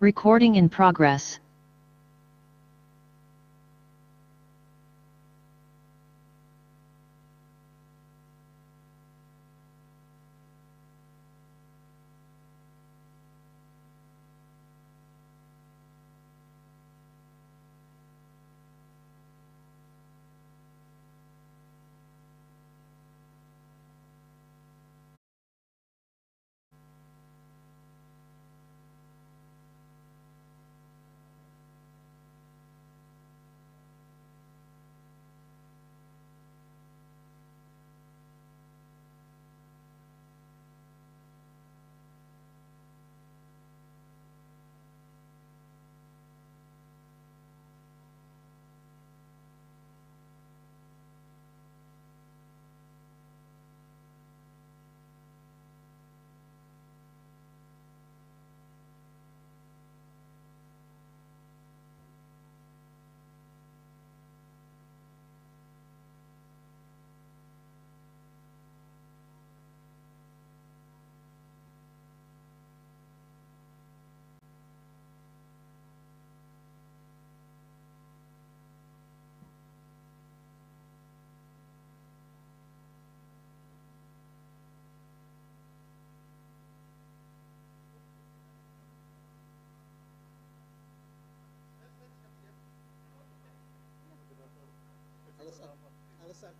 Recording in progress. Alasan.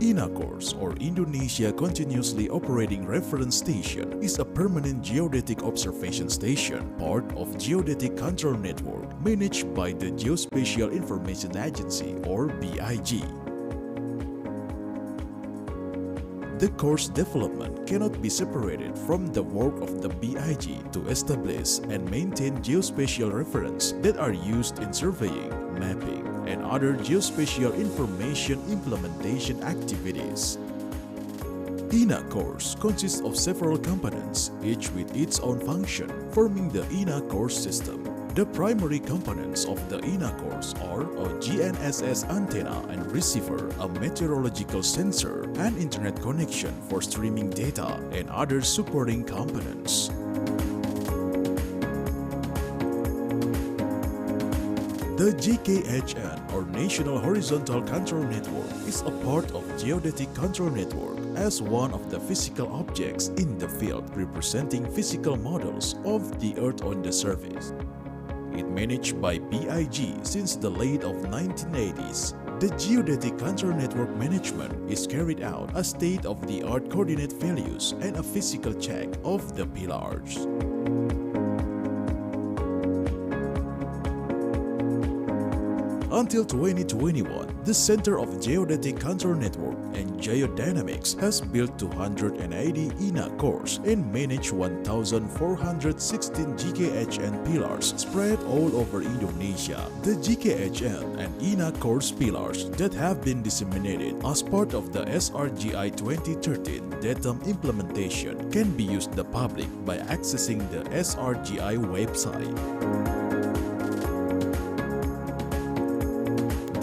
INA-CORS, or Indonesia Continuously Operating Reference Station, is a permanent geodetic observation station, part of Geodetic Control Network, managed by the Geospatial Information Agency, or BIG. The CORS development cannot be separated from the work of the BIG to establish and maintain geospatial reference that are used in surveying, mapping, and other geospatial information implementation activities. INA-CORS consists of several components, each with its own function, forming the INA-CORS system. The primary components of the INA-CORS are a GNSS antenna and receiver, a meteorological sensor, and internet connection for streaming data, and other supporting components. The JKHN, or National Horizontal Control Network, is a part of Geodetic Control Network as one of the physical objects in the field representing physical models of the Earth on the surface. It managed by BIG since the late of 1980s. The Geodetic Control Network management is carried out as state-of-the-art coordinate values and a physical check of the pillars. Until 2021, the Center of Geodetic Control Network and Geodynamics has built 280 INA-CORS and managed 1,416 JKHN pillars spread all over Indonesia. The JKHN and INA-CORS pillars that have been disseminated as part of the SRGI 2013 datum implementation can be used the public by accessing the SRGI website.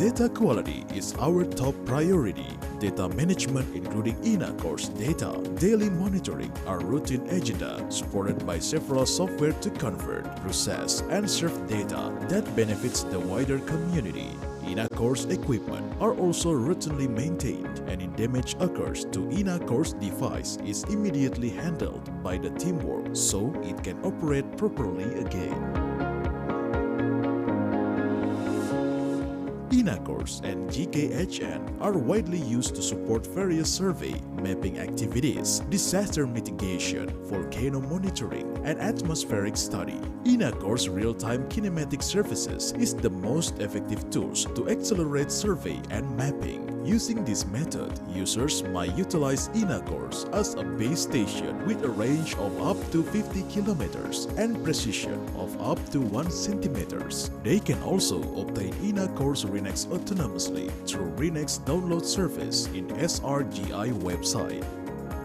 Data quality is our top priority. Data management, including INA-CORS data, daily monitoring, are routine agenda supported by several software to convert, process, and serve data that benefits the wider community. INA-CORS equipment are also routinely maintained, and if damage occurs to INA-CORS device is immediately handled by the teamwork so it can operate properly again. INA-CORS and JKHN are widely used to support various survey, mapping activities, disaster mitigation, volcano monitoring, and atmospheric study. INA-CORS real-time kinematic services is the most effective tools to accelerate survey and mapping. Using this method, users might utilize INA-CORS as a base station with a range of up to 50 kilometers and precision of up to 1 centimeters. They can also obtain INA-CORS RENEX autonomously through RENEX download service in SRGI website.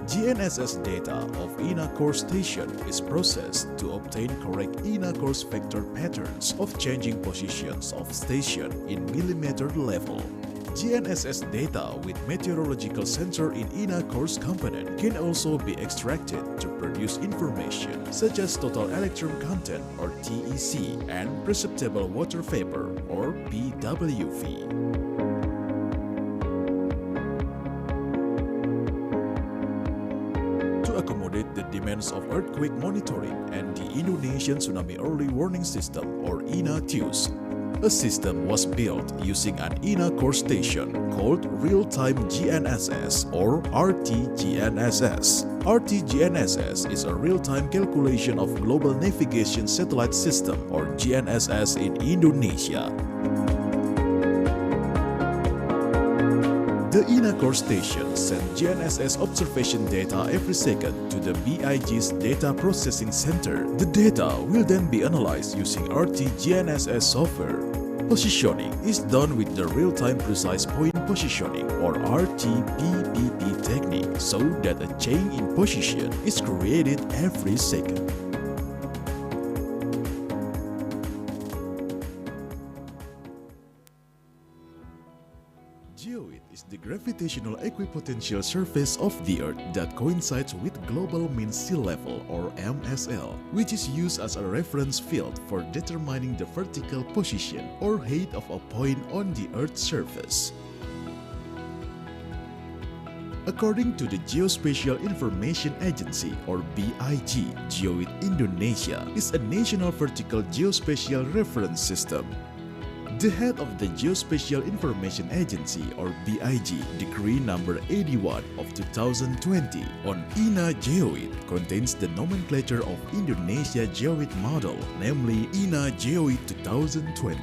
GNSS data of INA-CORS station is processed to obtain correct INA-CORS vector patterns of changing positions of station in millimeter level. GNSS data with meteorological sensor in INA-CORS component can also be extracted to produce information such as total electron content or TEC and perceptible water vapor or PWV. To accommodate the demands of earthquake monitoring and the Indonesian Tsunami Early Warning System or INA-TEWS, a system was built using an INA-CORS station called Real-Time GNSS or RTGNSS. RTGNSS is a real-time calculation of Global Navigation Satellite System or GNSS in Indonesia. The INA-CORS station sends GNSS observation data every second to the BIG's data processing center. The data will then be analyzed using RTGNSS software. Positioning is done with the real-time precise point positioning or RTPPP technique so that a change in position is created every second. Geoid is the gravitational equipotential surface of the Earth that coincides with global mean sea level or MSL, which is used as a reference field for determining the vertical position or height of a point on the Earth's surface. According to the Geospatial Information Agency or BIG, Geoid Indonesia is a national vertical geospatial reference system. The head of the Geospatial Information Agency or BIG, Decree number 81 of 2020 on INA Geoid contains the nomenclature of Indonesia Geoid model, namely INA Geoid 2020.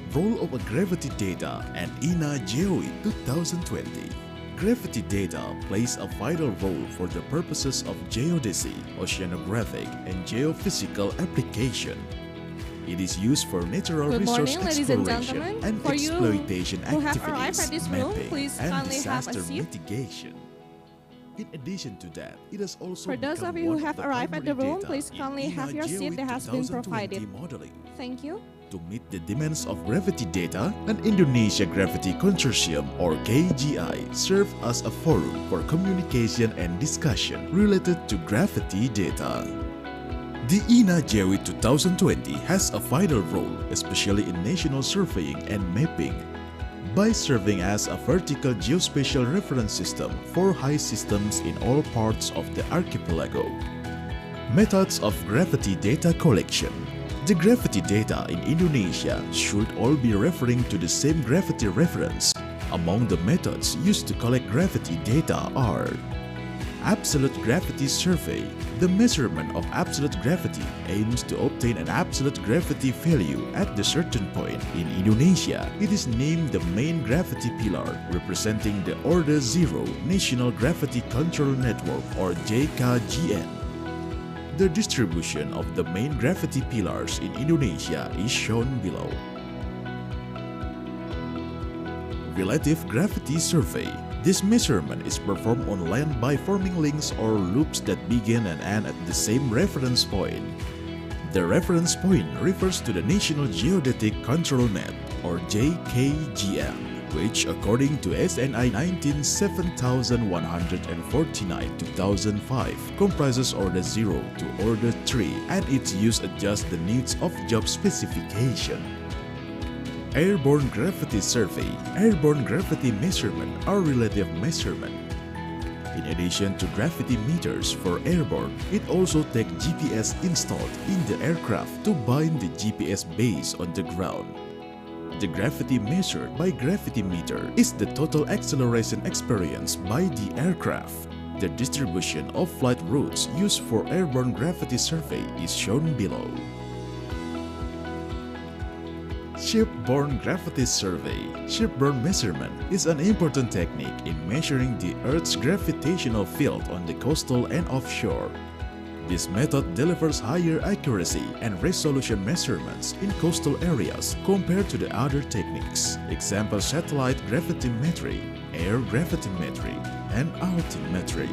Role of a gravity data and INA Geoid 2020. Gravity data plays a vital role for the purposes of geodesy, oceanographic, and geophysical application. It is used for natural resource exploration and exploitation activities, mapping, and disaster mitigation. In addition to that, it has also for those of you who have arrived at the room, please kindly have your seat that has been provided. Thank you. To meet the demands of gravity data, an Indonesia Gravity Consortium or KGI serves as a forum for communication and discussion related to gravity data. The INA Geoid 2020 has a vital role, especially in national surveying and mapping, by serving as a vertical geospatial reference system for high systems in all parts of the archipelago. Methods of gravity data collection. The gravity data in Indonesia should all be referring to the same gravity reference. Among the methods used to collect gravity data are absolute gravity survey. The measurement of absolute gravity aims to obtain an absolute gravity value at the certain point. In Indonesia, it is named the main gravity pillar, representing the Order 0 National Gravity Control Network or JKHN. The distribution of the main gravity pillars in Indonesia is shown below. Relative gravity survey. This measurement is performed on land by forming links or loops that begin and end at the same reference point. The reference point refers to the National Geodetic Control Net or JKGM, which according to SNI 197149-2005 comprises Order 0 to Order 3 and its use adjusts the needs of job specification. Airborne gravity survey, airborne gravity measurement or relative measurement. In addition to gravity meters for airborne, it also takes GPS installed in the aircraft to bind the GPS base on the ground. The gravity measured by gravity meter is the total acceleration experienced by the aircraft. The distribution of flight routes used for airborne gravity survey is shown below. Shipborne gravity survey. Shipborne measurement is an important technique in measuring the Earth's gravitational field on the coastal and offshore. This method delivers higher accuracy and resolution measurements in coastal areas compared to the other techniques. Example: satellite gravitimetry, air gravitimetry, and altimetry.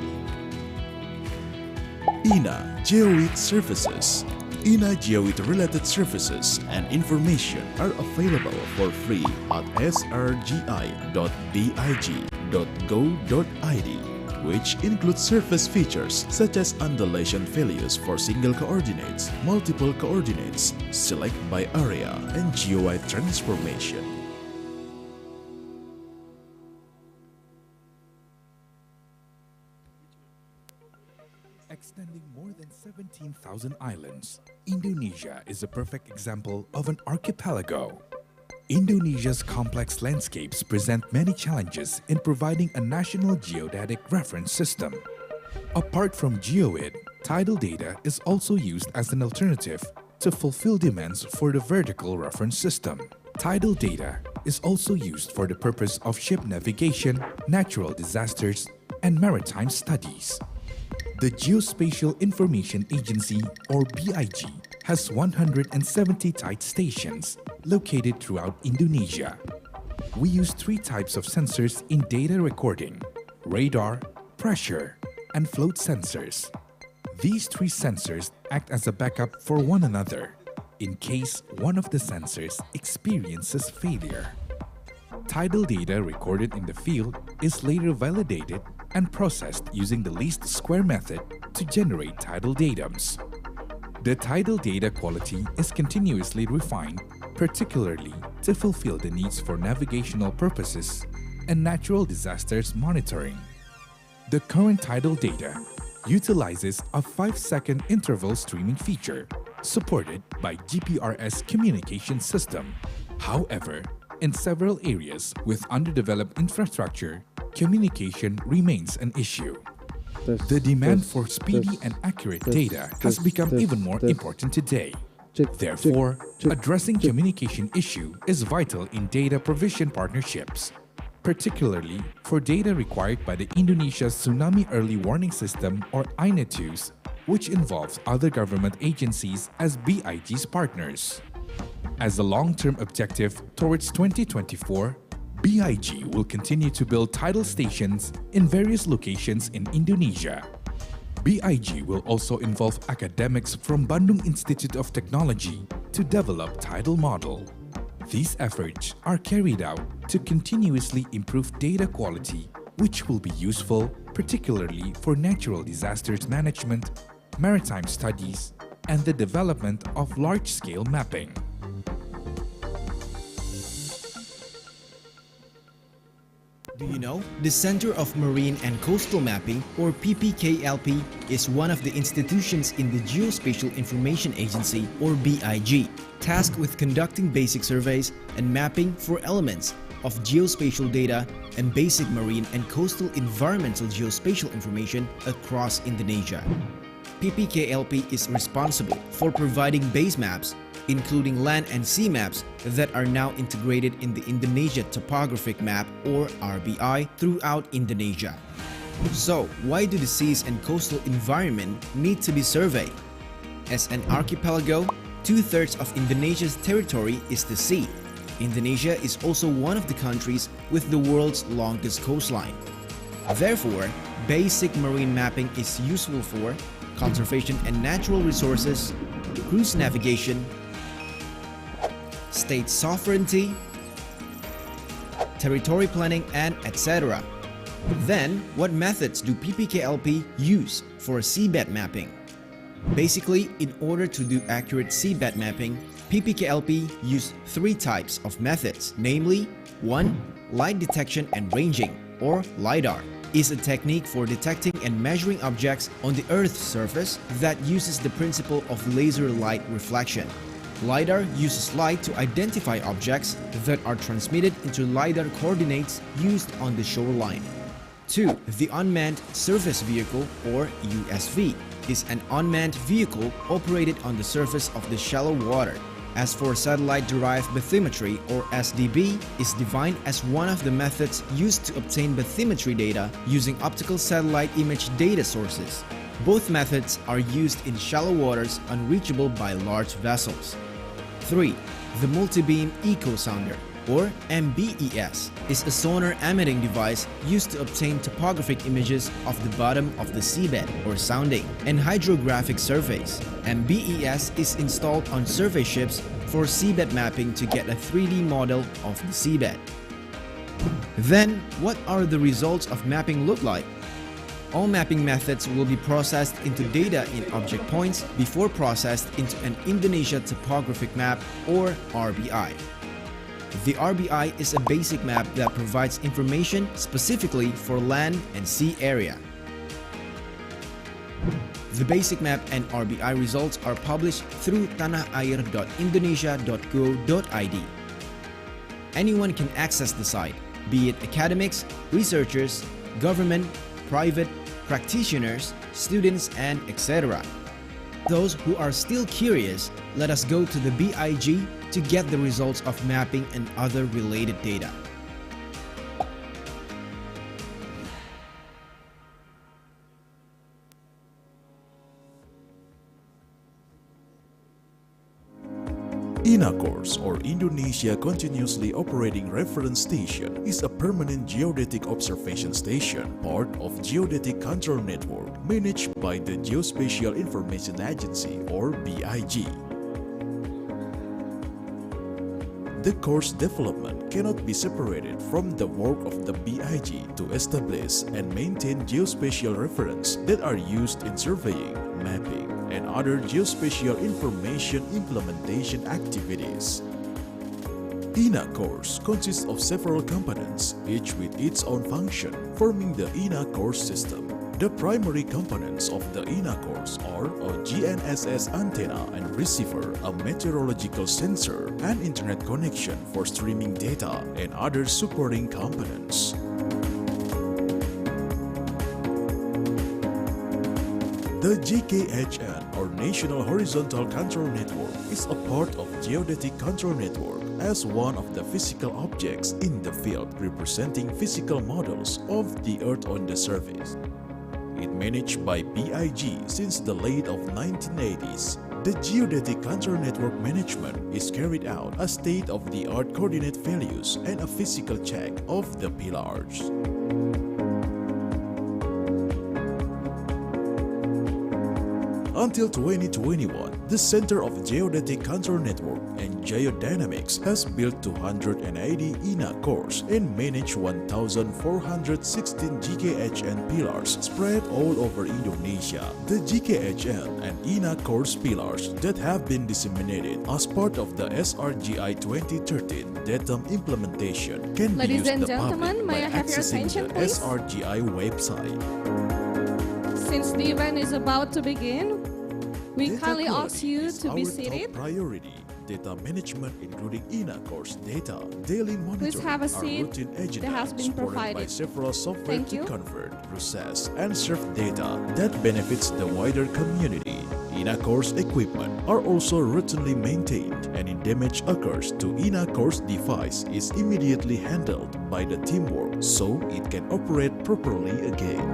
INA Geoid services. INA Geoid related services and information are available for free at srgi.big.go.id, which includes surface features such as undulation values for single coordinates, multiple coordinates, select by area, and geoid transformation. Extending more than 17,000 islands, Indonesia is a perfect example of an archipelago. Indonesia's complex landscapes present many challenges in providing a national geodetic reference system. Apart from Geoid, tidal data is also used as an alternative to fulfill demands for the vertical reference system. Tidal data is also used for the purpose of ship navigation, natural disasters, and maritime studies. The Geospatial Information Agency, or BIG, has 170 tide stations located throughout Indonesia. We use three types of sensors in data recording: radar, pressure, and float sensors. These three sensors act as a backup for one another in case one of the sensors experiences failure. Tidal data recorded in the field is later validated and processed using the least square method to generate tidal datums. The tidal data quality is continuously refined, particularly to fulfill the needs for navigational purposes and natural disasters monitoring. The current tidal data utilizes a 5-second interval streaming feature supported by GPRS communication system. However, in several areas with underdeveloped infrastructure, communication remains an issue. The demand for speedy and accurate data has become even more important today. Therefore, addressing communication issue is vital in data provision partnerships, particularly for data required by the Indonesia's Tsunami Early Warning System or INETUS, which involves other government agencies as BIG's partners. As a long-term objective towards 2024, BIG will continue to build tidal stations in various locations in Indonesia. BIG will also involve academics from Bandung Institute of Technology to develop tidal model. These efforts are carried out to continuously improve data quality, which will be useful particularly for natural disasters management, maritime studies, and the development of large-scale mapping. Do you know? The Center of Marine and Coastal Mapping, or PPKLP, is one of the institutions in the Geospatial Information Agency, or BIG, tasked with conducting basic surveys and mapping for elements of geospatial data and basic marine and coastal environmental geospatial information across Indonesia. PPKLP is responsible for providing base maps, including land and sea maps that are now integrated in the Indonesia Topographic Map or RBI throughout Indonesia. So, why do the seas and coastal environment need to be surveyed? As an archipelago, 2/3 of Indonesia's territory is the sea. Indonesia is also one of the countries with the world's longest coastline. Therefore, basic marine mapping is useful for conservation and natural resources, cruise navigation, state sovereignty, territory planning, and etc. Then, what methods do PPKLP use for seabed mapping? Basically, in order to do accurate seabed mapping, PPKLP use 3 types of methods, namely 1. Light detection and ranging, or LiDAR, is a technique for detecting and measuring objects on the Earth's surface that uses the principle of laser light reflection. LiDAR uses light to identify objects that are transmitted into LiDAR coordinates used on the shoreline. 2. The Unmanned Surface Vehicle, or USV, is an unmanned vehicle operated on the surface of the shallow water. As for satellite-derived bathymetry, or SDB, is defined as one of the methods used to obtain bathymetry data using optical satellite image data sources. Both methods are used in shallow waters unreachable by large vessels. 3. The Multibeam Echo Sounder, or MBES, is a sonar emitting device used to obtain topographic images of the bottom of the seabed, or sounding, and hydrographic surveys. MBES is installed on survey ships for seabed mapping to get a 3D model of the seabed. Then, what are the results of mapping look like? All mapping methods will be processed into data in object points before processed into an Indonesia Topographic Map, or RBI. The RBI is a basic map that provides information specifically for land and sea area. The basic map and RBI results are published through tanahair.indonesia.go.id. Anyone can access the site, be it academics, researchers, government, private, practitioners, students, and etc. Those who are still curious, let us go to the BIG to get the results of mapping and other related data. INACORS, or Indonesia Continuously Operating Reference Station, is a permanent geodetic observation station, part of Geodetic Control Network, managed by the Geospatial Information Agency, or BIG. The course development cannot be separated from the work of the BIG to establish and maintain geospatial reference that are used in surveying, mapping, and other geospatial information implementation activities. INACORS consists of several components, each with its own function, forming the INACORS system. The primary components of the INA course are a GNSS antenna and receiver, a meteorological sensor, an internet connection for streaming data, and other supporting components. The JKHN, or National Horizontal Control Network, is a part of Geodetic Control Network as one of the physical objects in the field representing physical models of the Earth on the surface. It managed by BIG since the late of 1980s. The Geodetic Control Network management is carried out as state-of-the-art coordinate values and a physical check of the pillars. Until 2021, the Center of Geodetic Control Network and Geodynamics has built 280 INA cores and managed 1,416 GKHN pillars spread all over Indonesia. The GKHN and INA cores pillars that have been disseminated as part of the SRGI 2013 datum implementation can be used the public by accessing the SRGI website. Since the event is about to begin, we Data kindly ask quality you is to be our seated. top priority. Data management, including INA course data, daily monitoring, have a are seat routine agendas that has been supported by provided. several software Thank to you. convert, process, and serve data that benefits the wider community. INA course equipment are also routinely maintained, and if damage occurs to INA course device is immediately handled by the teamwork so it can operate properly again.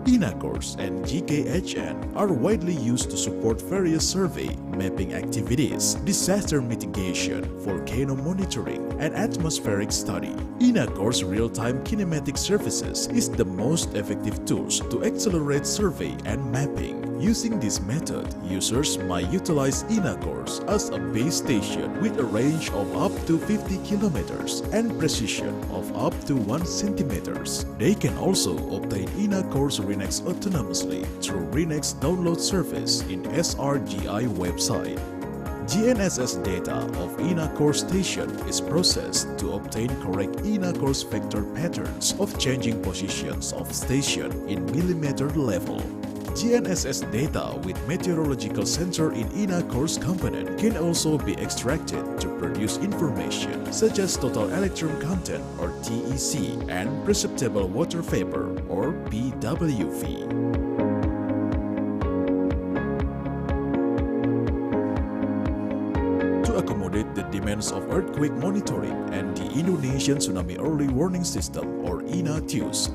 INA course and GKHN are widely used to support various survey, mapping activities, disaster mitigation, volcano monitoring, and atmospheric study. INA course real-time kinematic services is the most effective tools to accelerate survey and mapping. Using this method, users might utilize INA course as a base station with a range of up to 50 kilometers and precision of up to 1 centimeters. They can also obtain INA course RENEX autonomously through RENEX download service in SRGI website. GNSS data of INA course station is processed to obtain correct INA course vector patterns of changing positions of station in millimeter level. GNSS data with meteorological sensor in INA course component can also be extracted to produce information such as total electron content or TEC and perceptible water vapor or PWV. To accommodate the demands of earthquake monitoring and the Indonesian Tsunami Early Warning System or INA-TEWS,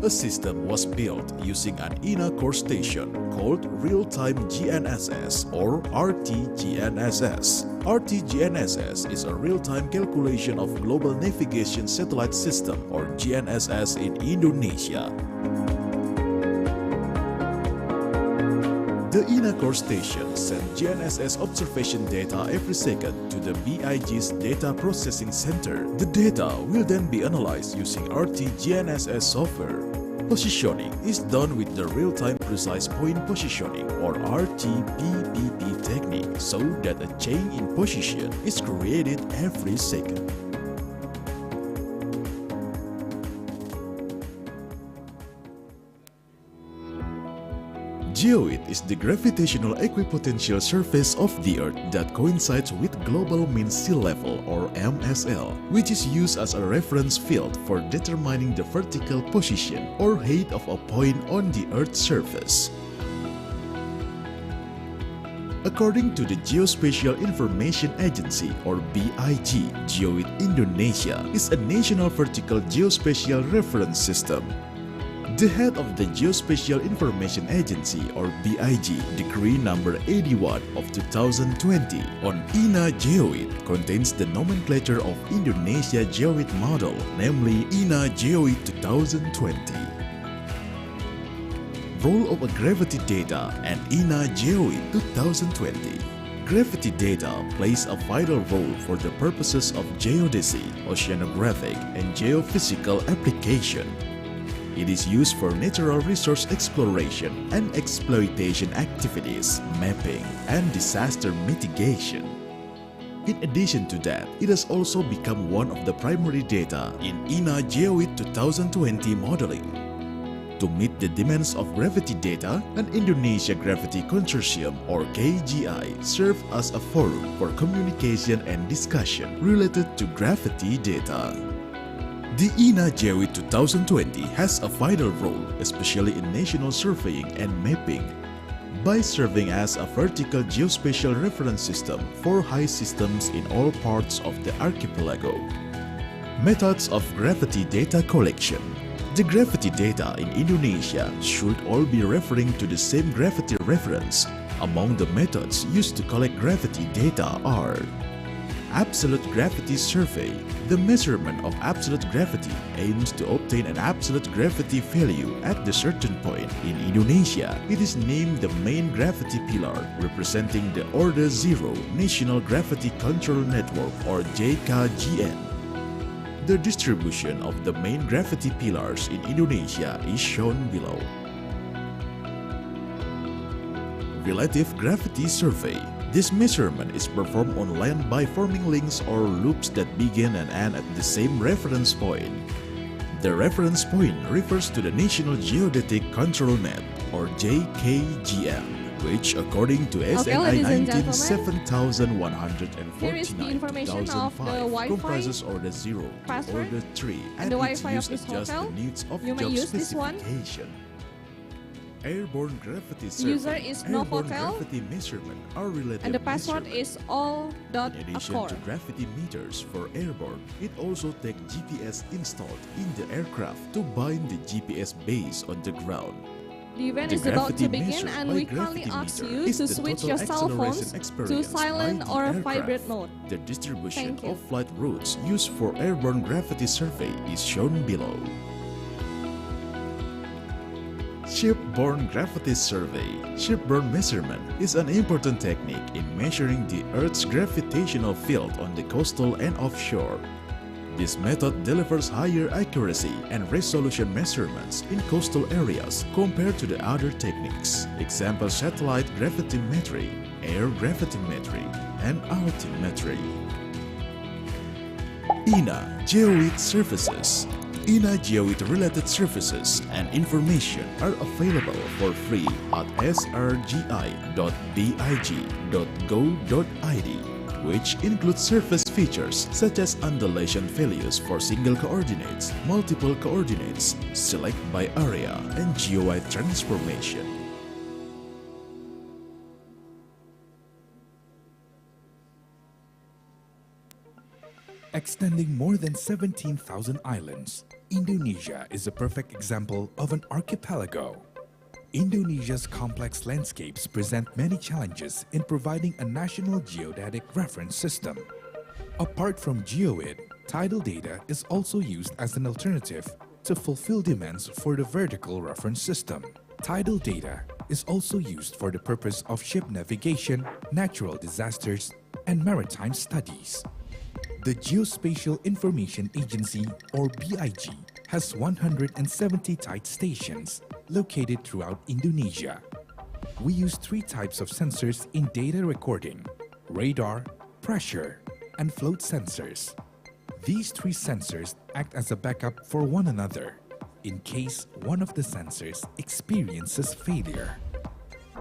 a system was built using an INA course station called Real-Time GNSS or RTGNSS. RTGNSS is a real-time calculation of Global Navigation Satellite System or GNSS in Indonesia. The INA course station sends GNSS observation data every second to the BIG's data processing center. The data will then be analyzed using RTGNSS software. Positioning is done with the real-time precise point positioning or RTPPP technique so that a change in position is created every second. Geoid is the gravitational equipotential surface of the Earth that coincides with global mean sea level or MSL, which is used as a reference field for determining the vertical position or height of a point on the Earth's surface. According to the Geospatial Information Agency or BIG, Geoid Indonesia is a national vertical geospatial reference system. The head of the Geospatial Information Agency or BIG, Decree number 81 of 2020 on INA Geoid contains the nomenclature of Indonesia Geoid model, namely INA Geoid 2020. Role of a gravity data and INA Geoid 2020. Gravity data plays a vital role for the purposes of geodesy, oceanographic, and geophysical application. It is used for natural resource exploration and exploitation activities, mapping, and disaster mitigation. In addition to that, it has also become one of the primary data in INA Geoid 2020 modeling. To meet the demands of gravity data, an Indonesia Gravity Consortium or KGI served as a forum for communication and discussion related to gravity data. The INA Geoid 2020 has a vital role, especially in national surveying and mapping, by serving as a vertical geospatial reference system for high systems in all parts of the archipelago. Methods of gravity data collection. The gravity data in Indonesia should all be referring to the same gravity reference. Among the methods used to collect gravity data are absolute gravity survey. The measurement of absolute gravity aims to obtain an absolute gravity value at the certain point. In Indonesia, it is named the main gravity pillar, representing the Order 0 National Gravity Control Network or JKHN. The distribution of the main gravity pillars in Indonesia is shown below. Relative gravity survey. This measurement is performed on land by forming links or loops that begin and end at the same reference point. The reference point refers to the National Geodetic Control Net or JKGM, which according to SNI 19 7149 here is the information of the 2005 Wi-Fi comprises Order 0, password, Order 3, and the its Wi-Fi of use this adjusts hotel. the needs of You may job use this one. specification. Airborne gravity survey, User is no airborne hotel, gravity measurement are related and the password measurement. is all dot In addition accord. to gravity meters for airborne, it also takes GPS installed in the aircraft to bind the GPS base on the ground. The event The is about gravity to begin, measured and by we kindly gravity ask meter you is to the switch total your cell phones acceleration to experienced silent by the or aircraft. vibrate mode. The distribution Thank you. of flight routes used for airborne gravity survey is shown below. Shipborne gravity survey. Shipborne measurement is an important technique in measuring the Earth's gravitational field on the coastal and offshore. This method delivers higher accuracy and resolution measurements in coastal areas compared to the other techniques. Example: satellite gravitimetry, air gravitimetry, and altimetry. INA Geoid services. INA Geoid related services and information are available for free at srgi.big.go.id, which includes service features such as undulation values for single coordinates, multiple coordinates, select by area, and geoid transformation. Extending more than 17,000 islands, Indonesia is a perfect example of an archipelago. Indonesia's complex landscapes present many challenges in providing a national geodetic reference system. Apart from Geoid, tidal data is also used as an alternative to fulfill demands for the vertical reference system. Tidal data is also used for the purpose of ship navigation, natural disasters, and maritime studies. The Geospatial Information Agency, or BIG, has 170 tide stations located throughout Indonesia. We use three types of sensors in data recording: radar, pressure, and float sensors. These three sensors act as a backup for one another in case one of the sensors experiences failure.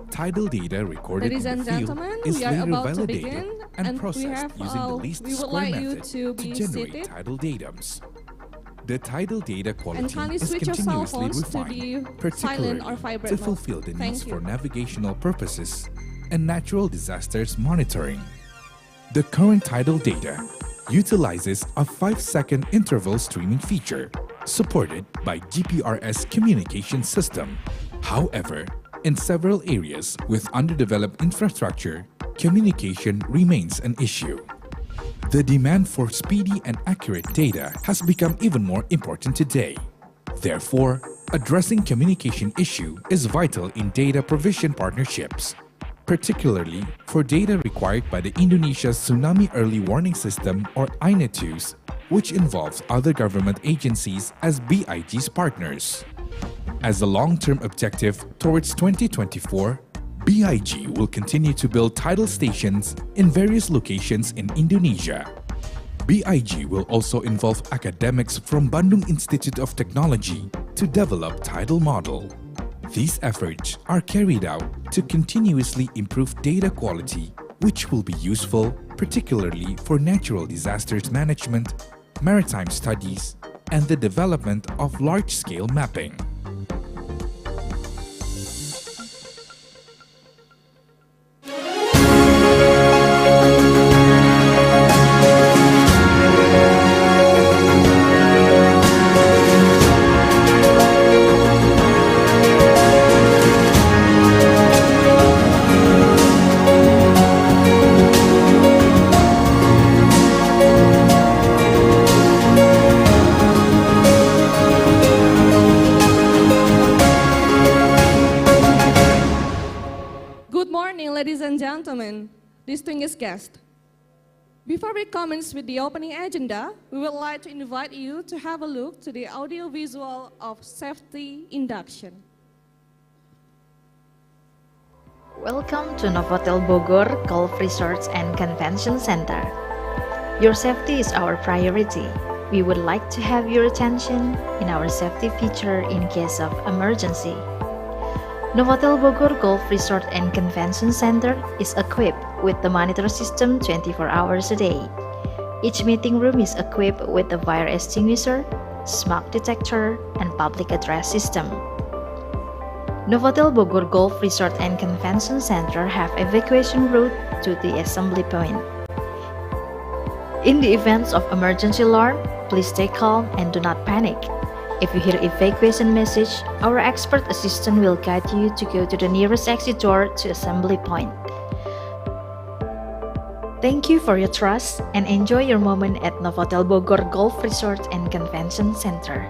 Tidal data recorded Ladies in and the field gentlemen, is we are later about to validated begin, and and we processed using the least would square like you method to be generate seated. tidal datums. The tidal data quality kindly is switch your cell continuously phones to refined, the particularly silent or vibrate to mode. fulfill the Thank needs you. for navigational purposes and natural disasters monitoring. The current tidal data utilizes a 5-second interval streaming feature supported by GPRS communication system. However, in several areas with underdeveloped infrastructure, communication remains an issue. The demand for speedy and accurate data has become even more important today. Therefore, addressing communication issue is vital in data provision partnerships, particularly for data required by the Indonesia's Tsunami Early Warning System or INA2s, which involves other government agencies as BIG's partners. As a long-term objective towards 2024, BIG will continue to build tidal stations in various locations in Indonesia. BIG will also involve academics from Bandung Institute of Technology to develop tidal model. These efforts are carried out to continuously improve data quality, which will be useful particularly for natural disasters management, maritime studies, and the development of large-scale mapping. Ladies and gentlemen, distinguished guests. Before we commence with the opening agenda, we would like to invite you to have a look to the audio-visual of safety induction. Welcome to Novotel Bogor Golf Resort and Convention Center. Your safety is our priority. We would like to have your attention in our safety feature in case of emergency. Novotel Bogor Golf Resort and Convention Center is equipped with the monitor system 24 hours a day. Each meeting room is equipped with a fire extinguisher, smoke detector, and public address system. Novotel Bogor Golf Resort and Convention Center have evacuation route to the assembly point. In the event of emergency alarm, please stay calm and do not panic. If you hear evacuation message, our expert assistant will guide you to go to the nearest exit door to assembly point. Thank you for your trust and enjoy your moment at Novotel Bogor Golf Resort and Convention Center.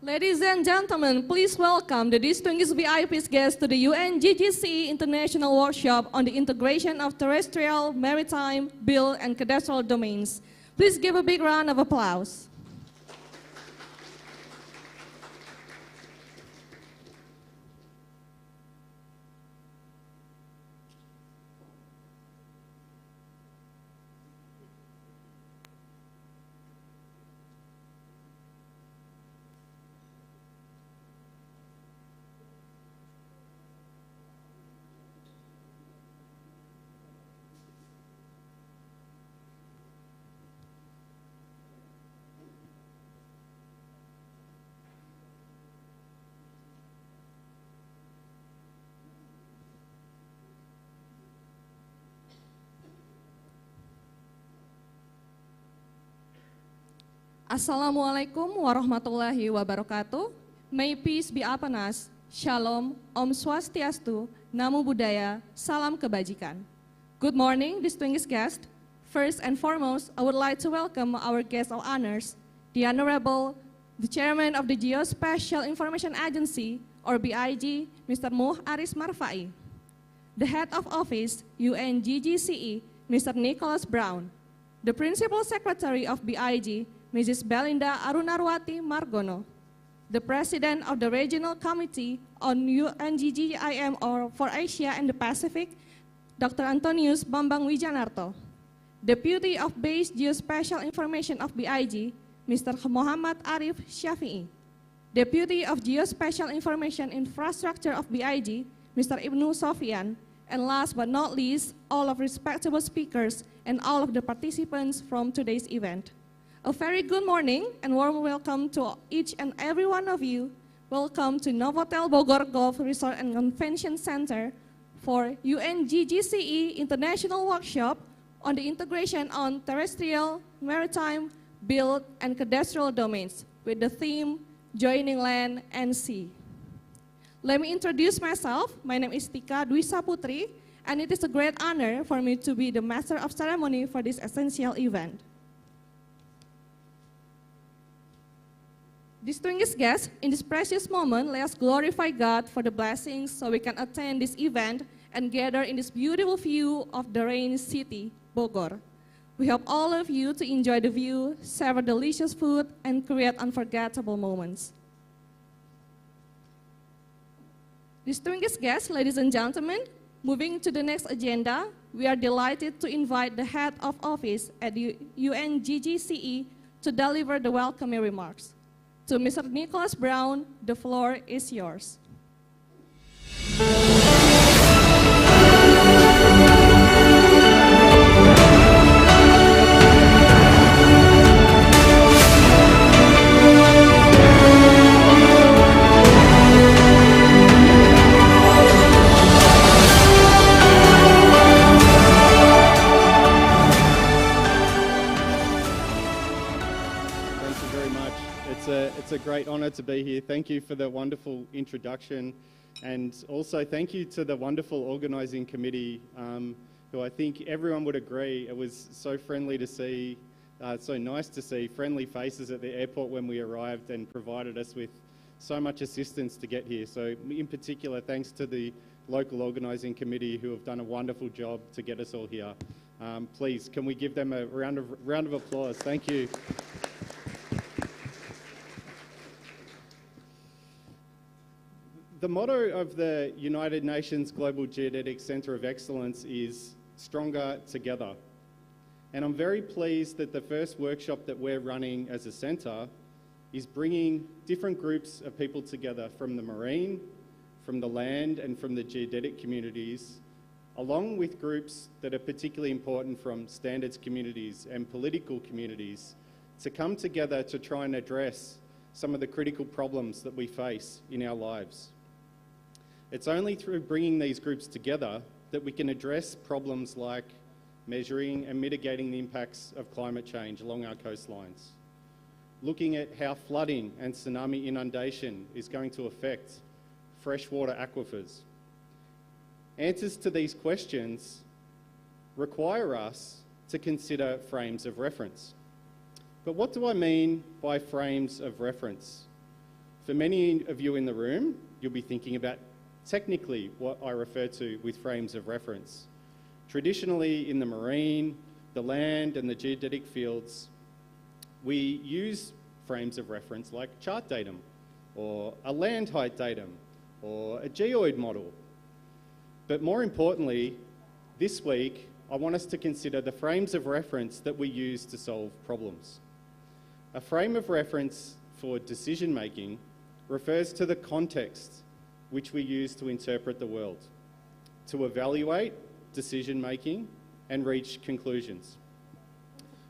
Ladies and gentlemen, please welcome the distinguished VIPs guests to the UN-GGCE International Workshop on the integration of terrestrial, maritime, build, and cadastral domains. Please give a big round of applause. Assalamualaikum warahmatullahi wabarakatuh. May peace be upon us. Shalom, Om Swastiastu, Namo Buddhaya, Salam Kebajikan. Good morning, distinguished guests. First and foremost, I would like to welcome our guest of honors, the Honorable, the Chairman of the Geospatial Information Agency, or BIG, Mr. Muh Aris Marfai. The Head of Office, UN-GGCE, Mr. Nicholas Brown. The Principal Secretary of BIG, Mrs. Belinda Arunarwati Margono, the President of the Regional Committee on UN-GGIM for Asia and the Pacific, Dr. Antonius Bambang Wijanarto, Deputy of Base Geospatial Information of BIG, Mr. Muhammad Arif Syafi'i, Deputy of Geospatial Information Infrastructure of BIG, Mr. Ibnu Sofian, and last but not least, all of respectable speakers and all of the participants from today's event. A very good morning and warm welcome to each and every one of you. Welcome to Novotel Bogor Golf Resort and Convention Center for UN-GGCE International Workshop on the integration on terrestrial, maritime, build, and cadastral domains with the theme Joining Land and Sea. Let me introduce myself. My name is Tika Dwi Saputri, and it is a great honor for me to be the master of ceremony for this essential event. Distinguished guests, in this precious moment, let us glorify God for the blessings so we can attend this event and gather in this beautiful view of the rainy city, Bogor. We hope all of you to enjoy the view, savor delicious food, and create unforgettable moments. Distinguished guests, ladies and gentlemen, moving to the next agenda, we are delighted to invite the head of office at the UN-GGCE to deliver the welcoming remarks. To Mr. Nicholas Brown, the floor is yours. It's a great honour to be here. Thank you for the wonderful introduction, and also thank you to the wonderful organising committee, who I think everyone would agree it was so friendly to see, so nice to see friendly faces at the airport when we arrived and provided us with so much assistance to get here. So in particular, thanks to the local organising committee who have done a wonderful job to get us all here. Please, can we give them a round of applause? Thank you. The motto of the United Nations Global Geodetic Centre of Excellence is Stronger Together. And I'm very pleased that the first workshop that we're running as a centre is bringing different groups of people together from the marine, from the land and from the geodetic communities, along with groups that are particularly important from standards communities and political communities, to come together to try and address some of the critical problems that we face in our lives. It's only through bringing these groups together that we can address problems like measuring and mitigating the impacts of climate change along our coastlines, looking at how flooding and tsunami inundation is going to affect freshwater aquifers. Answers to these questions require us to consider frames of reference. But what do I mean by frames of reference? For many of you in the room, you'll be thinking about technically what I refer to with frames of reference. Traditionally in the marine, the land and the geodetic fields, we use frames of reference like chart datum or a land height datum or a geoid model. But more importantly, this week, I want us to consider the frames of reference that we use to solve problems. A frame of reference for decision making refers to the context which we use to interpret the world, to evaluate decision-making and reach conclusions.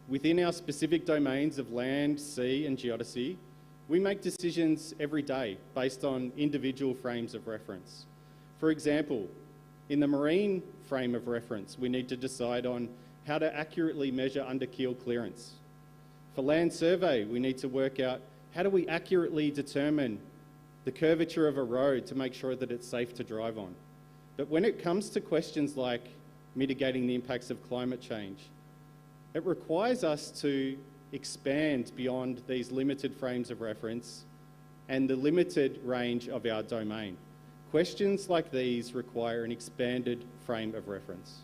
Within our specific domains of land, sea and geodesy, we make decisions every day based on individual frames of reference. For example, in the marine frame of reference, we need to decide on how to accurately measure under keel clearance. For land survey, we need to work out how do we accurately determine the curvature of a road to make sure that it's safe to drive on. But when it comes to questions like mitigating the impacts of climate change, it requires us to expand beyond these limited frames of reference and the limited range of our domain. Questions like these require an expanded frame of reference.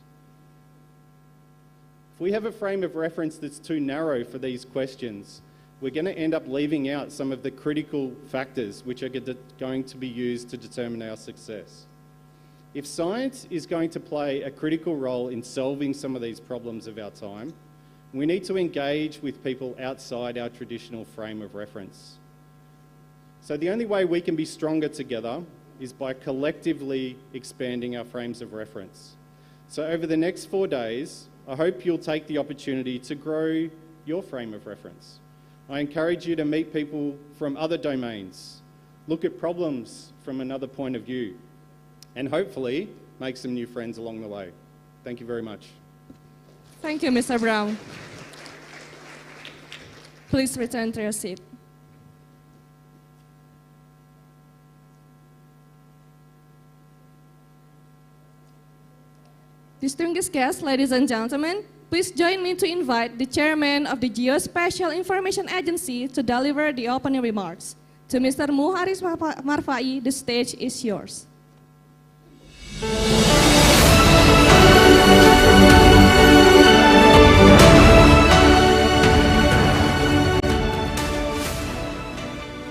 If we have a frame of reference that's too narrow for these questions, we're going to end up leaving out some of the critical factors which are going to be used to determine our success. If science is going to play a critical role in solving some of these problems of our time, we need to engage with people outside our traditional frame of reference. So the only way we can be stronger together is by collectively expanding our frames of reference. So over the next 4 days, I hope you'll take the opportunity to grow your frame of reference. I encourage you to meet people from other domains, look at problems from another point of view, and hopefully make some new friends along the way. Thank you very much. Thank you, Mr. Brown. Please return to your seat. Distinguished guests, ladies and gentlemen, please join me to invite the chairman of the Geospatial Information Agency to deliver the opening remarks. To Mr. Muharis Marfai, the stage is yours.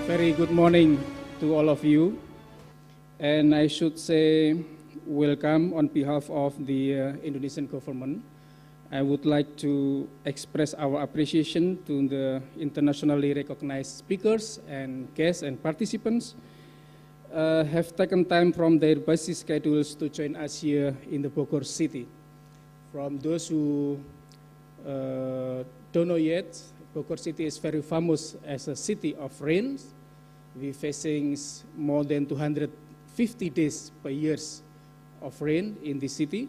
Very good morning to all of you. And I should say welcome on behalf of the Indonesian government. I would like to express our appreciation to the internationally recognized speakers and guests and participants have taken time from their busy schedules to join us here in the Bogor city. From those who don't know yet, Bogor city is very famous as a city of rains. We're facing more than 250 days per year of rain in the city.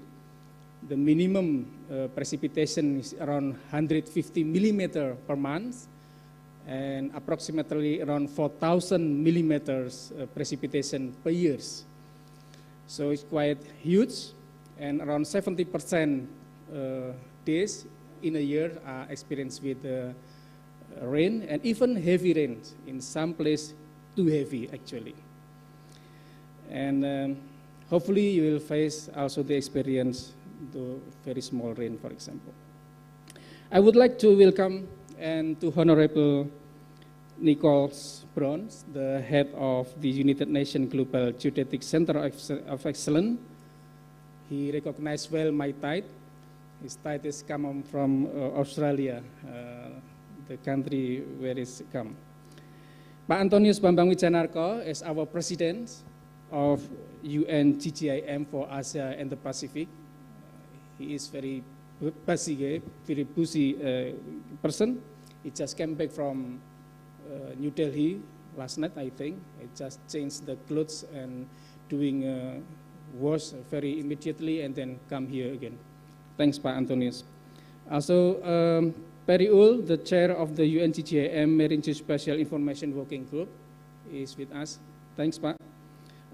The minimum precipitation is around 150 millimeter per month, and approximately around 4,000 millimeters precipitation per year. So it's quite huge, and around 70% days in a year are experienced with rain, and even heavy rain, in some places too heavy actually. And hopefully you will face also the experience the very small rain, for example. I would like to welcome and to Honorable Nicholas Brons, the head of the United Nations Global Geodetic Center of Excellence. He recognized well my tide. His tide is come from Australia, the country where it's come. Pak Antonius Bambang Wijanarko is our president of UN-GGIM for Asia and the Pacific. He is very busy person. He just came back from New Delhi last night, I think. He just changed the clothes and doing wash very immediately and then come here again. Thanks, Pak Antonius. Also, Perry Ul, the chair of the UN-GGIM Marine Geospatial Information Working Group, is with us. Thanks, Pak.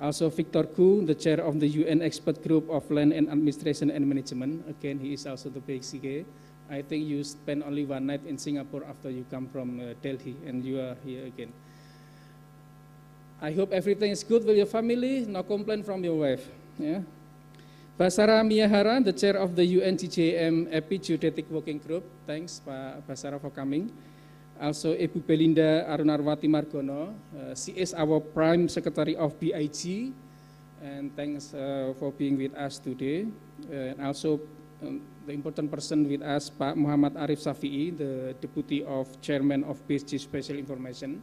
Also, Victor Koo, the chair of the UN Expert Group of Land and Administration and Management. Again, he is also the BGCE. I think you spent only one night in Singapore after you come from Delhi, and you are here again. I hope everything is good with your family, no complaint from your wife. Yeah. Basara Miyahara, the chair of the UN-GGIM EPI Geodetic Working Group. Thanks, Pak Basara, for coming. Also, Ibu Belinda Arunarwati Margono, she is our Prime Secretary of BIG, and thanks for being with us today. And also, the important person with us, Pak Muhammad Arif Safi'i, the Deputy of Chairman of Geospatial Information,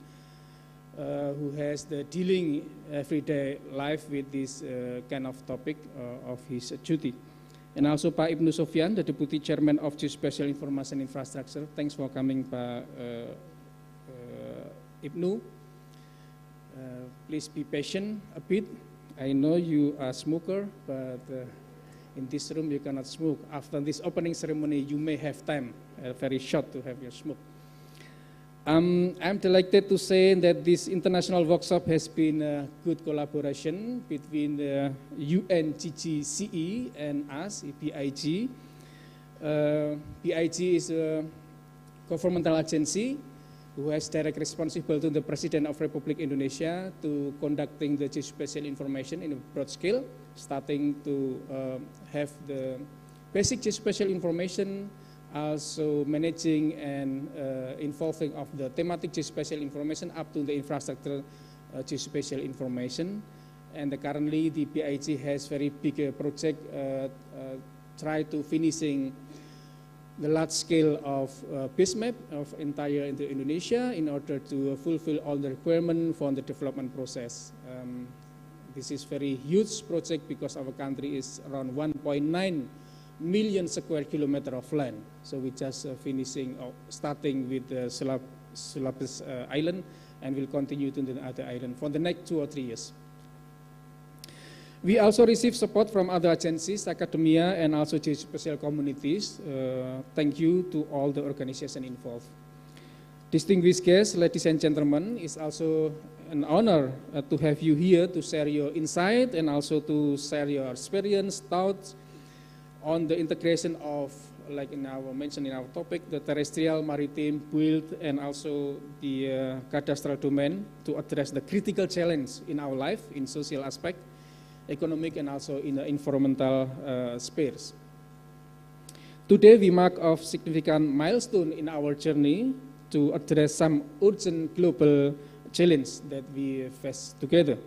who has the dealing everyday life with this kind of topic of his duty. And also Pak Ibnu Sofyan, the Deputy Chairman of Geospatial Information Infrastructure. Thanks for coming, Pak Ibnu. Please be patient a bit. I know you are a smoker, but in this room you cannot smoke. After this opening ceremony, you may have time, very short, to have your smoke. I'm delighted to say that this international workshop has been a good collaboration between the UN-GGCE and us, BIG. BIG is a governmental agency who has direct responsibility to the President of Republic Indonesia to conducting the geospatial information in a broad scale, starting to have the basic geospatial information, also managing and involving of the thematic geospatial information up to the infrastructure geospatial information. And currently the BIG has very big project try to finishing the large scale of base map of entire Indonesia in order to fulfill all the requirement for the development process. This is very huge project because our country is around 1.9 million square kilometer of land. So we just finishing, starting with the Sulawesi Island, and will continue to the other island for the next 2 or 3 years. We also receive support from other agencies, academia, and also geospatial communities. Thank you to all the organizations involved. Distinguished guests, ladies and gentlemen, it's also an honor to have you here to share your insight and also to share your experience, thoughts, on the integration of, like mentioned in our topic, the terrestrial, maritime, build, and also the cadastral domain to address the critical challenge in our life, in social aspect, economic, and also in the environmental spheres. Today we mark a significant milestone in our journey to address some urgent global challenge that we face together.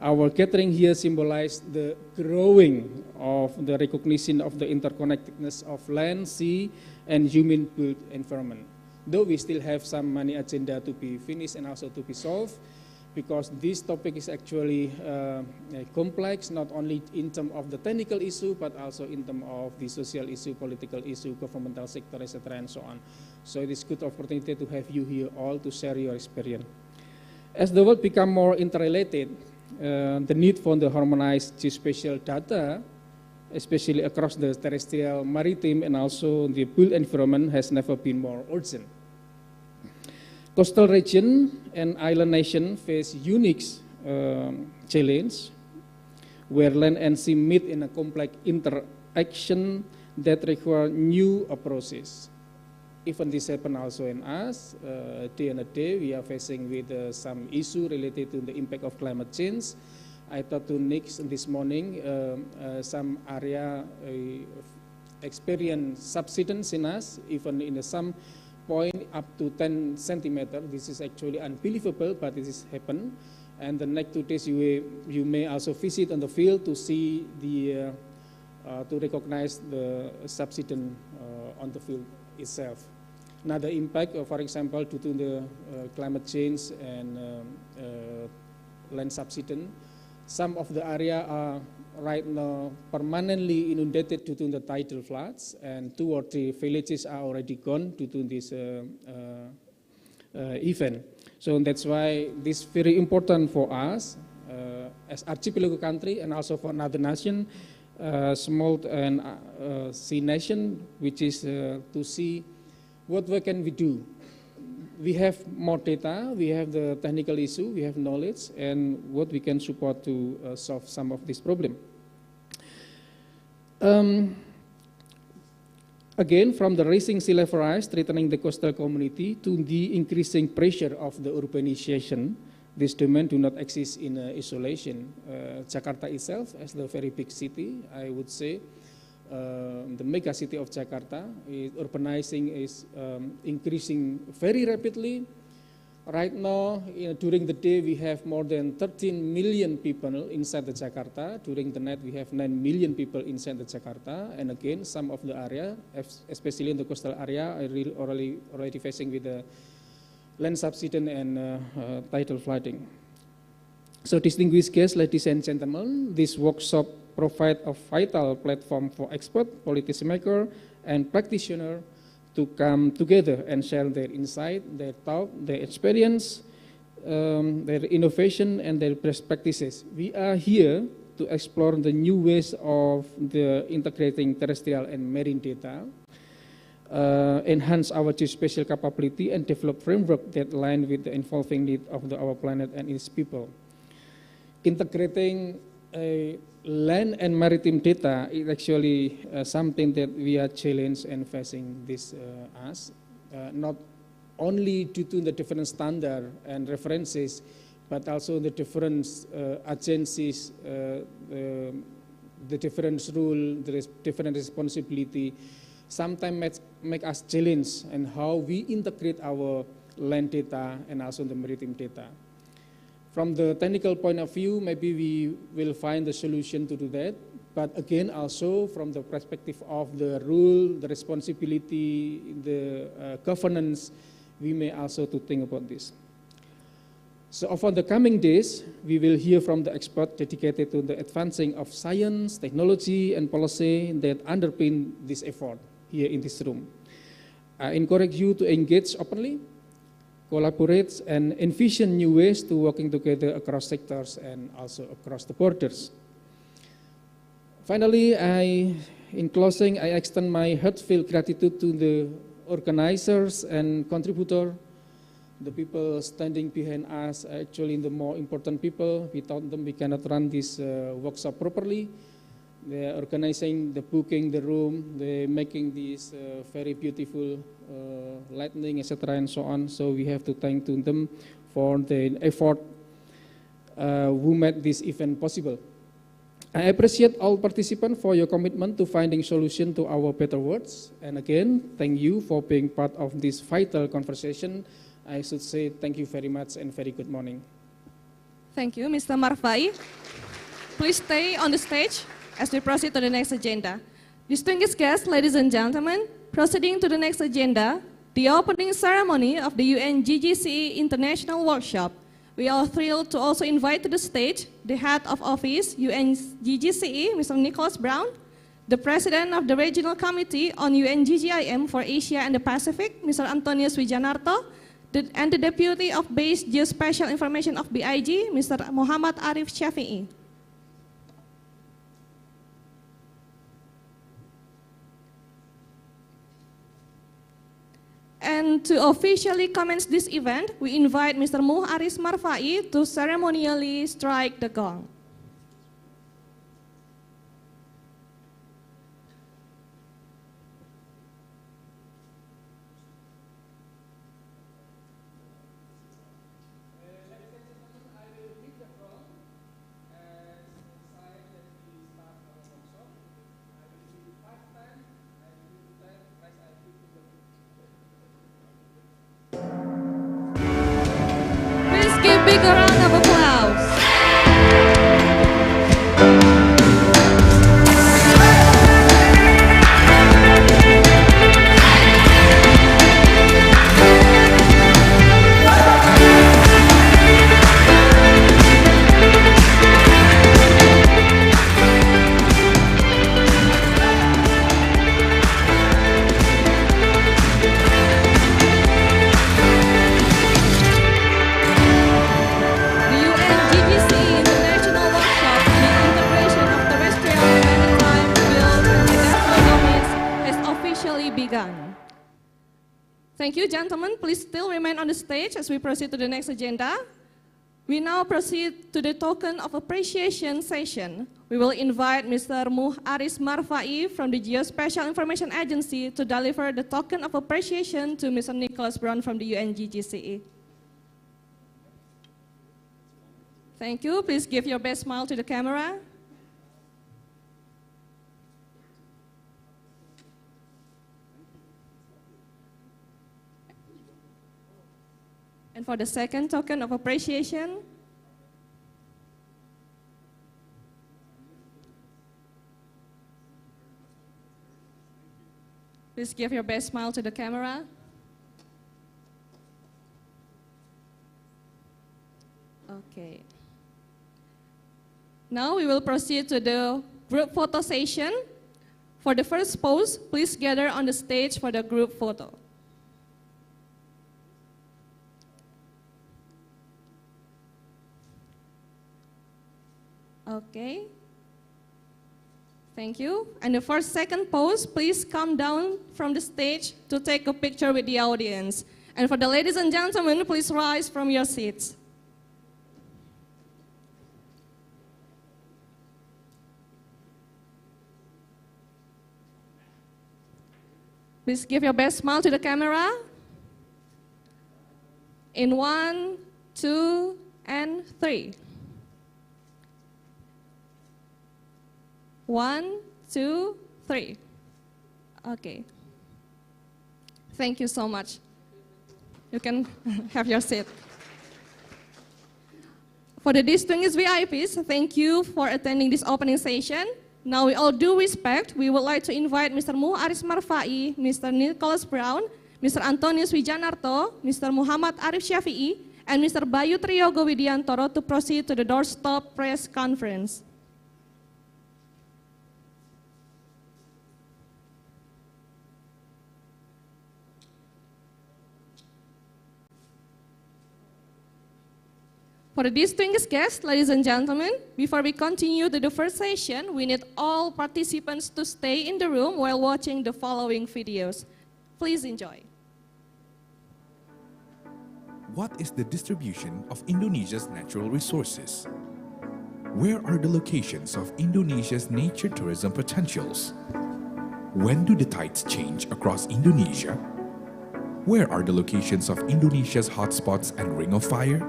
Our gathering here symbolizes the growing of the recognition of the interconnectedness of land, sea, and human-built environment. Though we still have some many agenda to be finished and also to be solved, because this topic is actually complex, not only in terms of the technical issue, but also in terms of the social issue, political issue, governmental sector, etc., and so on. So it is a good opportunity to have you here all to share your experience. As the world becomes more interrelated, the need for the harmonized geospatial data, especially across the terrestrial, maritime, and also the built environment, has never been more urgent. Coastal region and island nation face unique challenge, where land and sea meet in a complex interaction that require new approaches. Even this happen also in us. Day and a day we are facing with some issue related to the impact of climate change. I talked to Nick this morning, some area experience subsidence in us, even in some point up to 10 centimeters. This is actually unbelievable, but this has happened. And the next 2 days you may also visit on the field to see the, to recognize the subsidence on the field itself. Another impact, for example, due to the climate change and land subsidence, some of the area are right now permanently inundated due to the tidal floods, and 2 or 3 villages are already gone due to this event. So that's why this is very important for us as archipelago country, and also for another nation, small and sea nation, which is to see what can we do. We have more data, we have the technical issue, we have knowledge, and what we can support to solve some of this problem. Again, from the rising sea level rise threatening the coastal community to the increasing pressure of the urbanization, this demand do not exist in isolation. Jakarta itself, as the very big city, I would say, the mega city of Jakarta, urbanizing is increasing very rapidly. Right now, during the day, we have more than 13 million people inside the Jakarta. During the night, we have 9 million people inside the Jakarta. And again, some of the area, especially in the coastal area, are already facing with the land subsidence and tidal flooding. So distinguished guests, ladies and gentlemen, this workshop provide a vital platform for expert, policymakers, and practitioners to come together and share their insight, their thought, their experience, their innovation, and their best practices. We are here to explore the new ways of integrating terrestrial and marine data, enhance our geospatial capability, and develop framework that align with the evolving need of our planet and its people. Integrating land and maritime data is actually something that we are challenged and facing this not only due to the different standard and references, but also the different agencies, the different rule, the different responsibility, sometimes make us challenge and how we integrate our land data and also the maritime data. From the technical point of view, maybe we will find the solution to do that. But again, also from the perspective of the rule, the responsibility, the governance, we may also to think about this. So over the coming days, we will hear from the experts dedicated to the advancing of science, technology, and policy that underpin this effort here in this room. I encourage you to engage openly, collaborate, and envision new ways to working together across sectors and also across the borders. Finally, in closing, I extend my heartfelt gratitude to the organizers and contributors, the people standing behind us, actually the more important people. Without them, we cannot run this workshop properly. They are organizing the booking, the room, they're making this very beautiful lighting, etc. and so on. So we have to thank to them for the effort who made this event possible. I appreciate all participants for your commitment to finding solution to our better words. And again, thank you for being part of this vital conversation. I should say thank you very much and very good morning. Thank you, Mr. Marfai. Please stay on the stage as we proceed to the next agenda. Distinguished guests, ladies and gentlemen, proceeding to the next agenda, the opening ceremony of the UN-GGCE International Workshop. We are thrilled to also invite to the stage the Head of Office, UN-GGCE, Mr. Nicholas Brown, the President of the Regional Committee on UN-GGIM for Asia and the Pacific, Mr. Antonius Wijanarto, and the Deputy of Base Geospatial Information of BIG, Mr. Muhammad Arif Shafi'i. And to officially commence this event, we invite Mr. Muh Aris Marfai to ceremonially strike the gong. Big round of applause. Thank you, gentlemen. Please still remain on the stage as we proceed to the next agenda. We now proceed to the token of appreciation session. We will invite Mr. Muh Aris Marfai from the Geospatial Information Agency to deliver the token of appreciation to Mr. Nicholas Brown from the UN-GGCE. Thank you. Please give your best smile to the camera. And for the second token of appreciation, please give your best smile to the camera. Okay. Now we will proceed to the group photo session. For the first pose, please gather on the stage for the group photo. Okay. Thank you. And for second pose, please come down from the stage to take a picture with the audience. And for the ladies and gentlemen, please rise from your seats. Please give your best smile to the camera. In 1, 2, and 3. 1, 2, 3. Okay. Thank you so much. You can have your seat. For the distinguished VIPs, thank you for attending this opening session. Now, with all due respect, we would like to invite Mr. Muh Aris Marfai, Mr. Nicholas Brown, Mr. Antonius Wijanarto, Mr. Muhammad Arif Shafi'i, and Mr. Bayu Triyogo Widiantoro to proceed to the doorstop press conference. For the distinguished guests, ladies and gentlemen, before we continue to the first session, we need all participants to stay in the room while watching the following videos. Please enjoy. What is the distribution of Indonesia's natural resources? Where are the locations of Indonesia's nature tourism potentials? When do the tides change across Indonesia? Where are the locations of Indonesia's hotspots and ring of fire?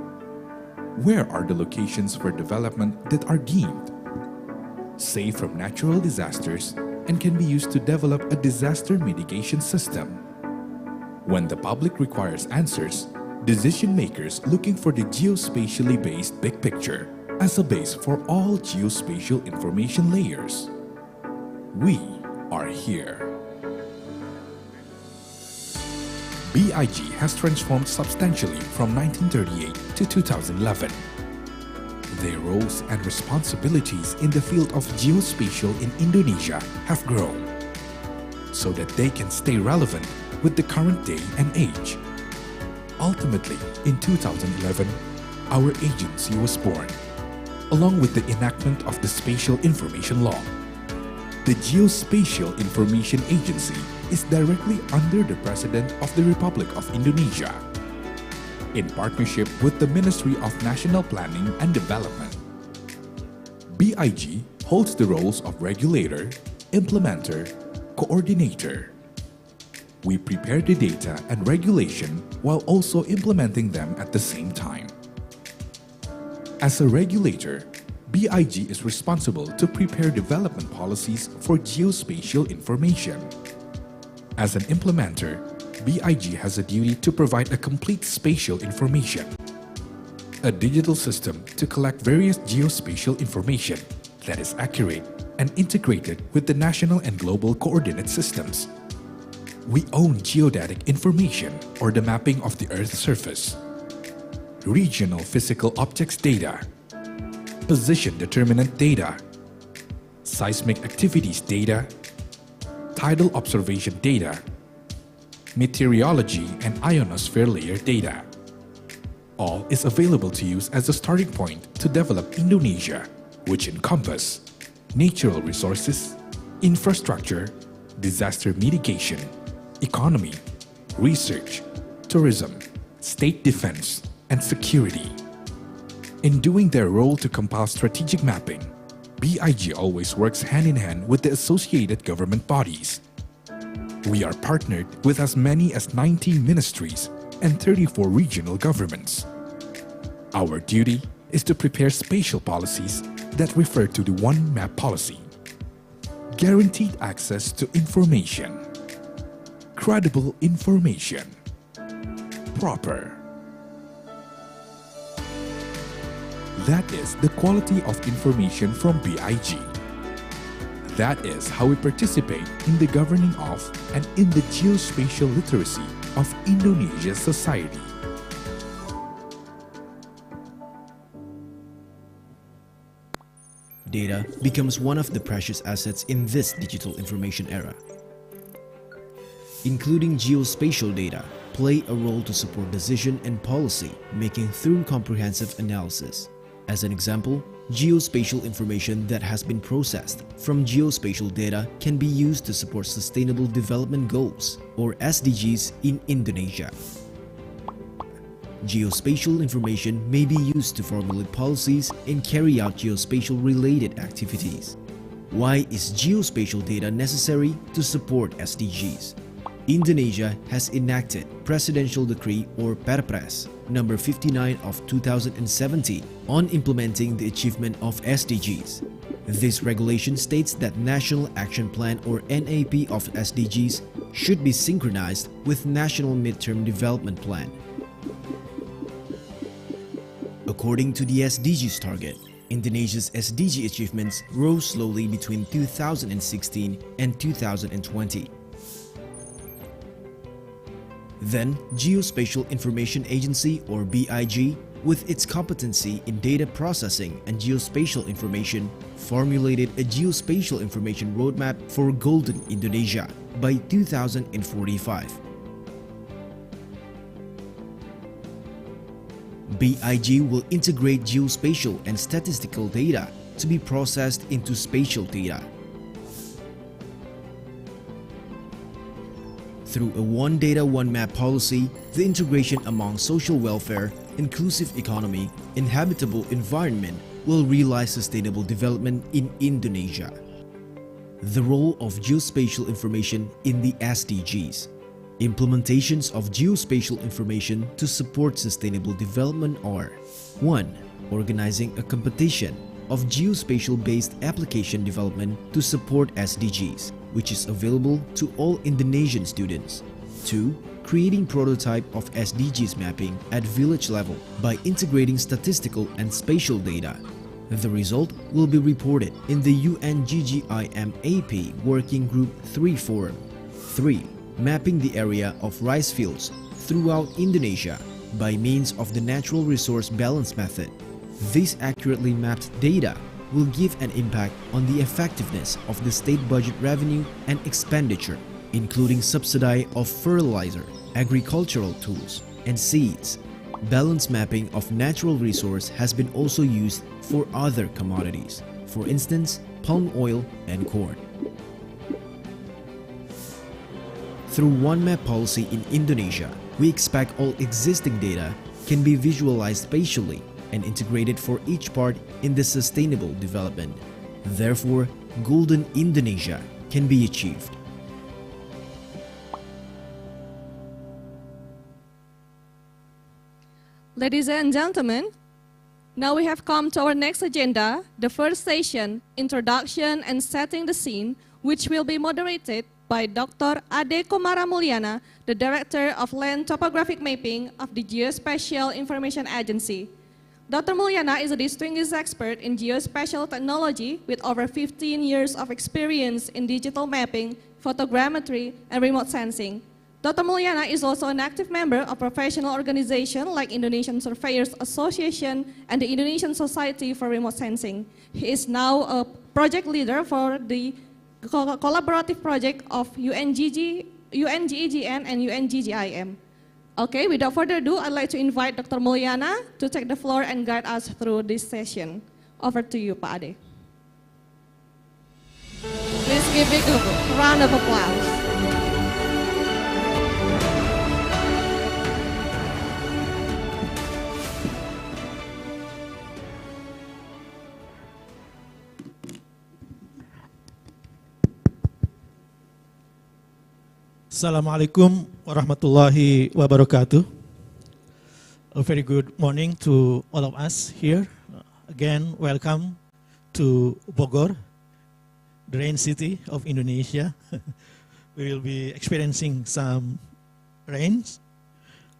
Where are the locations for development that are deemed safe from natural disasters and can be used to develop a disaster mitigation system? When the public requires answers, decision makers looking for the geospatially based big picture as a base for all geospatial information layers. We are here. BIG has transformed substantially from 1938 to 2011. Their roles and responsibilities in the field of geospatial in Indonesia have grown so that they can stay relevant with the current day and age. Ultimately, in 2011, our agency was born, along with the enactment of the Spatial Information Law. The Geospatial Information Agency is directly under the President of the Republic of Indonesia, in partnership with the Ministry of National Planning and Development. BIG holds the roles of regulator, implementer, coordinator. We prepare the data and regulation while also implementing them at the same time. As a regulator, BIG is responsible to prepare development policies for geospatial information. As an implementer, BIG has a duty to provide a complete spatial information, a digital system to collect various geospatial information that is accurate and integrated with the national and global coordinate systems. We own geodatic information, or the mapping of the Earth's surface, regional physical objects data, position determinant data, seismic activities data, tidal observation data, meteorology and ionosphere layer data. All is available to use as a starting point to develop Indonesia, which encompass natural resources, infrastructure, disaster mitigation, economy, research, tourism, state defense, and security. In doing their role to compile strategic mapping, BIG always works hand in hand with the associated government bodies. We are partnered with as many as 19 ministries and 34 regional governments. Our duty is to prepare spatial policies that refer to the One Map policy. Guaranteed access to information. Credible information. Proper. That is the quality of information from BIG. That is how we participate in the governing of and in the geospatial literacy of Indonesia's society. Data becomes one of the precious assets in this digital information era. Including geospatial data play a role to support decision and policy making through comprehensive analysis. As an example, geospatial information that has been processed from geospatial data can be used to support Sustainable Development Goals, or SDGs, in Indonesia. Geospatial information may be used to formulate policies and carry out geospatial-related activities. Why is geospatial data necessary to support SDGs? Indonesia has enacted Presidential Decree or Perpres number 59 of 2017 on implementing the achievement of SDGs. This regulation states that National Action Plan or NAP of SDGs should be synchronized with National Midterm Development Plan. According to the SDGs target, Indonesia's SDG achievements rose slowly between 2016 and 2020. Then, Geospatial Information Agency or BIG, with its competency in data processing and geospatial information, formulated a geospatial information roadmap for Golden Indonesia by 2045. BIG will integrate geospatial and statistical data to be processed into spatial data. Through a One Data, One Map policy, the integration among social welfare, inclusive economy, and habitable environment will realize sustainable development in Indonesia. The role of geospatial information in the SDGs. Implementations of geospatial information to support sustainable development are: 1. Organizing a competition of geospatial-based application development to support SDGs, which is available to all Indonesian students. 2. creating prototype of SDGs mapping at village level by integrating statistical and spatial data. The result will be reported in the UN-GGIM AP Working Group 3 Forum. 3. Mapping the area of rice fields throughout Indonesia by means of the Natural Resource Balance method. This accurately mapped data will give an impact on the effectiveness of the state budget revenue and expenditure, including subsidy of fertilizer, agricultural tools, and seeds. Balance mapping of natural resource has been also used for other commodities, for instance, palm oil and corn. Through One Map policy in Indonesia, we expect all existing data can be visualized spatially and integrated for each part in the sustainable development. Therefore, Golden Indonesia can be achieved. Ladies and gentlemen, now we have come to our next agenda, the first session, Introduction and Setting the Scene, which will be moderated by Dr. Ade Komara Mulyana, the Director of Land Topographic Mapping of the Geospatial Information Agency. Dr. Mulyana is a distinguished expert in geospatial technology with over 15 years of experience in digital mapping, photogrammetry, and remote sensing. Dr. Mulyana is also an active member of professional organizations like Indonesian Surveyors Association and the Indonesian Society for Remote Sensing. He is now a project leader for the collaborative project of UN-GGN and UN-GGIM. Okay, without further ado, I'd like to invite Dr. Mulyana to take the floor and guide us through this session. Over to you, Pak Ade. Please give it a round of applause. Assalamualaikum warahmatullahi wabarakatuh. A very good morning to all of us here. Again, welcome to Bogor, the rain city of Indonesia. We will be experiencing some rains,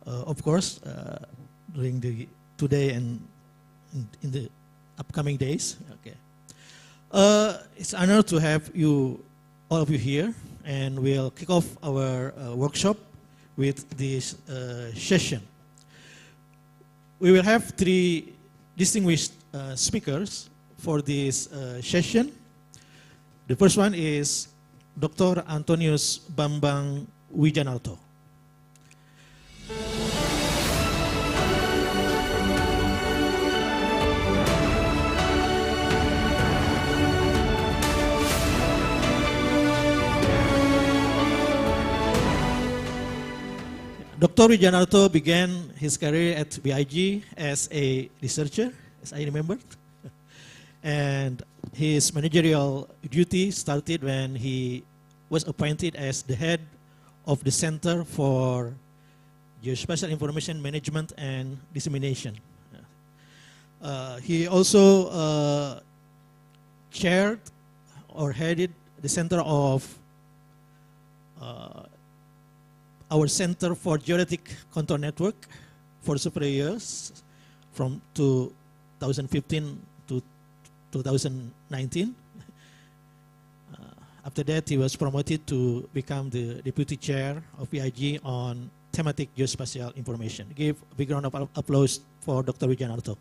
of course, during today and in the upcoming days. Okay. It's an honor to have all of you here. And we'll kick off our workshop with this session. We will have 3 distinguished speakers for this session. The first one is Dr. Antonius Bambang Wijanarto. Dr. Wijanarto began his career at WG as a researcher, as I remember. And his managerial duty started when he was appointed as the head of the Center for Geospatial Information Management and Dissemination. He also chaired or headed the center of our Center for Geodetic Contour Network for several years, from 2015 to 2019. After that, he was promoted to become the Deputy Chair of EIG on thematic geospatial information. Give a big round of applause for Dr. Wijanarto.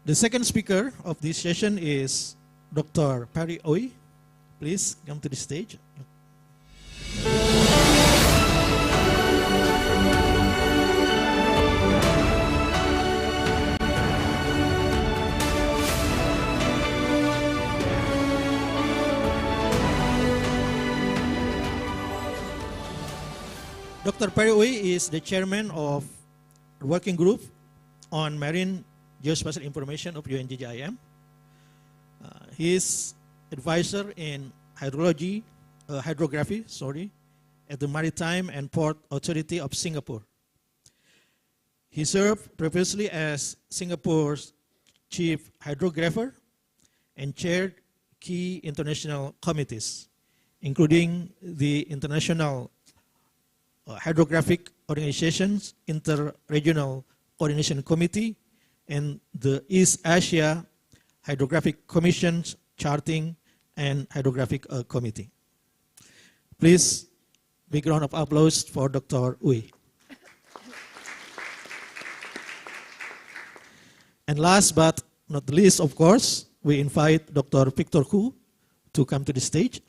The second speaker of this session is Dr. Perry Ooi. Please come to the stage. Dr. Perry Ooi is the chairman of the working group on Marine Geospatial Information of UN-GGIM. He is advisor in hydrography, at the Maritime and Port Authority of Singapore. He served previously as Singapore's chief hydrographer and chaired key international committees, including the International Hydrographic Organization's Inter-Regional Coordination Committee and the East Asia Hydrographic Commission's Charting and Hydrographic Committee. Please, big round of applause for Dr. Uy. And last but not least, of course, we invite Dr. Victor Hu to come to the stage.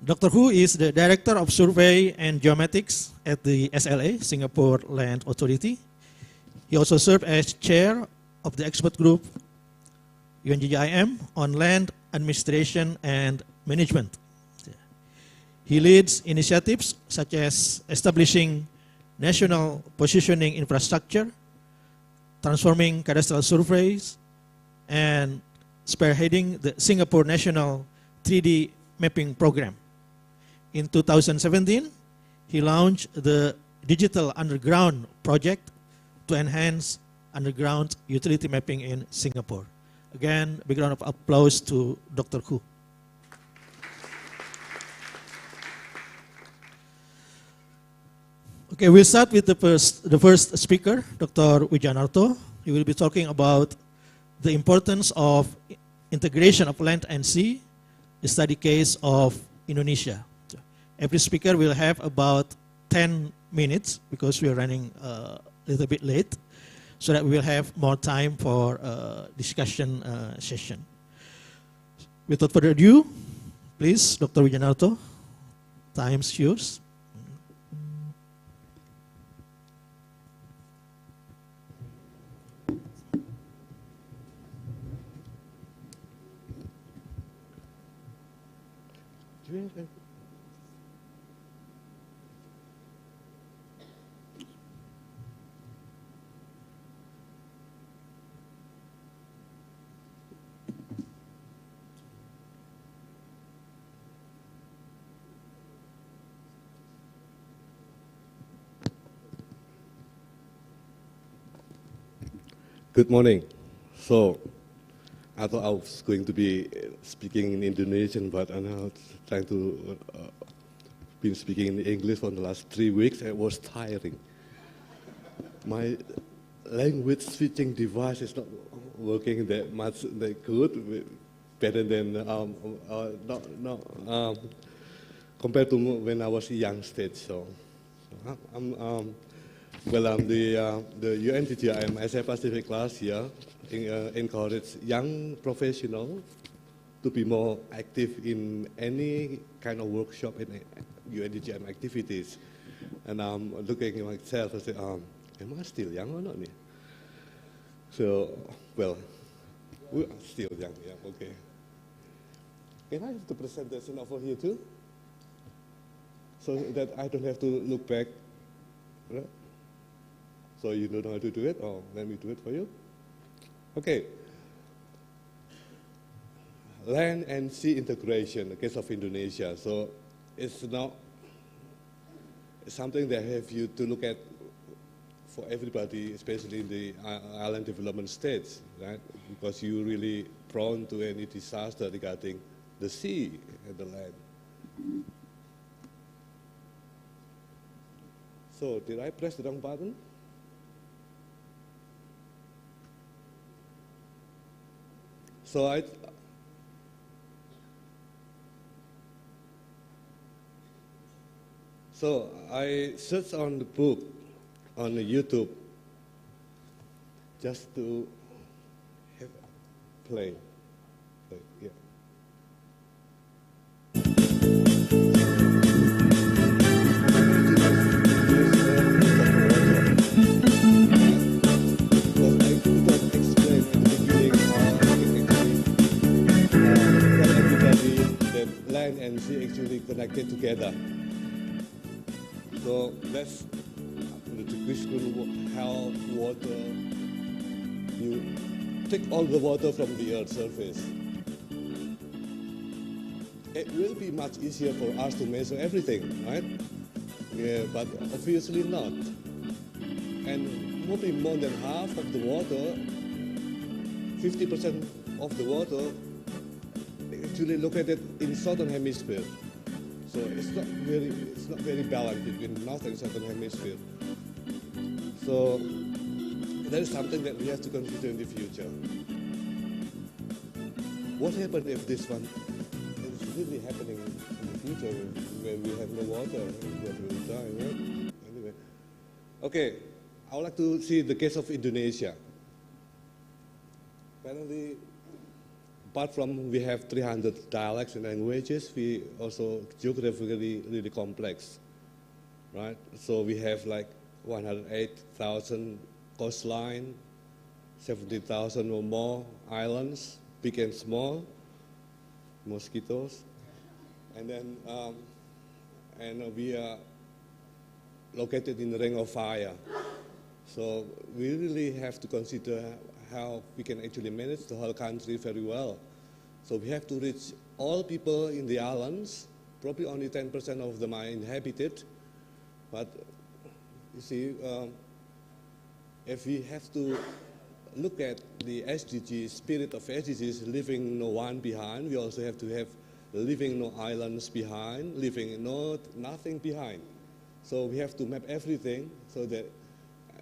Dr. Hu is the Director of Survey and Geomatics at the SLA, Singapore Land Authority. He also served as Chair of the Expert Group UN-GGIM on Land Administration and Management. He leads initiatives such as establishing national positioning infrastructure, transforming cadastral surveys, and spearheading the Singapore National 3D Mapping Program. In 2017, he launched the Digital Underground project to enhance underground utility mapping in Singapore. Again, big round of applause to Dr. Hu. Okay, we'll start with the first speaker, Dr. Wijanarto. He will be talking about the importance of integration of land and sea, the study case of Indonesia. Every speaker will have about 10 minutes because we are running a little bit late, so that we will have more time for discussion session. Without further ado, please, Dr. Wijanarto, time's yours. Good morning. So, I thought I was going to be speaking in Indonesian, but I'm now trying to been speaking in English for the last 3 weeks. It was tiring. My language switching device is not working that much that good, better than compared to when I was a young stage. So, I'm the UN-GGIM Asia Pacific last year encouraged young professionals to be more active in any kind of workshop in UN-GGIM activities. And I'm looking at myself and say, am I still young or not? So, well, we're still young, yeah, okay. Can I have the presentation over here too? So that I don't have to look back, right? So you don't know how to do it, or let me do it for you? Okay. Land and sea integration, the case of Indonesia. So it's not something that have you to look at for everybody, especially in the island development states, right? Because you're really prone to any disaster regarding the sea and the land. So did I press the wrong button? So I searched on the book on the YouTube just to have play. Yeah. Land and sea actually connected together. So that's the question how water, you take all the water from the earth's surface. it will be much easier for us to measure everything, right? Yeah, but obviously not. And maybe more than half of the water, 50% of the water, actually located in southern hemisphere. So it's not very balanced between northern and southern hemisphere. So that is something that we have to consider in the future. What happens if this one is really happening in the future where we have no water and we will die, right? Anyway. Okay, I would like to see the case of Indonesia. Apparently, apart from we have 300 dialects and languages, we also geographically really complex, right? So we have like 108,000 coastline, 70,000 or more islands, big and small, mosquitoes, and then we are located in the Ring of Fire. So we really have to consider how we can actually manage the whole country very well. So we have to reach all people in the islands. Probably only 10% of them are inhabited. But you see, if we have to look at the SDGs, spirit of SDGs, leaving no one behind, we also have to have leaving no islands behind, leaving nothing behind. So we have to map everything so that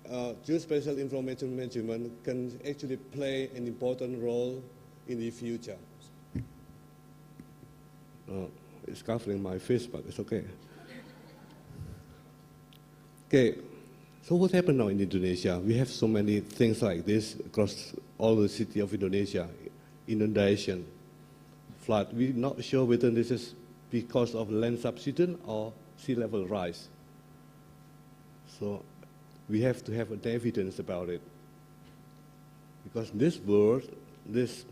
Geospatial Information Management can actually play an important role in the future. It's covering my face, but it's okay. Okay, so what happened now in Indonesia? We have so many things like this across all the city of Indonesia. Inundation, flood. We're not sure whether this is because of land subsidence or sea level rise. So we have to have evidence about it. Because this world is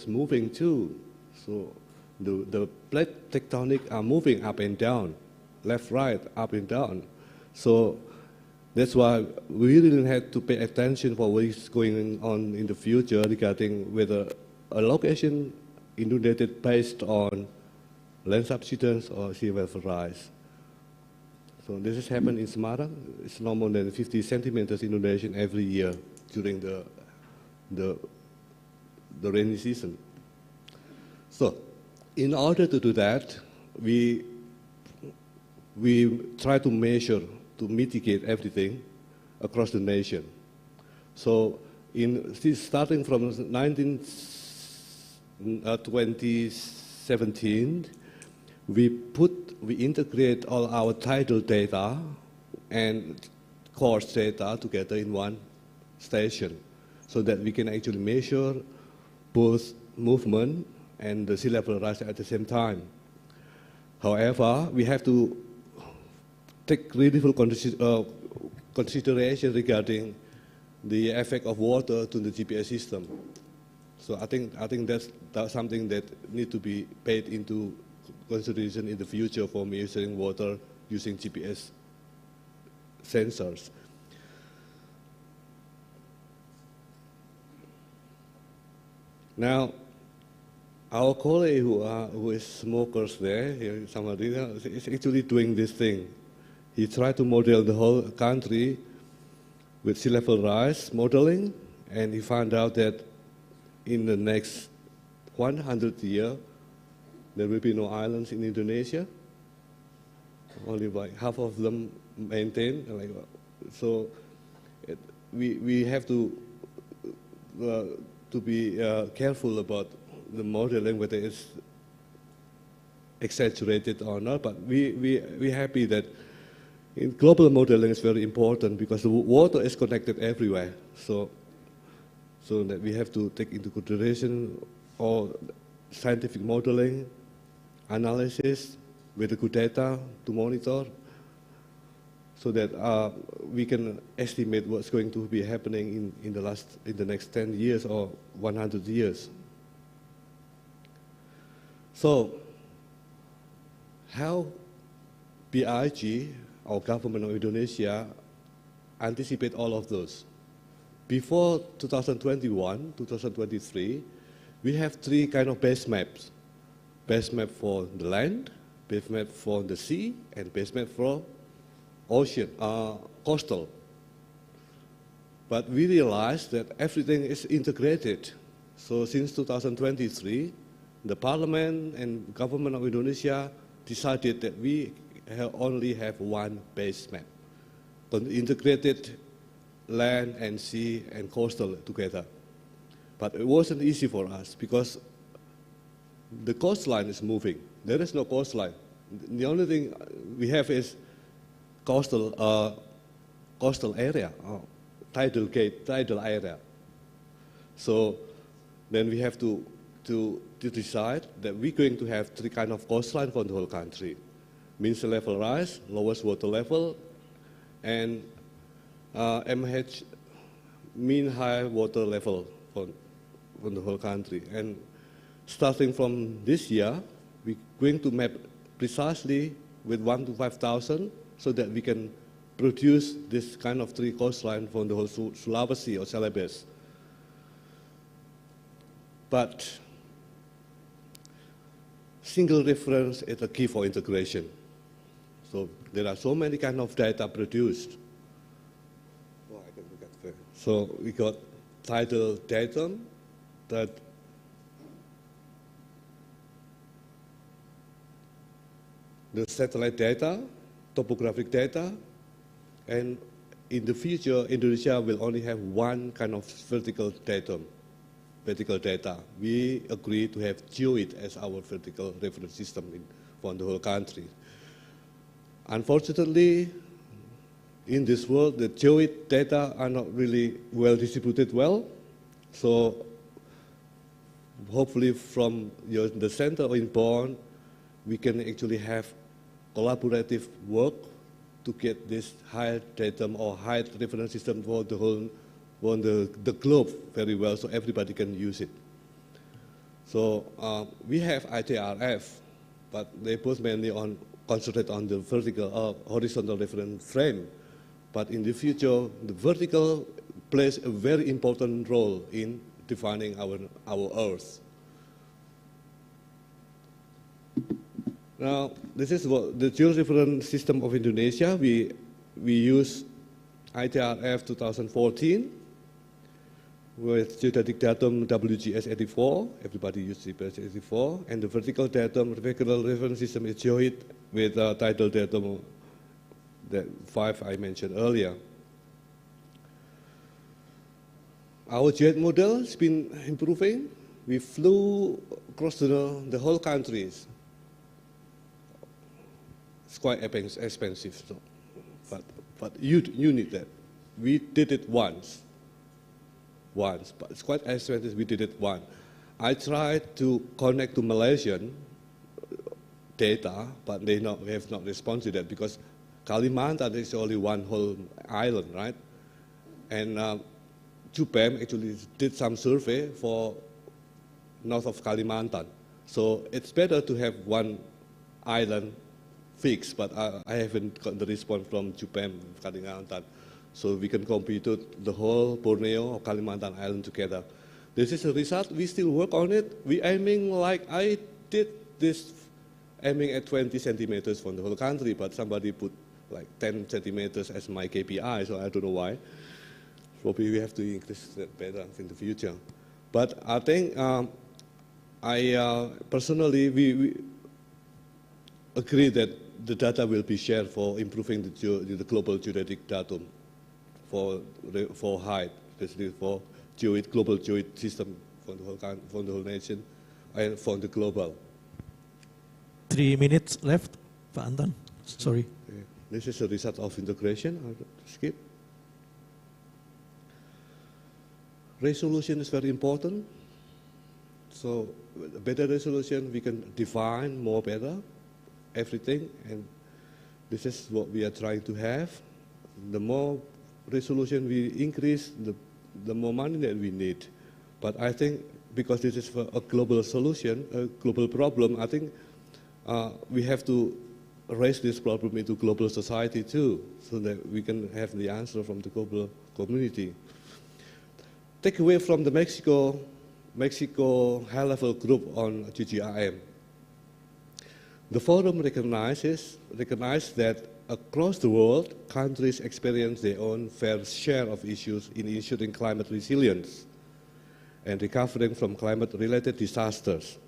moving too. So the plate tectonic are moving up and down, left, right, up and down. So that's why we really have to pay attention for what is going on in the future regarding whether a location inundated based on land subsidence or sea level rise. So this has happened in Semarang. It's no more than 50 centimeters inundation every year during the rainy season. So in order to do that, we try to measure, to mitigate everything across the nation. So starting from 2017, we integrate all our tidal data and course data together in one station so that we can actually measure both movement and the sea level rise at the same time. However, we have to take really full consideration regarding the effect of water to the GPS system. So I think that's something that needs to be paid into consideration in the future for measuring water using GPS sensors. Now, our colleague who is smokers there, here, somebody is actually doing this thing. He tried to model the whole country with sea level rise modeling, and he found out that in the next 100 years, there will be no islands in Indonesia. Only like half of them maintained. So we have to be careful about the modeling, whether it's exaggerated or not. But we're happy that in global modeling is very important because the water is connected everywhere. So that we have to take into consideration all scientific modeling, analysis with the good data to monitor, so that we can estimate what's going to be happening in the next 10 years or 100 years. So, how BIG, our government of Indonesia, anticipate all of those? Before 2021, 2023, we have three kind of base maps. base map for the land, base map for the sea, and base map for ocean, coastal. But we realized that everything is integrated. So since 2023, the Parliament and government of Indonesia decided that we only have one base map, integrated land and sea and coastal together. But it wasn't easy for us because the coastline is moving. There is no coastline. The only thing we have is coastal area, tidal area. So then we have to decide that we're going to have three kinds of coastline for the whole country: mean sea level rise, lowest water level, and MH, mean high water level for the whole country. And starting from this year, we're going to map precisely with 1 to 5,000 so that we can produce this kind of three coastline for the whole Sulawesi or Celebes. But single reference is the key for integration. So there are so many kind of data produced. Oh, I can look at that. So we got tidal datum that the satellite data, topographic data, and in the future, Indonesia will only have one kind of vertical data. We agree to have Geoid as our vertical reference system for the whole country. Unfortunately, in this world, the Geoid data are not really well distributed well. So hopefully from the center in Bonn, we can actually have collaborative work to get this high datum or high reference system for the whole, for the globe very well, so everybody can use it. So we have ITRF, but they both mainly concentrate on the vertical or horizontal reference frame. But in the future, the vertical plays a very important role in defining our Earth. Now, this is what the georeference system of Indonesia. We use ITRF 2014 with geodetic datum WGS84. Everybody uses WGS84, and the vertical datum vertical reference system is Geoid with tidal datum that 5 I mentioned earlier. Our Geoid model has been improving. We flew across the whole countries. It's quite expensive, so, but you need that. We did it once, but it's quite expensive. We did it once. I tried to connect to Malaysian data, but they have not responded to that because Kalimantan is only one whole island, right? And JKHN actually did some survey for north of Kalimantan. So it's better to have one island fixed, but I haven't got the response from JKHN, Kalimantan. So we can compute the whole Borneo or Kalimantan Island together. This is a result. We still work on it. We're aiming like I did this, aiming at 20 centimeters from the whole country, but somebody put like 10 centimeters as my KPI, so I don't know why. Probably we have to increase that better in the future. But I think personally, we agree that the data will be shared for improving the global geodetic datum for height, especially for Geoid, global Geoid system for the whole nation and for the global. 3 minutes left, Pak Anton. Sorry. Okay. This is a result of integration. I'll skip. Resolution is very important. So better resolution, we can define more better everything, and this is what we are trying to have. The more resolution we increase, the more money that we need. But I think because this is a global solution, a global problem, I think we have to raise this problem into global society too, so that we can have the answer from the global community. Take away from the Mexico high-level group on GGIM. The forum recognizes that across the world, countries experience their own fair share of issues in ensuring climate resilience and recovering from climate-related disasters.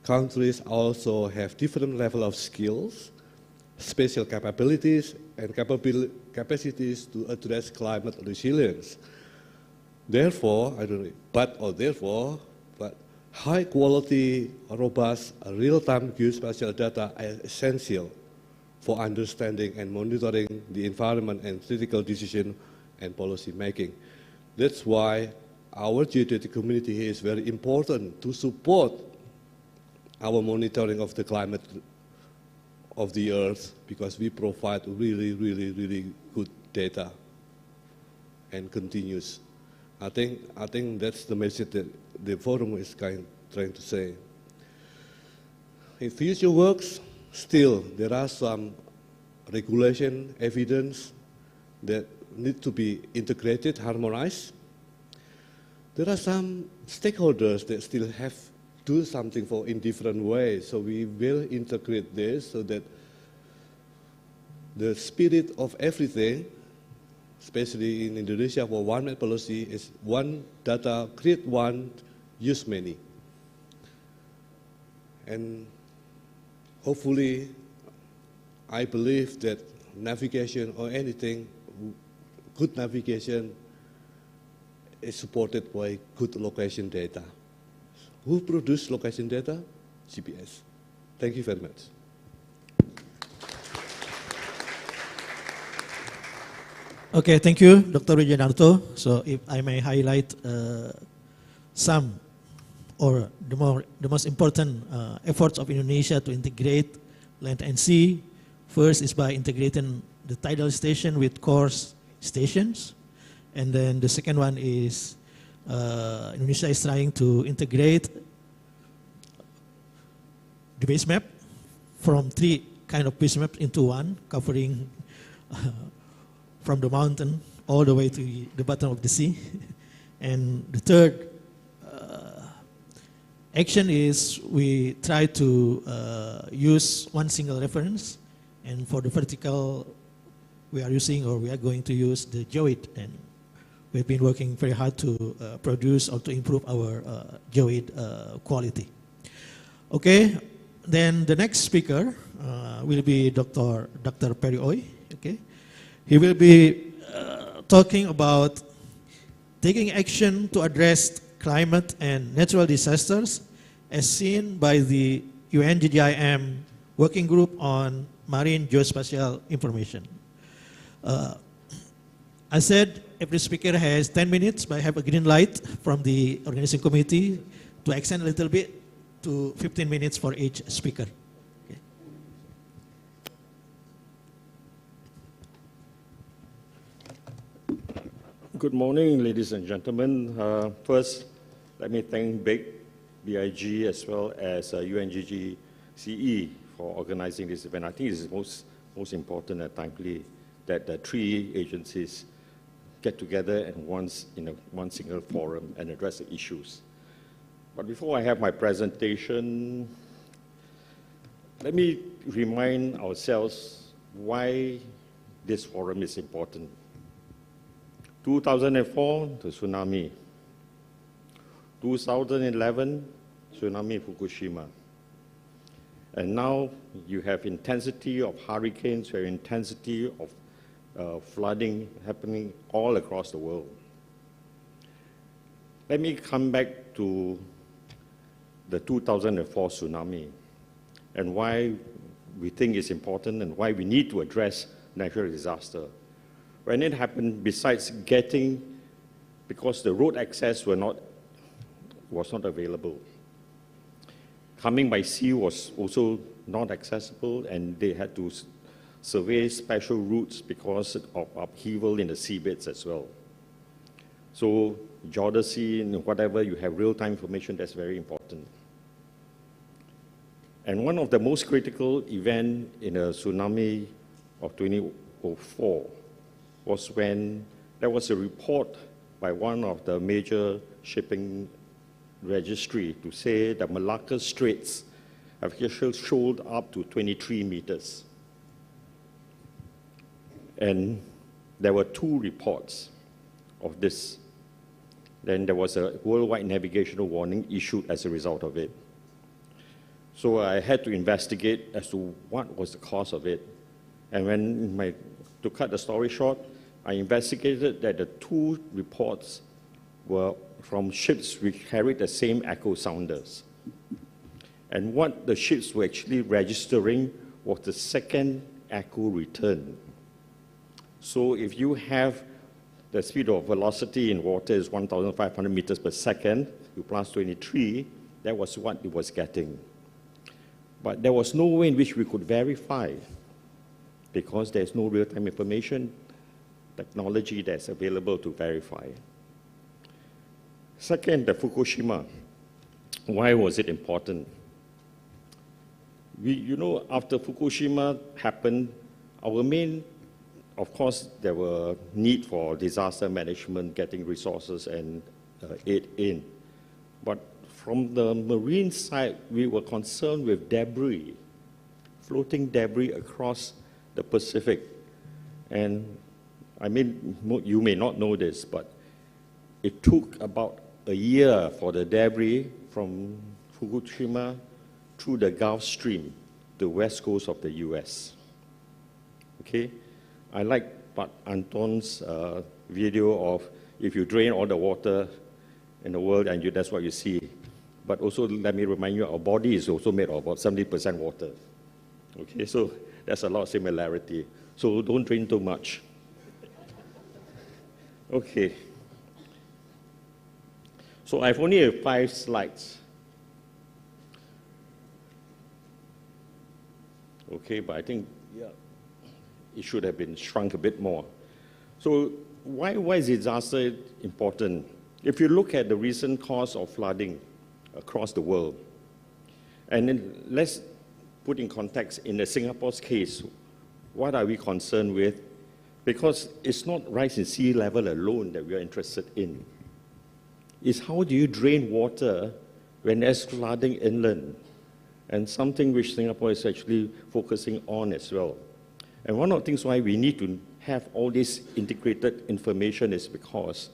Countries also have different level of skills, spatial capabilities, and capacities to address climate resilience. Therefore, high quality, robust, real-time geospatial data are essential for understanding and monitoring the environment and critical decision and policy making. That's why our geodetic community here is very important to support our monitoring of the climate of the Earth, because we provide really good data and continuous. I think that's the message that the forum is trying to say. In future works, still there are some regulation evidence that need to be integrated, harmonized. There are some stakeholders that still have to do something in different ways, so we will integrate this so that the spirit of everything, especially in Indonesia for one map policy, is one data, create one, use many. And hopefully, I believe that navigation or anything, good navigation is supported by good location data. Who produce location data? GPS. Thank you very much. Okay, thank you, Dr. Wijanarto. So if I may highlight some or the most important efforts of Indonesia to integrate land and sea. First is by integrating the tidal station with core stations. And then the second one is Indonesia is trying to integrate the base map from 3 kind of base maps into one, covering from the mountain all the way to the bottom of the sea. And the third action is we try to use one single reference, and for the vertical we are using, or we are going to use, the Geoid, and we've been working very hard to produce or to improve our Geoid quality. Okay, then the next speaker will be Dr. Perry Oy. Okay, he will be talking about taking action to address climate and natural disasters as seen by the UN-GGIM Working Group on Marine Geospatial Information. I said every speaker has 10 minutes, but I have a green light from the organizing committee to extend a little bit to 15 minutes for each speaker. Okay. Good morning, ladies and gentlemen. First, let me thank BIG as well as UN-GGCE for organizing this event. I think it is most important and timely that the 3 agencies get together in one single forum and address the issues. But before I have my presentation, let me remind ourselves why this forum is important. 2004, the tsunami. 2011, tsunami Fukushima. And now you have intensity of hurricanes, you have intensity of flooding happening all across the world. Let me come back to the 2004 tsunami and why we think it's important and why we need to address natural disaster. When it happened, besides because the road access was not available. Coming by sea was also not accessible, and they had to survey special routes because of upheaval in the seabeds as well. So geodesy and whatever, you have real-time information, that's very important. And one of the most critical events in a tsunami of 2004 was when there was a report by one of the major shipping registry to say that Malacca Straits have actually shoaled up to 23 meters. And there were 2 reports of this. Then there was a worldwide navigational warning issued as a result of it. So I had to investigate as to what was the cause of it. And to cut the story short, I investigated that the 2 reports were from ships which carried the same echo sounders. And what the ships were actually registering was the second echo return. So if you have the speed of velocity in water is 1,500 meters per second, you plus 23, that was what it was getting. But there was no way in which we could verify because there's no real-time information technology that's available to verify. Second, the Fukushima. Why was it important? After Fukushima happened, our main, of course, there were need for disaster management, getting resources and aid in. But from the marine side, we were concerned with debris, floating debris across the Pacific. And I mean, you may not know this, but it took about a year for the debris from Fukushima through the Gulf Stream, the west coast of the US. Okay? I like Pat Anton's video of if you drain all the water in the world and that's what you see. But also, let me remind you, our body is also made of about 70% water. Okay, so there's a lot of similarity. So don't drink too much. Okay. So I've only 5 slides. Okay, but I think it should have been shrunk a bit more. So why is disaster important? If you look at the recent cause of flooding across the world, and then let's put in context, in the Singapore's case, what are we concerned with? Because it's not rise in sea level alone that we are interested in. It's how do you drain water when there's flooding inland, and something which Singapore is actually focusing on as well. And one of the things why we need to have all this integrated information is because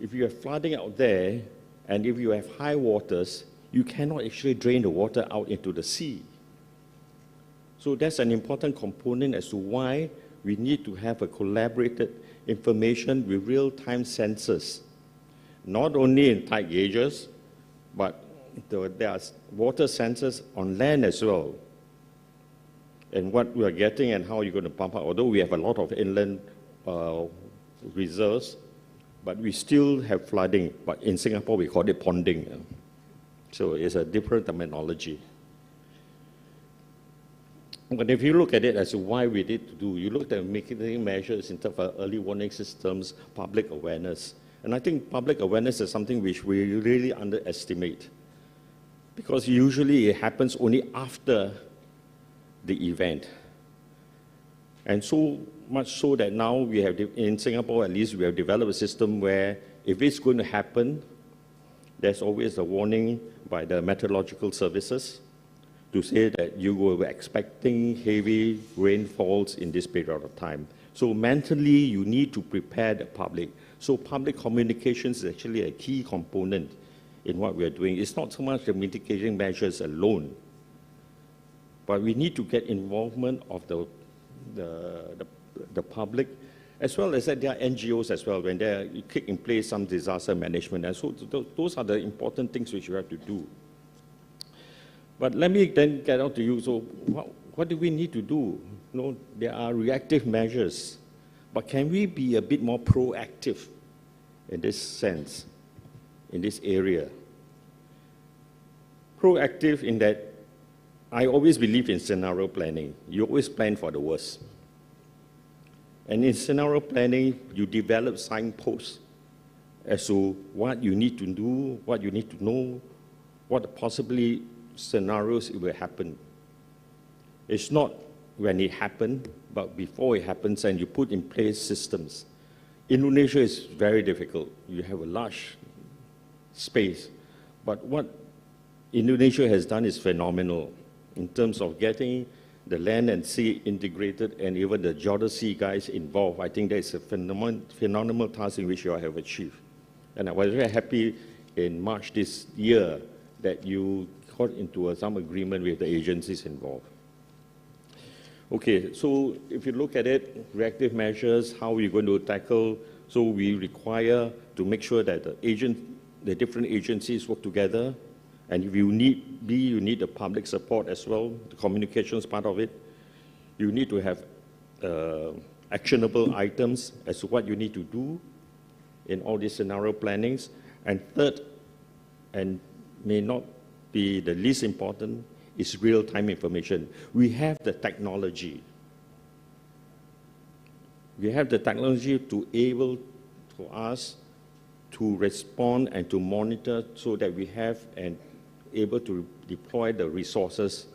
if you have flooding out there, and if you have high waters, you cannot actually drain the water out into the sea. So that's an important component as to why we need to have a collaborated information with real-time sensors, not only in tide gauges, but there are water sensors on land as well. And what we are getting and how you're going to pump out, although we have a lot of inland reserves, but we still have flooding. But in Singapore, we call it ponding. So it's a different terminology. But if you look at it as to why we need to do, you look at mitigating measures in terms of early warning systems, public awareness. And I think public awareness is something which we really underestimate, because usually it happens only after the event. And so much so that now we have, in Singapore at least, we have developed a system where if it's going to happen, there's always a warning by the meteorological services to say that you were expecting heavy rainfalls in this period of time. So mentally, you need to prepare the public. So public communications is actually a key component in what we are doing. It's not so much the mitigating measures alone, but we need to get involvement of the public, as well as that there are NGOs as well, when they kick in place some disaster management. And so those are the important things which you have to do. But let me then get out to you. So what do we need to do? You know, there are reactive measures, but can we be a bit more proactive in this sense, in this area? Proactive in that I always believe in scenario planning. You always plan for the worst. And in scenario planning, you develop signposts as to what you need to do, what you need to know, what possibly scenarios it will happen. It's not when it happened, but before it happens, and you put in place systems. Indonesia is very difficult. You have a large space, but what Indonesia has done is phenomenal in terms of getting the land and sea integrated and even the geodesy guys involved. I think that is a phenomenal task in which you have achieved. And I was very happy in March this year that you got into some agreement with the agencies involved. Okay, so if you look at it, reactive measures, how we're going to tackle, so we require to make sure that the different agencies work together, and if you need the public support as well, the communications part of it. You need to have actionable items as to what you need to do in all these scenario plannings. And third, and may not be the least important, is real-time information. We have the technology. We have the technology to able for us to respond and to monitor so that we have and able to deploy the resources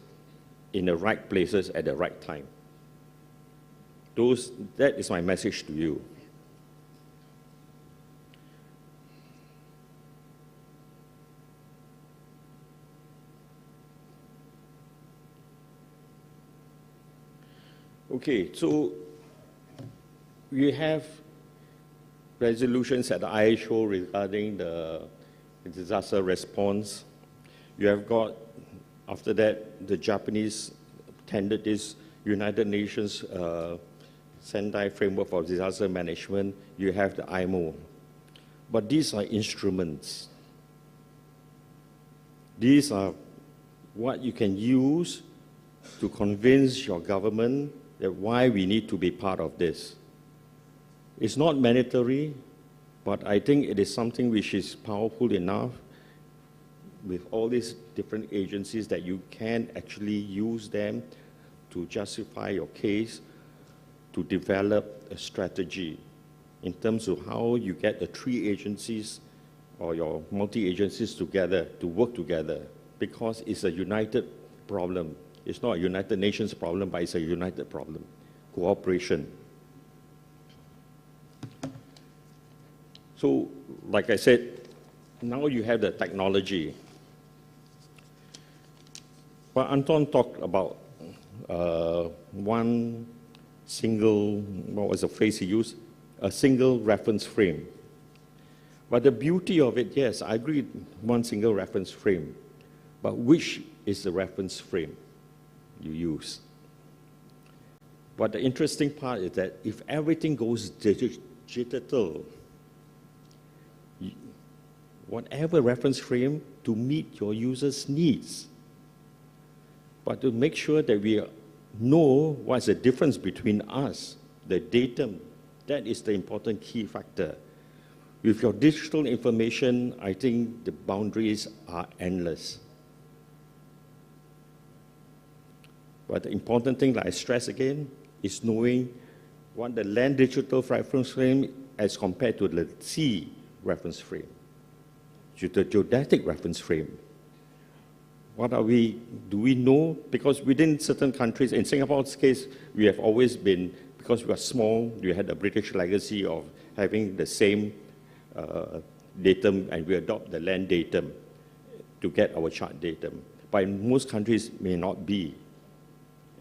in the right places at the right time. That is my message to you. Okay, so we have resolutions at the IHO regarding the disaster response. You have got, after that, the Japanese tendered this United Nations Sendai Framework for Disaster Management. You have the IMO. But these are instruments. These are what you can use to convince your government that why we need to be part of this. It's not mandatory, but I think it is something which is powerful enough with all these different agencies that you can actually use them to justify your case, to develop a strategy in terms of how you get the three agencies or your multi-agencies together to work together, because it's a united problem. It's not a United Nations problem, but it's a united problem. Cooperation. So, like I said, now you have the technology. But Anton talked about one single, what was the phrase he used? A single reference frame. But the beauty of it, yes, I agree, one single reference frame. But which is the reference frame you use? But the interesting part is that if everything goes digital, whatever reference frame to meet your users' needs, but to make sure that we know what's the difference between us, the datum, that is the important key factor. With your digital information, I think the boundaries are endless. But the important thing that I stress again is knowing what the land digital reference frame as compared to the sea reference frame, the geodetic reference frame. What are we, do we know? Because within certain countries, in Singapore's case, we have always been, because we are small, we had the British legacy of having the same datum, and we adopt the land datum to get our chart datum. But in most countries, may not be.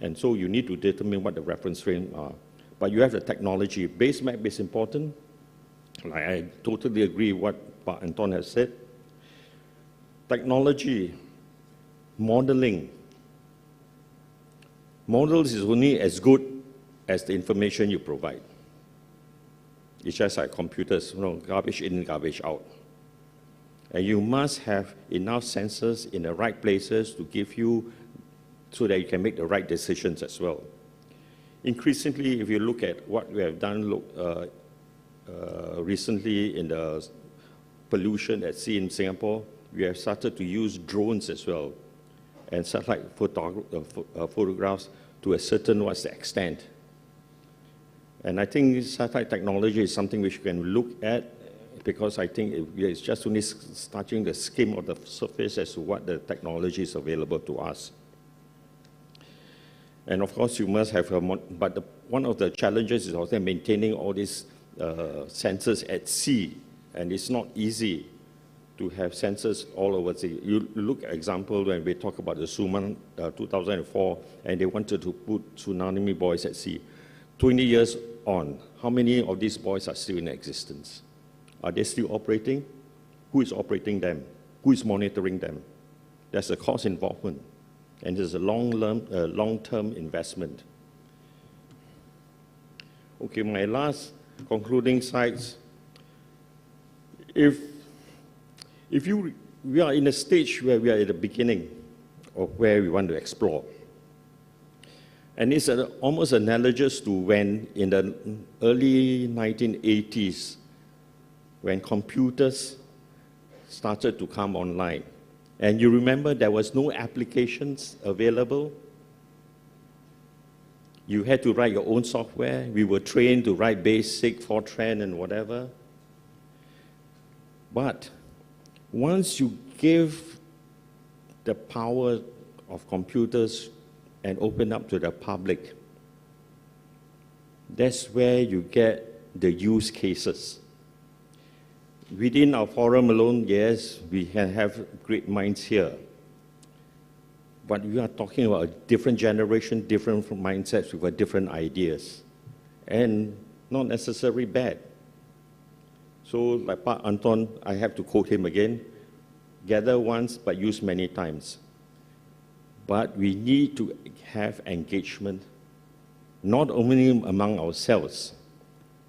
And so you need to determine what the reference frame are. But you have the technology. Base map is important. I totally agree with what Pak Anton has said. Technology, modeling. Models is only as good as the information you provide. It's just like computers, garbage in, garbage out. And you must have enough sensors in the right places to give you, so that you can make the right decisions as well. Increasingly, if you look at what we have done recently in the pollution at sea in Singapore, we have started to use drones as well, and satellite photographs to a certain extent. And I think satellite technology is something which you can look at, because I think it's just only starting the skim of the surface as to what the technology is available to us. And of course, you must have one of the challenges is also maintaining all these sensors at sea, and it's not easy. to have sensors all over. You look at example when we talk about the tsunami 2004, and they wanted to put tsunami buoys at sea. 20 years on, how many of these buoys are still in existence? Are they still operating? Who is operating them? Who is monitoring them? There's a cost involvement, and there's a long-term investment. Okay, my last concluding slides. We are in a stage where we are at the beginning of where we want to explore. And it's almost analogous to when in the early 1980s, when computers started to come online. And you remember there was no applications available. You had to write your own software. We were trained to write BASIC, Fortran, and whatever. But once you give the power of computers and open up to the public, that's where you get the use cases. Within our forum alone, yes, we can have great minds here. But we are talking about a different generation, different mindsets with different ideas, and not necessarily bad. So like Pak Anton, I have to quote him again, gather once but use many times. But we need to have engagement, not only among ourselves,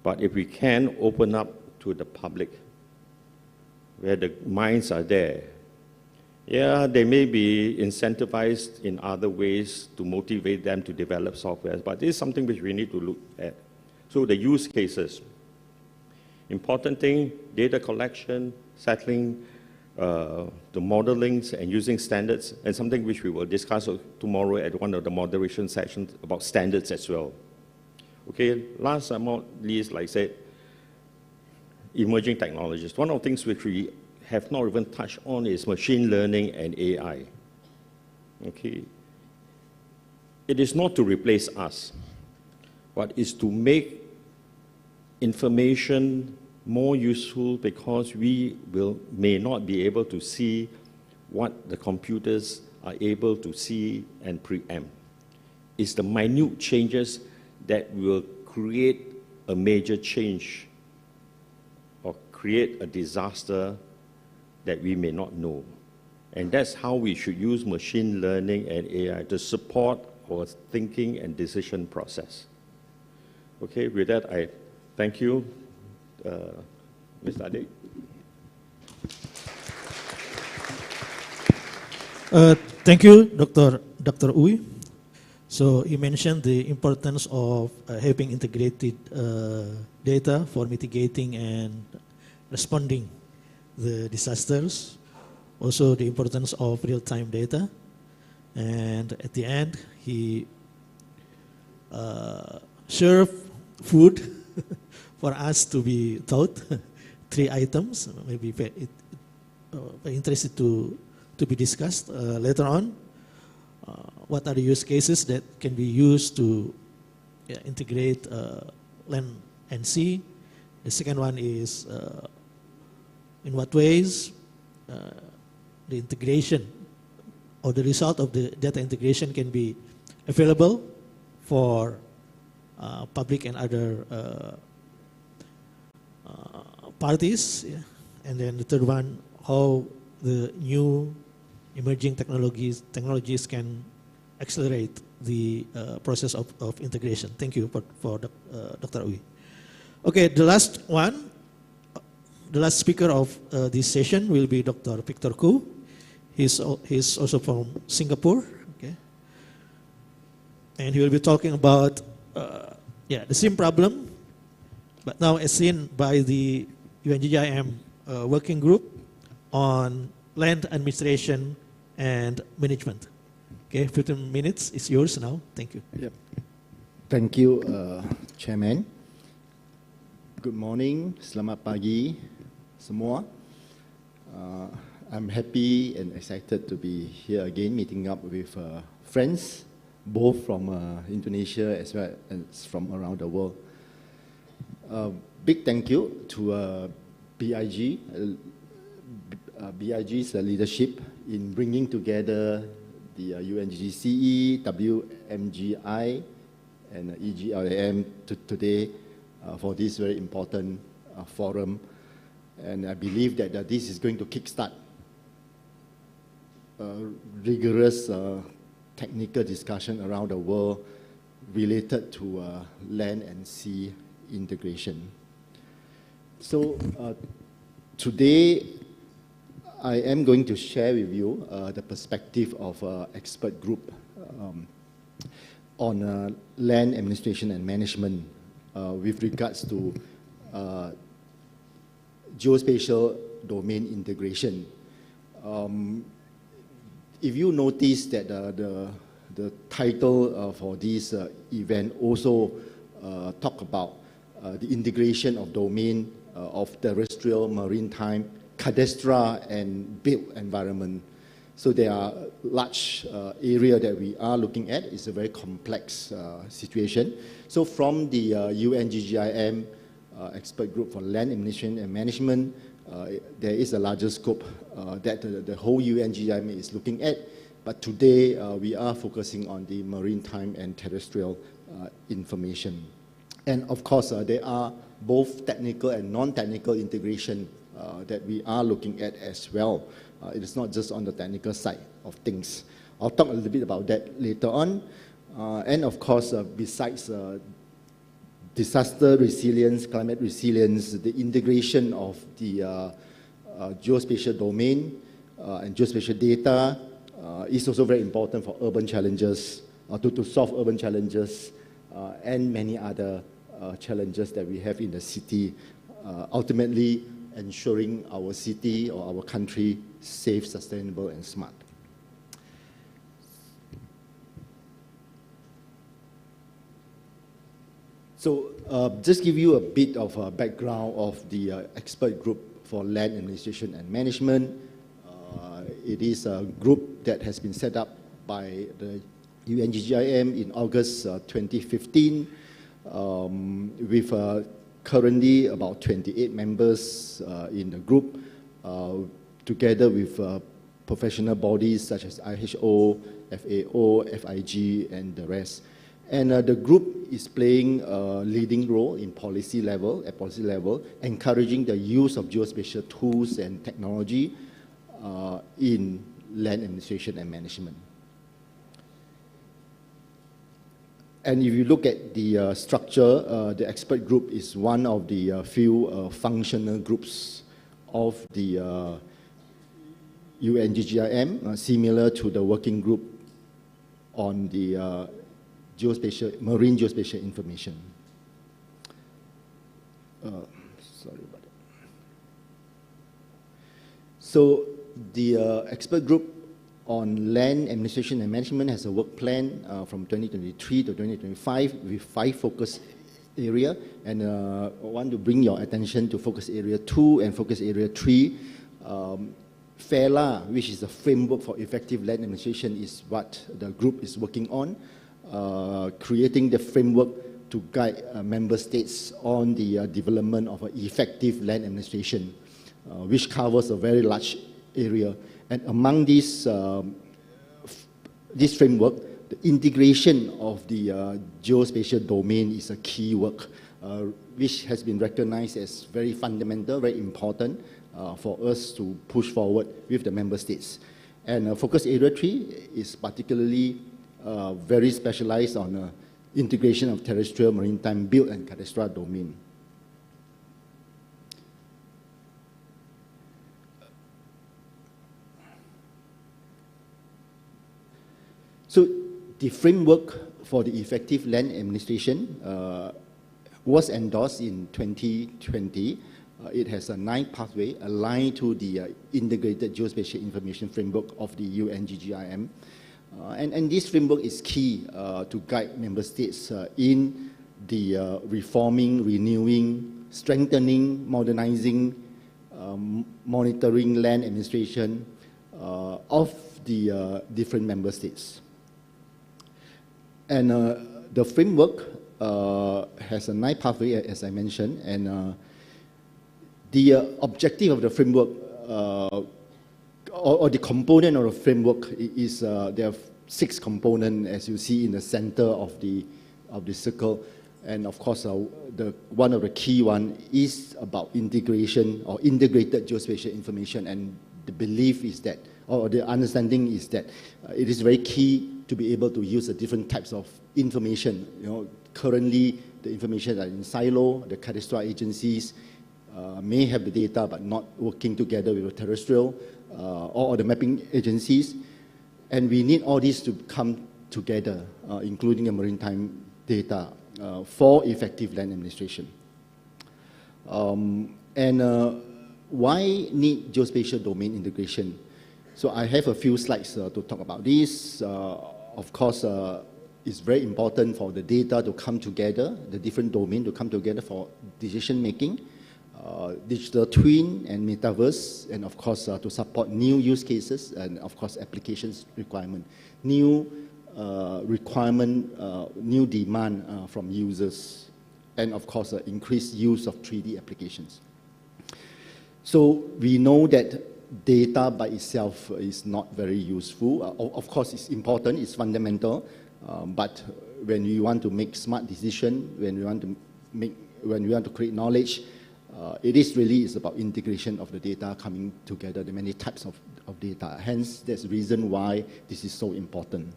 but if we can open up to the public, where the minds are there. Yeah, they may be incentivized in other ways to motivate them to develop software, but this is something which we need to look at. So the use cases. Important thing, data collection, settling the modelings and using standards, and something which we will discuss tomorrow at one of the moderation sessions about standards as well. Okay, last but not least, like I said, emerging technologies. One of the things which we have not even touched on is machine learning and AI. Okay, it is not to replace us, but is to make information more useful, because we may not be able to see what the computers are able to see and preempt. It's the minute changes that will create a major change or create a disaster that we may not know. And that's how we should use machine learning and AI to support our thinking and decision process. Okay, with that, I thank you, Mr. Adik. Thank you, Dr. Uy. So you mentioned the importance of having integrated data for mitigating and responding the disasters. Also the importance of real-time data. And at the end, he served food for us to be taught. 3 items, maybe very interested to be discussed later on. What are the use cases that can be used to integrate land and sea? The second one is in what ways the integration or the result of the data integration can be available for public and other parties. Yeah. And then the third one, how the new emerging technologies can accelerate the process of integration. Thank you for Dr. Uy. Okay, the last one, the last speaker of this session will be Dr. Victor Khoo. He's also from Singapore. Okay, and he will be talking about the same problem, but now as seen by the UN-GGIM working group on land administration and management. Okay, 15 minutes is yours now. Thank you. Yep. Thank you, Chairman. Good morning, selamat pagi semua. I'm happy and excited to be here again, meeting up with friends, both from Indonesia as well as from around the world. Big thank you to BIG, BIG's leadership in bringing together the UN-GGCE, WG-MGI, and EG-LAM today for this very important forum. And I believe that this is going to kickstart rigorous technical discussion around the world related to land and sea integration. So today I am going to share with you the perspective of expert group on land administration and management with regards to geospatial domain integration. If you notice that the title for this event also talk about the integration of domain of terrestrial, maritime, cadastral, and built environment. So there are large area that we are looking at. It's a very complex situation. So from the UN-GGIM Expert Group for Land Administration and Management, there is a larger scope that the whole UN-GGIM is looking at. But today we are focusing on the maritime and terrestrial information. And of course, there are both technical and non-technical integration that we are looking at as well. It is not just on the technical side of things. I'll talk a little bit about that later on. And of course, besides disaster resilience, climate resilience, the integration of the geospatial domain and geospatial data is also very important for urban challenges, to solve urban challenges and many other challenges that we have in the city, ultimately ensuring our city or our country safe, sustainable, and smart. So just give you a bit of a background of the expert group for land administration and management. It is a group that has been set up by the UN-GGIM in August 2015 with currently about 28 members in the group, together with professional bodies such as IHO, FAO, FIG, and the rest. And the group is playing a leading role in policy level, encouraging the use of geospatial tools and technology in land administration and management. And if you look at the structure, the expert group is one of the few functional groups of the UN-GGIM, similar to the working group on the marine geospatial information. Sorry about that. So the expert group on land administration and management has a work plan from 2023 to 2025 with 5 focus areas. And I want to bring your attention to focus area 2 and focus area 3. FAILA, which is a framework for effective land administration, is what the group is working on, creating the framework to guide member states on the development of an effective land administration, which covers a very large area. And among this framework, the integration of the geospatial domain is a key work, which has been recognized as very fundamental, very important for us to push forward with the member states. And focus area 3 is particularly very specialized on integration of terrestrial, maritime, built, and cadastral domain. So the framework for the effective land administration was endorsed in 2020. It has a 9 pathway aligned to the integrated geospatial information framework of the UN-GGIM. And this framework is key to guide member states in the reforming, renewing, strengthening, modernizing, monitoring land administration of the different member states. And the framework has a 9 pathway, as I mentioned, and the objective of the framework or the component or the framework is, there are 6 components, as you see in the center of the circle. And of course, one of the key one is about integration or integrated geospatial information. And the belief is that, or the understanding is that it is very key to be able to use the different types of information. Currently, the information are in silo. The cadastral agencies may have the data but not working together with the terrestrial or the mapping agencies. And we need all these to come together, including the maritime data, for effective land administration. Why need geospatial domain integration? So I have a few slides to talk about this. Of course, it's very important for the data to come together, the different domain to come together for decision making, digital twin and metaverse, and of course to support new use cases and of course applications requirement, new new demand from users, and of course increased use of 3D applications. So we know that data by itself is not very useful. Of course, it's important, it's fundamental, but when you want to make smart decisions, when you want to create knowledge, it is about integration of the data coming together, the many types of data. Hence, that's the reason why this is so important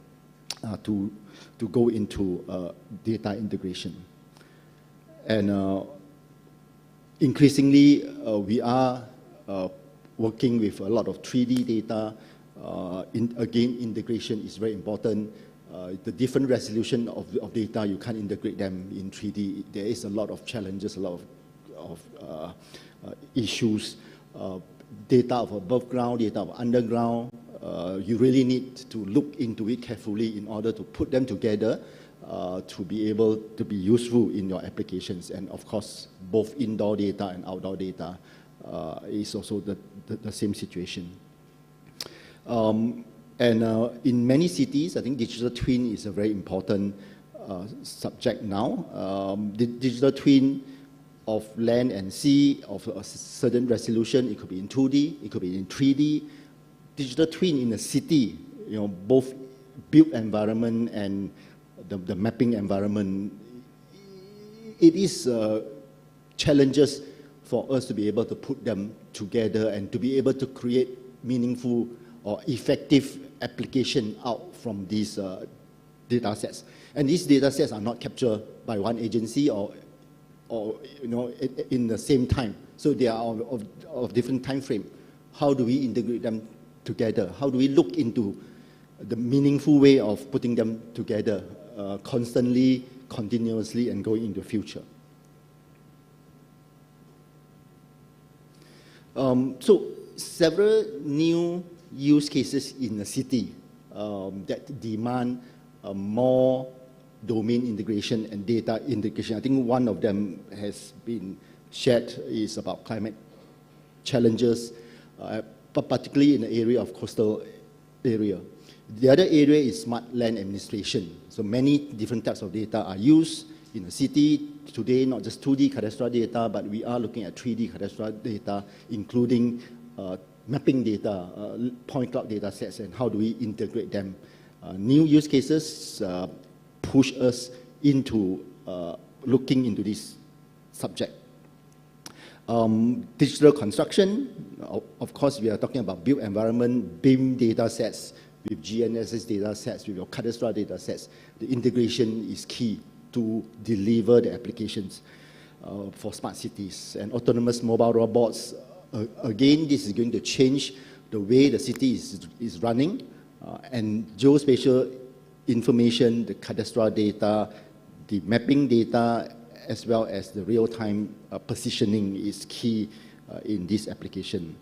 to go into data integration. And increasingly, we are working with a lot of 3D data. Again, integration is very important. The different resolution of data, you can't integrate them in 3D. There is a lot of challenges, a lot of issues. Data of above ground, data of underground, you really need to look into it carefully in order to put them together to be able to be useful in your applications. And of course, both indoor data and outdoor data is also the same situation. In many cities, I think digital twin is a very important subject now. The digital twin of land and sea of a certain resolution, it could be in 2D, it could be in 3D. Digital twin in a city, both built environment and the mapping environment, it is challenges for us to be able to put them together and to be able to create meaningful or effective application out from these data sets. And these data sets are not captured by one agency or in the same time. So they are of different time frame. How do we integrate them together? How do we look into the meaningful way of putting them together constantly, continuously, and going into the future? So several new use cases in the city that demand more domain integration and data integration. I think one of them has been shared is about climate challenges, but particularly in the area of coastal area. The other area is smart land administration. So many different types of data are used in the city today, not just 2D cadastral data, but we are looking at 3D cadastral data, including mapping data, point cloud data sets, and how do we integrate them. New use cases push us into looking into this subject. Digital construction, of course, we are talking about built environment, BIM data sets, with GNSS data sets, with your cadastral data sets. The integration is key to deliver the applications for smart cities. And autonomous mobile robots, again, this is going to change the way the city is running. And geospatial information, the cadastral data, the mapping data, as well as the real-time positioning is key in this application.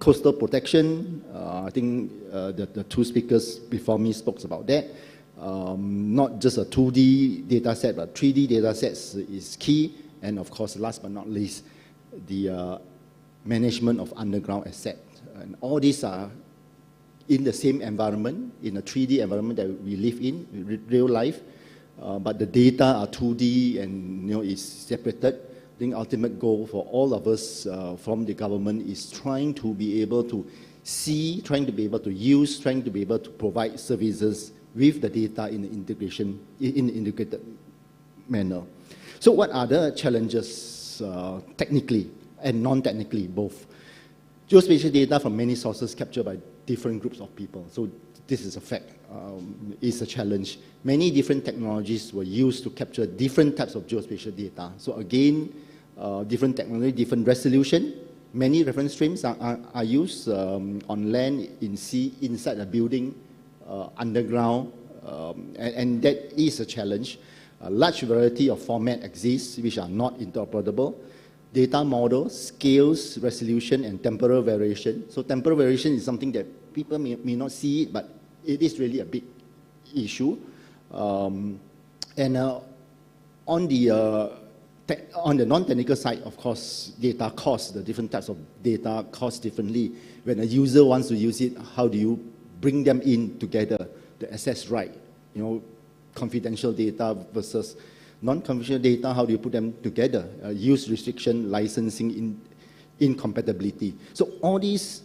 Coastal protection, I think the two speakers before me spoke about that. Not just a 2D data set, but 3D data sets is key. And of course, last but not least, the management of underground assets. And all these are in the same environment, in a 3D environment that we live in real life, but the data are 2D and is separated. I think ultimate goal for all of us from the government is trying to be able to see, trying to be able to use, trying to be able to provide services with the data in an integrated manner. So what are the challenges technically and non-technically both? Geospatial data from many sources captured by different groups of people. So this is a fact, it's a challenge. Many different technologies were used to capture different types of geospatial data. So again, different technology, different resolution. Many reference streams are used on land, in sea, inside a building, underground, and that is a challenge. A large variety of formats exist which are not interoperable. Data models, scales, resolution, and temporal variation. So temporal variation is something that people may not see it, but it is really a big issue. On the non-technical side, of course, data costs, the different types of data cost differently. When a user wants to use it, how do you bring them in together, the access right? You know, confidential data versus non-confidential data, how do you put them together? Use restriction, licensing, incompatibility. So all these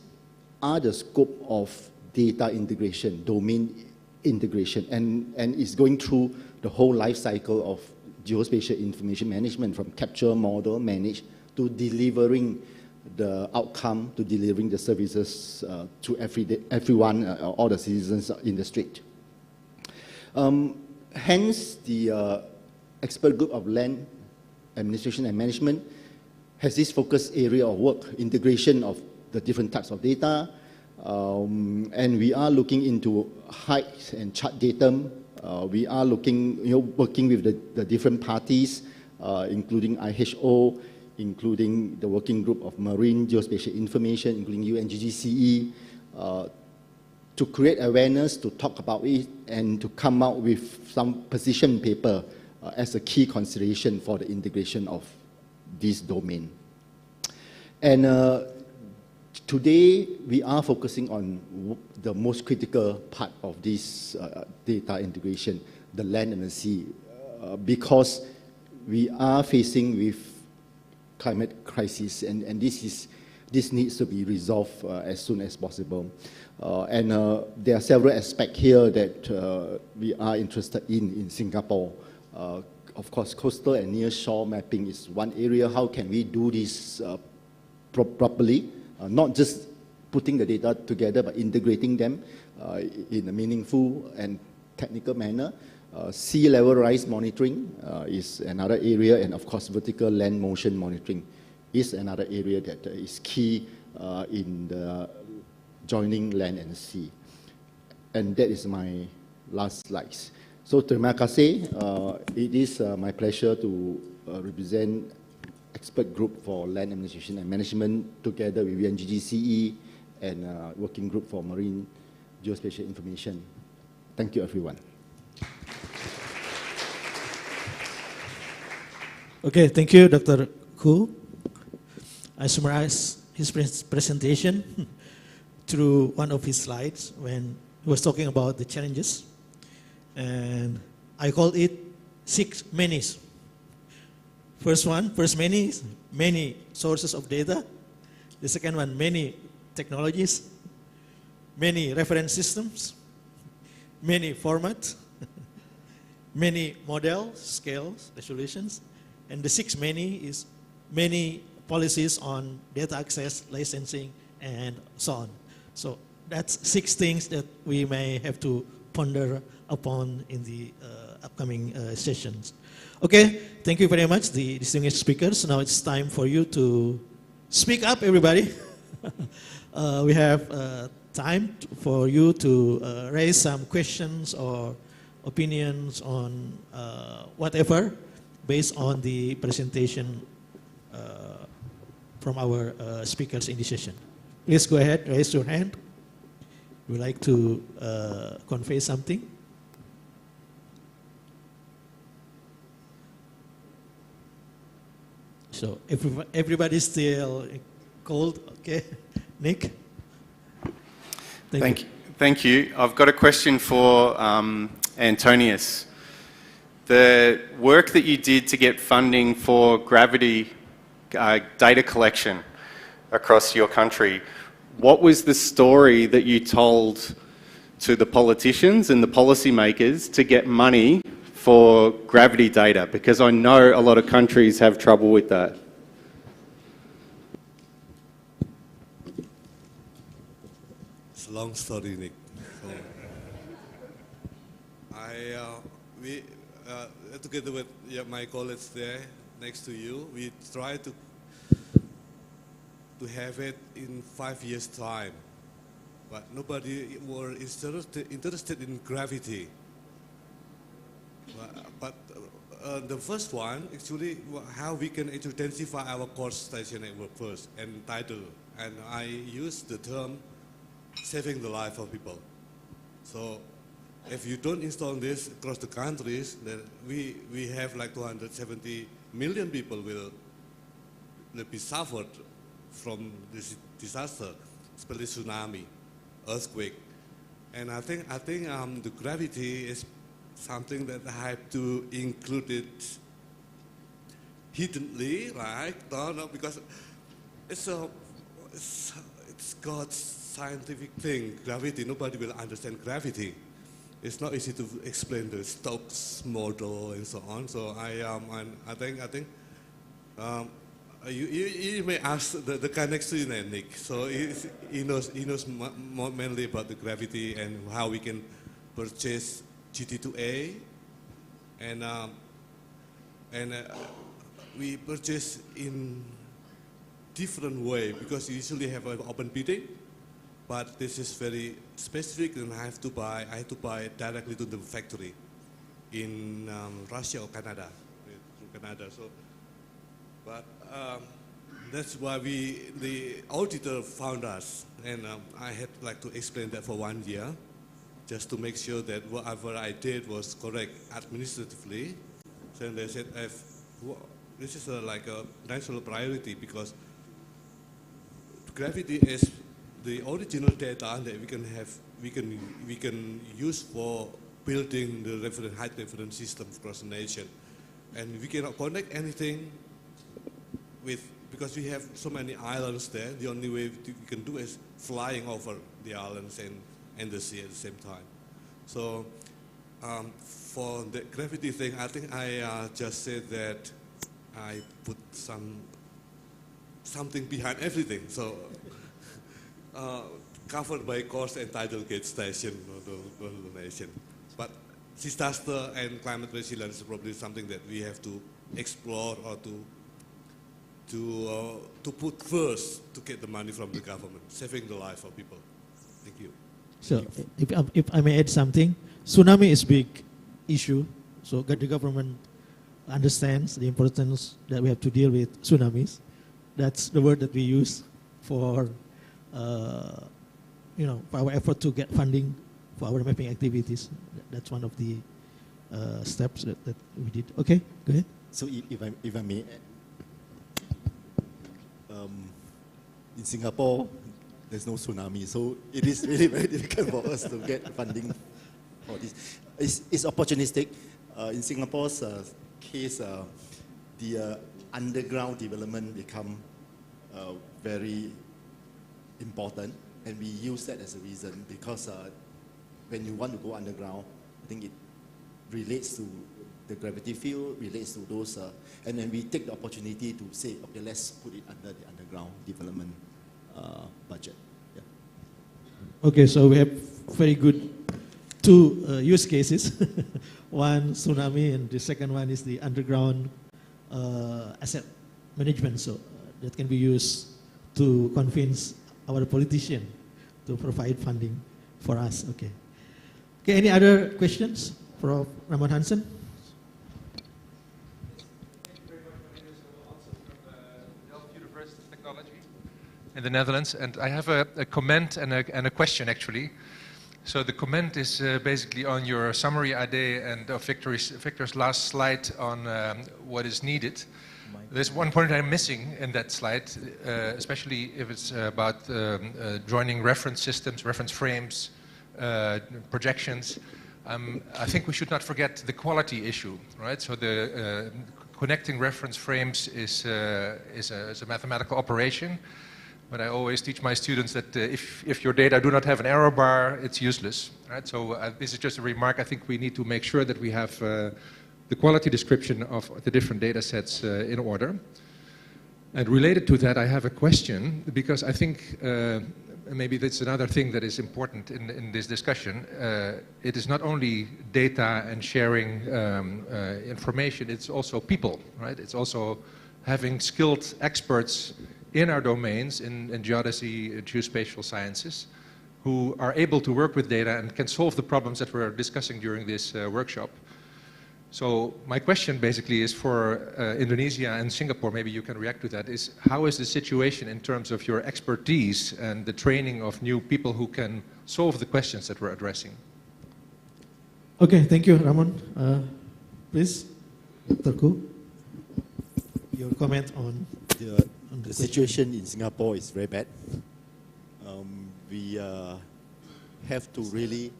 are the scope of data integration, domain integration, and it's going through the whole life cycle of geospatial information management, from capture, model, manage, to delivering the outcome, to delivering the services to everyone, all the citizens in the street. Hence, the expert group of land administration and management has this focus area of work, integration of the different types of data, and we are looking into height and chart datum. We are looking, working with the different parties, including IHO, including the working group of Marine Geospatial Information, including UN-GGCE, to create awareness, to talk about it, and to come out with some position paper as a key consideration for the integration of this domain. And today, we are focusing on the most critical part of this data integration, the land and the sea, because we are facing with climate crisis, and this needs to be resolved as soon as possible. And there are several aspects here that we are interested in Singapore. Of course, coastal and near shore mapping is one area. How can we do this properly? Not just putting the data together, but integrating them in a meaningful and technical manner. Sea level rise monitoring is another area, and of course, vertical land motion monitoring is another area that is key in the joining land and sea. And that is my last slides. So terima kasih. It is my pleasure to represent expert group for land administration and management together with UN-GGCE and working group for Marine Geospatial Information. Thank you, everyone. Okay, thank you, Dr. Hu. I summarize his presentation through one of his slides when he was talking about the challenges. And I called it 6 manys. First many, many sources of data. The second one, many technologies, many reference systems, many formats, many models, scales, resolutions. And the 6 many is many policies on data access, licensing, and so on. So that's 6 things that we may have to ponder upon in the upcoming sessions. Okay, thank you very much, the distinguished speakers. Now it's time for you to speak up, everybody. We have time for you to raise some questions or opinions on whatever based on the presentation from our speakers in this session. Please go ahead, raise your hand. Would you like to convey something? So everybody's still cold, okay? Nick? Thank you. I've got a question for Antonius. The work that you did to get funding for gravity data collection across your country, what was the story that you told to the politicians and the policymakers to get money for gravity data? Because I know a lot of countries have trouble with that. It's a long story, Nick. We together with my colleagues there next to you, we try to have it in 5 years' time, but nobody were interested in gravity. But the first one, actually, how we can intensify our core station network first, and Tidal, and I use the term saving the life of people. So if you don't install this across the countries, then we have like 270 million people will be suffered from this disaster, especially tsunami, earthquake. And I think the gravity is something that I have to include it hiddenly, right? No, because it's God's scientific thing, gravity. Nobody will understand gravity. It's not easy to explain the Stokes model and so on. So I think you may ask the guy next to you, Nick. So he knows more mainly about the gravity and how we can purchase GT2A, and we purchase in different way because you usually have an open bidding. But this is very specific, and I have to buy directly to the factory in Russia or Canada, through Canada. So, but that's why the auditor found us, and I had like to explain that for 1 year, just to make sure that whatever I did was correct administratively. So they said, this is like a national priority because gravity is the original data that we can use for building the high reference system across the nation, and we cannot connect anything because we have so many islands there. The only way we can do is flying over the islands and the sea at the same time. So for the gravity thing, I think I just said that I put something behind everything. So. Covered by cost and tidal gate station donation. But disaster and climate resilience is probably something that we have to explore or to put first to get the money from the government, saving the life of people. Thank you. So if I may add something, tsunami is a big issue. So the government understands the importance that we have to deal with tsunamis. That's the word that we use for for our effort to get funding for our mapping activities. That's one of the steps that we did. Okay, go ahead. So if I may, in Singapore, there's no tsunami, so it is really very difficult for us to get funding for this. It's opportunistic. In Singapore's case, the underground development become very important, and we use that as a reason because when you want to go underground, I think it relates to the gravity field, relates to those, and then we take the opportunity to say, okay, let's put it under the underground development budget. Yeah. Okay, so we have very good two use cases. One, tsunami, and the second one is the underground asset management. So that can be used to convince our politician to provide funding for us. Okay. Okay, any other questions for Ramon Hansen? In the Netherlands, and I have a comment and a question actually. So the comment is basically on your summary idea and of Victor's last slide on what is needed. There's one point I'm missing in that slide, especially if it's about joining reference systems, reference frames, projections. I think we should not forget the quality issue, right? So the connecting reference frames is a mathematical operation. But I always teach my students that if your data do not have an error bar, it's useless. Right? So this is just a remark. I think we need to make sure that we have the quality description of the different data sets in order. And related to that, I have a question, because I think maybe that's another thing that is important in this discussion. It is not only data and sharing information, it's also people, right? It's also having skilled experts in our domains, in geodesy, geospatial sciences, who are able to work with data and can solve the problems that we're discussing during this workshop. So my question basically is for Indonesia and Singapore, maybe you can react to that, is how is the situation in terms of your expertise and the training of new people who can solve the questions that we're addressing? Okay, thank you, Ramon. Please, Dr. Koo, your comment on the situation in Singapore is very bad. We have to really...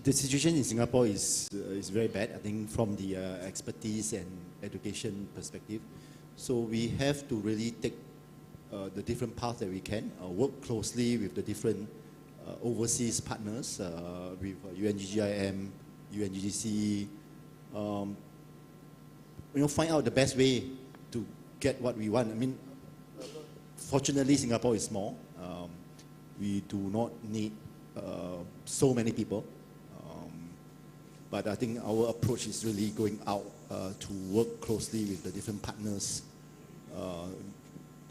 the situation in Singapore is very bad, I think, from the expertise and education perspective. So we have to really take the different paths that we can, work closely with the different overseas partners, with UN-GGIM, UN-GGCE, find out the best way to get what we want. I mean, fortunately, Singapore is small. We do not need so many people, but I think our approach is really going out to work closely with the different partners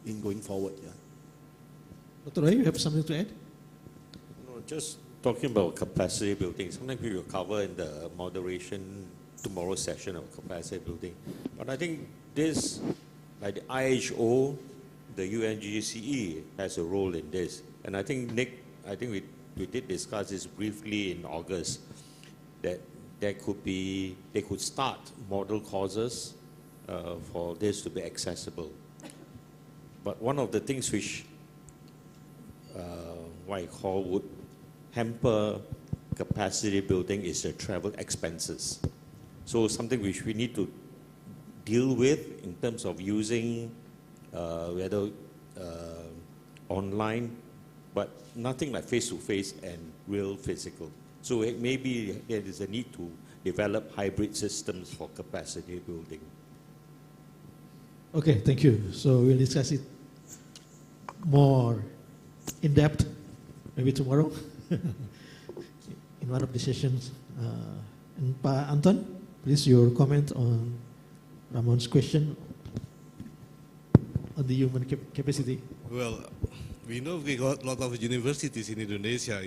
in going forward. Yeah. Dr. Ray, you have something to add? No, just talking about capacity building. Sometimes we will cover in the moderation tomorrow's session of capacity building. But I think this, like the IHO, the UN-GGCE has a role in this. And I think, Nick, we did discuss this briefly in August, that they could start model courses for this to be accessible. But one of the things which what I call would hamper capacity building is the travel expenses. So something which we need to deal with in terms of using whether online, but nothing like face-to-face and real physical. So maybe there is a need to develop hybrid systems for capacity building. Okay, thank you. So we'll discuss it more in depth, maybe tomorrow, in one of the sessions. And Pa Anton, please, your comment on Ramon's question on the human capacity. Well, we know we got a lot of universities in Indonesia,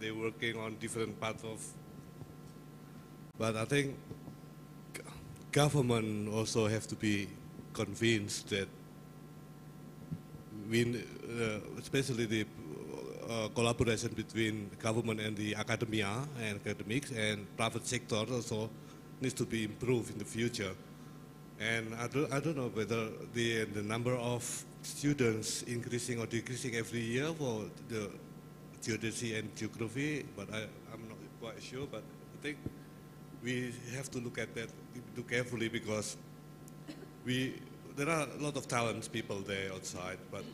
they're working on different parts of, but I think government also have to be convinced that we, especially the collaboration between government and the academia and academics and private sector also needs to be improved in the future. And I don't know whether the number of students increasing or decreasing every year for the geodesy and geography, but I'm not quite sure. But I think we have to look at that carefully, because there are a lot of talented people there outside, but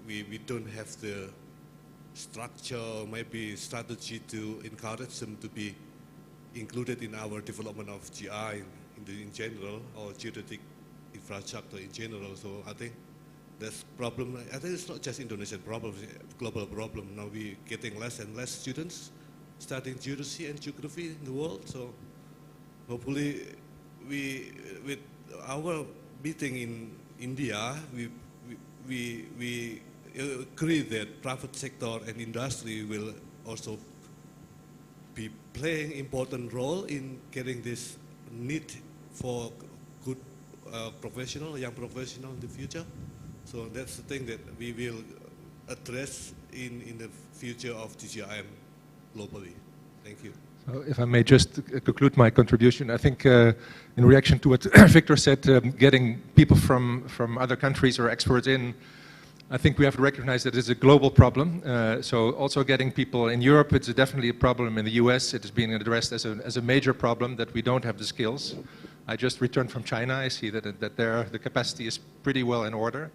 we don't have the structure, maybe strategy to encourage them to be included in our development of GI in general, or geodetic infrastructure in general. So I think that's problem. I think it's not just Indonesian problem, it's a global problem. Now we're getting less and less students studying geodesy and geography in the world. So hopefully with our meeting in India, we agree that private sector and industry will also be playing important role in getting this need for good young professional in the future. So that's the thing that we will address in the future of GGIM globally. Thank you. So if I may just conclude my contribution, I think in reaction to what Victor said, getting people from other countries or experts in, I think we have to recognize that it's a global problem. So also getting people in Europe, it's definitely a problem. In the US, it is being addressed as a major problem that we don't have the skills. I just returned from China. I see that there the capacity is pretty well in order.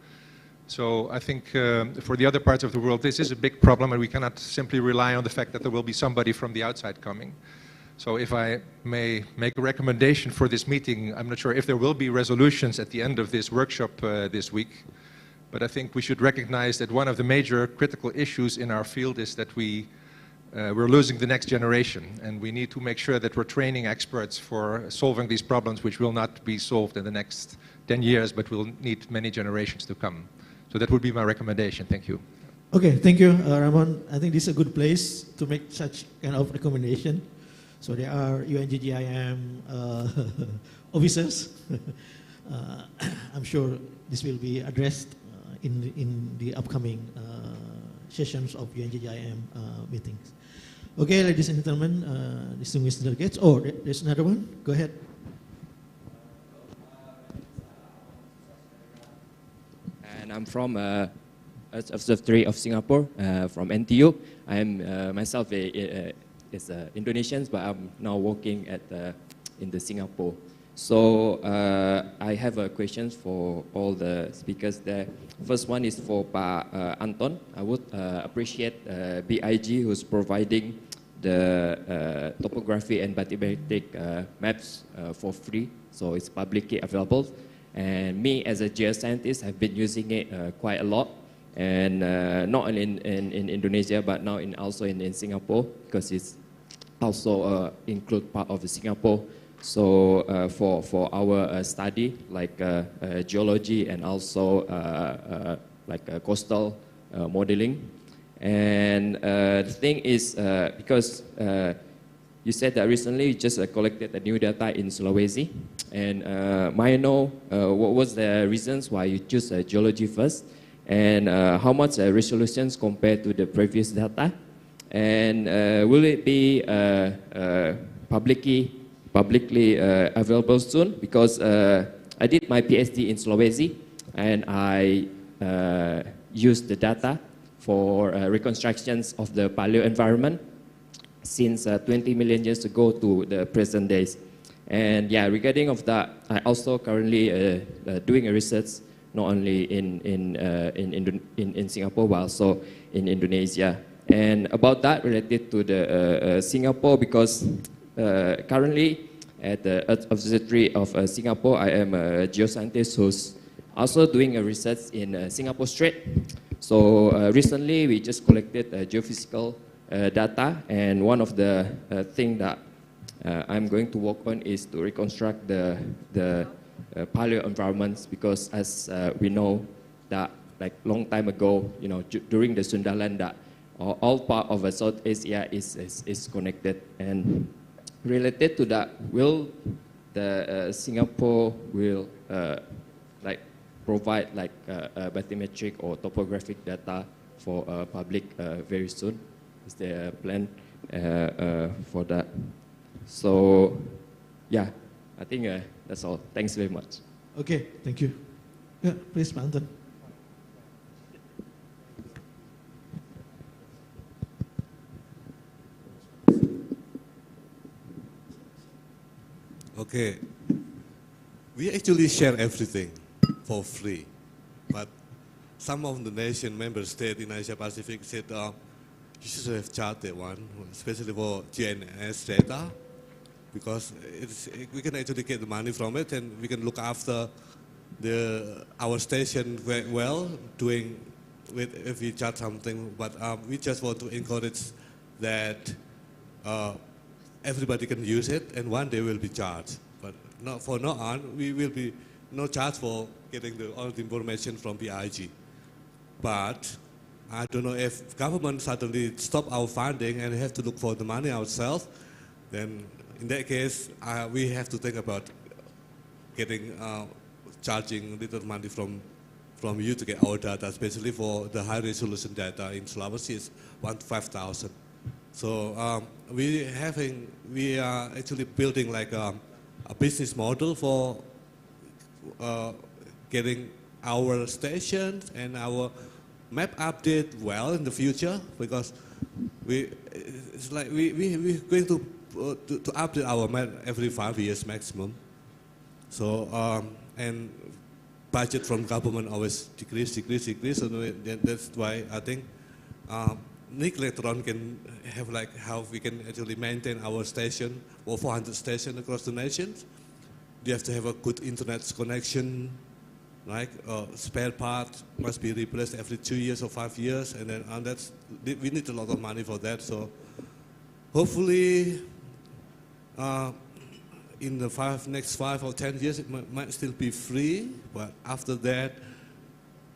So I think for the other parts of the world, this is a big problem, and we cannot simply rely on the fact that there will be somebody from the outside coming. So if I may make a recommendation for this meeting, I'm not sure if there will be resolutions at the end of this workshop this week, but I think we should recognize that one of the major critical issues in our field is that we're losing the next generation, and we need to make sure that we're training experts for solving these problems, which will not be solved in the next 10 years, but will need many generations to come. So that would be my recommendation. Thank you. Okay, thank you, Ramon. I think this is a good place to make such kind of recommendation. So there are UN-GGIM officers. I'm sure this will be addressed in the upcoming sessions of UN-GGIM meetings. Okay, ladies and gentlemen, distinguished delegates. Oh, there's another one. Go ahead. And I'm from Observatory of Singapore, from NTU. I am myself is Indonesian, but I'm now working in the Singapore. So I have questions for all the speakers there. First one is for Pa Anton. I would appreciate BIG who's providing the topography and bathymetric maps for free, so it's publicly available. And me as a geoscientist have been using it quite a lot, and not only in Indonesia, but now also in Singapore, because it's also include part of Singapore. So for our study, like geology and also like coastal modeling. And the thing is, because you said that recently you just collected the new data in Sulawesi, and may I know what was the reasons why you choose geology first, and how much resolutions compared to the previous data, and will it be publicly available soon? Because I did my PhD in Sulawesi, and I used the data for reconstructions of the paleo environment since 20 million years ago to the present days. And yeah, regarding of that, I also currently doing a research not only in Singapore but also in Indonesia. And about that, related to the Singapore, because currently at the Observatory of Singapore, I am a geoscientist who's also doing a research in Singapore Strait. So recently we just collected geophysical data, and one of the things that I'm going to work on is to reconstruct the paleo environments, because as we know that like long time ago, you know, during the Sundaland, that all part of South Asia is connected. And related to that, will the Singapore will like provide like bathymetric or topographic data for public very soon? Is there a plan for that? So yeah, I think that's all. Thanks very much. Okay, thank you. Yeah, please, Anton. Okay, we actually share everything for free, but some of the nation member states in Asia Pacific said you should have charted one, especially for GNS data, because we can actually get the money from it, and we can look after our station very well, doing with if we charge something. But we just want to encourage that everybody can use it, and one day will be charged. But not for now on, we will be no charge for getting all the information from BIG. But I don't know if government suddenly stop our funding and we have to look for the money ourselves, then in that case, we have to think about getting charging little money from you to get our data, especially for the high resolution data in Sulawesi is 1 to 5,000. So we are actually building like a business model for getting our stations and our map update well in the future, because it's like we're going to update our map every 5 years maximum. So and budget from government always decrease. So that's why I think Nick later on can have like how we can actually maintain our station or 400 stations across the nations. You have to have a good internet connection, like spare parts must be replaced every 2 years or 5 years, and then we need a lot of money for that. So hopefully in the next 5 or 10 years it might still be free, but after that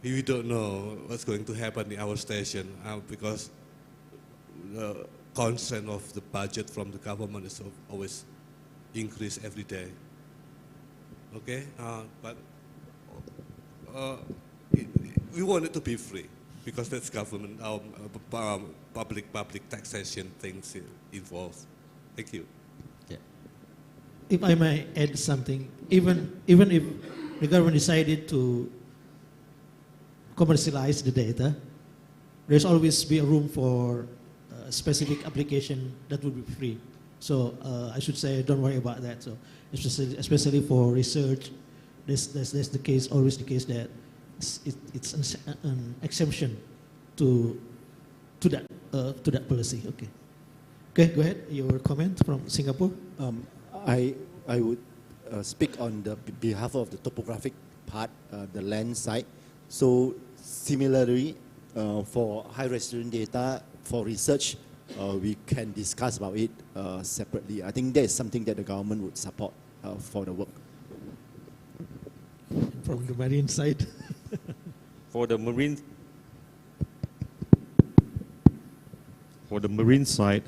we don't know what's going to happen in our station because the constraint of the budget from the government is always increase every day. Okay, but we want it to be free because that's government, public taxation things involved. Thank you. Yeah. If I may add something, even if the government decided to commercialize the data, there's always be a room for a specific application that would be free. So I should say, don't worry about that. So especially for research, that's the case. Always the case that it's an exemption to that policy. Okay. Okay, go ahead. Your comment from Singapore. I would speak on the behalf of the topographic part, the land side. So similarly, for high resolution data for research, we can discuss about it separately. I think that is something that the government would support for the work. From the marine side. For the marine side,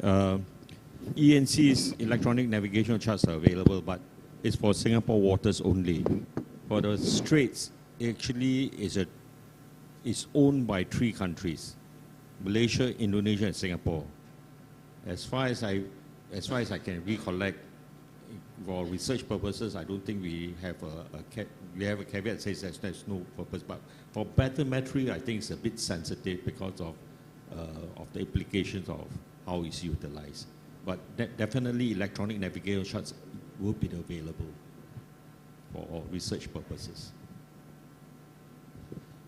ENC's electronic navigation charts are available, but it's for Singapore waters only. For the straits, it actually is owned by 3 countries: Malaysia, Indonesia, and Singapore. As far as I can recollect, for research purposes, I don't think we have a caveat that says there's no purpose. But for bathymetry, I think it's a bit sensitive because of the implications of how it's utilized. But definitely, electronic navigation charts will be available for research purposes.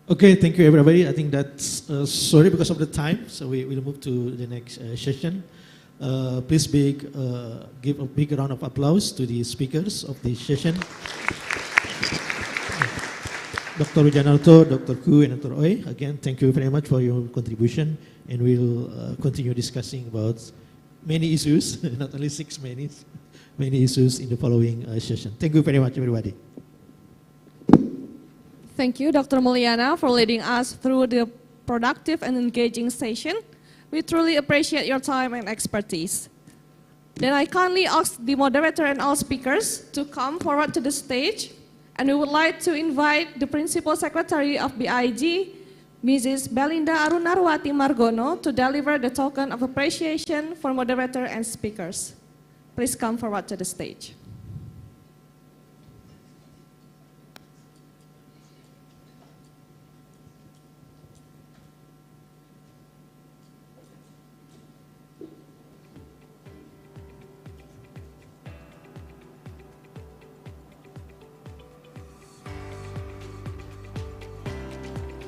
Okay, thank you everybody. I think that's, sorry because of the time, so we'll move to the next session. Please give a big round of applause to the speakers of this session. Dr. Wijanarto, Dr. Ku, and Dr. Oi, again, thank you very much for your contribution, and we'll continue discussing about many issues, not only 6 many issues in the following session. Thank you very much, everybody. Thank you, Dr. Mulyana, for leading us through the productive and engaging session. We truly appreciate your time and expertise. Then I kindly ask the moderator and all speakers to come forward to the stage, and we would like to invite the Principal Secretary of BIG, Mrs. Belinda Arunarwati Margono, to deliver the token of appreciation for moderator and speakers. Please come forward to the stage.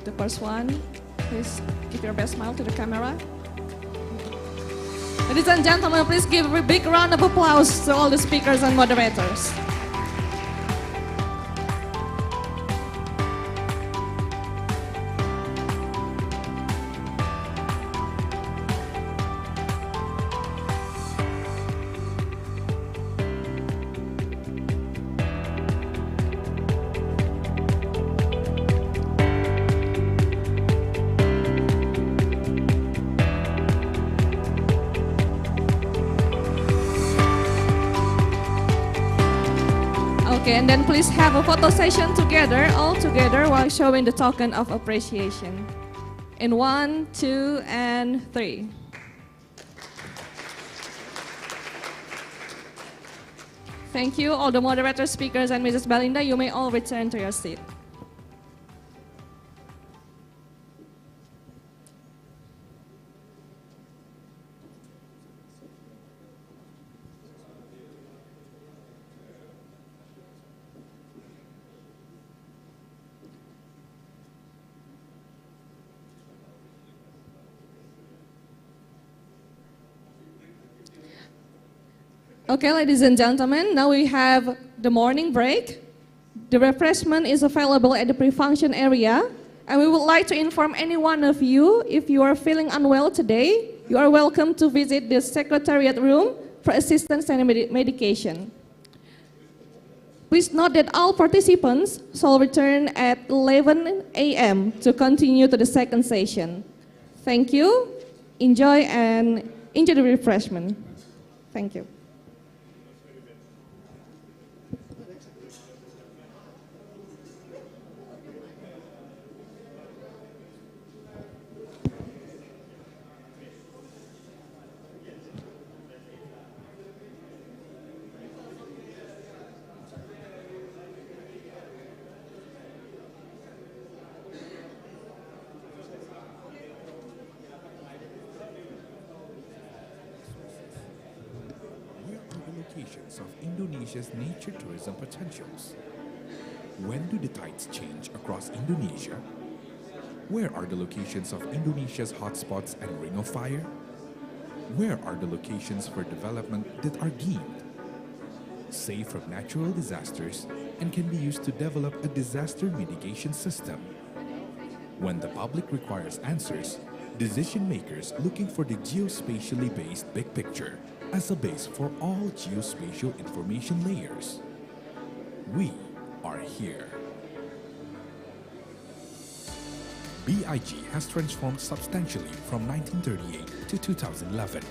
The first one, please give your best smile to the camera. Ladies and gentlemen, please give a big round of applause to all the speakers and moderators. Okay, and then please have a photo session together, all together, while showing the token of appreciation. In 1, 2, and 3. Thank you, all the moderators, speakers, and Mrs. Belinda. You may all return to your seat. Okay, ladies and gentlemen, now we have the morning break. The refreshment is available at the pre-function area, and we would like to inform any one of you, if you are feeling unwell today, you are welcome to visit the Secretariat room for assistance and medication. Please note that all participants shall return at 11 a.m. to continue to the second session. Thank you. Enjoy the refreshment. Thank you. Of Indonesia's nature tourism potentials. When do the tides change across Indonesia? Where are the locations of Indonesia's hotspots and ring of fire? Where are the locations for development that are deemed safe from natural disasters and can be used to develop a disaster mitigation system? When the public requires answers, decision makers looking for the geospatially based big picture as a base for all geospatial information layers. We are here. BIG has transformed substantially from 1938 to 2011.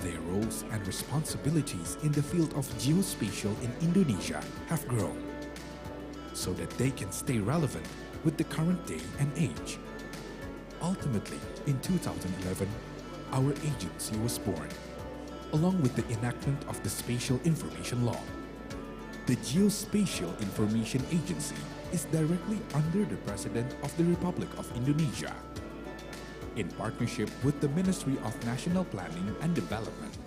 Their roles and responsibilities in the field of geospatial in Indonesia have grown so that they can stay relevant with the current day and age. Ultimately, in 2011, our agency was born, along with the enactment of the Spatial Information Law. The Geospatial Information Agency is directly under the President of the Republic of Indonesia, in partnership with the Ministry of National Planning and Development.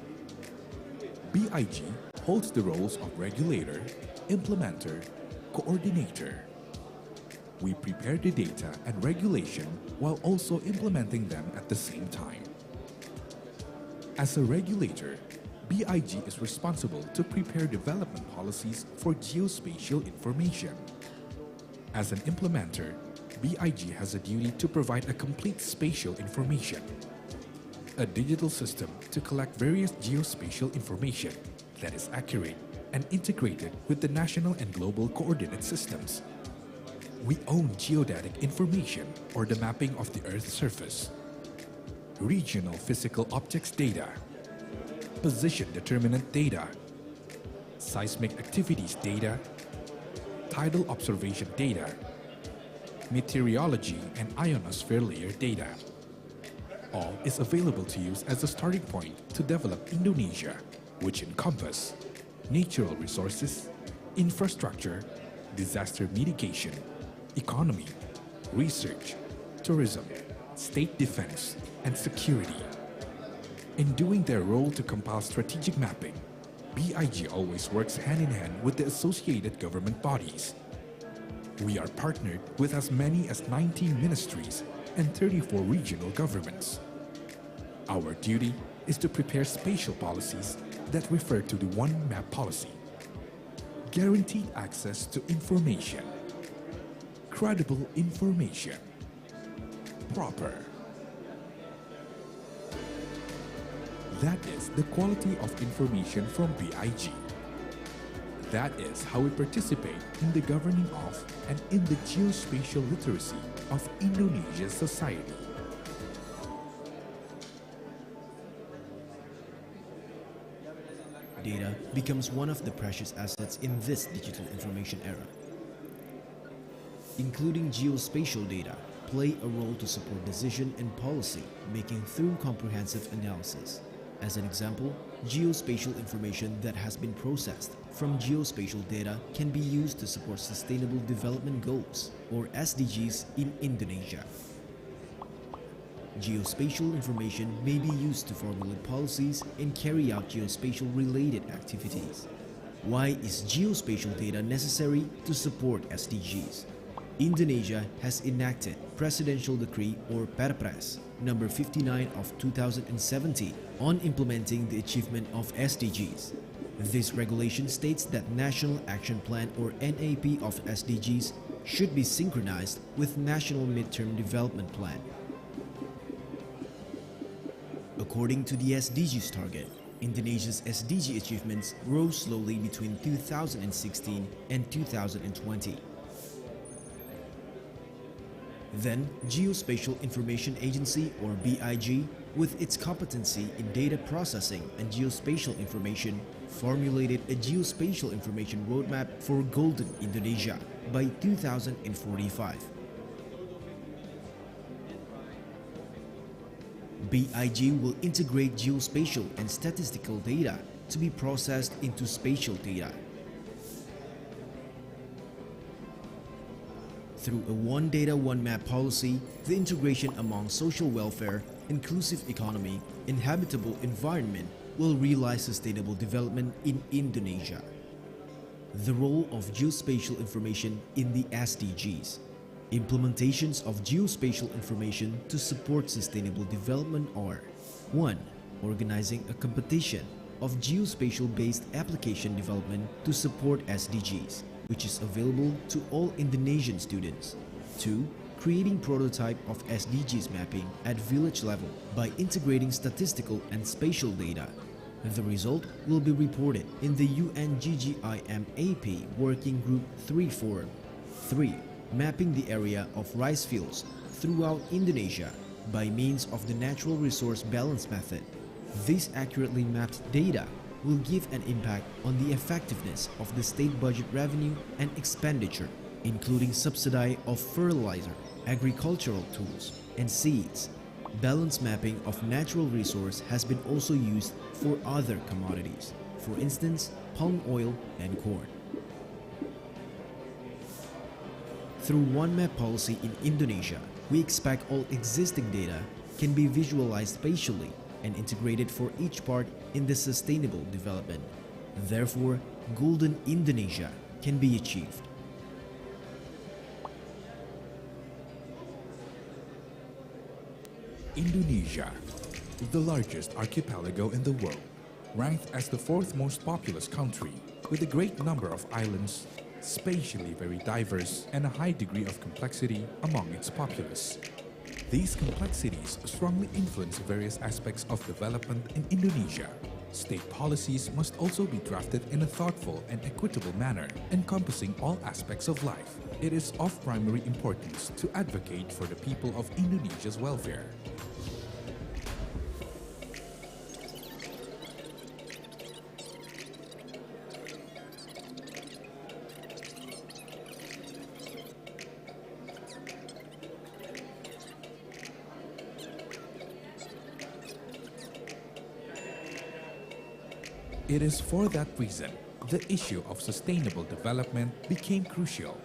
BIG holds the roles of regulator, implementer, coordinator. We prepare the data and regulation while also implementing them at the same time. As a regulator, BIG is responsible to prepare development policies for geospatial information. As an implementer, BIG has a duty to provide a complete spatial information, a digital system to collect various geospatial information that is accurate and integrated with the national and global coordinate systems. We own geodetic information, or the mapping of the Earth's surface, regional physical objects data, position determinant data, seismic activities data, tidal observation data, meteorology and ionosphere layer data. All is available to use as a starting point to develop Indonesia, which encompass natural resources, infrastructure, disaster mitigation, economy, research, tourism, state defense, and security. In doing their role to compile strategic mapping, BIG always works hand in hand with the associated government bodies. We are partnered with as many as 19 ministries and 34 regional governments. Our duty is to prepare spatial policies that refer to the One Map policy. Guaranteed access to information. Credible information. Proper. That is the quality of information from BIG. That is how we participate in the governing of and in the geospatial literacy of Indonesia's society. Data becomes one of the precious assets in this digital information era. Including geospatial data play a role to support decision and policy making through comprehensive analysis. As an example, geospatial information that has been processed from geospatial data can be used to support Sustainable Development Goals, or SDGs, in Indonesia. Geospatial information may be used to formulate policies and carry out geospatial-related activities. Why is geospatial data necessary to support SDGs? Indonesia has enacted Presidential Decree or Perpres number 59 of 2017 on implementing the achievement of SDGs. This regulation states that National Action Plan or NAP of SDGs should be synchronized with National Midterm Development Plan. According to the SDGs target, Indonesia's SDG achievements rose slowly between 2016 and 2020. Then, Geospatial Information Agency or BIG, with its competency in data processing and geospatial information, formulated a geospatial information roadmap for Golden Indonesia by 2045. BIG will integrate geospatial and statistical data to be processed into spatial data. Through a One Data, One Map policy, the integration among social welfare, inclusive economy, and habitable environment will realize sustainable development in Indonesia. The role of geospatial information in the SDGs. Implementations of geospatial information to support sustainable development are 1. Organizing a competition of geospatial-based application development to support SDGs, which is available to all Indonesian students. 2. Creating prototype of SDGs mapping at village level by integrating statistical and spatial data. The result will be reported in the UN-GGIM AP Working Group 3 forum. 3. Mapping the area of rice fields throughout Indonesia by means of the natural resource balance method. This accurately mapped data will give an impact on the effectiveness of the state budget revenue and expenditure, including subsidy of fertilizer, agricultural tools, and seeds. Balance mapping of natural resource has been also used for other commodities, for instance, palm oil and corn. Through One Map policy in Indonesia, we expect all existing data can be visualized spatially and integrated for each part in the sustainable development. Therefore, Golden Indonesia can be achieved. Indonesia, the largest archipelago in the world, ranked as the fourth most populous country with a great number of islands, spatially very diverse, and a high degree of complexity among its populace. These complexities strongly influence various aspects of development in Indonesia. State policies must also be drafted in a thoughtful and equitable manner, encompassing all aspects of life. It is of primary importance to advocate for the people of Indonesia's welfare. It is for that reason the issue of sustainable development became crucial.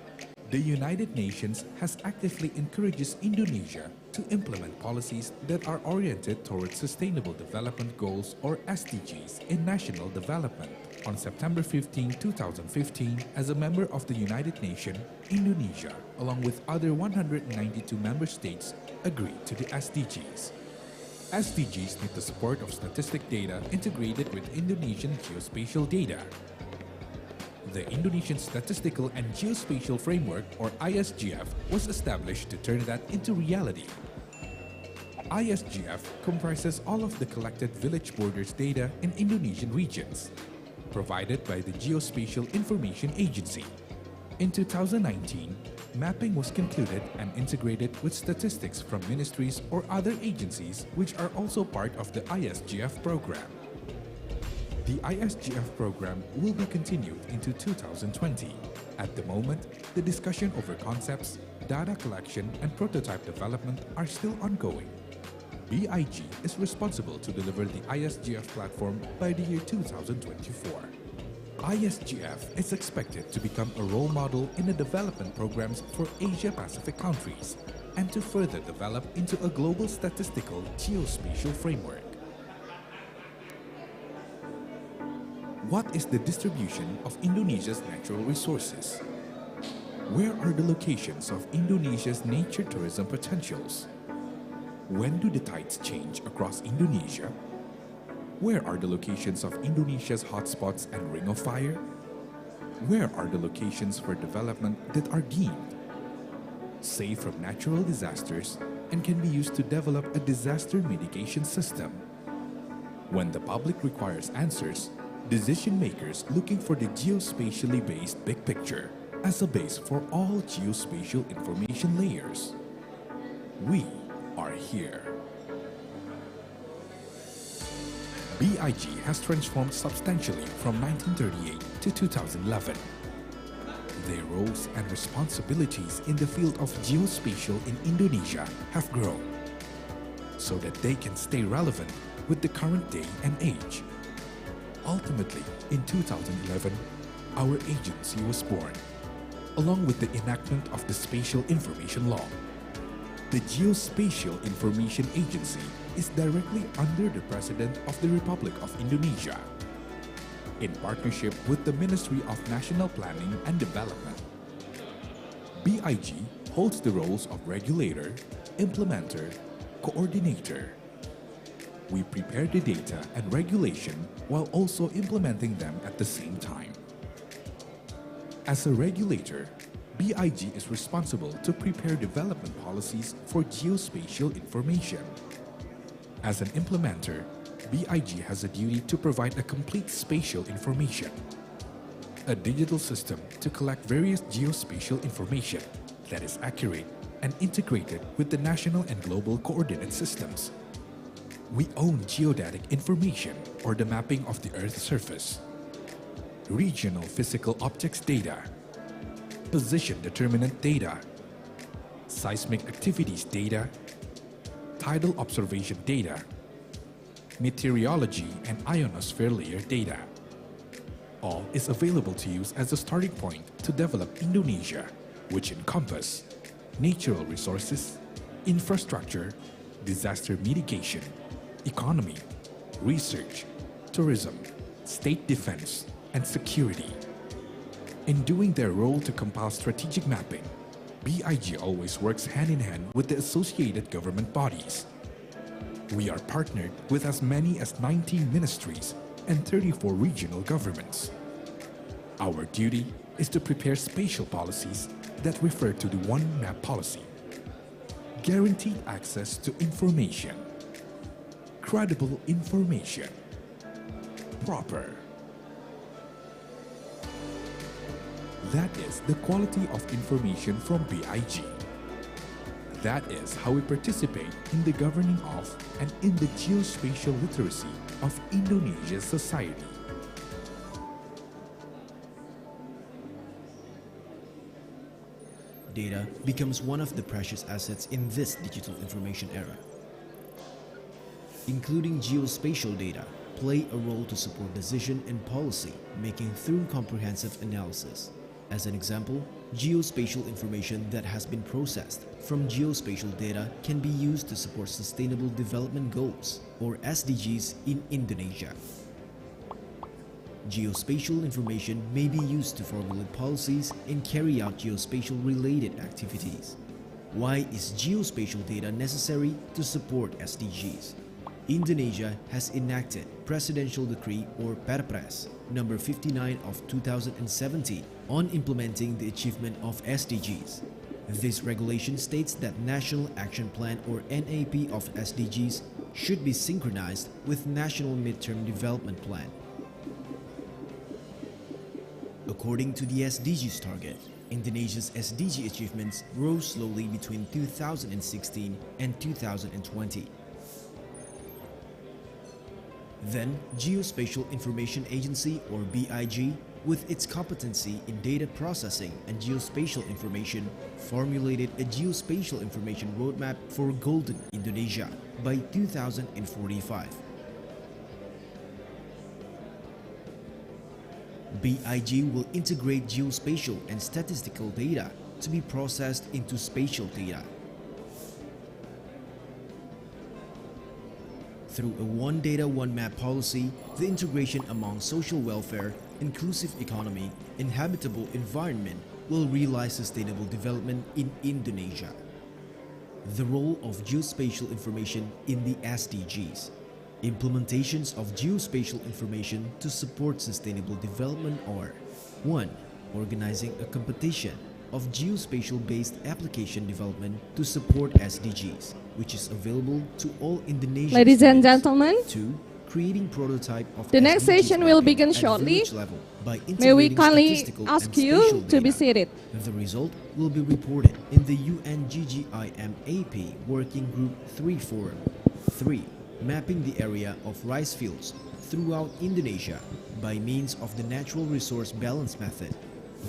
The United Nations has actively encouraged Indonesia to implement policies that are oriented towards Sustainable Development Goals or SDGs in national development. On September 15, 2015, as a member of the United Nations, Indonesia, along with other 192 member states, agreed to the SDGs. SDGs need the support of statistic data integrated with Indonesian geospatial data. The Indonesian Statistical and Geospatial Framework, or ISGF, was established to turn that into reality. ISGF comprises all of the collected village borders data in Indonesian regions, provided by the Geospatial Information Agency. In 2019, mapping was concluded and integrated with statistics from ministries or other agencies which are also part of the ISGF program. The ISGF program will be continued into 2020. At the moment, the discussion over concepts, data collection, and prototype development are still ongoing. BIG is responsible to deliver the ISGF platform by the year 2024. ISGF is expected to become a role model in the development programs for Asia-Pacific countries and to further develop into a global statistical geospatial framework. What is the distribution of Indonesia's natural resources? Where are the locations of Indonesia's nature tourism potentials? When do the tides change across Indonesia? Where are the locations of Indonesia's hotspots and ring of fire? Where are the locations for development that are deemed safe from natural disasters and can be used to develop a disaster mitigation system? When the public requires answers, decision makers looking for the geospatially based big picture as a base for all geospatial information layers. We are here. BIG has transformed substantially from 1938 to 2011. Their roles and responsibilities in the field of geospatial in Indonesia have grown so that they can stay relevant with the current day and age. Ultimately, in 2011, our agency was born, along with the enactment of the Spatial Information Law. The Geospatial Information Agency is directly under the President of the Republic of Indonesia, in partnership with the Ministry of National Planning and Development. BIG holds the roles of regulator, implementer, coordinator. We prepare the data and regulation while also implementing them at the same time. As a regulator, BIG is responsible to prepare development policies for geospatial information. As an implementer, BIG has a duty to provide a complete spatial information, a digital system to collect various geospatial information that is accurate and integrated with the national and global coordinate systems. We own geodatic information, or the mapping of the Earth's surface, regional physical objects data, position determinant data, seismic activities data, tidal observation data, meteorology and ionosphere layer data. All is available to use as a starting point to develop Indonesia, which encompass natural resources, infrastructure, disaster mitigation, economy, research, tourism, state defense, and security. In doing their role to compile strategic mapping, BIG always works hand in hand with the associated government bodies. We are partnered with as many as 19 ministries and 34 regional governments. Our duty is to prepare spatial policies that refer to the One Map policy. Guaranteed access to information. Credible information. Proper. That is the quality of information from BIG. That is how we participate in the governing of and in the geospatial literacy of Indonesia's society. Data becomes one of the precious assets in this digital information era. Including geospatial data play a role to support decision and policy making through comprehensive analysis. As an example, geospatial information that has been processed from geospatial data can be used to support Sustainable Development Goals, or SDGs, in Indonesia. Geospatial information may be used to formulate policies and carry out geospatial-related activities. Why is geospatial data necessary to support SDGs? Indonesia has enacted Presidential Decree, or Perpres, number 59 of 2017 on implementing the achievement of SDGs. This regulation states that National Action Plan, or NAP, of SDGs should be synchronized with National Midterm Development Plan. According to the SDGs target, Indonesia's SDG achievements rose slowly between 2016 and 2020. Then, Geospatial Information Agency, or BIG, with its competency in data processing and geospatial information, formulated a geospatial information roadmap for Golden Indonesia by 2045. BIG will integrate geospatial and statistical data to be processed into spatial data. Through a One Data, One Map policy, the integration among social welfare, inclusive economy, and habitable environment will realize sustainable development in Indonesia. The role of geospatial information in the SDGs. Implementations of geospatial information to support sustainable development are 1. Organizing a competition of geospatial-based application development to support SDGs, which is available to all Indonesian Ladies and students. gentlemen, 2. Creating prototype of the next SDGs session will begin at shortly. village level by May we integrating kindly statistical ask and you spatial to be data. seated. The result will be reported in the UN-GGIM AP Working Group 3 Forum. 3. Mapping the area of rice fields throughout Indonesia by means of the natural resource balance method.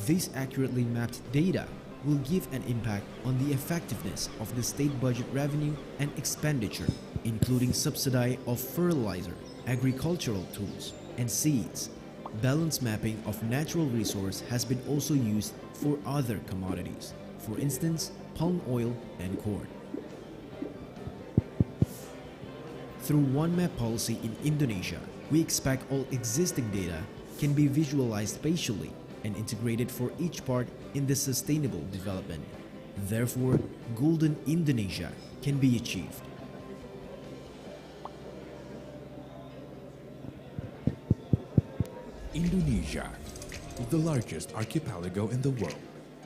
This accurately mapped data will give an impact on the effectiveness of the state budget revenue and expenditure, including subsidy of fertilizer, agricultural tools, and seeds. Balance mapping of natural resource has been also used for other commodities, for instance, palm oil and corn. Through one map policy in Indonesia, we expect all existing data can be visualized spatially and integrated for each part in the sustainable development. Therefore, Golden Indonesia can be achieved. Indonesia, the largest archipelago in the world,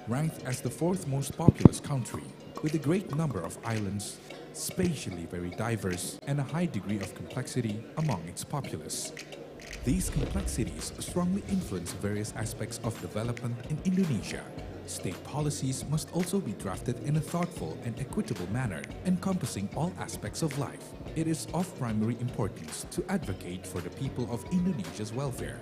ranked as the 4th most populous country, with a great number of islands, spatially very diverse, and a high degree of complexity among its populace. These complexities strongly influence various aspects of development in Indonesia. State policies must also be drafted in a thoughtful and equitable manner, encompassing all aspects of life. It is of primary importance to advocate for the people of Indonesia's welfare.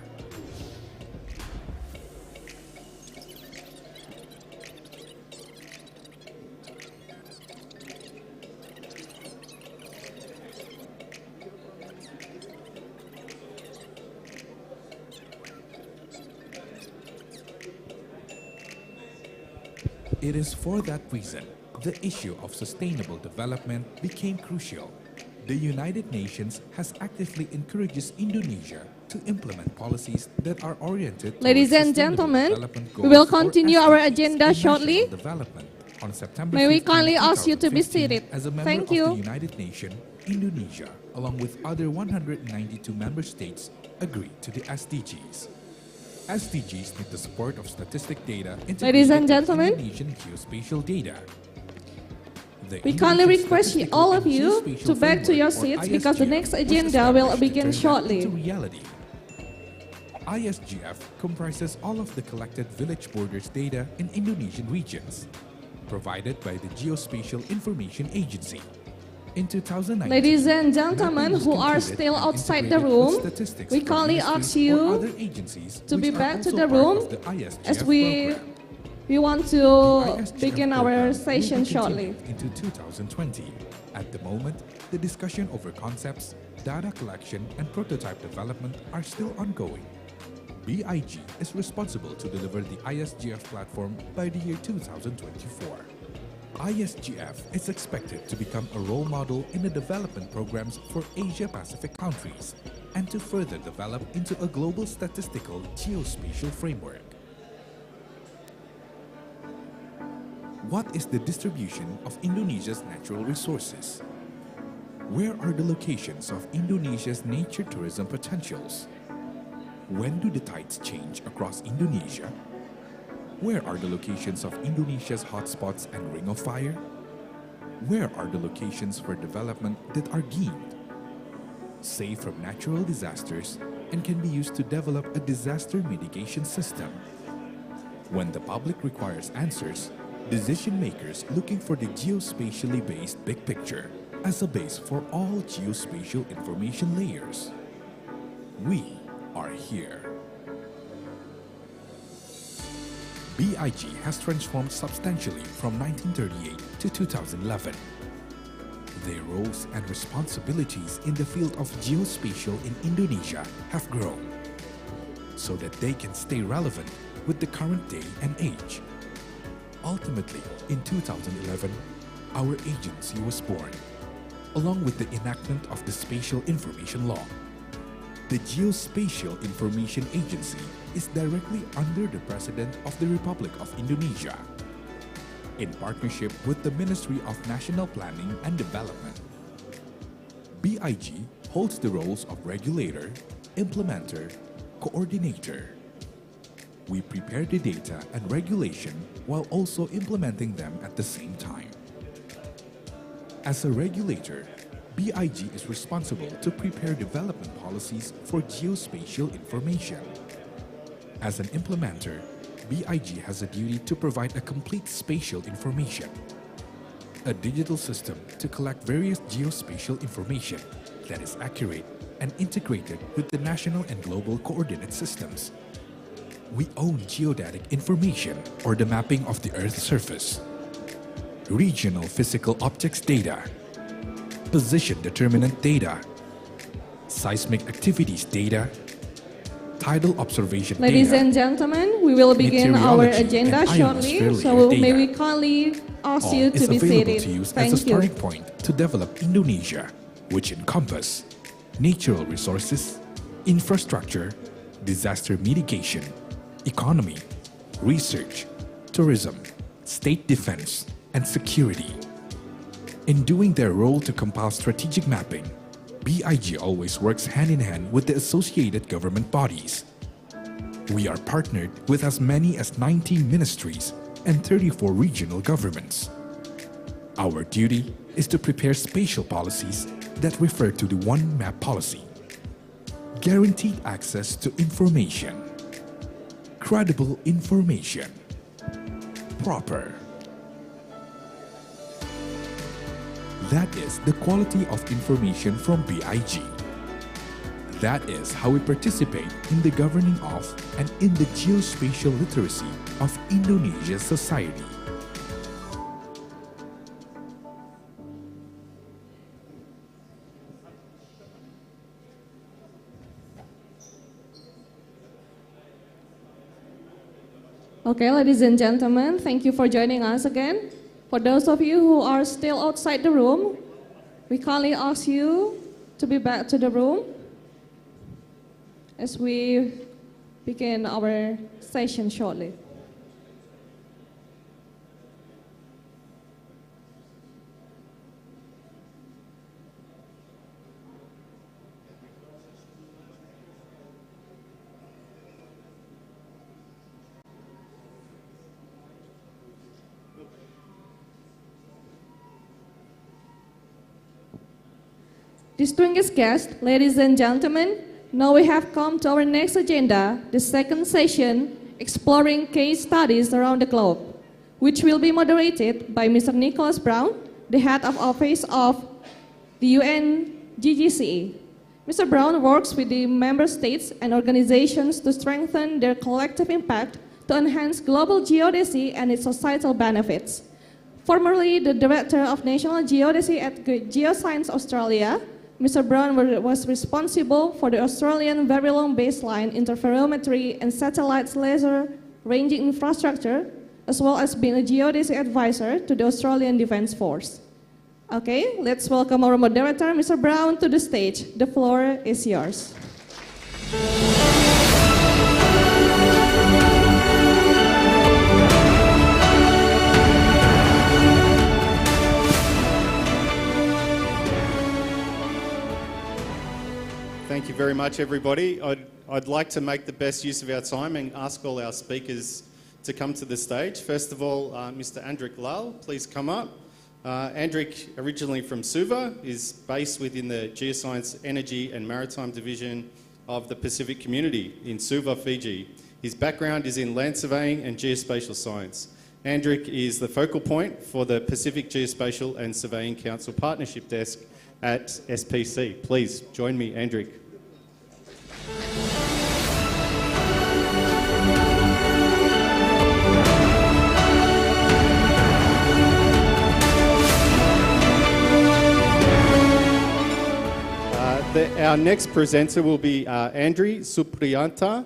It is for that reason the issue of sustainable development became crucial. The United Nations has actively encouraged Indonesia to implement policies that are oriented Ladies towards and sustainable gentlemen, development we will goals or continue our SDGs agenda in shortly. national development on September May we 15, kindly ask you to be 2015, seated. as a member Thank of you. the United Nations, Indonesia, along with other 192 member states, agreed to the SDGs. SDGs need the support of statistic data Ladies and integrated with gentlemen, Indonesian geospatial data. The we kindly Indonesian request Statistical all of and you Geospatial to back to your Framework, or seats because the ISGF, next was agenda will established to begin turn that shortly. into reality. ISGF comprises all of the collected village borders data in Indonesian regions, provided by the Geospatial Information Agency. In 2019, Ladies and gentlemen mapping was who are completed still and outside the integrated with room, statistics we from kindly ministries ask or you other agencies to be which are back to also the part room of the ISGF as we program. want to ISGF begin program our will session be shortly. continued into 2020. At the moment, the discussion over concepts, data collection, and prototype development are still ongoing. BIG is responsible to deliver the ISGF platform by the year 2024. ISGF is expected to become a role model in the development programs for Asia-Pacific countries and to further develop into a global statistical geospatial framework. What is the distribution of Indonesia's natural resources? Where are the locations of Indonesia's nature tourism potentials? When do the tides change across Indonesia? Where are the locations of Indonesia's hotspots and ring of fire? Where are the locations for development that are deemed safe from natural disasters and can be used to develop a disaster mitigation system? When the public requires answers, decision makers looking for the geospatially based big picture as a base for all geospatial information layers. We are here. BIG has transformed substantially from 1938 to 2011. Their roles and responsibilities in the field of geospatial in Indonesia have grown so that they can stay relevant with the current day and age. Ultimately, in 2011, our agency was born, along with the enactment of the Spatial Information Law. The Geospatial Information Agency is directly under the President of the Republic of Indonesia, in partnership with the Ministry of National Planning and Development. BIG holds the roles of regulator, implementer, coordinator. We prepare the data and regulation while also implementing them at the same time. As a regulator, BIG is responsible to prepare development policies for geospatial information. As an implementer, BIG has a duty to provide a complete spatial information, a digital system to collect various geospatial information that is accurate and integrated with the national and global coordinate systems. We own geodetic information, or the mapping of the Earth's surface, regional physical objects data, position determinant data, seismic activities data, tidal observation Ladies data. and gentlemen, we will begin our agenda shortly, so may we kindly ask you to be seated. To use Thank as a starting you. point to develop Indonesia, which encompass natural resources, infrastructure, disaster mitigation, economy, research, tourism, state defense, and security. In doing their role to compile strategic mapping, BIG always works hand in hand with the associated government bodies. We are partnered with as many as 19 ministries and 34 regional governments. Our duty is to prepare spatial policies that refer to the One Map policy. Guaranteed access to information. Credible information. Proper. That is the quality of information from BIG. That is how we participate in the governing of and in the geospatial literacy of Indonesia's society. Okay, ladies and gentlemen, thank you for joining us again. For those of you who are still outside the room, we kindly ask you to be back to the room as we begin our session shortly. Distinguished guests, ladies and gentlemen, now we have come to our next agenda, the second session, exploring case studies around the globe, which will be moderated by Mr. Nicholas Brown, the head of office of the UN-GGCE. Mr. Brown works with the member states and organizations to strengthen their collective impact to enhance global geodesy and its societal benefits. Formerly the Director of National Geodesy at Geoscience Australia, Mr. Brown was responsible for the Australian Very Long Baseline Interferometry and Satellite Laser Ranging Infrastructure, as well as being a geodesy advisor to the Australian Defence Force. Okay, let's welcome our moderator, Mr. Brown, to the stage. The floor is yours. Thank you very much, everybody. I'd like to make the best use of our time and ask all our speakers to come to the stage. First of all, Mr. Andrik Lal, please come up. Andrik, originally from Suva, is based within the Geoscience, Energy and Maritime Division of the Pacific Community in Suva, Fiji. His background is in land surveying and geospatial science. Andrik is the focal point for the Pacific Geospatial and Surveying Council Partnership Desk at SPC. Please join me, Andrik. Our next presenter will be Andri Supriyatna,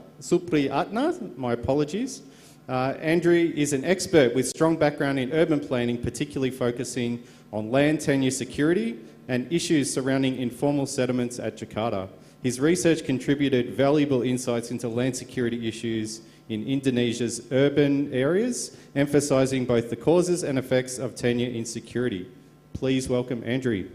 my apologies. Andri is an expert with strong background in urban planning, particularly focusing on land tenure security and issues surrounding informal settlements at Jakarta. His research contributed valuable insights into land security issues in Indonesia's urban areas, emphasising both the causes and effects of tenure insecurity. Please welcome Andrew.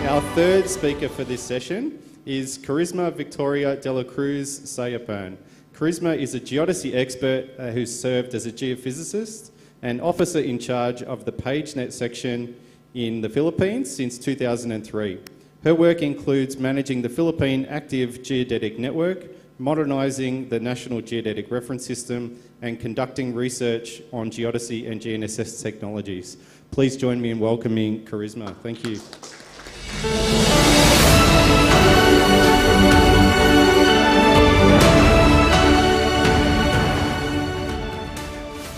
Our third speaker for this session is Charisma Victoria de la Cruz Sayapan. Charisma is a geodesy expert who served as a geophysicist and officer in charge of the PageNet section in the Philippines since 2003. Her work includes managing the Philippine Active Geodetic Network, modernising the National Geodetic Reference System, and conducting research on geodesy and GNSS technologies. Please join me in welcoming Charisma. Thank you.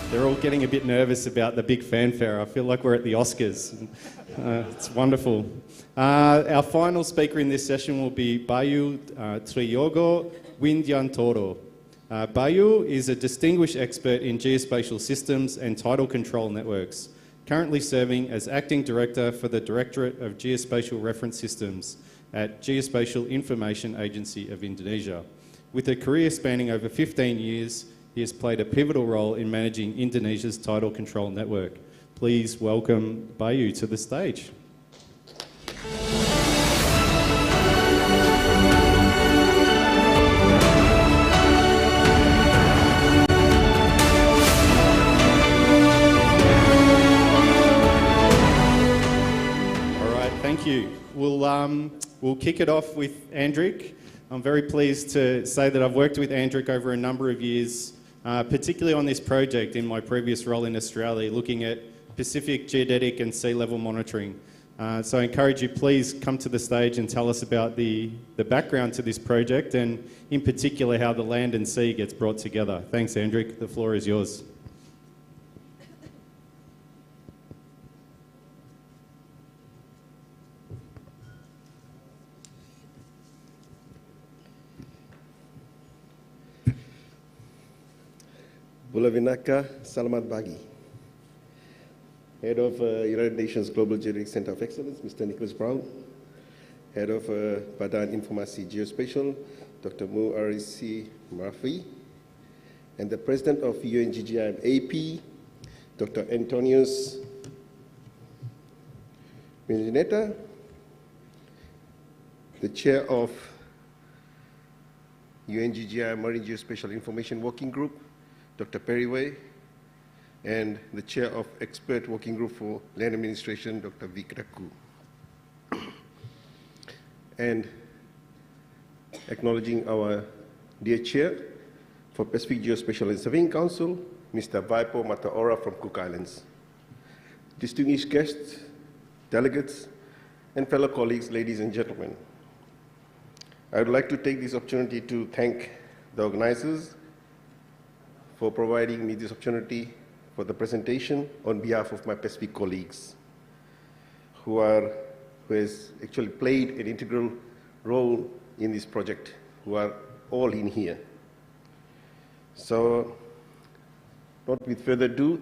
They're all getting a bit nervous about the big fanfare. I feel like we're at the Oscars. It's wonderful. Our final speaker in this session will be Bayu Triyogo Windyantoro. Bayu is a distinguished expert in geospatial systems and tidal control networks, currently serving as Acting Director for the Directorate of Geospatial Reference Systems at Geospatial Information Agency of Indonesia. With a career spanning over 15 years, he has played a pivotal role in managing Indonesia's tidal control network. Please welcome Bayu to the stage. Thank you. We'll kick it off with Andrik. I'm very pleased to say that I've worked with Andrik over a number of years, particularly on this project in my previous role in Australia, looking at Pacific geodetic and sea level monitoring. So I encourage you, please come to the stage and tell us about the background to this project and in particular how the land and sea gets brought together. Thanks, Andrik. The floor is yours. Bulavinaka, Salamat Pagi. Head of United Nations Global Geospatial Center of Excellence, Mr. Nicholas Brown. Head of Badan Informasi Geospatial, Dr. Mu Arisi Murphy. And the President of UN-GGIM AP, Dr. Antonius Mingineta. The Chair of UN-GGIM Marine Geospatial Information Working Group, Dr. Perriway, and the Chair of Expert Working Group for Land Administration, Dr. Vikraku. And acknowledging our dear Chair for Pacific Geospatial and Surveying Council, Mr. Vaipo Mataora from Cook Islands. Distinguished guests, delegates, and fellow colleagues, ladies and gentlemen. I would like to take this opportunity to thank the organizers for providing me this opportunity for the presentation on behalf of my Pacific colleagues who has actually played an integral role in this project, who are all in here. So, not with further ado,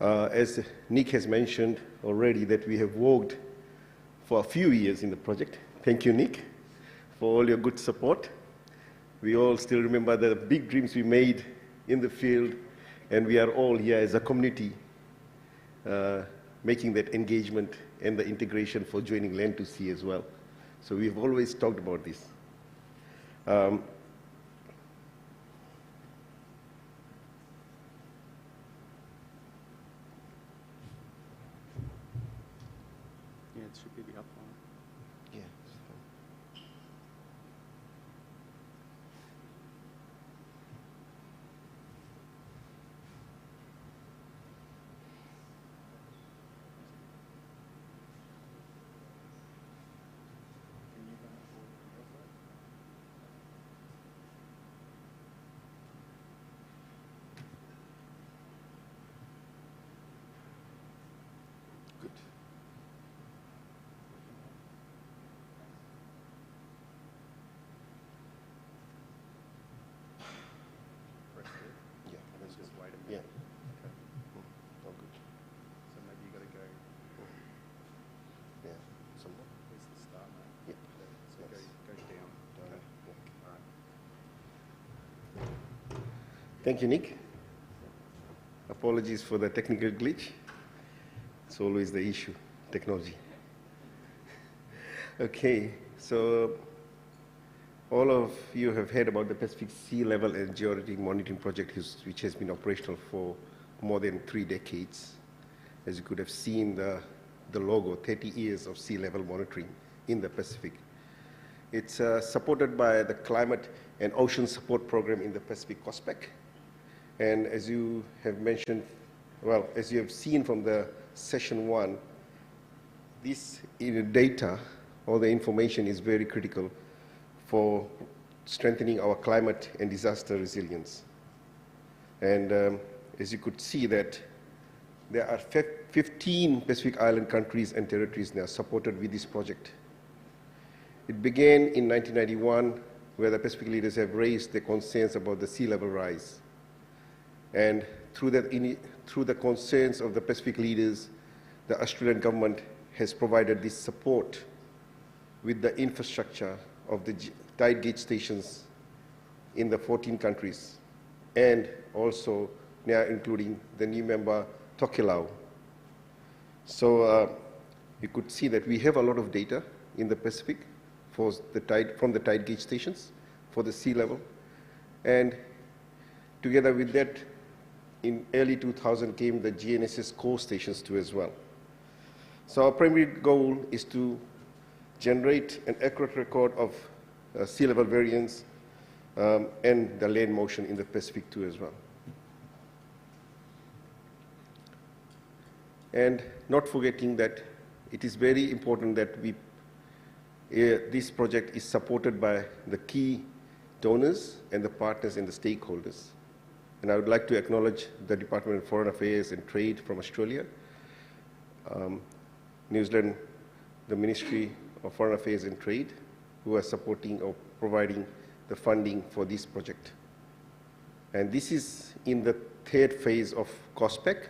as Nick has mentioned already that we have worked for a few years in the project. Thank you, Nick, for all your good support. We all still remember the big dreams we made in the field, and we are all here as a community making that engagement and the integration for joining land to sea as well. So we've always talked about this. It should be the up one. Yeah. Thank you, Nick. Apologies for the technical glitch. It's always the issue, technology. Okay, so all of you have heard about the Pacific Sea Level and Geodetic Monitoring Project, which has been operational for more than 3 decades. As you could have seen the logo, 30 years of sea level monitoring in the Pacific. It's supported by the Climate and Ocean Support Program in the Pacific COSPEC. And as you have mentioned, well, as you have seen from the session 1, this data or the information is very critical for strengthening our climate and disaster resilience. And as you could see that there are 15 Pacific Island countries and territories now supported with this project. It began in 1991, where the Pacific leaders have raised their concerns about the sea level rise. And through the concerns of the Pacific leaders, the Australian government has provided this support with the infrastructure of the tide gauge stations in the 14 countries, and also now including the new member, Tokelau. So you could see that we have a lot of data in the Pacific for from the tide gauge stations for the sea level. And together with that, in early 2000 came the GNSS core stations too as well. So our primary goal is to generate an accurate record of sea level variance and the land motion in the Pacific too as well. And not forgetting that it is very important that this project is supported by the key donors and the partners and the stakeholders. And I would like to acknowledge the Department of Foreign Affairs and Trade from Australia, New Zealand, the Ministry of Foreign Affairs and Trade, who are supporting or providing the funding for this project. And this is in the 3rd phase of COSPEC,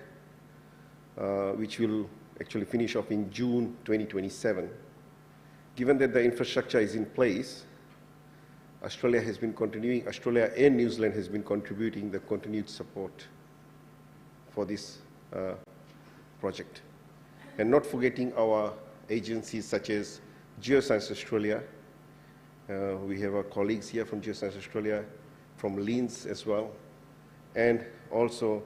which will actually finish off in June 2027. Given that the infrastructure is in place, Australia and New Zealand has been contributing the continued support for this project. And not forgetting our agencies such as Geoscience Australia. We have our colleagues here from Geoscience Australia, from LINS as well, and also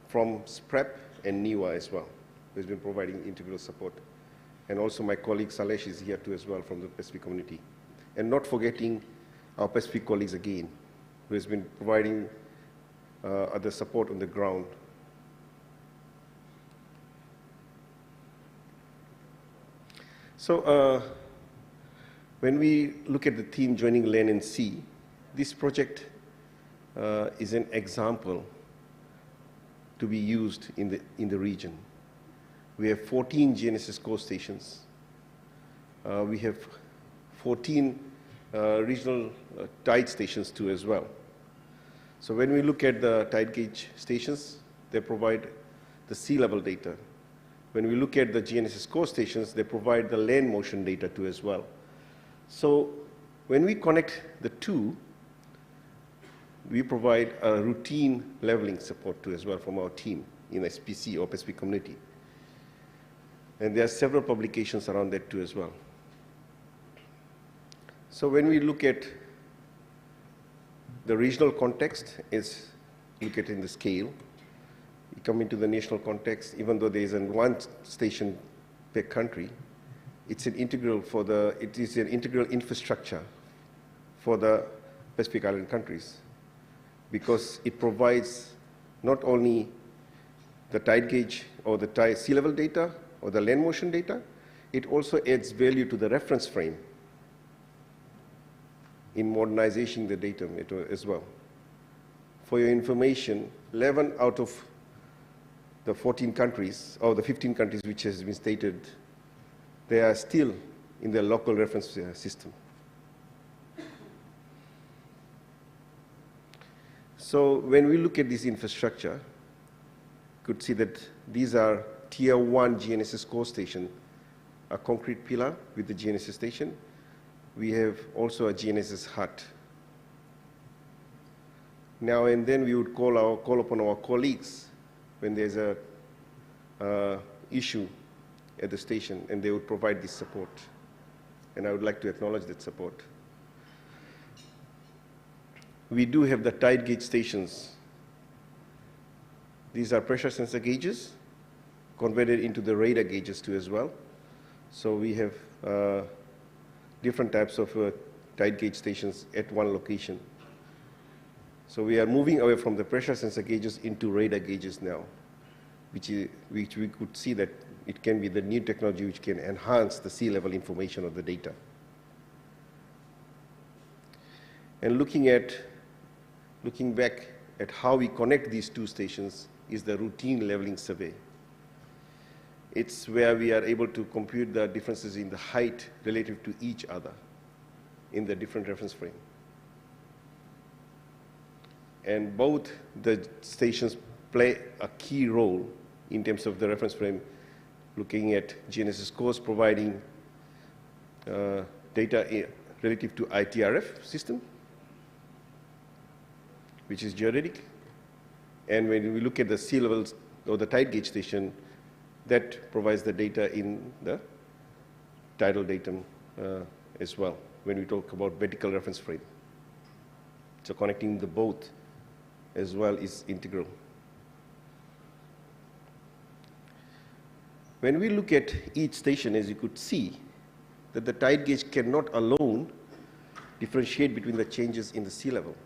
from SPREP and NIWA as well, who has been providing integral support. And also my colleague Salesh is here too as well from the Pacific community. And not forgetting our Pacific colleagues again, who has been providing other support on the ground. So when we look at the theme joining land and sea, this project is an example to be used in the region. We have 14 GNSS core stations. We have 14 regional tide stations too as well. So when we look at the tide gauge stations, they provide the sea level data. When we look at the GNSS core stations, they provide the land motion data too as well. So when we connect the two, we provide a routine leveling support too as well from our team in SPC or Pacific Community. And there are several publications around that too as well. So when we look at the regional context, look at in the scale. We come into the national context, even though there is one station per country, it is an integral infrastructure for the Pacific Island countries, because it provides not only the tide gauge or the sea level data or the land motion data, it also adds value to the reference frame in modernizing the data as well. For your information, 11 out of the 14 countries, or the 15 countries which has been stated, they are still in the local reference system. So when we look at this infrastructure, you could see that these are Tier 1 GNSS core station, a concrete pillar with the GNSS station. We have also a GNSS hut. now and then we would call upon our colleagues when there's a issue at the station, and they would provide this support. And I would like to acknowledge that support. We do have the tide gauge stations. These are pressure sensor gauges converted into the radar gauges too as well. So we have different types of tide gauge stations at one location. So we are moving away from the pressure sensor gauges into radar gauges now, which we could see that it can be the new technology which can enhance the sea level information of the data. And looking back at how we connect these two stations is the routine leveling survey. It's where we are able to compute the differences in the height relative to each other in the different reference frame. And both the stations play a key role in terms of the reference frame, looking at GNSS course providing data relative to ITRF system, which is geodetic. And when we look at the sea levels or the tide gauge station, that provides the data in the tidal datum as well, when we talk about vertical reference frame. So connecting the both as well is integral. When we look at each station, as you could see, that the tide gauge cannot alone differentiate between the changes in the sea level.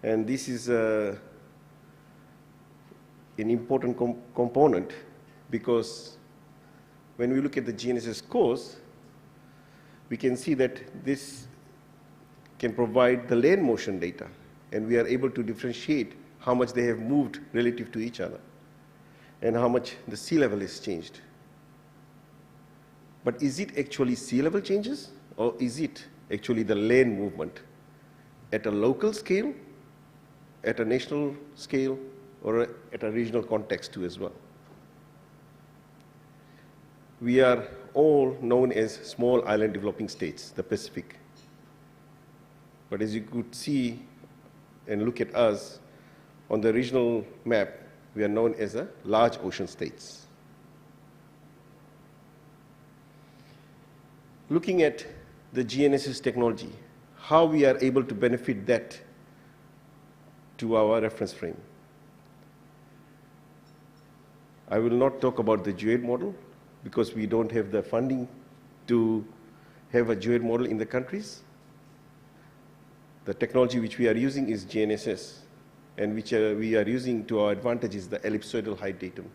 And this is an important component, because when we look at the GNSS course, we can see that this can provide the land motion data, and we are able to differentiate how much they have moved relative to each other and how much the sea level has changed. But is it actually sea level changes, or is it actually the land movement at a local scale, at a national scale, or at a regional context too as well? We are all known as small island developing states, the Pacific. But as you could see and look at us on the regional map, we are known as a large ocean states. Looking at the GNSS technology, how we are able to benefit that to our reference frame. I will not talk about the Geoid model, because we don't have the funding to have a Geoid model in the countries. The technology which we are using is GNSS, and which we are using to our advantage is the ellipsoidal height datum.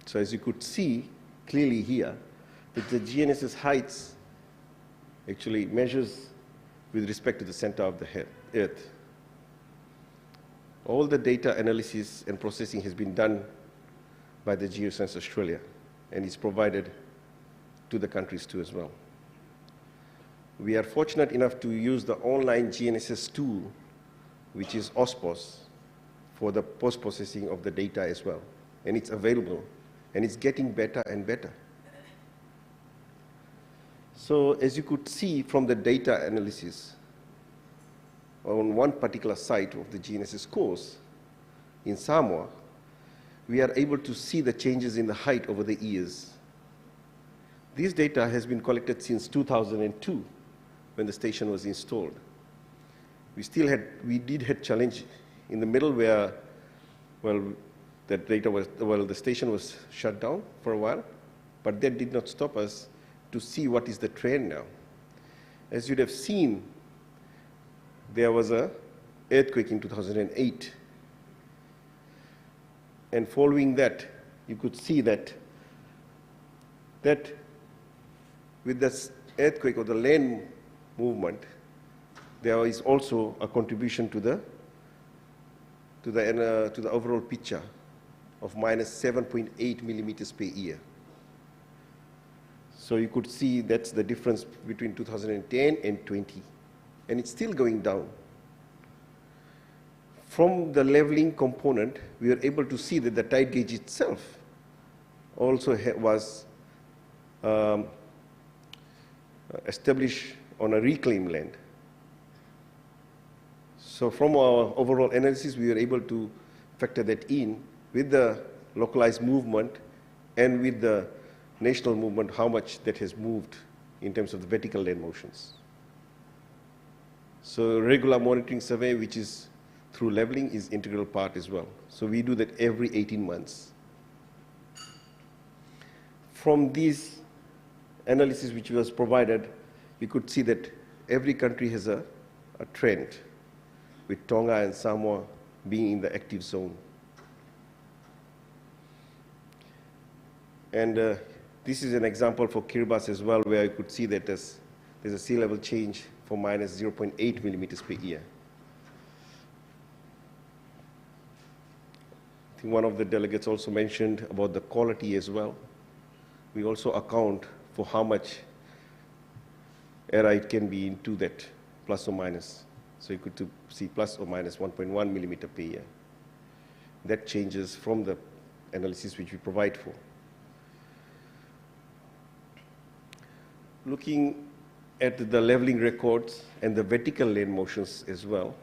So as you could see clearly here, that the GNSS heights actually measures with respect to the center of the Earth. All the data analysis and processing has been done by the Geoscience Australia, and is provided to the countries too as well. We are fortunate enough to use the online GNSS tool, which is OSPOS, for the post-processing of the data as well. And it's available, and it's getting better and better. So as you could see from the data analysis, on one particular site of the GNSS course in Samoa, we are able to see the changes in the height over the years. This data has been collected since 2002, when the station was installed. We did have challenge in the middle where, well, that data was, well, the station was shut down for a while, but that did not stop us to see what is the trend now. As you'd have seen, there was an earthquake in 2008. And following that, you could see that with this earthquake or the land movement, there is also a contribution to the overall picture of minus 7.8 millimeters per year. So you could see that's the difference between 2010 and 20, and it's still going down. From the leveling component, we were able to see that the tide gauge itself also was established on a reclaimed land. So from our overall analysis, we were able to factor that in with the localized movement and with the national movement, how much that has moved in terms of the vertical land motions. So regular monitoring survey, which is through leveling, is integral part as well. So we do that every 18 months. From this analysis which was provided, we could see that every country has a trend, with Tonga and Samoa being in the active zone. And this is an example for Kiribati as well, where you could see that there's a sea level change for minus 0.8 millimeters per year. I think one of the delegates also mentioned about the quality as well. We also account for how much error it can be into that, plus or minus. So you could see plus or minus 1.1 millimeter per year. That changes from the analysis which we provide for. Looking at the leveling records and the vertical land motions as well,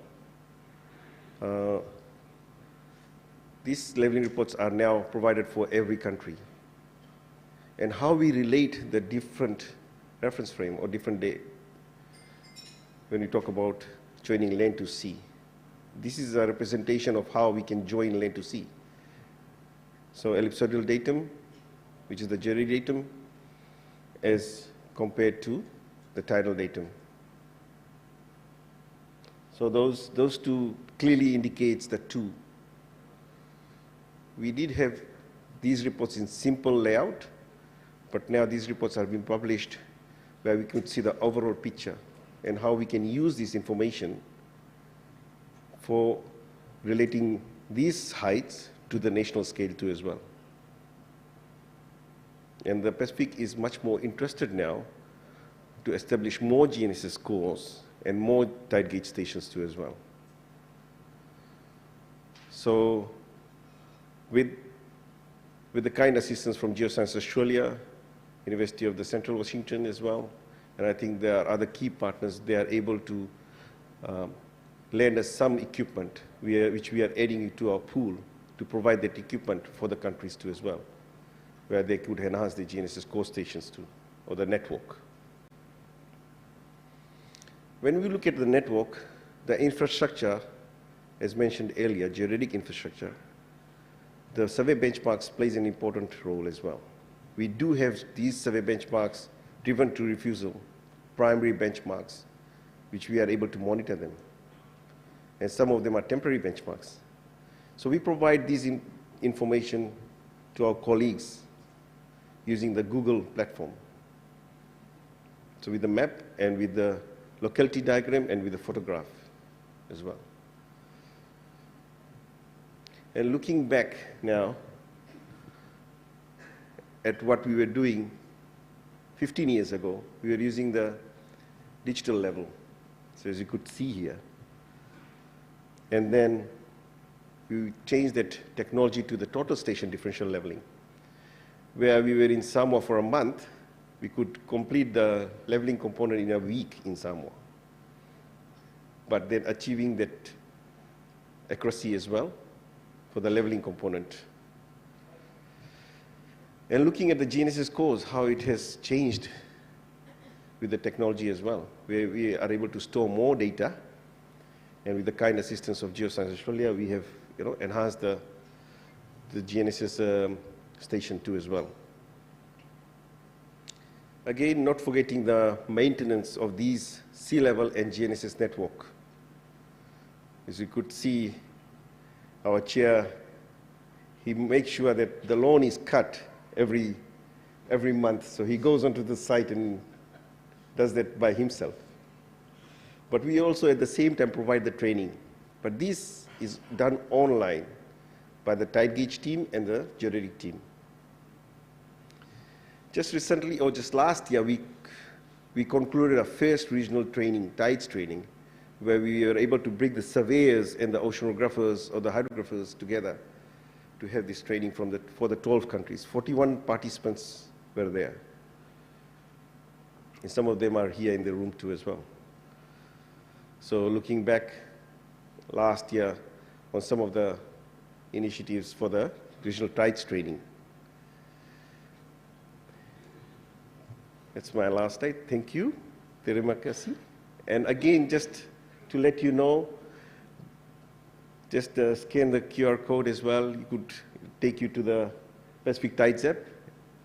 these leveling reports are now provided for every country. And how we relate the different reference frame or different day when we talk about joining land to sea. This is a representation of how we can join land to sea. So ellipsoidal datum, which is the Geoid datum, as compared to the tidal datum. So those two clearly indicates the two. We did have these reports in simple layout, but now these reports are being published where we could see the overall picture and how we can use this information for relating these heights to the national scale too as well. And the Pacific is much more interested now to establish more GNSS scores and more tide gauge stations too as well. So with the kind assistance from Geoscience Australia, University of the Central Washington as well, and I think there are other key partners, they are able to lend us some equipment which we are adding to our pool to provide that equipment for the countries too as well, where they could enhance the GNSS core stations too, or the network. When we look at the network, the infrastructure, as mentioned earlier, geodetic infrastructure, the survey benchmarks plays an important role as well. We do have these survey benchmarks driven to refusal, primary benchmarks, which we are able to monitor them. And some of them are temporary benchmarks. So we provide this information to our colleagues using the Google platform. So with the map and with the locality diagram and with the photograph as well. And looking back now at what we were doing 15 years ago, we were using the digital level. So as you could see here. And then we changed that technology to the total station differential leveling, where we were in Samoa for a month. We could complete the leveling component in a week in Samoa, but then achieving that accuracy as well for the leveling component. And looking at the GNSS cores, how it has changed with the technology as well, where we are able to store more data, and with the kind assistance of Geoscience Australia, we have enhanced the GNSS station too as well. Again, not forgetting the maintenance of these sea level and GNSS network. As you could see, our chair, he makes sure that the lawn is cut every month. So he goes onto the site and does that by himself. But we also at the same time provide the training. But this is done online by the tide gauge team and the geodetic team. Just recently, or just last year, we concluded a first regional training, tides training, where we were able to bring the surveyors and the oceanographers or the hydrographers together to have this training for the 12 countries. 41 participants were there. And some of them are here in the room too as well. So looking back last year on some of the initiatives for the regional tides training. That's my last slide. Thank you. Terima kasih. And again, just to let you know, just scan the QR code as well. It could take you to the Pacific Tides app.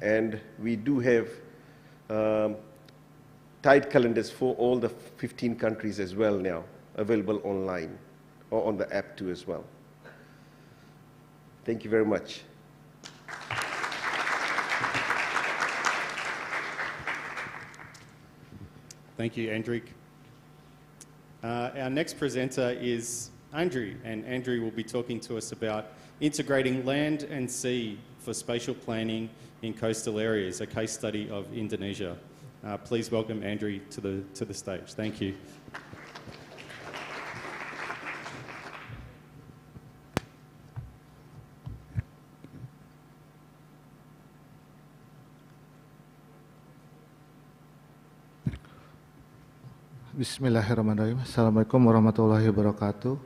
And we do have tide calendars for all the 15 countries as well now, available online or on the app too as well. Thank you very much. Thank you, Andrew. Our next presenter is Andrew, and Andrew will be talking to us about integrating land and sea for spatial planning in coastal areas, a case study of Indonesia. Please welcome Andrew to the stage. Thank you. Bismillahirrahmanirrahim. Assalamualaikum warahmatullahi wabarakatuh.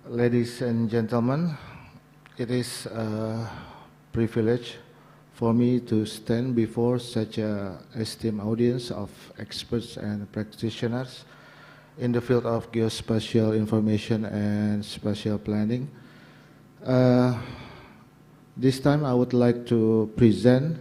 Ladies and gentlemen, it is a privilege for me to stand before such an esteemed audience of experts and practitioners in the field of geospatial information and spatial planning. This time I would like to present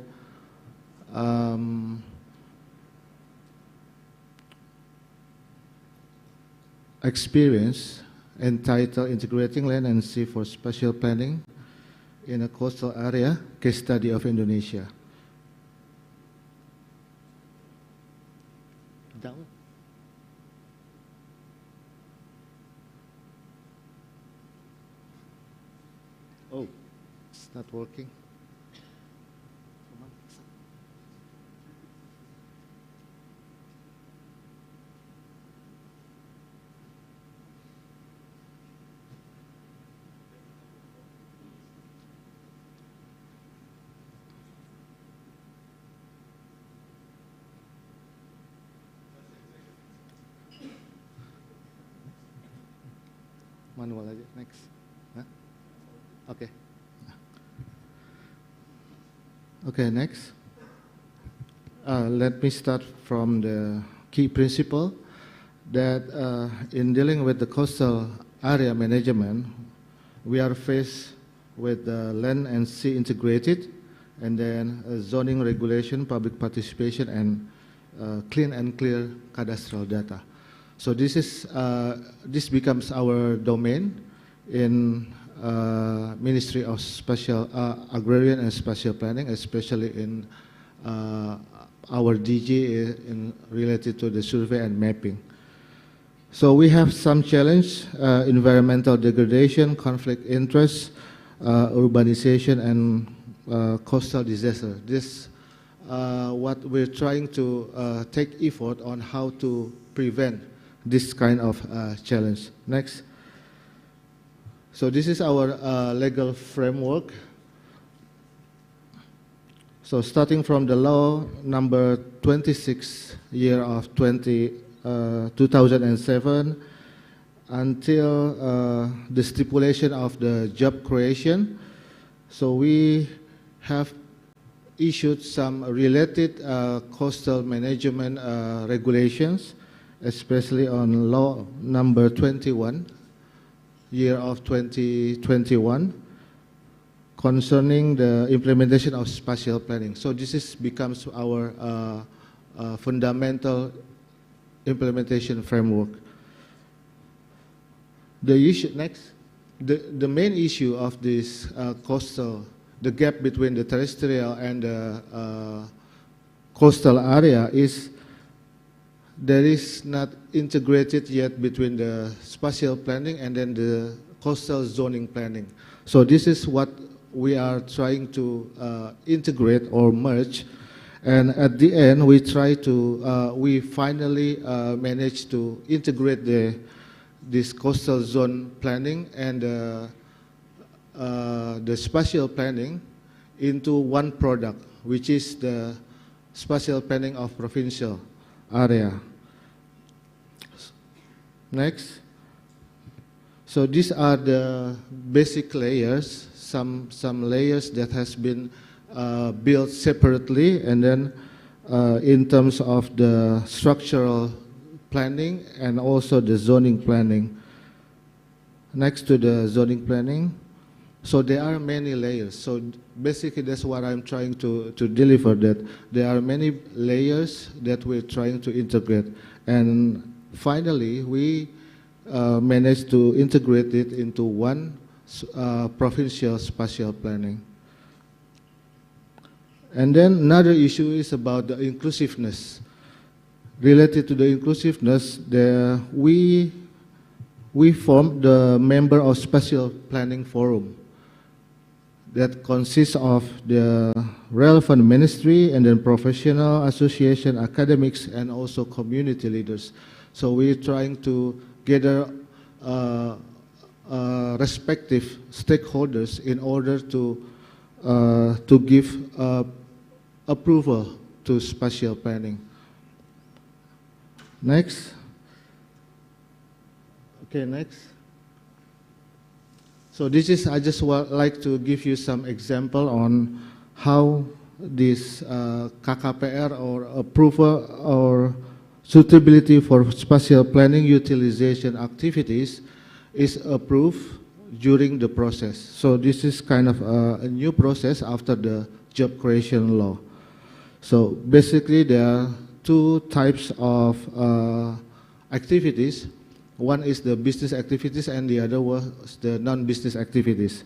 experience entitled Integrating Land and Sea for Spatial Planning in a Coastal Area, Case Study of Indonesia. Down. Oh, it's not working. Manual aja, next. Huh? Okay. Okay, next. Let me start from the key principle that in dealing with the coastal area management, we are faced with land and sea integrated, and then zoning regulation, public participation, and clean and clear cadastral data. So this becomes our domain in Ministry of Agrarian and Spatial Planning, especially in our DG related to the survey and mapping. So we have some challenge: environmental degradation, conflict interest, urbanization, and coastal disaster. This what we're trying to take effort on how to prevent this kind of challenge. Next. So this is our legal framework. So starting from the law number 26 year of 2007 until the stipulation of the job creation. So we have issued some related coastal management regulations, especially on law number 21, year of 2021, concerning the implementation of spatial planning. So this becomes our fundamental implementation framework. The issue next, the main issue of this coastal, the gap between the terrestrial and the coastal area is there is not integrated yet between the spatial planning and then the coastal zoning planning. So this is what we are trying to integrate or merge, and at the end we try to we finally managed to integrate this coastal zone planning and the spatial planning into one product, which is the spatial planning of provincial area. Next. So these are the basic layers, some layers that has been built separately, and then in terms of the structural planning and also the zoning planning. Next to the zoning planning, so there are many layers. So basically that's what I'm trying to deliver, that there are many layers that we're trying to integrate. And finally, we managed to integrate it into one provincial spatial planning. And then another issue is about the inclusiveness. Related to the inclusiveness, we formed the member of Spatial Planning Forum that consists of the relevant ministry and then professional association, academics, and also community leaders. So we're trying to gather respective stakeholders in order to give approval to spatial planning. Next. Okay, next. So this is, I just like to give you some example on how this KKPR or approval or suitability for spatial planning utilization activities is approved during the process. So this is kind of a new process after the job creation law. So basically there are two types of activities. One is the business activities and the other was the non-business activities.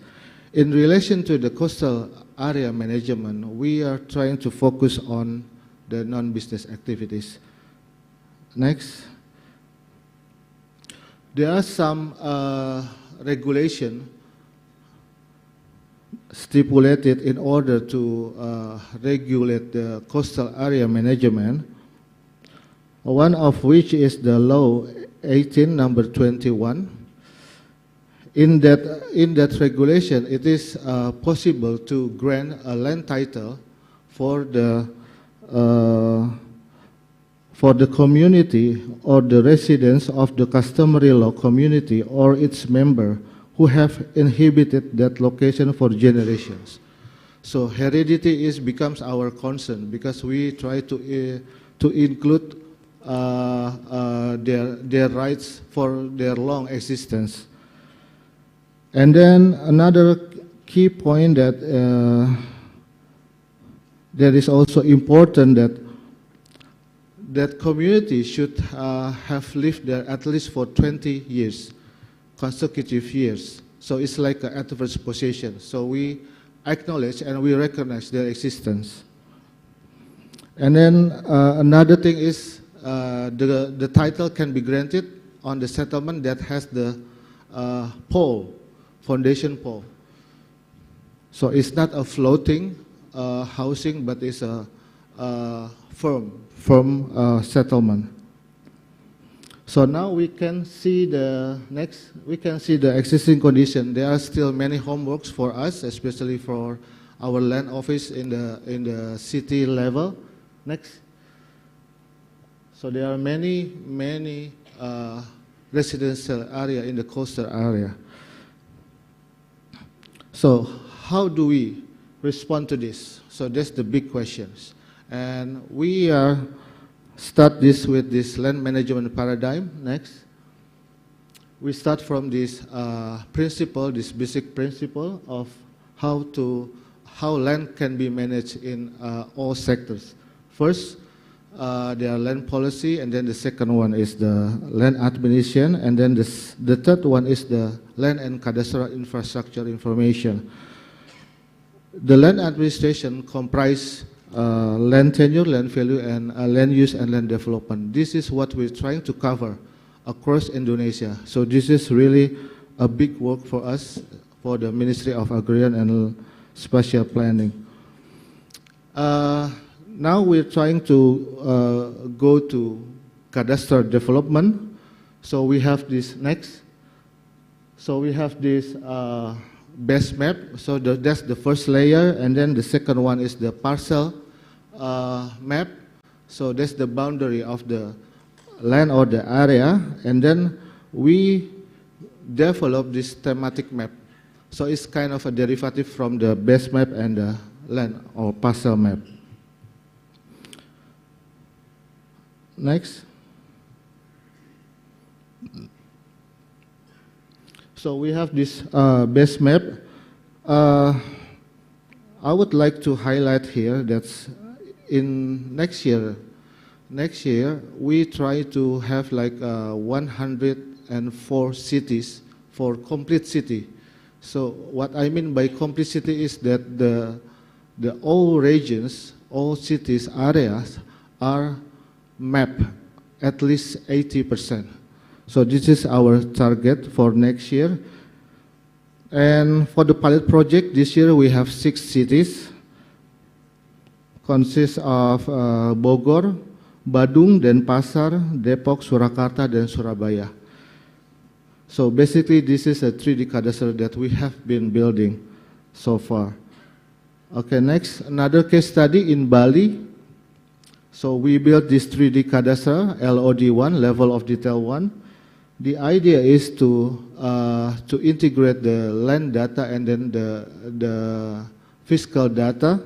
In relation to the coastal area management, we are trying to focus on the non-business activities. Next. There are some regulation stipulated in order to regulate the coastal area management, one of which is the law 18 number 21. In that regulation, it is possible to grant a land title for the community or the residents of the customary law community or its member who have inhabited that location for generations. So heredity becomes our concern because we try to include their rights for their long existence. And then another key point that is also important, that community should have lived there at least for 20 years, consecutive years. So it's like an adverse possession. So we acknowledge and we recognize their existence. And then another thing is the title can be granted on the settlement that has the pole, foundation pole. So it's not a floating housing, but it's a firm settlement. So now we can see the next. We can see the existing condition. There are still many homeworks for us, especially for our land office in the city level. Next. So there are many residential area in the coastal area. So how do we respond to this? So that's the big questions. And we start this with this land management paradigm. Next. We start from this principle, this basic principle of how land can be managed in all sectors. First, there are land policy, and then the second one is the land administration, and then the third one is the land and cadastral infrastructure information. The land administration comprises land tenure, land value, and land use and land development. This is what we're trying to cover across Indonesia. So this is really a big work for us, for the Ministry of Agrarian and Spatial Planning. Now we're trying to go to cadastral development. So we have this next. So we have this base map. So that's the first layer, and then the second one is the parcel map. So that's the boundary of the land or the area, and then we develop this thematic map. So it's kind of a derivative from the base map and the land or parcel map. Next. So we have this base map. I would like to highlight here that in next year we try to have like 104 cities for complete city. So what I mean by complete city is that the all regions, all cities, areas are mapped at least 80%. So this is our target for next year. And for the pilot project, this year we have 6 cities. Consists of Bogor, Badung, Denpasar, Depok, Surakarta, dan Surabaya. So basically this is a 3D cadastre that we have been building so far. Okay, next, another case study in Bali. So we built this 3D cadastre, LOD1, level of detail 1. The idea is to integrate the land data and then the fiscal data.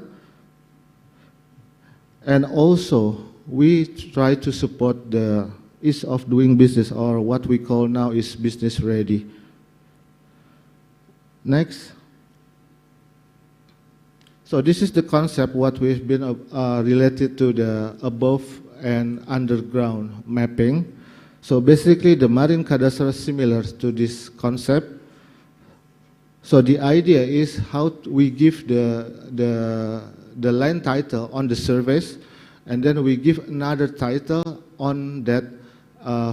And also, we try to support the ease of doing business, or what we call now is business ready. Next. So this is the concept what we've been related to the above and underground mapping. So basically the marine cadastre is similar to this concept. So the idea is how we give the land title on the surveys, and then we give another title on that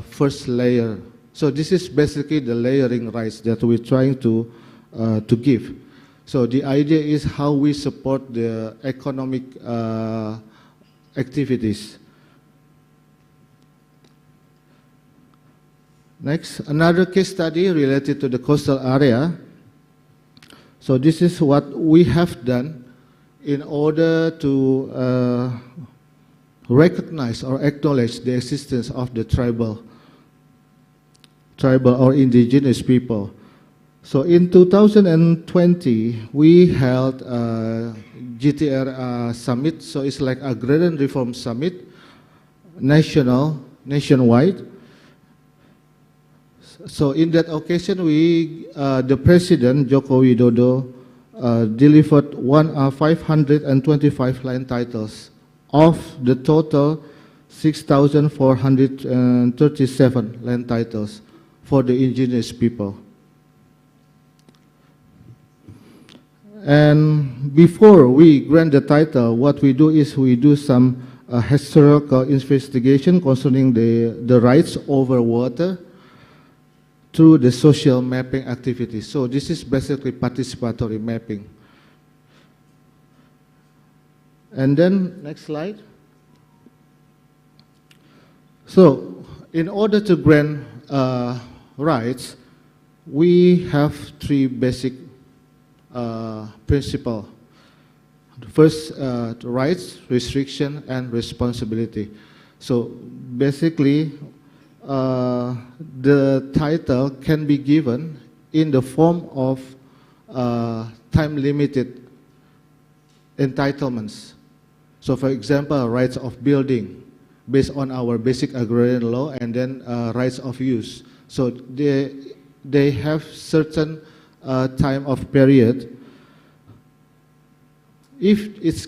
first layer. So this is basically the layering rights that we're trying to give. So the idea is how we support the economic activities. Next, another case study related to the coastal area. So this is what we have done in order to recognize or acknowledge the existence of the tribal or indigenous people. So in 2020, we held a GTR summit. So it's like a Agrarian Reform Summit, nationwide. So in that occasion, the President, Joko Widodo, delivered 525 land titles of the total 6,437 land titles for the indigenous people. And before we grant the title, what we do is we do some historical investigation concerning the rights over water through the social mapping activities. So this is basically participatory mapping. And then, next slide. So, in order to grant rights, we have 3 basic principles. First, rights, restriction, and responsibility. So, basically, the title can be given in the form of time-limited entitlements. So for example, rights of building based on our basic agrarian law, and then rights of use. So they have certain time of period. If it's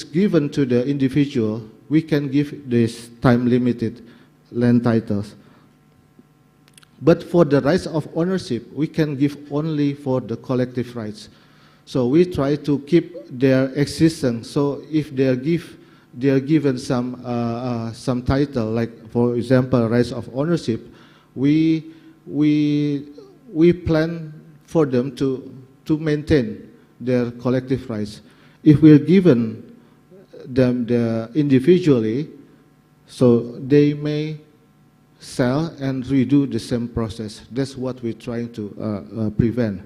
given to the individual, we can give this time-limited land titles. But for the rights of ownership, we can give only for the collective rights. So we try to keep their existence. So if they are given some title, like for example, rights of ownership, we plan for them to maintain their collective rights. If we're given them individually, so they may sell and redo the same process. That's what we're trying to prevent.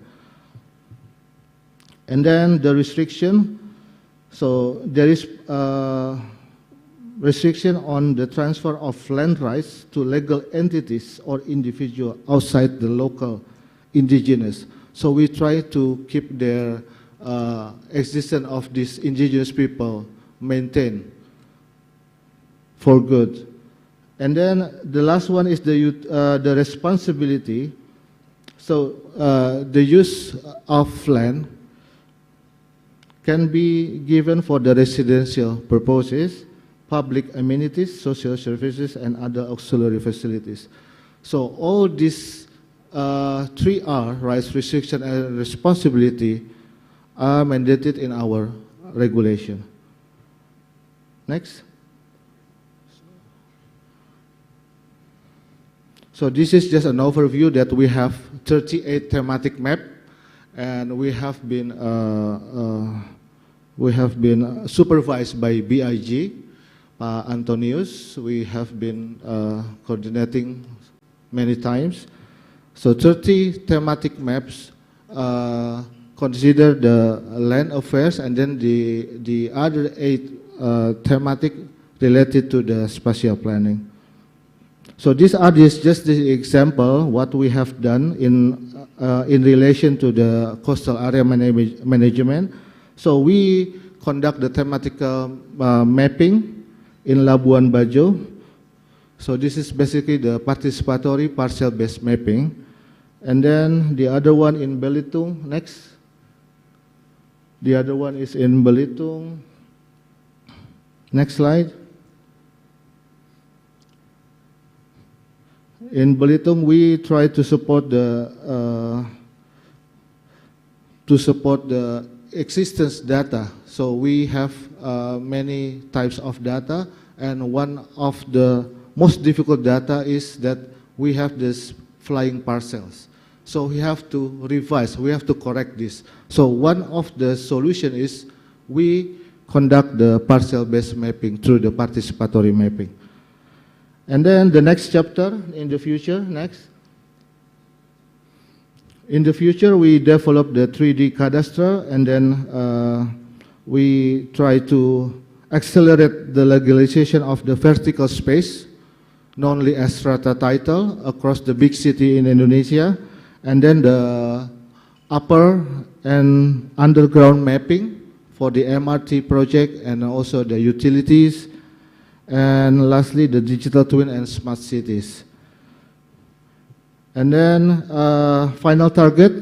And then the restriction. So there is restriction on the transfer of land rights to legal entities or individual outside the local indigenous. So we try to keep their existence of these indigenous people maintained for good. And then the last one is the responsibility. So the use of land can be given for the residential purposes, public amenities, social services, and other auxiliary facilities. So all these 3R, rights, restriction, and responsibility, are mandated in our regulation. Next. So this is just an overview that we have 38 thematic map, and we have been supervised by BIG, Antonius. We have been coordinating many times. So 30 thematic maps consider the land affairs, and then the other 8 thematic related to the spatial planning. So these are just the example what we have done in relation to the coastal area management. So we conduct the thematical mapping in Labuan Bajo. So this is basically the participatory parcel-based mapping. And then the other one in Belitung, next. The other one is in Belitung. Next slide. In Belitung, we try to support the existence data. So we have many types of data, and one of the most difficult data is that we have this flying parcels. So we have to revise, we have to correct this. So one of the solution is we conduct the parcel-based mapping through the participatory mapping. And then the next chapter in the future, next. In the future, we develop the 3D cadastral, and then we try to accelerate the legalization of the vertical space, known as strata title, across the big city in Indonesia, and then the upper and underground mapping for the MRT project and also the utilities, and lastly the digital twin and smart cities. And then final target,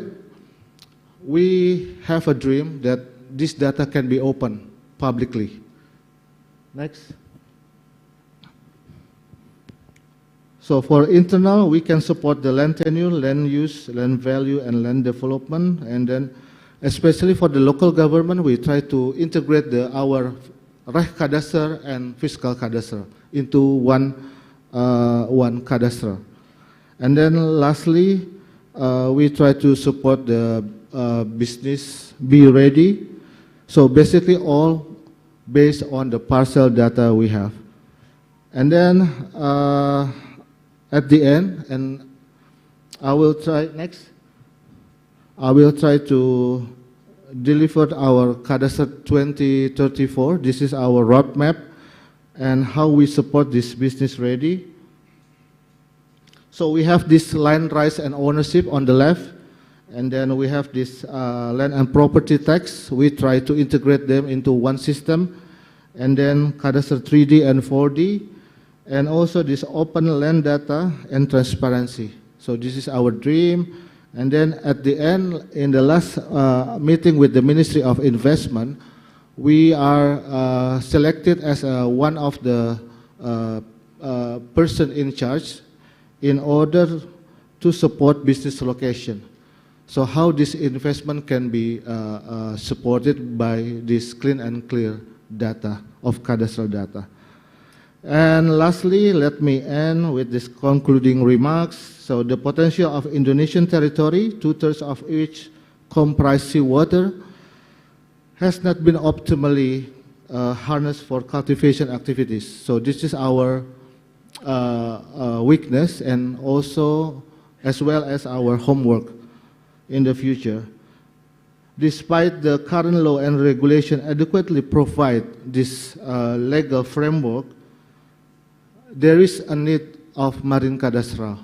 we have a dream that this data can be open publicly. Next. So for internal, we can support the land tenure, land use, land value, and land development. And then especially for the local government, we try to integrate our Reh Cadastre and Fiscal Cadastre into one cadastre. And then lastly, we try to support the business be ready. So basically all based on the parcel data we have. And then at the end, and I will try next, I will try to deliver our Cadastre 2034. This is our roadmap and how we support this business ready. So we have this land rights and ownership on the left, and then we have this land and property tax. We try to integrate them into one system, and then Cadastre 3D and 4D, and also this open land data and transparency. So this is our dream. And then at the end, in the last meeting with the Ministry of Investment, we are selected as one of the person in charge in order to support business location. So how this investment can be supported by this clean and clear data of cadastral data. And lastly, let me end with this concluding remarks. So the potential of Indonesian territory, 2/3 of which comprise seawater, has not been optimally harnessed for cultivation activities. So this is our weakness, and also as well as our homework in the future. Despite the current law and regulation adequately provide this legal framework, there is a need of marine cadastral.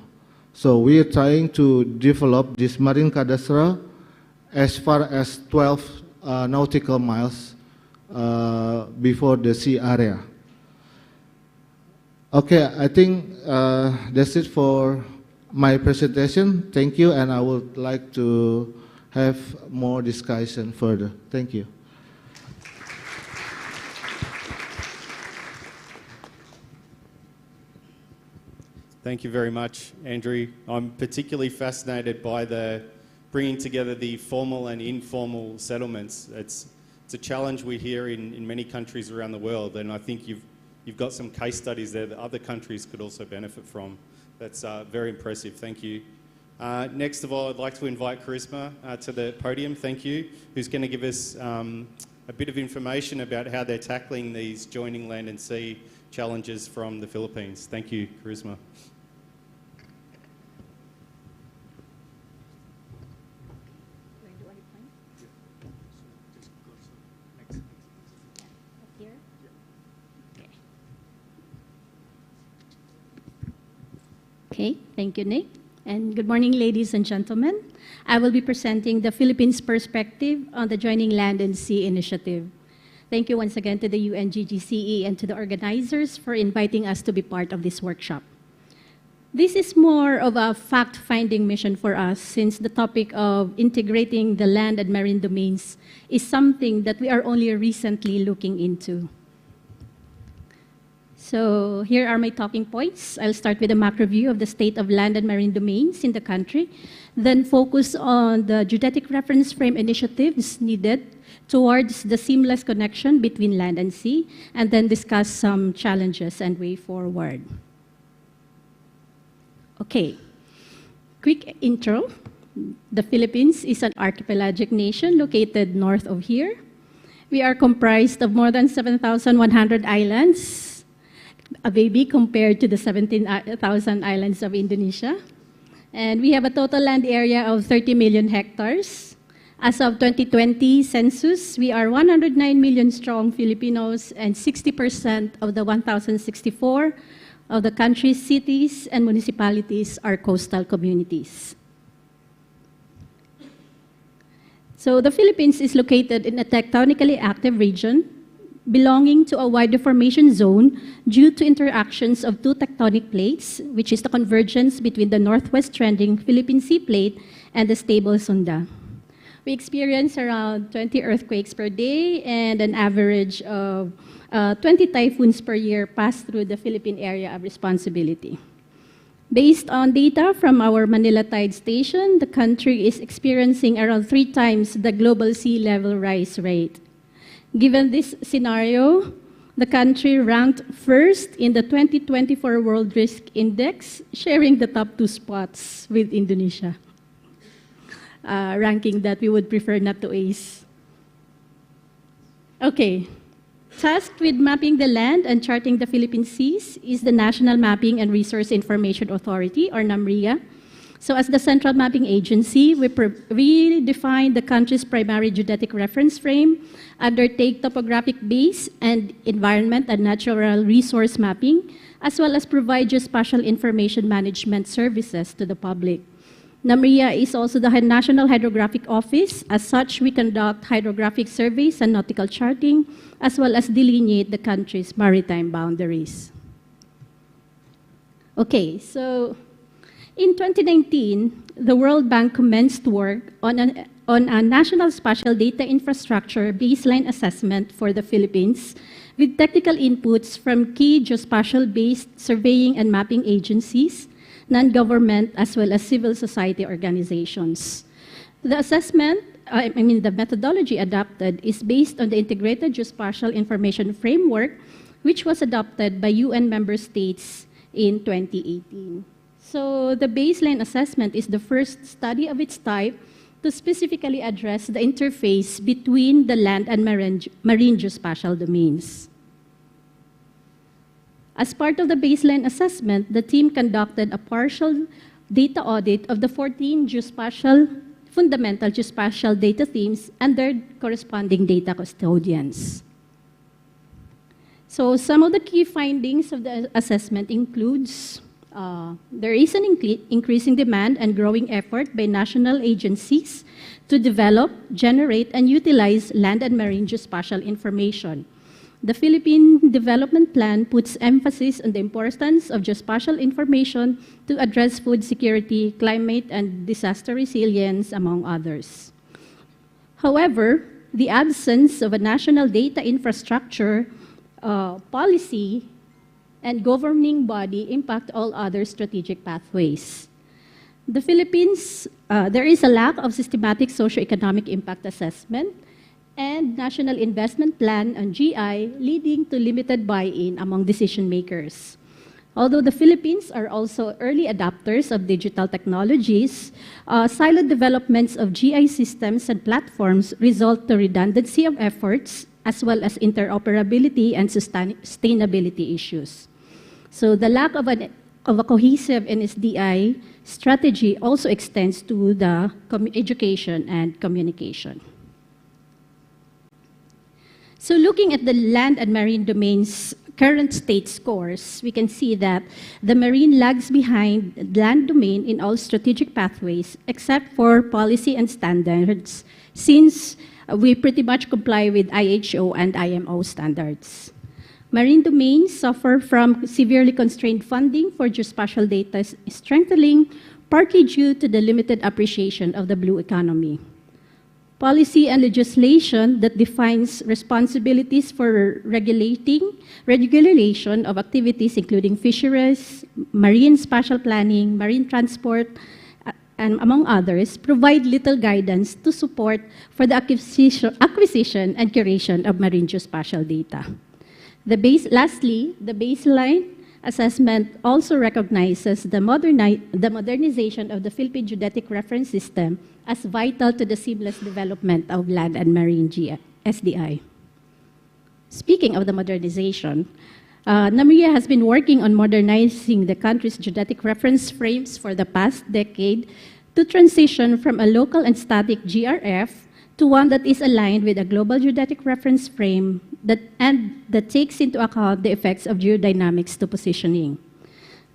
So we are trying to develop this marine cadastral as far as 12 nautical miles before the sea area. Okay, I think that's it for my presentation. Thank you, and I would like to have more discussion further. Thank you. Thank you very much, Andrew. I'm particularly fascinated by the bringing together the formal and informal settlements. It's a challenge we hear in many countries around the world, and I think you've got some case studies there that other countries could also benefit from. That's very impressive. Thank you. Next of all, I'd like to invite Charisma to the podium. Thank you. Who's going to give us a bit of information about how they're tackling these joining land and sea challenges from the Philippines. Thank you, Charisma. Okay, thank you, Nick. And good morning, ladies and gentlemen. I will be presenting the Philippines' perspective on the Joining Land and Sea initiative. Thank you once again to the UN-GGCE and to the organizers for inviting us to be part of this workshop. This is more of a fact-finding mission for us, since the topic of integrating the land and marine domains is something that we are only recently looking into. So here are my talking points. I'll start with a macro view of the state of land and marine domains in the country, then focus on the geodetic reference frame initiatives needed towards the seamless connection between land and sea, and then discuss some challenges and way forward. Okay, quick intro. The Philippines is an archipelagic nation located north of here. We are comprised of more than 7,100 islands, a baby compared to the 17,000 islands of Indonesia. And we have a total land area of 30 million hectares. As of 2020 census, we are 109 million strong Filipinos, and 60% of the 1,064 of the country's cities and municipalities are coastal communities. So the Philippines is located in a tectonically active region belonging to a wide deformation zone due to interactions of two tectonic plates, which is the convergence between the northwest trending Philippine Sea Plate and the stable Sunda. We experience around 20 earthquakes per day, and an average of 20 typhoons per year pass through the Philippine area of responsibility. Based on data from our Manila Tide Station, the country is experiencing around 3 times the global sea level rise rate. Given this scenario, the country ranked first in the 2024 World Risk Index, sharing the top 2 spots with Indonesia, ranking that we would prefer not to ace. Okay, tasked with mapping the land and charting the Philippine seas is the National Mapping and Resource Information Authority, or NAMRIA. So as the central mapping agency, we define the country's primary geodetic reference frame, undertake topographic base and environment and natural resource mapping, as well as provide geospatial information management services to the public. NAMRIA is also the National Hydrographic Office. As such, we conduct hydrographic surveys and nautical charting, as well as delineate the country's maritime boundaries. Okay, so in 2019, the World Bank commenced work on a national spatial data infrastructure baseline assessment for the Philippines, with technical inputs from key geospatial-based surveying and mapping agencies, non-government, as well as civil society organizations. The assessment, the methodology adopted is based on the Integrated Geospatial Information Framework, which was adopted by UN member states in 2018. So the baseline assessment is the first study of its type to specifically address the interface between the land and marine geospatial domains. As part of the baseline assessment, the team conducted a partial data audit of the 14 fundamental geospatial data themes and their corresponding data custodians. So some of the key findings of the assessment includes there is an increasing demand and growing effort by national agencies to develop, generate, and utilize land and marine geospatial information. The Philippine Development Plan puts emphasis on the importance of geospatial information to address food security, climate, and disaster resilience, among others. However, the absence of a national data infrastructure, policy, and governing body impact all other strategic pathways. The Philippines, there is a lack of systematic socioeconomic impact assessment and national investment plan and GI, leading to limited buy-in among decision makers. Although the Philippines are also early adopters of digital technologies, siloed developments of GI systems and platforms result to redundancy of efforts as well as interoperability and sustainability issues. So the lack of a cohesive NSDI strategy also extends to the education and communication. So looking at the land and marine domain's current state scores, we can see that the marine lags behind land domain in all strategic pathways except for policy and standards, since we pretty much comply with IHO and IMO standards. Marine domains suffer from severely constrained funding for geospatial data strengthening, partly due to the limited appreciation of the blue economy. Policy and legislation that defines responsibilities for regulation of activities including fisheries, marine spatial planning, marine transport, and among others, provide little guidance to support for the acquisition and curation of marine geospatial data. Lastly, the baseline assessment also recognizes the modernization of the Philippine Geodetic Reference System as vital to the seamless development of land and marine SDI. Speaking of the modernization, NAMRIA has been working on modernizing the country's geodetic reference frames for the past decade to transition from a local and static GRF to one that is aligned with a global geodetic reference frame that takes into account the effects of geodynamics to positioning.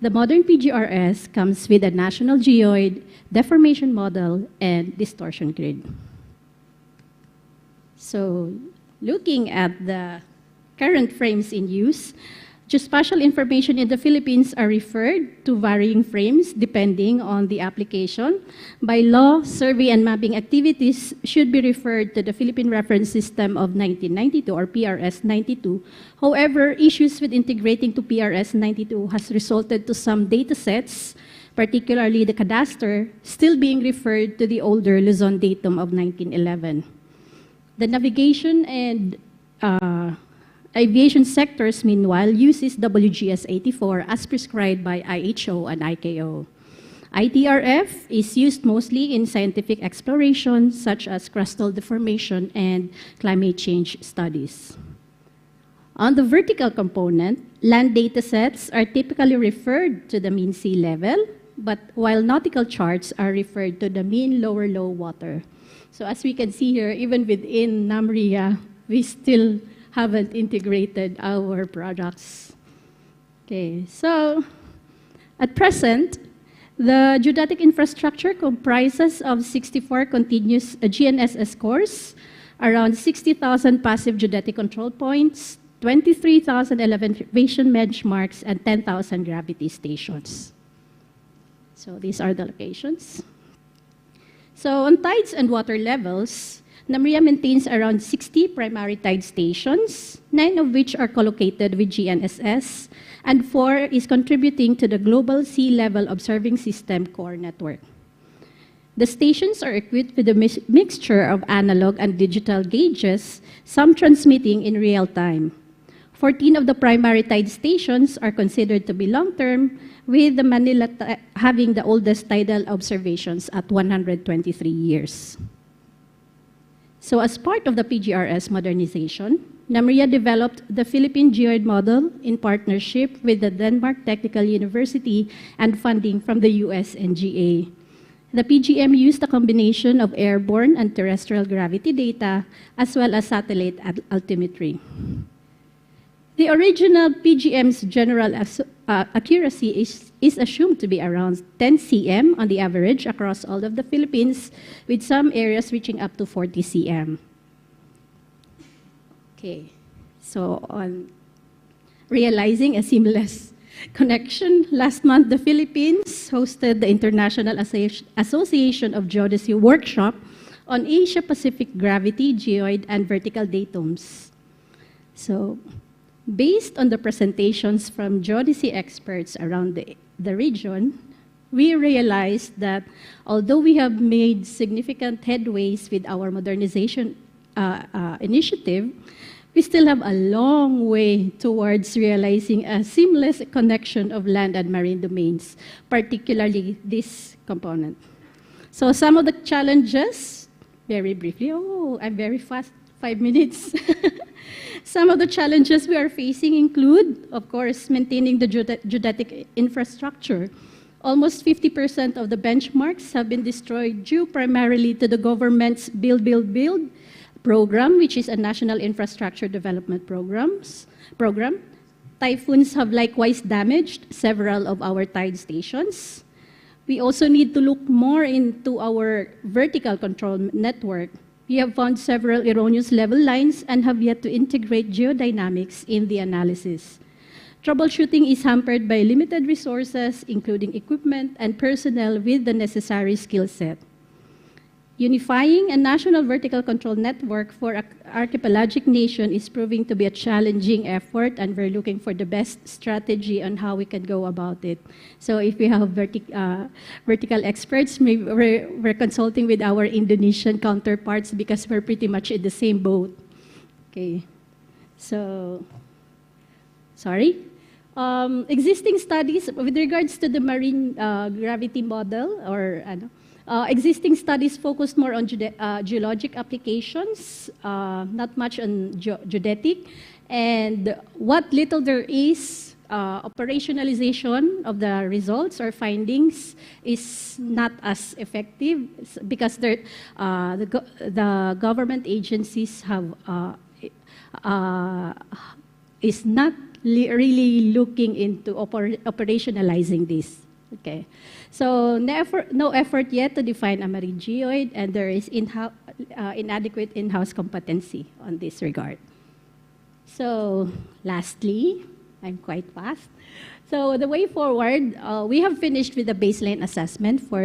The modern PGRS comes with a national geoid, deformation model, and distortion grid. So looking at the current frames in use, geospatial information in the Philippines are referred to varying frames depending on the application. By law, survey and mapping activities should be referred to the Philippine Reference System of 1992 or PRS 92. However, issues with integrating to PRS 92 has resulted to some datasets, particularly the Cadastral, still being referred to the older Luzon datum of 1911. The navigation and aviation sectors, meanwhile, uses WGS-84 as prescribed by IHO and ICAO. ITRF is used mostly in scientific exploration, such as crustal deformation and climate change studies. On the vertical component, land datasets are typically referred to the mean sea level, but while nautical charts are referred to the mean lower low water. So as we can see here, even within NAMRIA, we still haven't integrated our products. Okay, so at present, the geodetic infrastructure comprises of 64 continuous GNSS cores, around 60,000 passive geodetic control points, 23,000 elevation benchmarks, and 10,000 gravity stations. So these are the locations. So on tides and water levels, NAMRIA maintains around 60 primary tide stations, 9 of which are co-located with GNSS, and 4 is contributing to the Global Sea Level Observing System core network. The stations are equipped with a mixture of analog and digital gauges, some transmitting in real time. 14 of the primary tide stations are considered to be long-term, with the Manila having the oldest tidal observations at 123 years. So as part of the PGRS modernization, NAMRIA developed the Philippine Geoid model in partnership with the Denmark Technical University and funding from the UN-GGA. The PGM used a combination of airborne and terrestrial gravity data, as well as satellite altimetry. The original PGM's general accuracy is assumed to be around 10 cm on the average across all of the Philippines, with some areas reaching up to 40 cm. Okay, so on realizing a seamless connection, last month the Philippines hosted the International Association of Geodesy workshop on Asia-Pacific gravity, geoid, and vertical datums. So, based on the presentations from geodesy experts around the region, we realized that although we have made significant headways with our modernization initiative, we still have a long way towards realizing a seamless connection of land and marine domains, particularly this component. So some of the challenges, very briefly, I'm very fast, 5 minutes. Some of the challenges we are facing include, of course, maintaining the geodetic infrastructure. Almost 50% of the benchmarks have been destroyed due primarily to the government's Build program, which is a national infrastructure development program. Typhoons have likewise damaged several of our tide stations. We also need to look more into our vertical control network. We have found several erroneous level lines and have yet to integrate geodynamics in the analysis. Troubleshooting is hampered by limited resources, including equipment and personnel with the necessary skill set. Unifying a national vertical control network for an archipelagic nation is proving to be a challenging effort, and we're looking for the best strategy on how we can go about it. So if we have vertical experts, maybe we're consulting with our Indonesian counterparts because we're pretty much in the same boat. Okay, so, sorry. Existing studies with regards to the marine gravity model, or existing studies focused more on geologic applications, not much on geodetic, and what little there is, operationalization of the results or findings is not as effective because the government agencies have is not really looking into operationalizing this. Okay, so no effort yet to define a marine geoid, and there is inadequate in-house competency on this regard. So lastly, I'm quite fast. So the way forward, we have finished with the baseline assessment for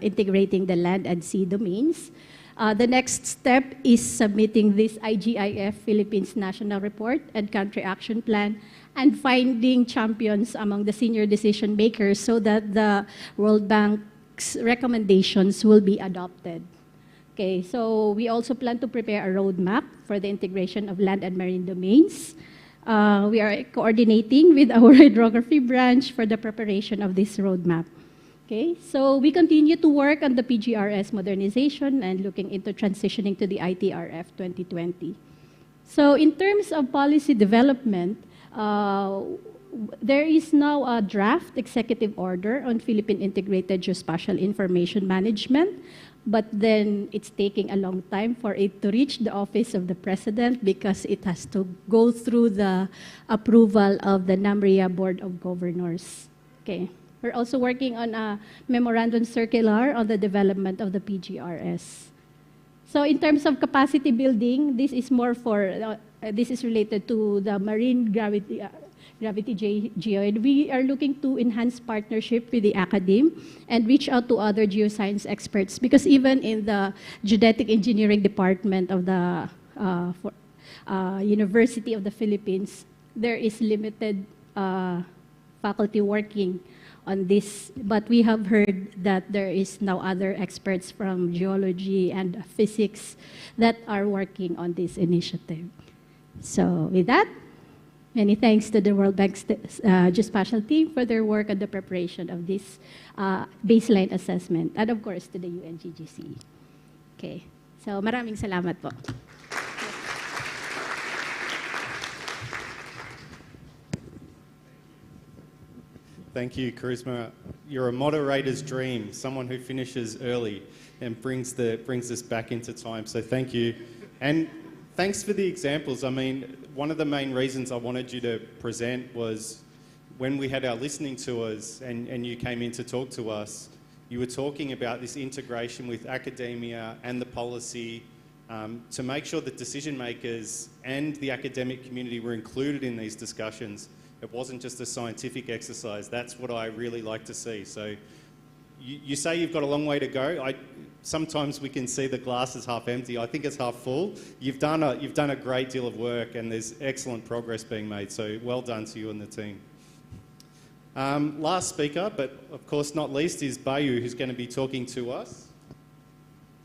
integrating the land and sea domains. The next step is submitting this IGIF Philippines National Report and Country Action Plan, and finding champions among the senior decision makers so that the World Bank's recommendations will be adopted. Okay, so we also plan to prepare a roadmap for the integration of land and marine domains. We are coordinating with our hydrography branch for the preparation of this roadmap. Okay, so we continue to work on the PGRS modernization and looking into transitioning to the ITRF 2020. So in terms of policy development, there is now a draft executive order on Philippine Integrated Geospatial Information Management, but then it's taking a long time for it to reach the office of the president because it has to go through the approval of the NAMRIA Board of Governors. Okay. We're also working on a memorandum circular on the development of the PGRS. So in terms of capacity building, this is more for, this is related to the marine gravity geoid. We are looking to enhance partnership with the academe and reach out to other geoscience experts, because even in the geodetic engineering department of the University of the Philippines, there is limited faculty working on this, but we have heard that there is now other experts from geology and physics that are working on this initiative. So with that, many thanks to the World Bank's Geospatial team for their work on the preparation of this baseline assessment, and of course to the UN-GGCE. Okay, so maraming salamat po. Thank you, Charisma. You're a moderator's dream, someone who finishes early and brings us back into time. So thank you. And Thanks for the examples. I mean, one of the main reasons I wanted you to present was when we had our listening tours and you came in to talk to us, you were talking about this integration with academia and the policy to make sure that decision makers and the academic community were included in these discussions. It wasn't just a scientific exercise. That's what I really like to see. So you say you've got a long way to go. Sometimes we can see the glass is half empty. I think it's half full. You've done a great deal of work and there's excellent progress being made. So well done to you and the team. Last speaker, but of course not least, is Bayu, who's going to be talking to us.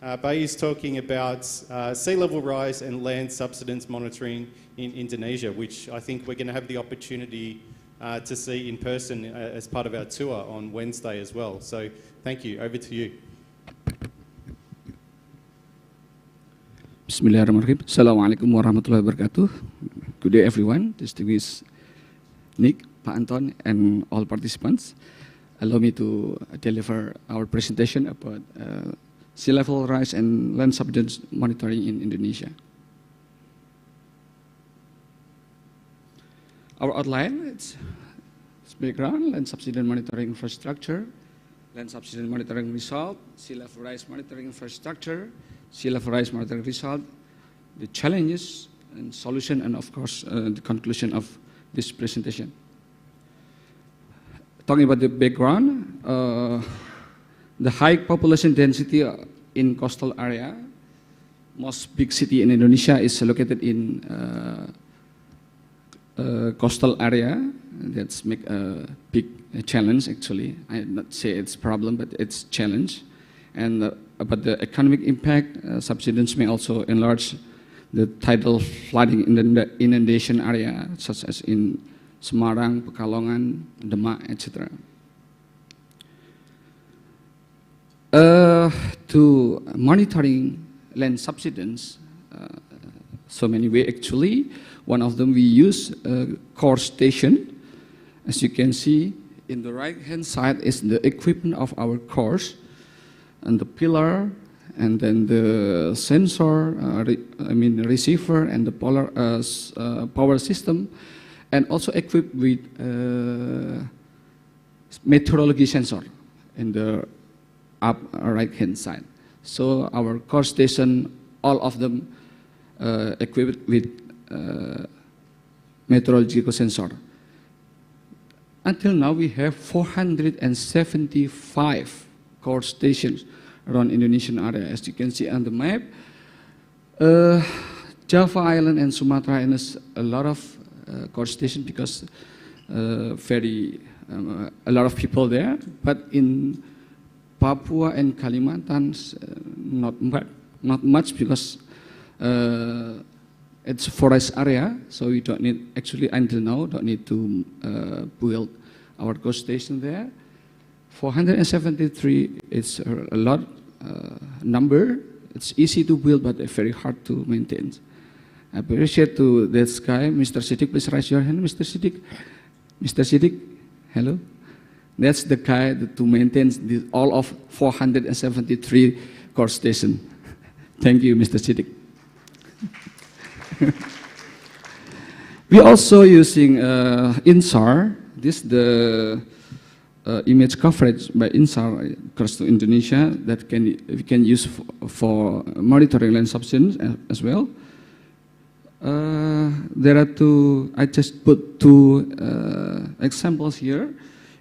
Bayu's talking about sea level rise and land subsidence monitoring in Indonesia, which I think we're going to have the opportunity to see in person as part of our tour on Wednesday as well. So thank you. Over to you. Bismillahirrahmanirrahim. Assalamualaikum warahmatullahi wabarakatuh. Good day, everyone. Distinguished Nick, Pak Anton, and all participants. Allow me to deliver our presentation about sea level rise and land subsidence monitoring in Indonesia. Our outline, it's background, land subsidence monitoring infrastructure, land subsidence monitoring result, sea level rise monitoring infrastructure, sea level rise monitoring result, the challenges and solution, and of course the conclusion of this presentation. Talking about the background, the high population density in coastal area, most big city in Indonesia is located in coastal area. That's make a big challenge actually. I not say it's problem, but it's challenge. And about the economic impact, subsidence may also enlarge the tidal flooding in the inundation area, such as in Semarang, Pekalongan, Demak, etc. To monitoring land subsidence, so many ways actually. One of them we use core station. As you can see, in the right-hand side is the equipment of our cores, and the pillar, and then the sensor, the receiver, and the power system, and also equipped with meteorology sensor in the up right-hand side. So our core station, all of them equipped with meteorological sensor. Until now, we have 475 core stations around Indonesian area. As you can see on the map, Java Island and Sumatra has a lot of core stations because a lot of people there. But in Papua and Kalimantan, not much because it's forest area, so we don't need, actually until now, don't need to build our core station there. 473 is a lot number. It's easy to build, but very hard to maintain. I appreciate to this guy, Mr. Siddiq. Please raise your hand, Mr. Siddiq. Mr. Siddiq, hello. That's the guy to maintain all of 473 core station. Thank you, Mr. Siddiq. We also using INSAR. This the image coverage by INSAR across to Indonesia that we can use for monitoring land subsidence as well. There are I just put two examples here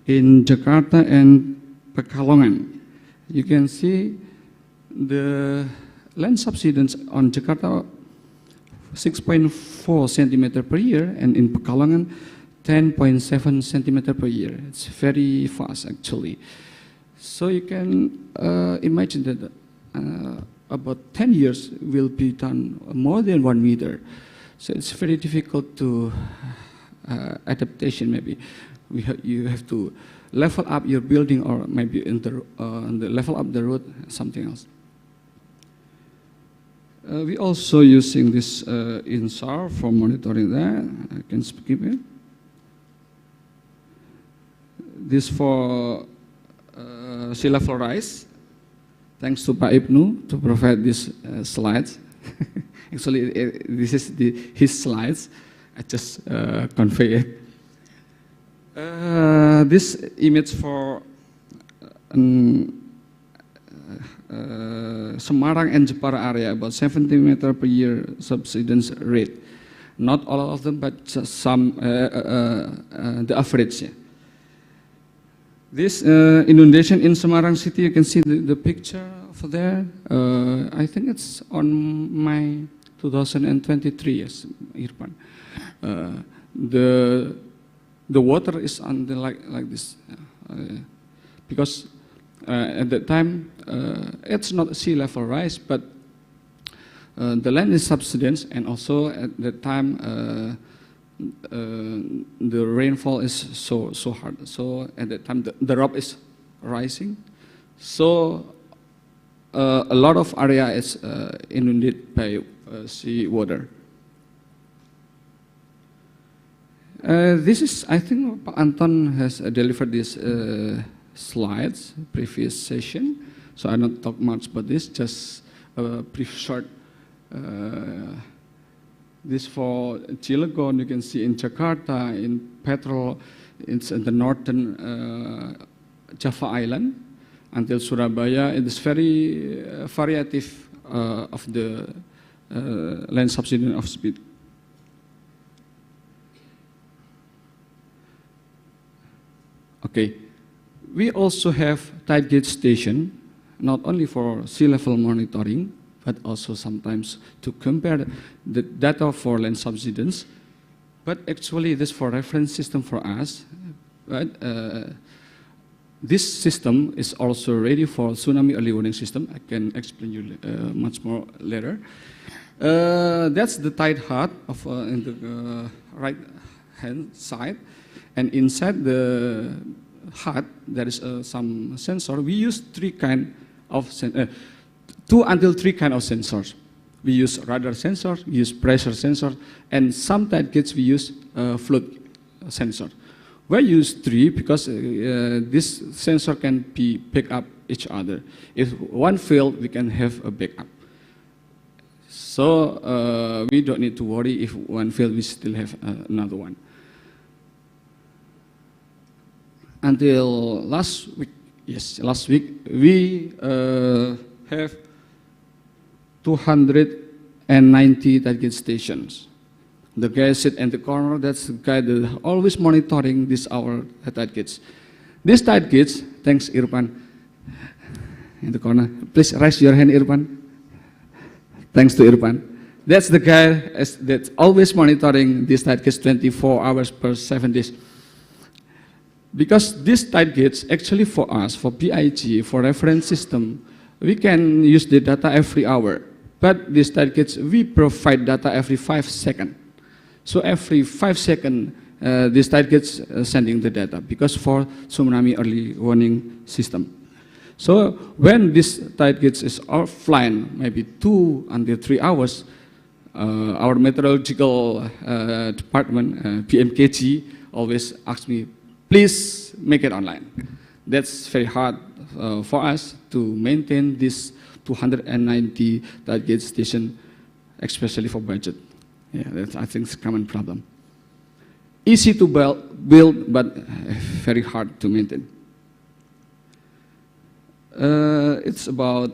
in Jakarta and Pekalongan. You can see the land subsidence on Jakarta 6.4 centimeter per year, and in Pekalongan 10.7 centimeter per year. It's very fast actually. So you can imagine that about 10 years will be done more than 1 meter. So it's very difficult to adaptation maybe. You have to level up your building, or maybe in the level up the road, something else. We also using this INSAR for monitoring that. I can skip it. This for sea level rise. Thanks to Pak Ibnu to provide these slides. Actually, this is his slides. I just convey it. This image for Semarang and Jepara area, about 70 meter per year subsidence rate. Not all of them, but just some, the average. Yeah. This inundation in Semarang city, you can see the picture over there. I think it's on my 2023, yes, Irfan. The water is on the like this, because at that time it's not sea level rise, but the land is subsidence, and also at that time the rainfall is so hard. So at that time the rock is rising, so a lot of area is inundated by sea water. This is, I think, Pak Anton has delivered these slides previous session, so I don't talk much about this. Just a brief short. This for Cilegon, you can see in Jakarta, in Petrol, it's in the northern Java Island, until Surabaya. It is very variative of the land subsidence of speed. Okay, we also have tide gauge station, not only for sea level monitoring, but also sometimes to compare the data for land subsidence. But actually, this for reference system for us. But this system is also ready for tsunami early warning system. I can explain you much more later. That's the tide hut of in the right hand side, and inside the hut there is some sensor. We use three kind of 2 until 3 kind of sensors. We use radar sensor, we use pressure sensor, and some tide gauge we use float sensor. We use 3 because this sensor can be pick up each other. If one failed, we can have a backup. So we don't need to worry if one failed, we still have another one. Until last week, last week we have 290 tide gauge stations. The guy sit in the corner, that's the guy that always monitoring this our tide gauge. This tide gauge, thanks Irfan, in the corner. Please raise your hand, Irfan. Thanks to Irfan. That's the guy that's always monitoring this tide gauge 24 hours per 7 days. Because this tide gauge, actually for us, for PIG, for reference system, we can use the data every hour. But this tide gauge, we provide data every 5 seconds. So every 5 seconds, this tide gauge sending the data, because for tsunami early warning system. So when this tide gauge is offline, maybe 2 until 3 hours, our meteorological department, PMKG, always asks me, please make it online. That's very hard for us to maintain this 290 tide gauge station, especially for budget. Yeah, that's, I think, it's a common problem. Easy to build, but very hard to maintain. It's about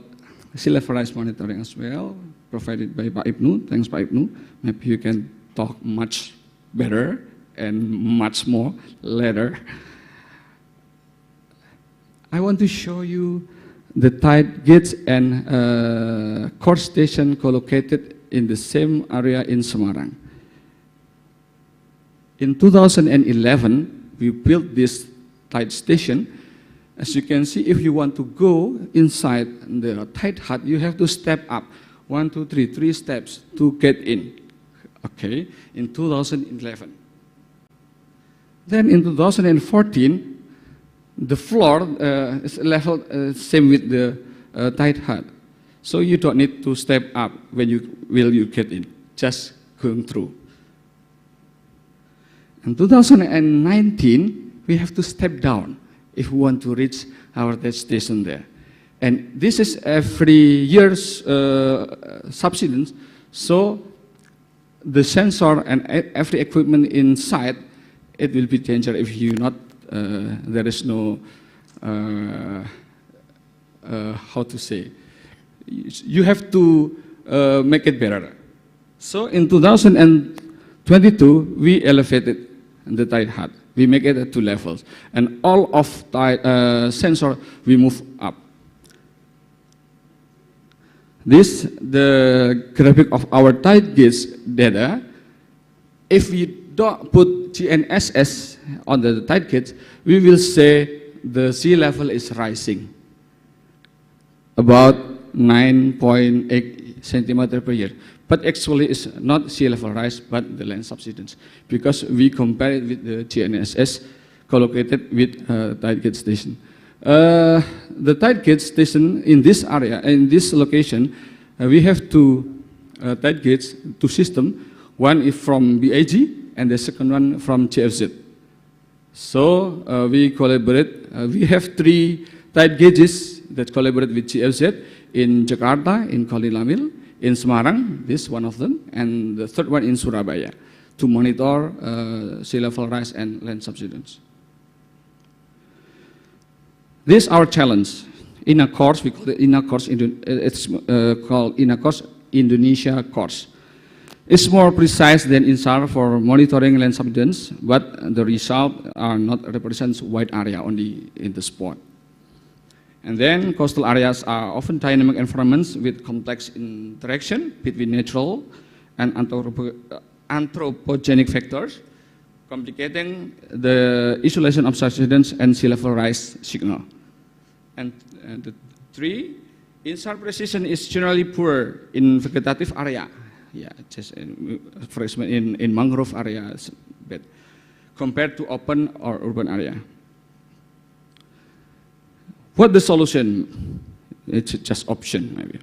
sea level rise monitoring as well, provided by Pak Ibnu. Thanks, Pak Ibnu. Maybe you can talk much better and much more later. I want to show you the tide gauge and core station co-located in the same area in Semarang. In 2011, we built this tide station. As you can see, if you want to go inside the tide hut, you have to step up. 1, 2, 3, 3 steps to get in. Okay, in 2011. Then in 2014, the floor is level same with the tide hut. So you don't need to step up when you get in, just going through. In 2019, we have to step down if we want to reach our destination there. And this is every year's subsidence. So the sensor and every equipment inside, it will be dangerous if you not, there is no, how to say, you have to make it better. So in 2022, we elevated the tide height. We make it at 2 levels. And all of tide sensor, we move up. This, the graphic of our tide gauge data. If we don't put GNSS on the tide gauge, we will say the sea level is rising about 9.8 centimeter per year. But actually it's not sea level rise, but the land subsidence, because we compare it with the GNSS collocated with tide gauge station. The tide gauge station in this area, in this location, we have two tide gauge, two systems. One is from BAG and the second one from CFZ. So we collaborate. We have 3 tide gauges that collaborate with CFZ in Jakarta, in Kuala Lamil, in Semarang, this one of them, and the third one in Surabaya, to monitor sea level rise and land subsidence. This is our challenge. In a course, we call it in a course, it's called in a course Indonesia course. It's more precise than INSAR for monitoring land subsidence, but the results are not represents wide area only in the spot. And then coastal areas are often dynamic environments with complex interaction between natural and anthropogenic factors, complicating the isolation of subsidence and sea level rise signal. And the 3, INSAR precision is generally poor in vegetative area. Yeah, just for example, in mangrove areas, but compared to open or urban area. What the solution? It's just option maybe.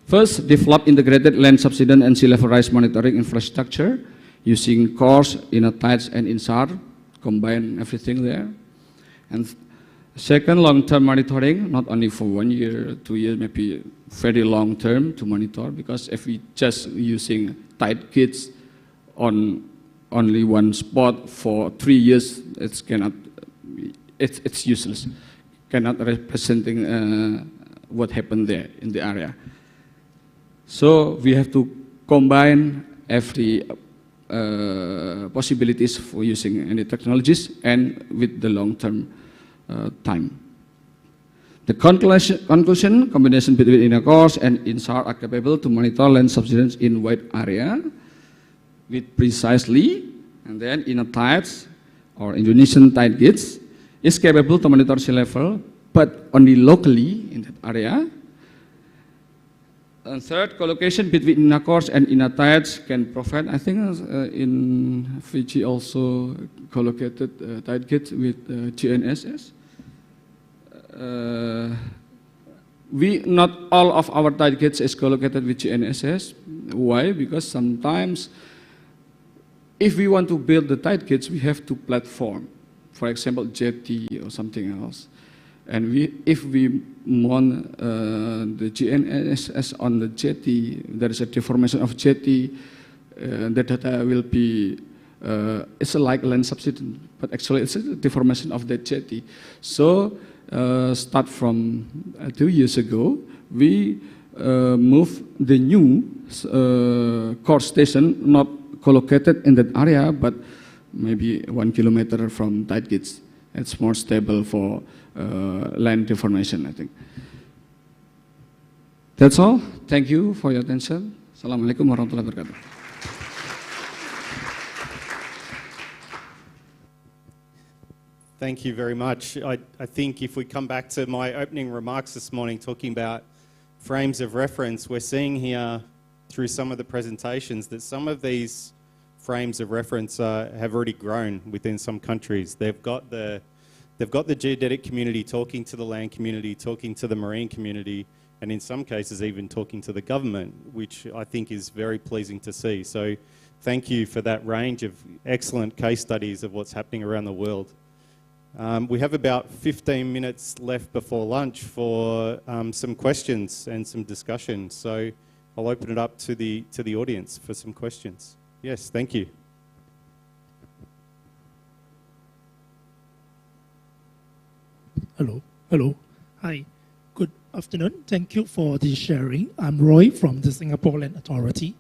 First, develop integrated land subsidence and sea level rise monitoring infrastructure using CORS, INATIDES, and INSAR, combine everything there. And second, long-term monitoring, not only for 1 year, 2 years, maybe very long-term to monitor, because if we just using tide gauge on only one spot for 3 years, it's useless. Cannot representing what happened there in the area. So we have to combine every possibilities for using any technologies and with the long-term time. The conclusion, combination between INACORS and INSAR are capable to monitor land subsidence in wide area with precisely, and then INATIDES or Indonesian tide gauge is capable to monitor sea level, but only locally in that area. And third, collocation between INACORS and INATIDES can provide, I think in Fiji also collocated tide gauge with GNSS. Not all of our tide gauge is collocated with GNSS. Why? Because sometimes if we want to build the tide gauge, we have to platform. For example, jetty or something else. And if we mount the GNSS on the jetty, there is a deformation of jetty, the data will be, it's like land subsidence, but actually it's a deformation of the jetty. So start from 2 years ago, we moved the new core station, not collocated in that area, but maybe 1 kilometer from tide gauge. It's more stable for land deformation, I think. That's all. Thank you for your attention. Assalamualaikum warahmatullahi wabarakatuh. Thank you very much. I think if we come back to my opening remarks this morning talking about frames of reference, we're seeing here through some of the presentations that some of these frames of reference have already grown within some countries. They've got the geodetic community talking to the land community, talking to the marine community, and in some cases even talking to the government, which I think is very pleasing to see. So thank you for that range of excellent case studies of what's happening around the world. We have about 15 minutes left before lunch for some questions and some discussion. So I'll open it up to the audience for some questions. Yes, thank you. Hello. Hi. Good afternoon. Thank you for the sharing. I'm Roy from the Singapore Land Authority.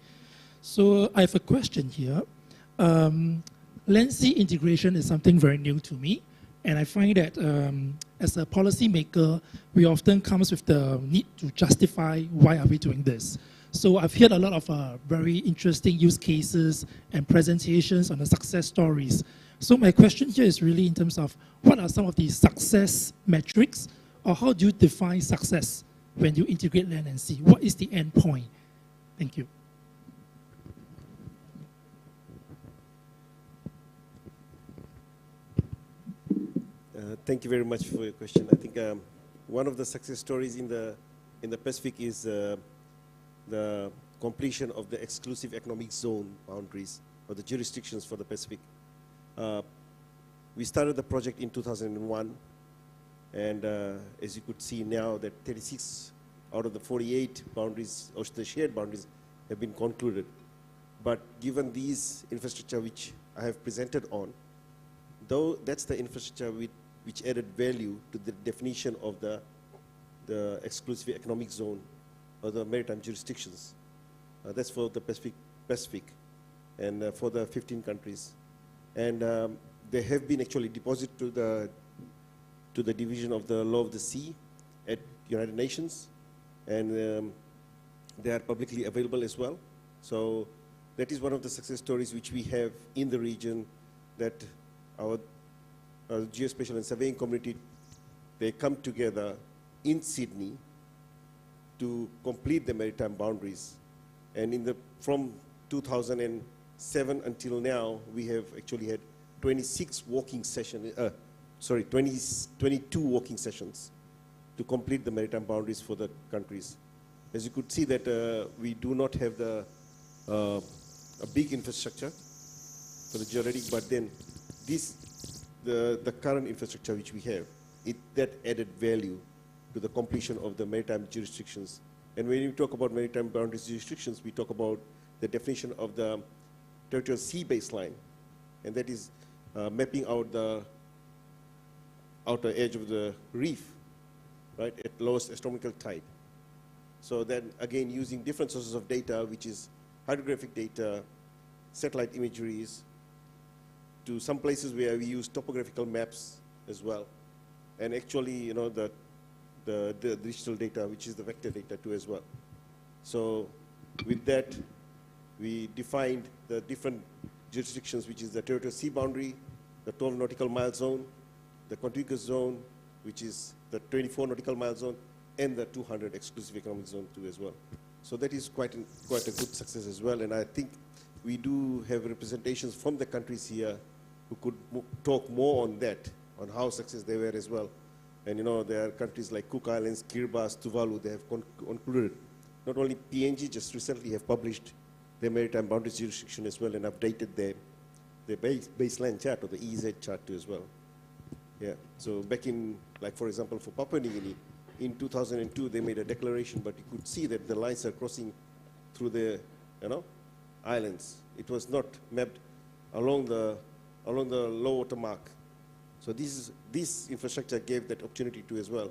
So I have a question here. Land sea integration is something very new to me, and I find that as a policymaker, we often come with the need to justify why are we doing this. So I've heard a lot of very interesting use cases and presentations on the success stories. So my question here is really in terms of what are some of the success metrics, or how do you define success when you integrate land and sea? What is the end point? Thank you. Thank you very much for your question. I think one of the success stories in the Pacific is the completion of the exclusive economic zone boundaries or the jurisdictions for the Pacific. We started the project in 2001, and as you could see now that 36 out of the 48 boundaries, or the shared boundaries, have been concluded. But given these infrastructure which I have presented on, though that's the infrastructure which added value to the definition of the exclusive economic zone or the maritime jurisdictions. That's for the Pacific and for the 15 countries. And they have been actually deposited to the Division of the Law of the Sea at United Nations, and they are publicly available as well. So that is one of the success stories which we have in the region, that our geospatial and surveying community, they come together in Sydney to complete the maritime boundaries. And from 2007 until now, we have actually had 26 walking sessions, 22 walking sessions to complete the maritime boundaries for the countries. As you could see that we do not have a big infrastructure for the geodetic, but then the current infrastructure which we have, that added value to the completion of the maritime jurisdictions. And when you talk about maritime boundaries jurisdictions, we talk about the definition of the territorial sea baseline, and that is mapping out the outer edge of the reef, right, at lowest astronomical tide. So then again, using different sources of data, which is hydrographic data, satellite imageries, to some places where we use topographical maps as well, and actually, you know, the digital data, which is the vector data too as well. So with that, we defined the different jurisdictions, which is the territorial sea boundary, the 12 nautical mile zone, the contiguous zone, which is the 24 nautical mile zone, and the 200 exclusive economic zone too as well. So that is quite a good success as well. And I think we do have representations from the countries here who could talk more on that, on how success they were as well. And you know, there are countries like Cook Islands, Kiribati, Tuvalu, they have concluded. Not only PNG just recently have published their maritime boundaries jurisdiction as well and updated their baseline chart or the EZ chart too as well. Yeah, so back in, like for example, for Papua New Guinea, in 2002 they made a declaration, but you could see that the lines are crossing through the, you know, islands. It was not mapped along the low water mark. So this infrastructure gave that opportunity to as well,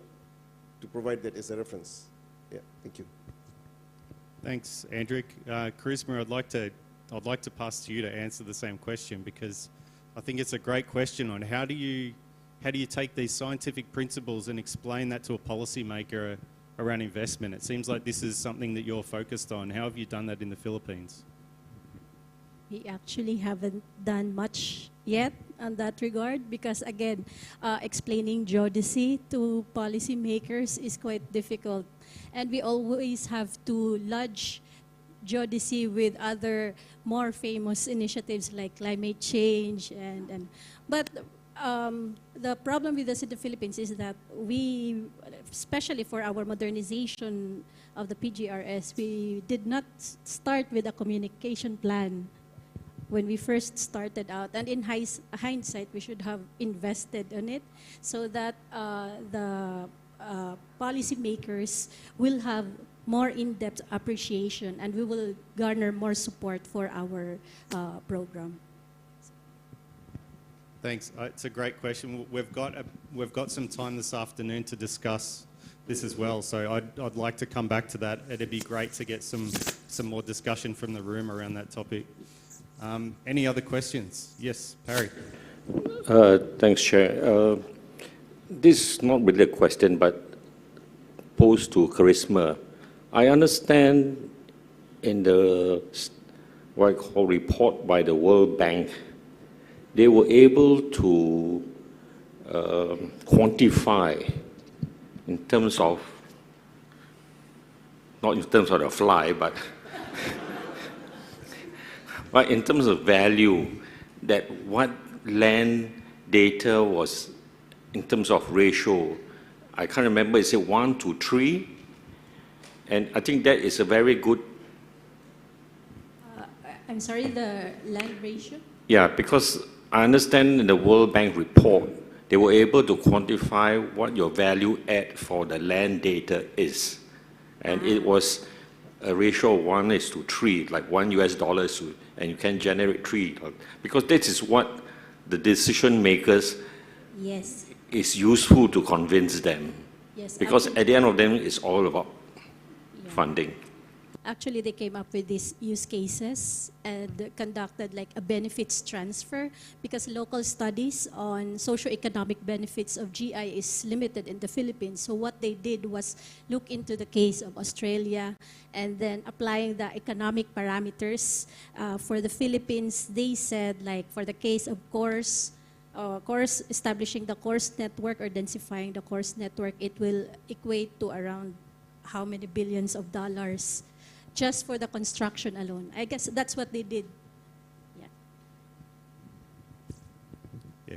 to provide that as a reference. Yeah, thank you. Thanks, Andrick. Charisma, I'd like to pass to you to answer the same question, because I think it's a great question on how do you take these scientific principles and explain that to a policymaker around investment? It seems like this is something that you're focused on. How have you done that in the Philippines? We actually haven't done much yet on that regard, because again, explaining geodesy to policymakers is quite difficult. And we always have to lodge geodesy with other more famous initiatives like climate change but the problem with us in the Philippines is that we, especially for our modernization of the PGRS, we did not start with a communication plan when we first started out. And in hindsight, we should have invested on it so that the policymakers will have more in-depth appreciation, and we will garner more support for our program. Thanks. It's a great question. We've got some time this afternoon to discuss this as well, so I'd like to come back to that. It'd be great to get some more discussion from the room around that topic. Any other questions? Yes, Parry. Thanks, Chair. This is not really a question, but posed to Charisma. I understand in the what I call report by the World Bank, they were able to quantify in terms of, not in terms of the fly, but but in terms of value, that what land data was in terms of ratio. I can't remember, is it 1 to 3? And I think that is a very good... I'm sorry, the land ratio? Yeah, because I understand in the World Bank report, they were able to quantify what your value add for the land data is. And it was a ratio of 1:3, like $1 and you can generate 3. Because this is what the decision makers is useful to convince them. Yes, because at the end of them, it's all about funding. Actually, they came up with these use cases and conducted like a benefits transfer, because local studies on socioeconomic benefits of GI is limited in the Philippines. So what they did was look into the case of Australia and then applying the economic parameters for the Philippines. They said, like for the case of course establishing the course network or densifying the course network, it will equate to around how many billions of dollars just for the construction alone. I guess that's what they did. Yeah,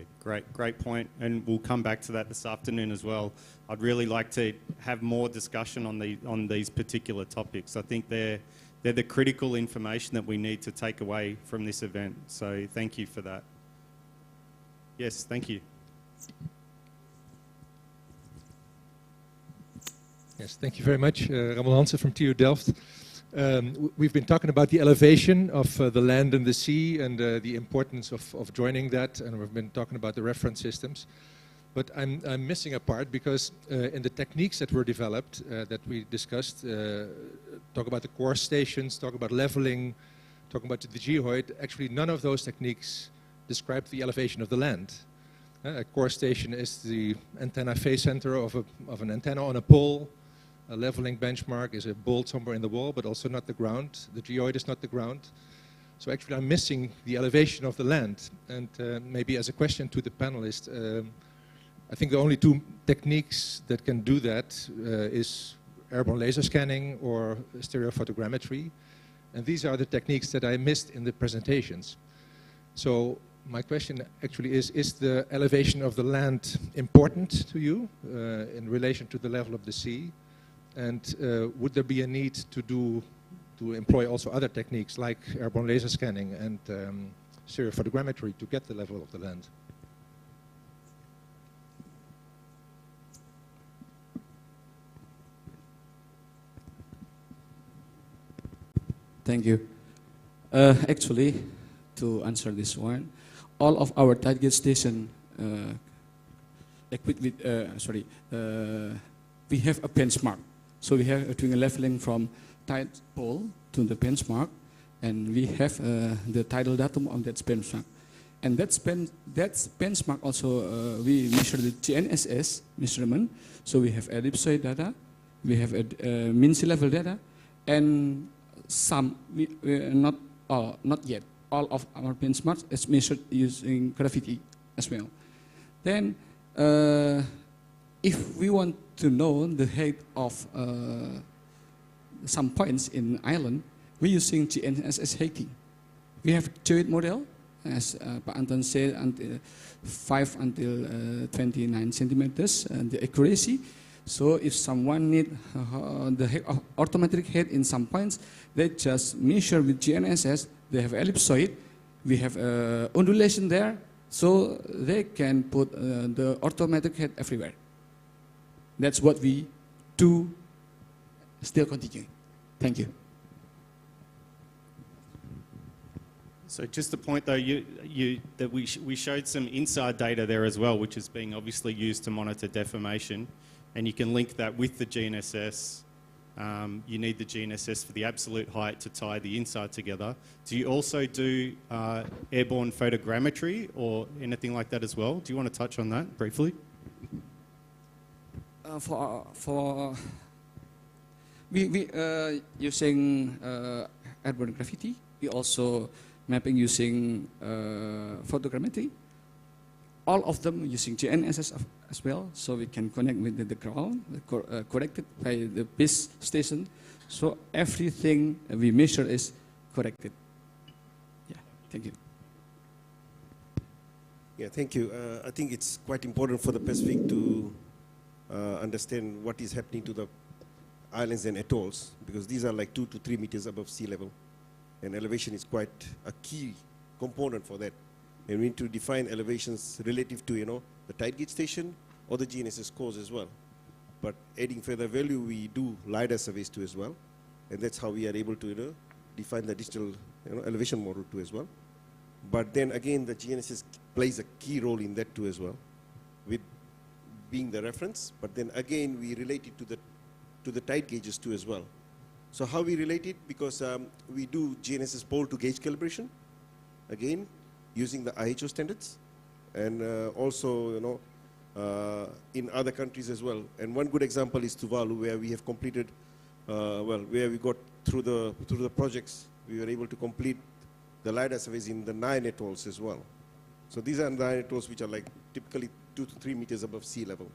great point. And we'll come back to that this afternoon as well. I'd really like to have more discussion on these particular topics. I think they're the critical information that we need to take away from this event. So thank you for that. Yes, thank you. Yes, thank you very much. Ramon Hansen from TU Delft. We've been talking about the elevation of the land and the sea and the importance of joining that, and we've been talking about the reference systems. But I'm missing a part, because in the techniques that were developed, that we discussed, talk about the core stations, talk about leveling, talk about the geoid, actually none of those techniques describe the elevation of the land. A core station is the antenna phase center of an antenna on a pole. A leveling benchmark is a bolt somewhere in the wall, but also not the ground. The geoid is not the ground. So actually I'm missing the elevation of the land. And maybe as a question to the panelists, I think the only two techniques that can do that is airborne laser scanning or stereophotogrammetry. And these are the techniques that I missed in the presentations. So my question actually is the elevation of the land important to you in relation to the level of the sea? And would there be a need to employ also other techniques like airborne laser scanning and stereophotogrammetry to get the level of the land? Thank you. Actually, to answer this one, all of our target station equipped with, we have a benchmark. So we have doing a leveling from tide pole to the benchmark, and we have the tidal datum on that benchmark. And that benchmark also, we measure the GNSS measurement. So we have ellipsoid data, we have mean sea level data, and some, not yet. All of our benchmarks is measured using gravity as well. Then, if we want to know the height of some points in island, we're using GNSS heighting. We have Geoid model, as Pak Anton said, until 5 until 29 centimeters, the accuracy. So if someone need the automatic head in some points, they just measure with GNSS. They have ellipsoid, we have undulation there, so they can put the automatic head everywhere. That's what we do still continuing. Thank you. So just a point though, that we showed some INSAR data there as well, which is being obviously used to monitor deformation, and you can link that with the GNSS. You need the GNSS for the absolute height to tie the INSAR together. Do you also do airborne photogrammetry or anything like that as well? Do you want to touch on that briefly? We using airborne graffiti. We also mapping using photogrammetry. All of them using GNSS as well, so we can connect with the ground, corrected by the base station. So everything we measure is corrected. Yeah, thank you. Yeah, thank you. I think it's quite important for the Pacific to understand what is happening to the islands and atolls, because these are like 2 to 3 meters above sea level, and elevation is quite a key component for that. And we need to define elevations relative to, the tide gauge station or the GNSS scores as well. But adding further value, we do LiDAR surveys too as well, and that's how we are able to, define the digital, elevation model too as well. But then again, the GNSS plays a key role in that too as well, with being the reference. But then again, we relate it to the tide gauges too as well. So how we relate it? Because we do GNSS pole to gauge calibration, again, using the IHO standards, and also, in other countries as well. And one good example is Tuvalu, where we have completed, where we got through the projects, we were able to complete the LiDAR surveys in the 9 atolls as well. So these are 9 atolls which are like typically 2 to 3 meters above sea level.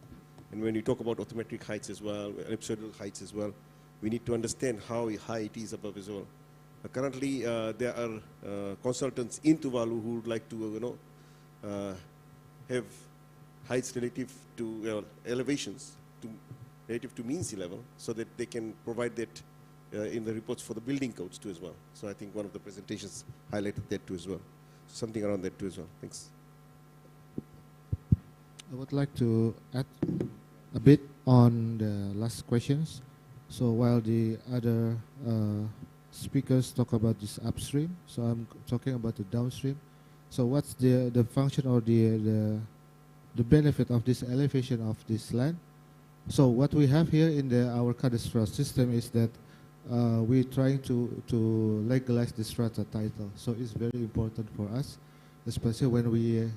And when you talk about autometric heights as well, ellipsoidal heights as well, we need to understand how high it is above as well. Currently, there are consultants in Tuvalu who would like to, have heights relative to elevations relative to mean sea level, so that they can provide that in the reports for the building codes too as well. So I think one of the presentations highlighted that too as well. So something around that too as well. Thanks. I would like to add a bit on the last questions. So while the other speakers talk about this upstream, so I'm talking about the downstream. So what's the function or the benefit of this elevation of this land? So what we have here in our cadastral system is that we're trying to legalize the strata title. So it's very important for us, especially when we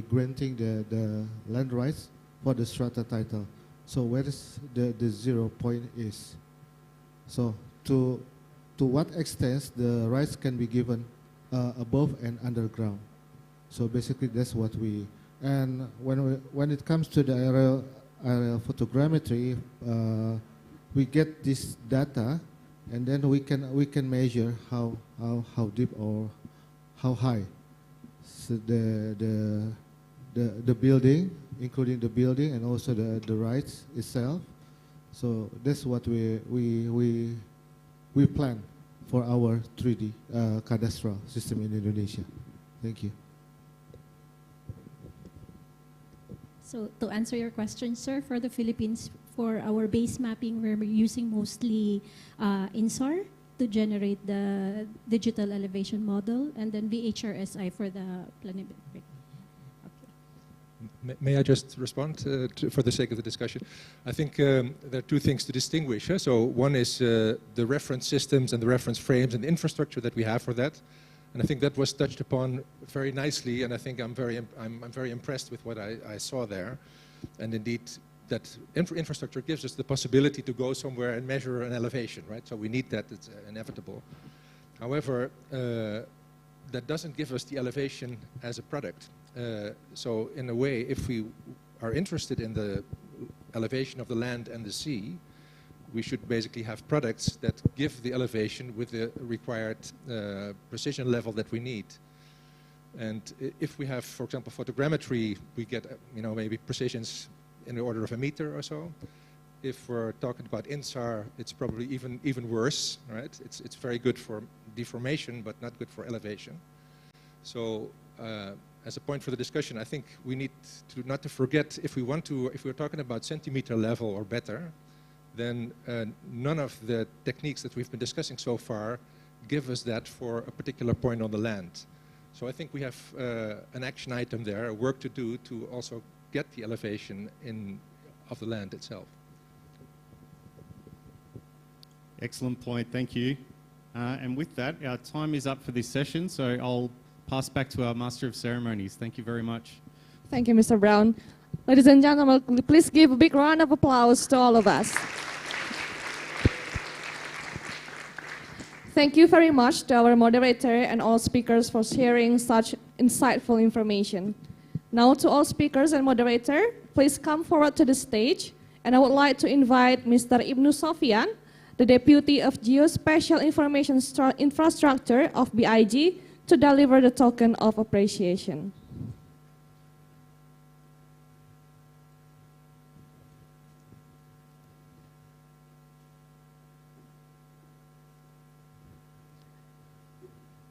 granting the land rights for the strata title. So where is the 0 point is? So to what extent the rights can be given above and underground? So basically that's what we, and when it comes to the aerial photogrammetry, we get this data, and then we can measure how deep or how high so the building, including the building and also the rights itself. So that's what we plan for our 3D cadastral system in Indonesia. Thank you. So to answer your question, sir, for the Philippines, for our base mapping, we're using mostly INSAR to generate the digital elevation model, and then VHRSI for the planimetry. May I just respond for the sake of the discussion? I think there are two things to distinguish. So one is the reference systems and the reference frames and the infrastructure that we have for that. And I think that was touched upon very nicely, and I think I'm very impressed with what I saw there. And indeed, that infrastructure gives us the possibility to go somewhere and measure an elevation, right? So we need that, it's inevitable. However, that doesn't give us the elevation as a product. So in a way, if we are interested in the elevation of the land and the sea, we should basically have products that give the elevation with the required precision level that we need. And if we have, for example, photogrammetry, we get maybe precisions in the order of a meter or so. If we're talking about INSAR, it's probably even worse, right? It's very good for deformation, but not good for elevation. So as a point for the discussion, I think we need not to forget, if we're talking about centimeter level or better, then none of the techniques that we've been discussing so far give us that for a particular point on the land. So I think we have an action item there, work to do to also get the elevation of the land itself. Excellent point, thank you. And with that, our time is up for this session, so I'll pass back to our Master of Ceremonies. Thank you very much. Thank you, Mr. Brown. Ladies and gentlemen, please give a big round of applause to all of us. Thank you very much to our moderator and all speakers for sharing such insightful information. Now to all speakers and moderator, please come forward to the stage, and I would like to invite Mr. Ibnu Sofian, the Deputy of Geospatial Information Infrastructure of BIG, to deliver the token of appreciation.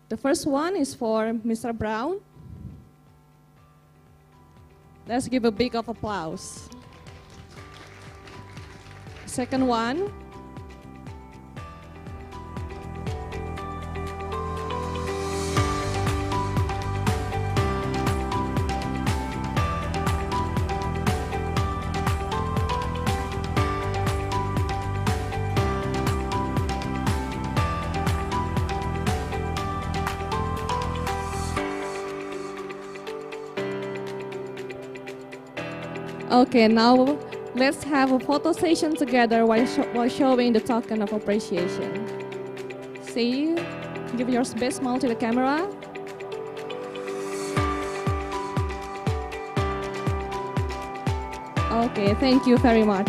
The first one is for Mr. Brown. Let's give a big of applause. Second one. Okay, now let's have a photo session together while showing the token of appreciation. See, give your best smile to the camera. Okay, thank you very much.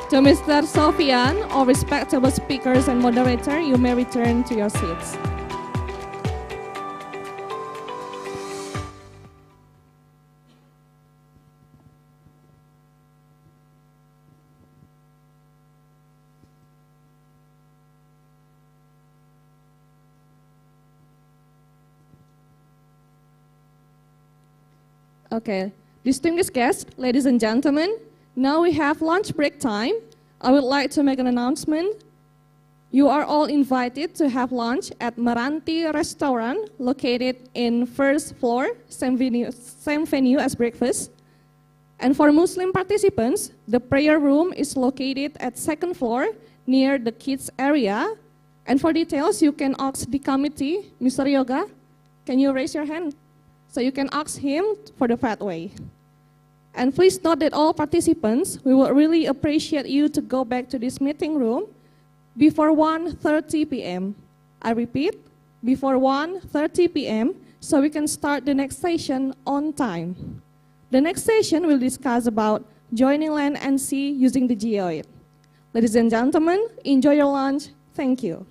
To Mr. Sofian, all respectable speakers and moderator, you may return to your seats. Okay, distinguished guests, ladies and gentlemen, now we have lunch break time. I would like to make an announcement. You are all invited to have lunch at Meranti Restaurant, located in first floor, same venue as breakfast. And for Muslim participants, the prayer room is located at second floor near the kids area. And for details, you can ask the committee, Mr. Yoga, can you raise your hand? So you can ask him for the pathway. And please note that all participants, we would really appreciate you to go back to this meeting room before 1:30 p.m. I repeat, before 1:30 p.m. so we can start the next session on time. The next session will discuss about joining land and sea using the Geoid. Ladies and gentlemen, enjoy your lunch. Thank you.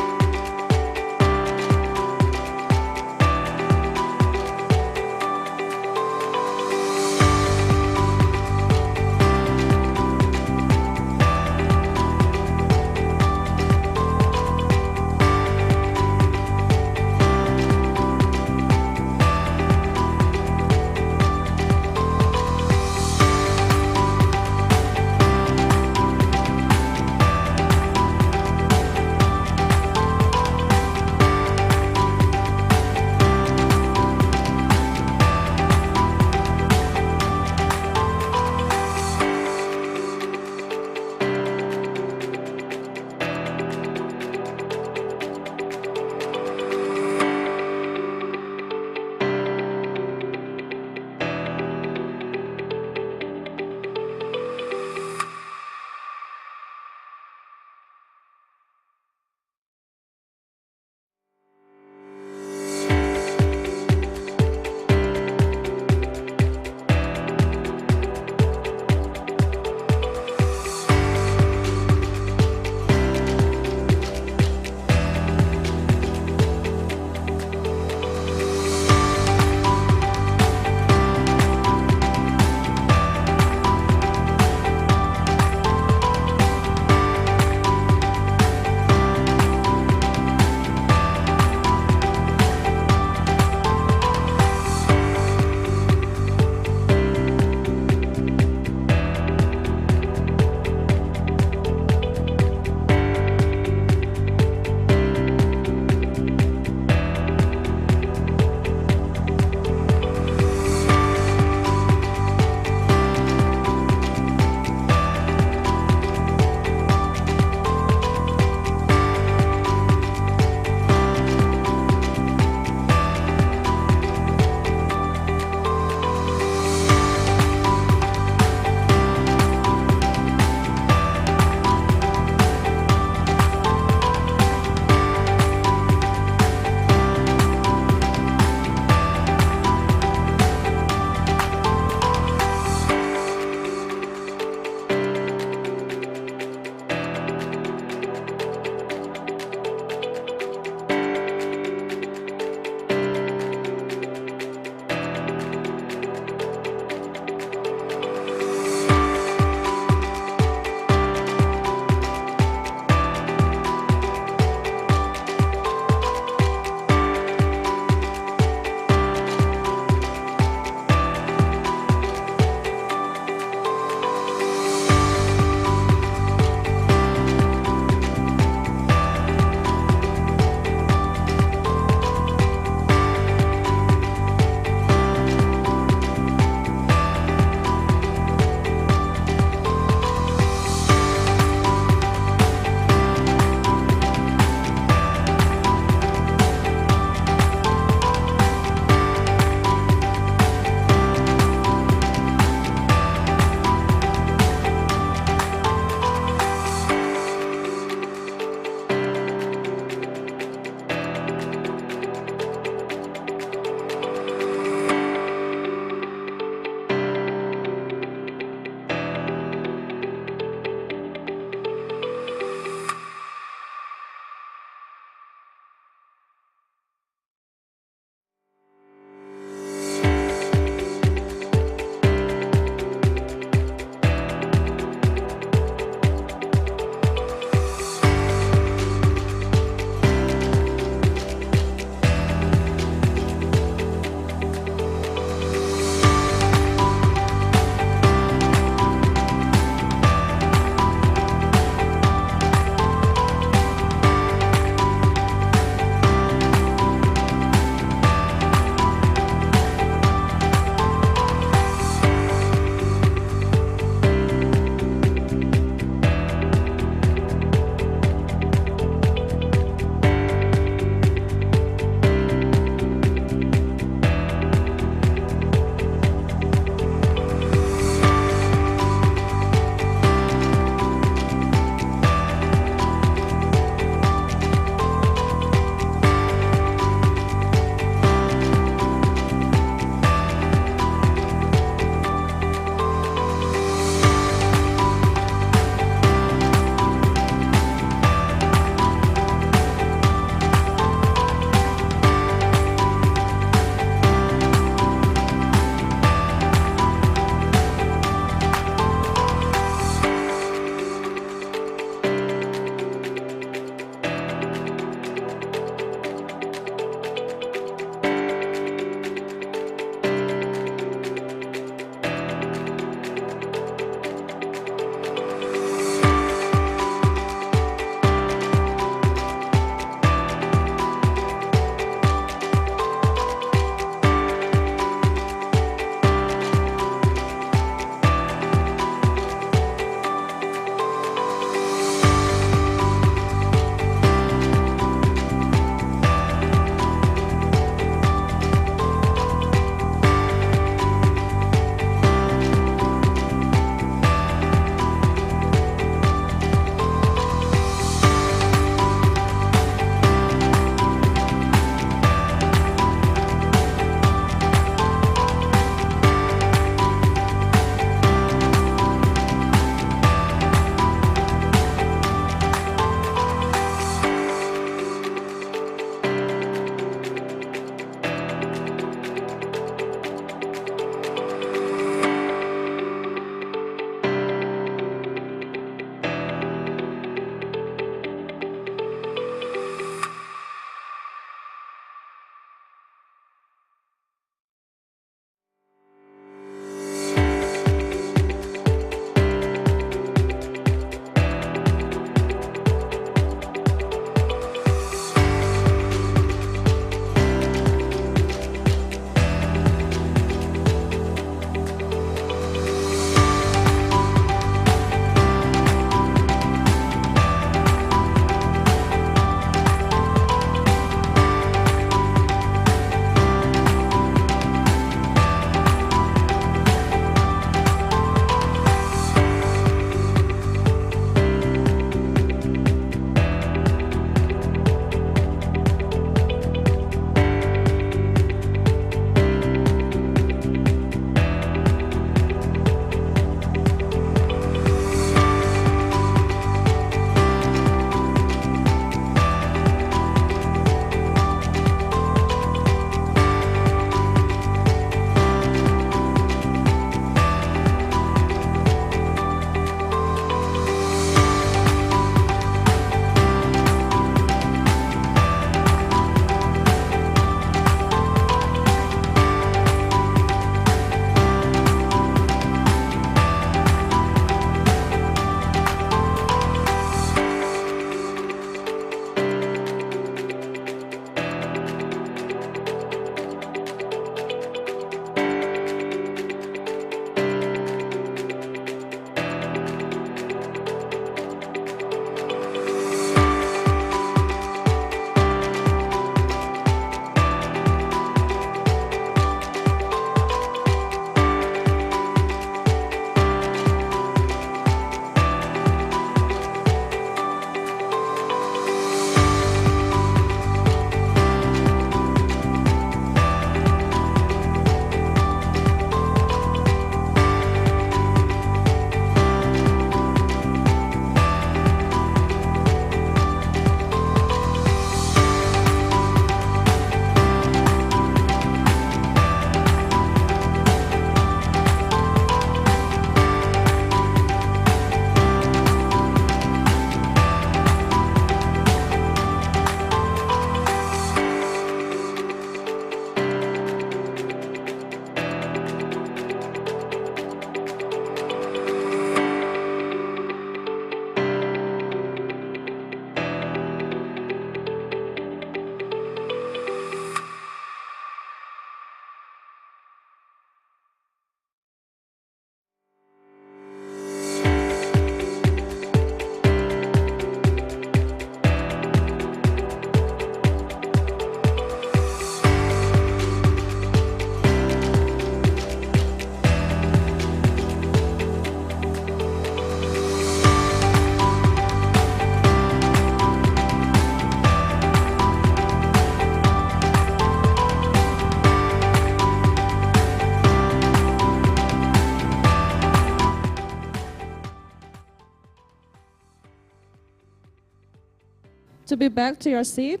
to be back to your seat.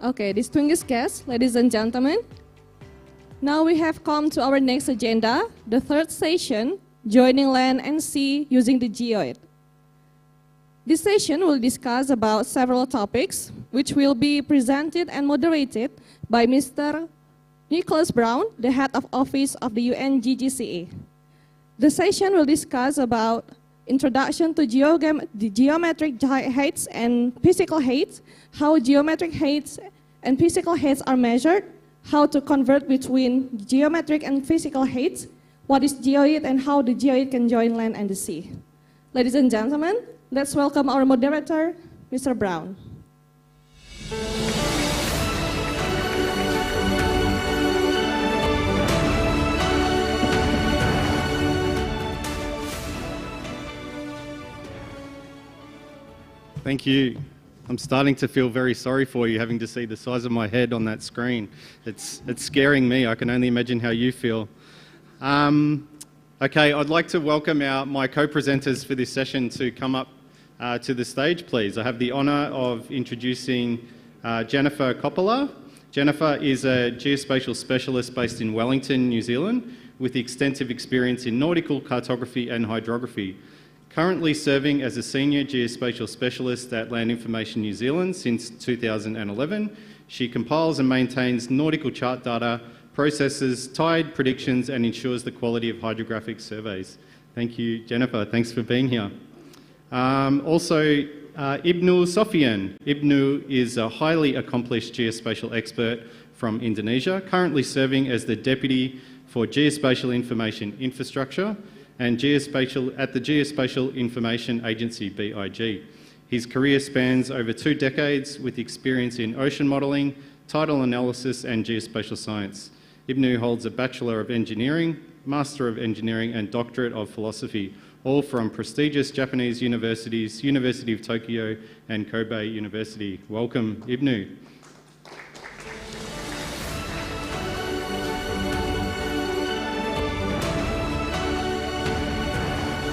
Okay, distinguished guests, ladies and gentlemen, now we have come to our next agenda, the third session, joining land and sea using the Geoid. This session will discuss about several topics, which will be presented and moderated by Mr. Nicholas Brown, the head of office of the UN-GGCE. The session will discuss about introduction to the geometric heights and physical heights, how geometric heights and physical heights are measured, how to convert between geometric and physical heights, what is geoid and how the geoid can join land and the sea. Ladies and gentlemen, let's welcome our moderator, Mr. Brown. Thank you. I'm starting to feel very sorry for you having to see the size of my head on that screen. It's scaring me. I can only imagine how you feel. Okay, I'd like to welcome my co-presenters for this session to come up to the stage, please. I have the honour of introducing Jennifer Coppola. Jennifer is a geospatial specialist based in Wellington, New Zealand, with extensive experience in nautical cartography and hydrography. Currently serving as a senior geospatial specialist at Land Information New Zealand since 2011, she compiles and maintains nautical chart data, processes tide predictions, and ensures the quality of hydrographic surveys. Thank you, Jennifer. Thanks for being here. Also, Ibnu Sofian. Ibnu is a highly accomplished geospatial expert from Indonesia, currently serving as the Deputy for Geospatial Information Infrastructure and at the Geospatial Information Agency, BIG. His career spans over 2 decades with experience in ocean modelling, tidal analysis and geospatial science. Ibnu holds a Bachelor of Engineering, Master of Engineering and Doctorate of Philosophy, all from prestigious Japanese universities, University of Tokyo and Kobe University. Welcome, Ibnu.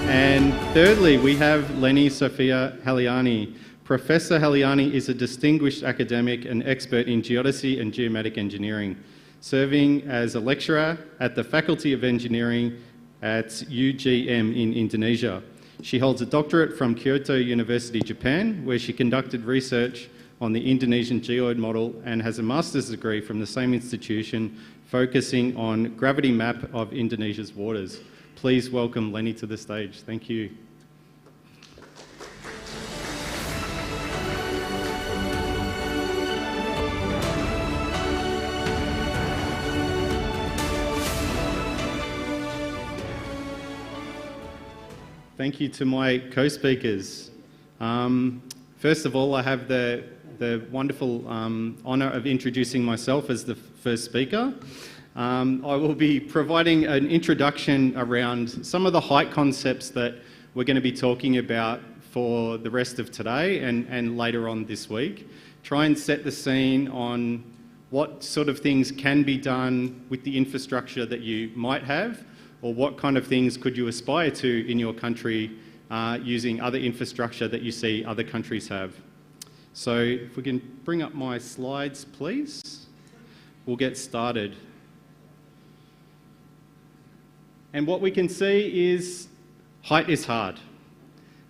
And thirdly, we have Leni Sophia Haliani. Professor Haliani is a distinguished academic and expert in geodesy and geomatic engineering, serving as a lecturer at the Faculty of Engineering at UGM in Indonesia. She holds a doctorate from Kyoto University, Japan, where she conducted research on the Indonesian Geoid model, and has a master's degree from the same institution focusing on gravity map of Indonesia's waters. Please welcome Lenny to the stage. Thank you. Thank you to my co-speakers. First of all, I have the wonderful honour of introducing myself as the first speaker. I will be providing an introduction around some of the height concepts that we're going to be talking about for the rest of today and later on this week. Try and set the scene on what sort of things can be done with the infrastructure that you might have, or what kind of things could you aspire to in your country using other infrastructure that you see other countries have. So if we can bring up my slides, please, we'll get started. And what we can see is height is hard.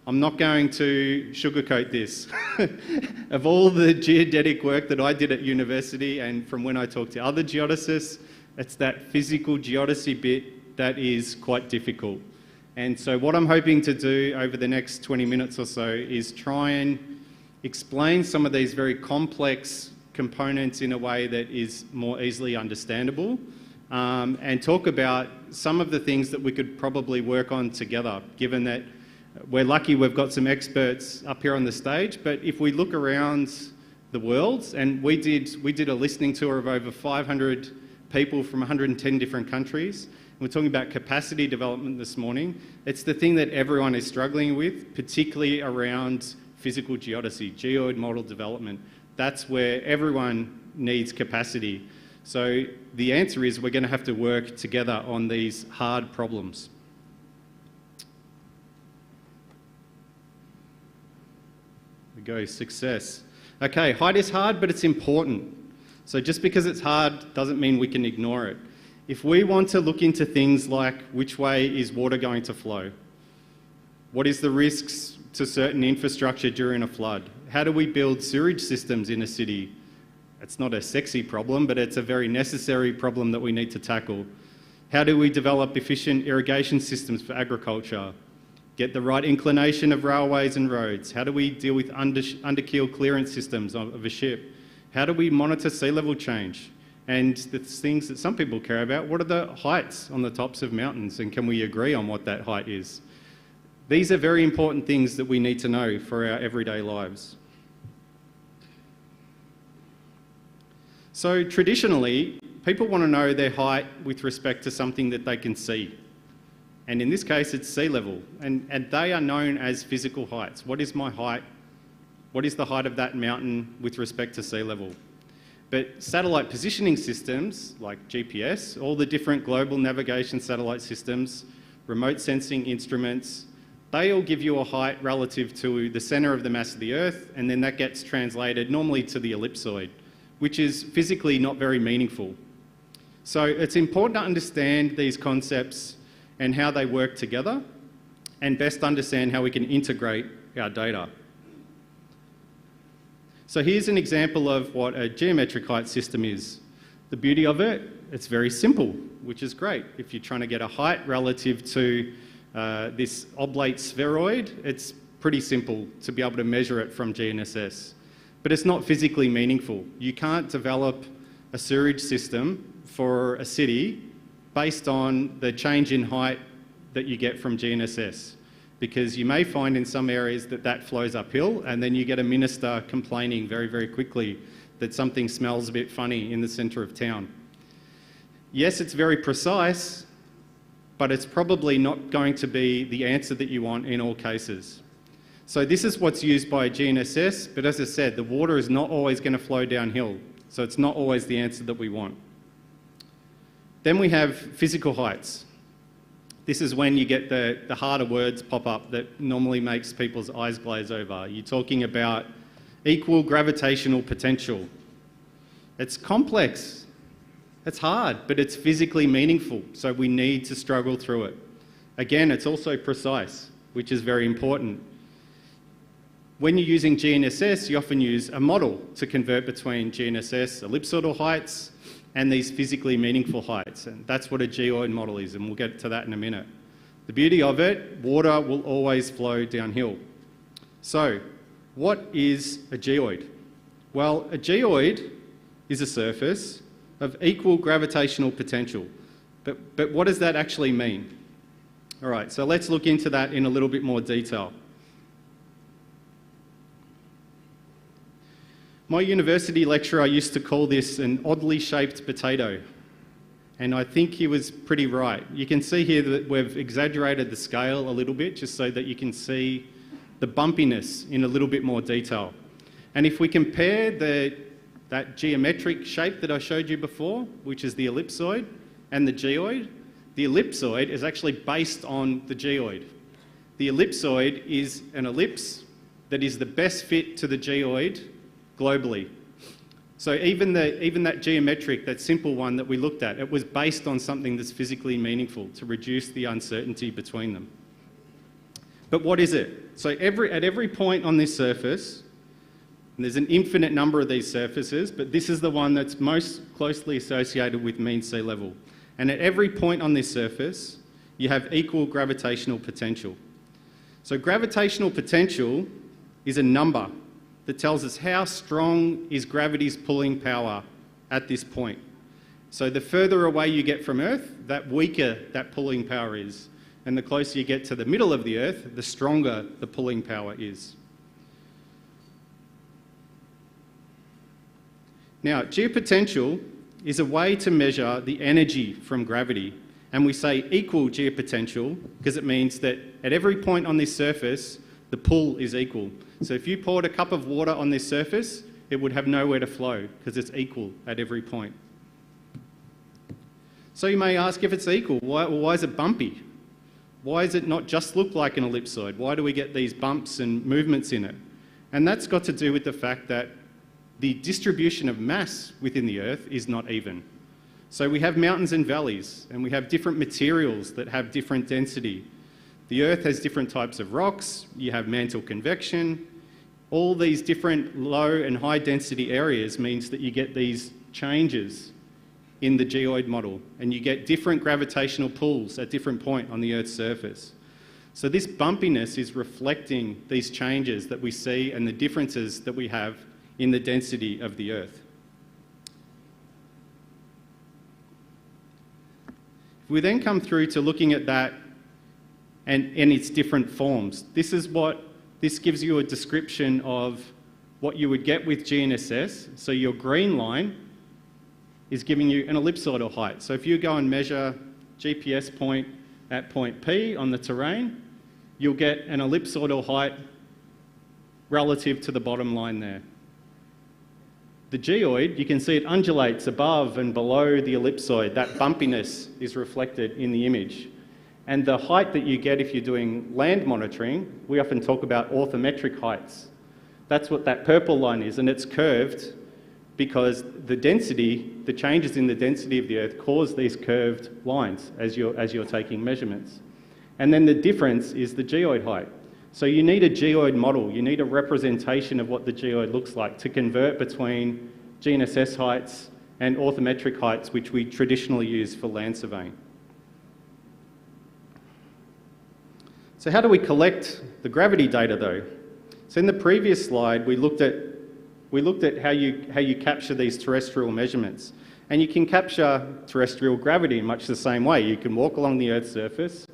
I'm not going to sugarcoat this. Of all the geodetic work that I did at university and from when I talked to other geodesists, it's that physical geodesy bit that is quite difficult. And so what I'm hoping to do over the next 20 minutes or so is try and explain some of these very complex components in a way that is more easily understandable, and talk about some of the things that we could probably work on together, given that we're lucky we've got some experts up here on the stage. But if we look around the world, and we did a listening tour of over 500 people from 110 different countries. We're talking about capacity development this morning. It's the thing that everyone is struggling with, particularly around physical geodesy, geoid model development. That's where everyone needs capacity. So the answer is we're going to have to work together on these hard problems. There we go, success. Okay, height is hard, but it's important. So just because it's hard doesn't mean we can ignore it. If we want to look into things like which way is water going to flow, what is the risks to certain infrastructure during a flood, how do we build sewage systems in a city? It's not a sexy problem, but it's a very necessary problem that we need to tackle. How do we develop efficient irrigation systems for agriculture? Get the right inclination of railways and roads? How do we deal with underkeel clearance systems of a ship? How do we monitor sea level change? And the things that some people care about, what are the heights on the tops of mountains, and can we agree on what that height is? These are very important things that we need to know for our everyday lives. So traditionally, people want to know their height with respect to something that they can see. And in this case, it's sea level. And they are known as physical heights. What is my height? What is the height of that mountain with respect to sea level? But satellite positioning systems like GPS, all the different global navigation satellite systems, remote sensing instruments, they all give you a height relative to the centre of the mass of the Earth, and then that gets translated normally to the ellipsoid, which is physically not very meaningful. So it's important to understand these concepts and how they work together, and best understand how we can integrate our data. So here's an example of what a geometric height system is. The beauty of it, it's very simple, which is great. If you're trying to get a height relative to this oblate spheroid, it's pretty simple to be able to measure it from GNSS. But it's not physically meaningful. You can't develop a sewage system for a city based on the change in height that you get from GNSS. Because you may find in some areas that that flows uphill, and then you get a minister complaining very, very quickly that something smells a bit funny in the centre of town. Yes, it's very precise, but it's probably not going to be the answer that you want in all cases. So this is what's used by GNSS, but as I said, the water is not always going to flow downhill, so it's not always the answer that we want. Then we have physical heights. This is when you get the harder words pop up that normally makes people's eyes glaze over. You're talking about equal gravitational potential. It's complex, it's hard, but it's physically meaningful, so we need to struggle through it. Again, it's also precise. which is very important. When you're using GNSS, you often use a model to convert between GNSS ellipsoidal heights and these physically meaningful heights. And that's what a geoid model is, and we'll get to that in a minute. The beauty of it, water will always flow downhill. So, what is a geoid? Well, a geoid is a surface of equal gravitational potential. But what does that actually mean? All right, so let's look into that in a little bit more detail. My university lecturer used to call this an oddly shaped potato, and I think he was pretty right. You can see here that we've exaggerated the scale a little bit just so that you can see the bumpiness in a little bit more detail. And if we compare that geometric shape that I showed you before, which is the ellipsoid, and the geoid, the ellipsoid is actually based on the geoid. The ellipsoid is an ellipse that is the best fit to the geoid globally. So even that geometric, that simple one that we looked at, it was based on something that's physically meaningful to reduce the uncertainty between them. But what is it? So at every point on this surface, and there's an infinite number of these surfaces, but this is the one that's most closely associated with mean sea level. And at every point on this surface, you have equal gravitational potential. So gravitational potential is a number that tells us how strong is gravity's pulling power at this point. So the further away you get from Earth, that weaker that pulling power is. And the closer you get to the middle of the Earth, the stronger the pulling power is. Now, geopotential is a way to measure the energy from gravity. And we say equal geopotential because it means that at every point on this surface, the pull is equal. So if you poured a cup of water on this surface, it would have nowhere to flow because it's equal at every point. So you may ask, if it's equal, why is it bumpy? Why does it not just look like an ellipsoid? Why do we get these bumps and movements in it? And that's got to do with the fact that the distribution of mass within the Earth is not even. So we have mountains and valleys, and we have different materials that have different density. The Earth has different types of rocks, you have mantle convection. All these different low and high density areas means that you get these changes in the geoid model, and you get different gravitational pulls at different points on the Earth's surface. So this bumpiness is reflecting these changes that we see and the differences that we have in the density of the Earth. If we then come through to looking at that and its different forms, this gives you a description of what you would get with GNSS. So your green line is giving you an ellipsoidal height. So if you go and measure GPS point at point P on the terrain, you'll get an ellipsoidal height relative to the bottom line there. The geoid, you can see it undulates above and below the ellipsoid. That bumpiness is reflected in the image. And the height that you get if you're doing land monitoring, we often talk about orthometric heights. That's what that purple line is, and it's curved because the density, the changes in the density of the Earth cause these curved lines as you're taking measurements. And then the difference is the geoid height. So you need a geoid model, you need a representation of what the geoid looks like to convert between GNSS heights and orthometric heights, which we traditionally use for land surveying. So how do we collect the gravity data though? So in the previous slide, we looked at how you capture these terrestrial measurements. And you can capture terrestrial gravity in much the same way. You can walk along the Earth's surface,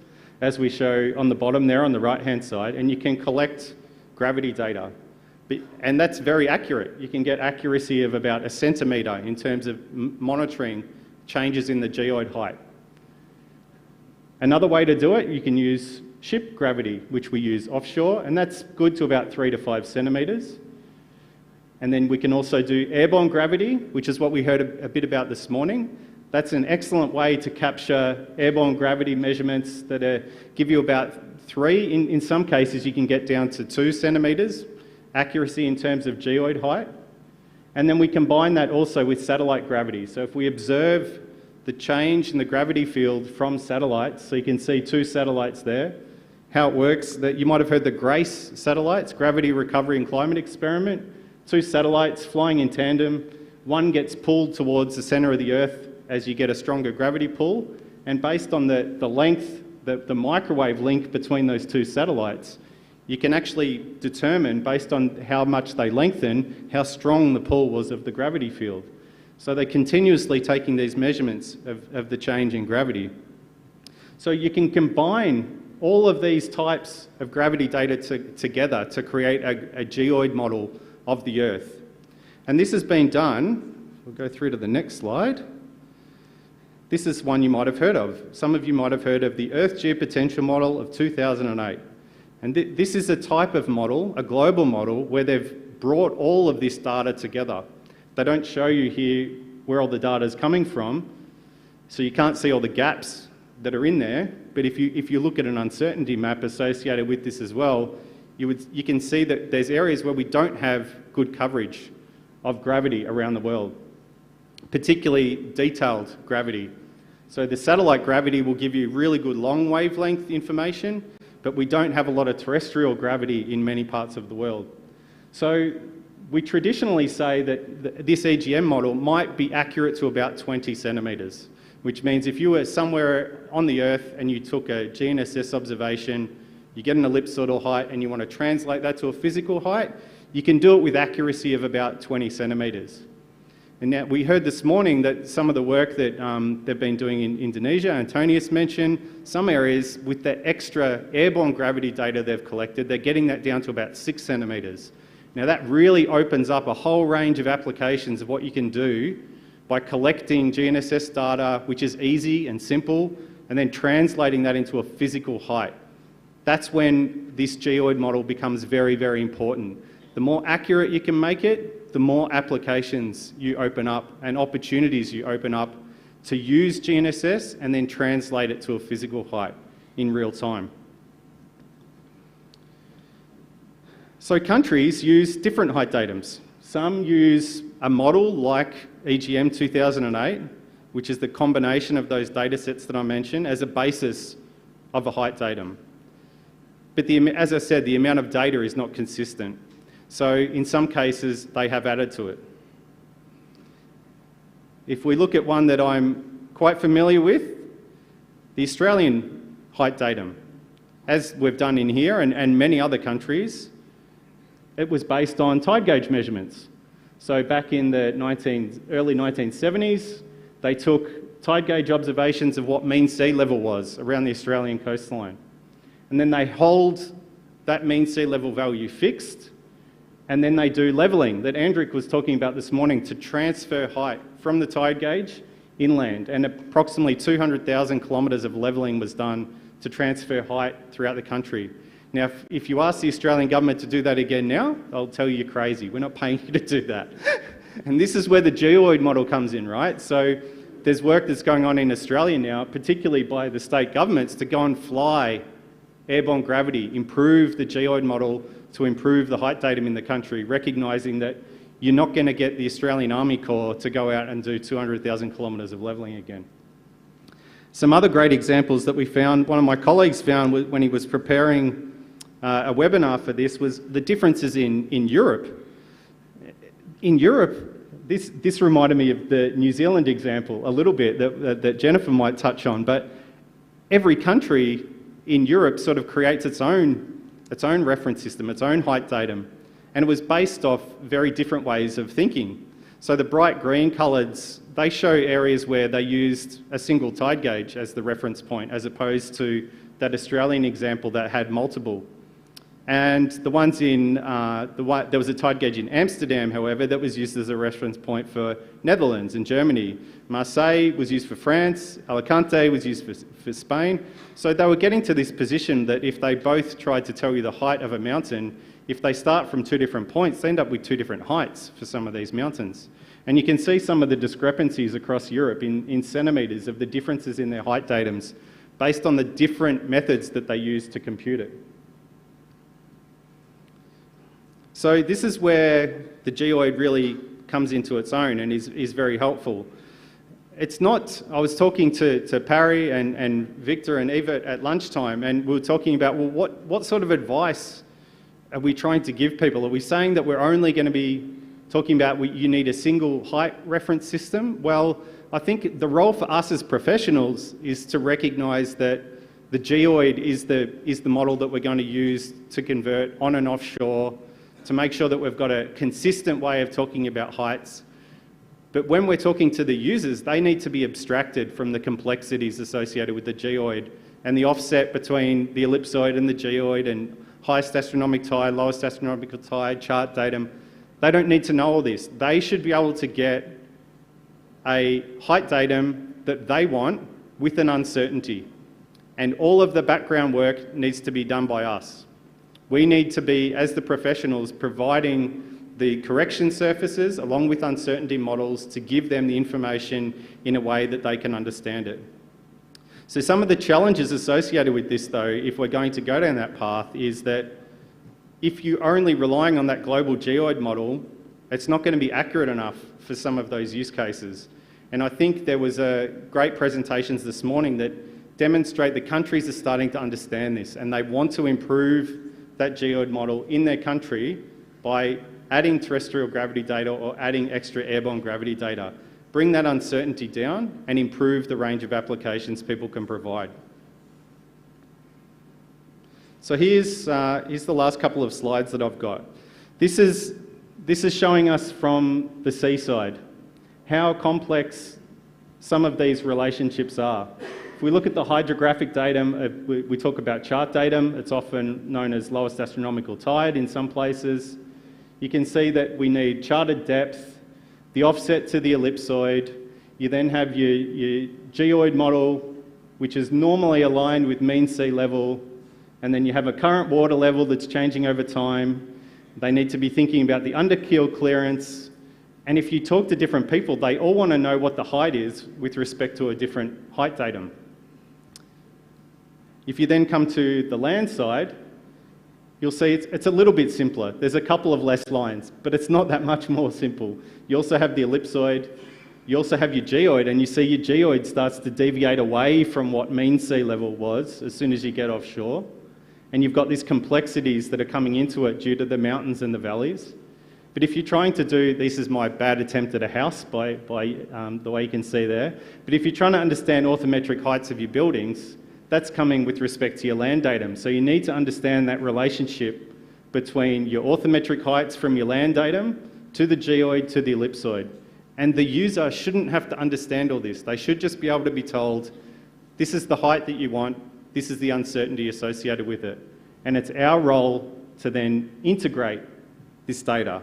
as we show on the bottom there on the right-hand side, and you can collect gravity data. And that's very accurate. You can get accuracy of about 1 centimetre in terms of monitoring changes in the geoid height. Another way to do it, you can use ship gravity, which we use offshore, and that's good to about 3 to 5 centimetres. And then we can also do airborne gravity, which is what we heard a bit about this morning. That's an excellent way to capture airborne gravity measurements that give you about 3. In some cases, you can get down to 2 centimetres accuracy in terms of geoid height. And then we combine that also with satellite gravity. So if we observe the change in the gravity field from satellites, so you can see 2 satellites there, how it works. That you might have heard the GRACE satellites, Gravity Recovery and Climate Experiment. 2 satellites flying in tandem. One gets pulled towards the centre of the Earth as you get a stronger gravity pull. And based on the length, the microwave link between those 2 satellites, you can actually determine, based on how much they lengthen, how strong the pull was of the gravity field. So they're continuously taking these measurements of the change in gravity. So you can combine all of these types of gravity data together to create a geoid model of the Earth. And this has been done, we'll go through to the next slide. This is one you might have heard of. Some of you might have heard of the Earth Geopotential Model of 2008. And this is a type of model, a global model, where they've brought all of this data together. They don't show you here where all the data is coming from, so you can't see all the gaps that are in there. But if you look at an uncertainty map associated with this as well, you can see that there's areas where we don't have good coverage of gravity around the world, particularly detailed gravity. So the satellite gravity will give you really good long wavelength information, but we don't have a lot of terrestrial gravity in many parts of the world. So we traditionally say that this EGM model might be accurate to about 20 centimetres, which means if you were somewhere on the Earth and you took a GNSS observation, you get an ellipsoidal height and you want to translate that to a physical height, you can do it with accuracy of about 20 centimetres. And now we heard this morning that some of the work that they've been doing in Indonesia, Antonius mentioned, some areas with the extra airborne gravity data they've collected, they're getting that down to about 6 centimetres. Now that really opens up a whole range of applications of what you can do by collecting GNSS data, which is easy and simple, and then translating that into a physical height. That's when this geoid model becomes very, very important. The more accurate you can make it, the more applications you open up and opportunities you open up to use GNSS and then translate it to a physical height in real time. So countries use different height datums. Some use a model like EGM 2008, which is the combination of those data sets that I mentioned, as a basis of a height datum. But as I said, the amount of data is not consistent. So in some cases, they have added to it. If we look at one that I'm quite familiar with, the Australian height datum, as we've done in here and many other countries, it was based on tide gauge measurements. So back in the early 1970s, they took tide gauge observations of what mean sea level was around the Australian coastline. And then they hold that mean sea level value fixed, and then they do levelling that Andrik was talking about this morning to transfer height from the tide gauge inland. And approximately 200,000 kilometres of levelling was done to transfer height throughout the country. Now, if you ask the Australian government to do that again now, they'll tell you you're crazy. We're not paying you to do that. And this is where the geoid model comes in, right? So there's work that's going on in Australia now, particularly by the state governments, to go and fly airborne gravity, improve the geoid model to improve the height datum in the country, recognising that you're not going to get the Australian Army Corps to go out and do 200,000 kilometres of levelling again. Some other great examples that we found, one of my colleagues found when he was preparing a webinar for this, was the differences in Europe. In Europe, this reminded me of the New Zealand example a little bit that Jennifer might touch on, but every country in Europe sort of creates its own reference system, its own height datum, and it was based off very different ways of thinking. So the bright green colours, they show areas where they used a single tide gauge as the reference point, as opposed to that Australian example that had multiple. And the ones in, there was a tide gauge in Amsterdam, however, that was used as a reference point for Netherlands and Germany. Marseille was used for France, Alicante was used for Spain. So they were getting to this position that if they both tried to tell you the height of a mountain, if they start from 2 different points, they end up with 2 different heights for some of these mountains. And you can see some of the discrepancies across Europe in centimetres of the differences in their height datums based on the different methods that they use to compute it. So this is where the geoid really comes into its own and is very helpful. it's not, I was talking to Parry and Victor and Eva at lunchtime, and we were talking about, well, what sort of advice are we trying to give people? Are we saying that we're only going to be talking about you need a single height reference system? Well, I think the role for us as professionals is to recognise that the Geoid is the model that we're going to use to convert on and offshore, to make sure that we've got a consistent way of talking about heights. But when we're talking to the users, they need to be abstracted from the complexities associated with the Geoid and the offset between the ellipsoid and the Geoid and highest astronomic tide, lowest astronomical tide, chart datum. They don't need to know all this. They should be able to get a height datum that they want with an uncertainty. And all of the background work needs to be done by us. We need to be, as the professionals, providing the correction surfaces along with uncertainty models to give them the information in a way that they can understand it. So some of the challenges associated with this, though, if we're going to go down that path, is that if you're only relying on that global Geoid model, it's not going to be accurate enough for some of those use cases. And I think there was great presentations this morning that demonstrate the countries are starting to understand this, and they want to improve that Geoid model in their country by adding terrestrial gravity data or adding extra airborne gravity data. Bring that uncertainty down and improve the range of applications people can provide. So here's the last couple of slides that I've got. This is showing us from the seaside how complex some of these relationships are. If we look at the hydrographic datum, we talk about chart datum. It's often known as lowest astronomical tide in some places. You can see that we need charted depth, the offset to the ellipsoid. You then have your Geoid model, which is normally aligned with mean sea level, and then you have a current water level that's changing over time. They need to be thinking about the underkeel clearance, and if you talk to different people, they all want to know what the height is with respect to a different height datum. If you then come to the land side, you'll see it's a little bit simpler. There's a couple of less lines, but it's not that much more simple. You also have the ellipsoid, you also have your Geoid, and you see your Geoid starts to deviate away from what mean sea level was as soon as you get offshore. And you've got these complexities that are coming into it due to the mountains and the valleys. But if you're trying to do, this is my bad attempt at a house by the way you can see there, but if you're trying to understand orthometric heights of your buildings, that's coming with respect to your land datum. So you need to understand that relationship between your orthometric heights from your land datum to the Geoid to the ellipsoid. And the user shouldn't have to understand all this. They should just be able to be told, this is the height that you want, this is the uncertainty associated with it. And it's our role to then integrate this data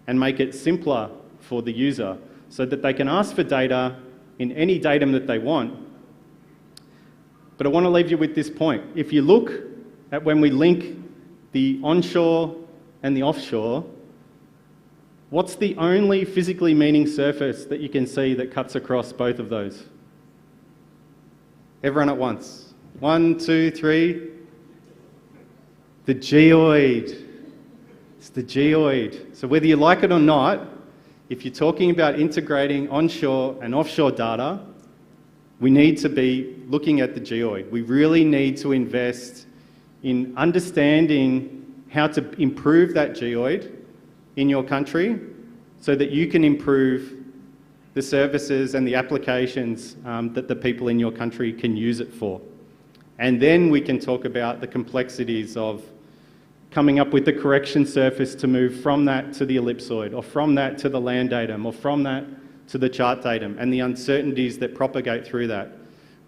and make it simpler for the user so that they can ask for data in any datum that they want. But I want to leave you with this point. If you look at when we link the onshore and the offshore, what's the only physically meaning surface that you can see that cuts across both of those? Everyone at once. 1, 2, 3. The Geoid. It's the Geoid. So whether you like it or not, if you're talking about integrating onshore and offshore data, we need to be looking at the Geoid. We really need to invest in understanding how to improve that Geoid in your country so that you can improve the services and the applications that the people in your country can use it for. And then we can talk about the complexities of coming up with the correction surface to move from that to the ellipsoid, or from that to the land datum, or from that to the chart datum, and the uncertainties that propagate through that.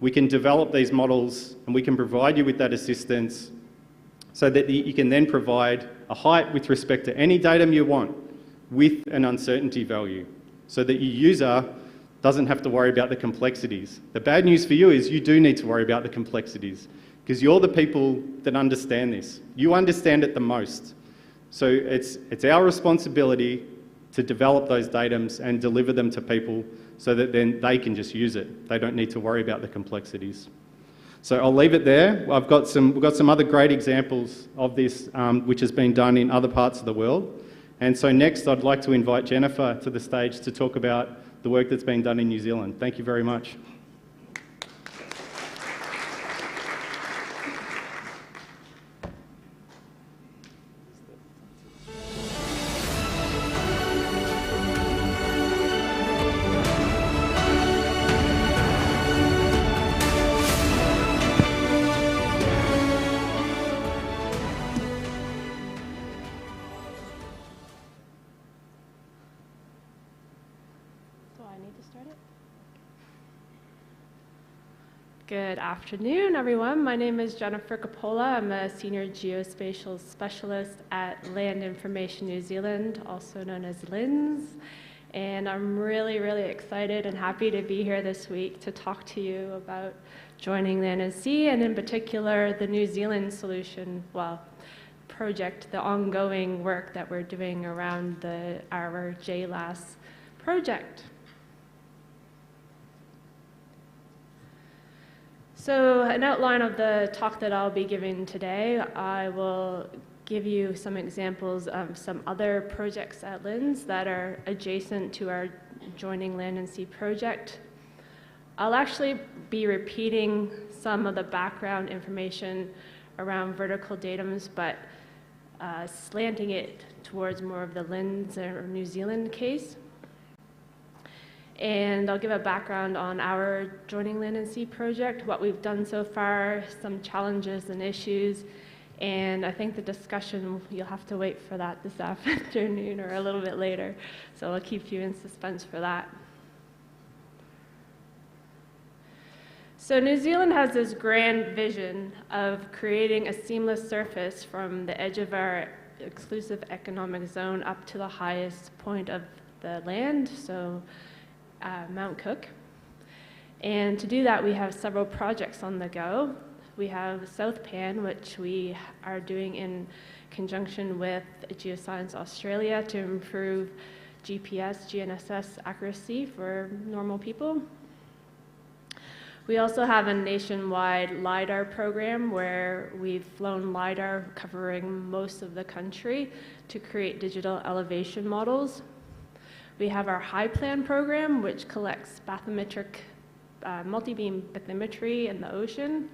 We can develop these models and we can provide you with that assistance so that you can then provide a height with respect to any datum you want with an uncertainty value so that your user doesn't have to worry about the complexities. The bad news for you is you do need to worry about the complexities because you're the people that understand this. You understand it the most. So it's our responsibility to develop those datums and deliver them to people so that then they can just use it. They don't need to worry about the complexities. So I'll leave it there. We've got some other great examples of this which has been done in other parts of the world. And so next I'd like to invite Jennifer to the stage to talk about the work that's been done in New Zealand. Thank you very much. Good afternoon, everyone. My name is Jennifer Coppola. I'm a Senior Geospatial Specialist at Land Information New Zealand, also known as LINZ. And I'm really, really excited and happy to be here this week to talk to you about joining Land and Sea, and in particular, the New Zealand solution, project, the ongoing work that we're doing around our JLAS project. So an outline of the talk that I'll be giving today, I will give you some examples of some other projects at LINZ that are adjacent to our Joining Land and Sea project. I'll actually be repeating some of the background information around vertical datums, but slanting it towards more of the LINZ or New Zealand case. And I'll give a background on our Joining Land and Sea project, what we've done so far, some challenges and issues, and I think the discussion, you'll have to wait for that this afternoon or a little bit later, so I'll keep you in suspense for that. So New Zealand has this grand vision of creating a seamless surface from the edge of our exclusive economic zone up to the highest point of the land, so Mount Cook. And to do that, we have several projects on the go. We have South Pan, which we are doing in conjunction with Geoscience Australia to improve GPS, GNSS accuracy for normal people. We also have a nationwide LiDAR program where we've flown LiDAR covering most of the country to create digital elevation models. We have our HiPlan program, which collects bathymetric, multi-beam bathymetry in the ocean.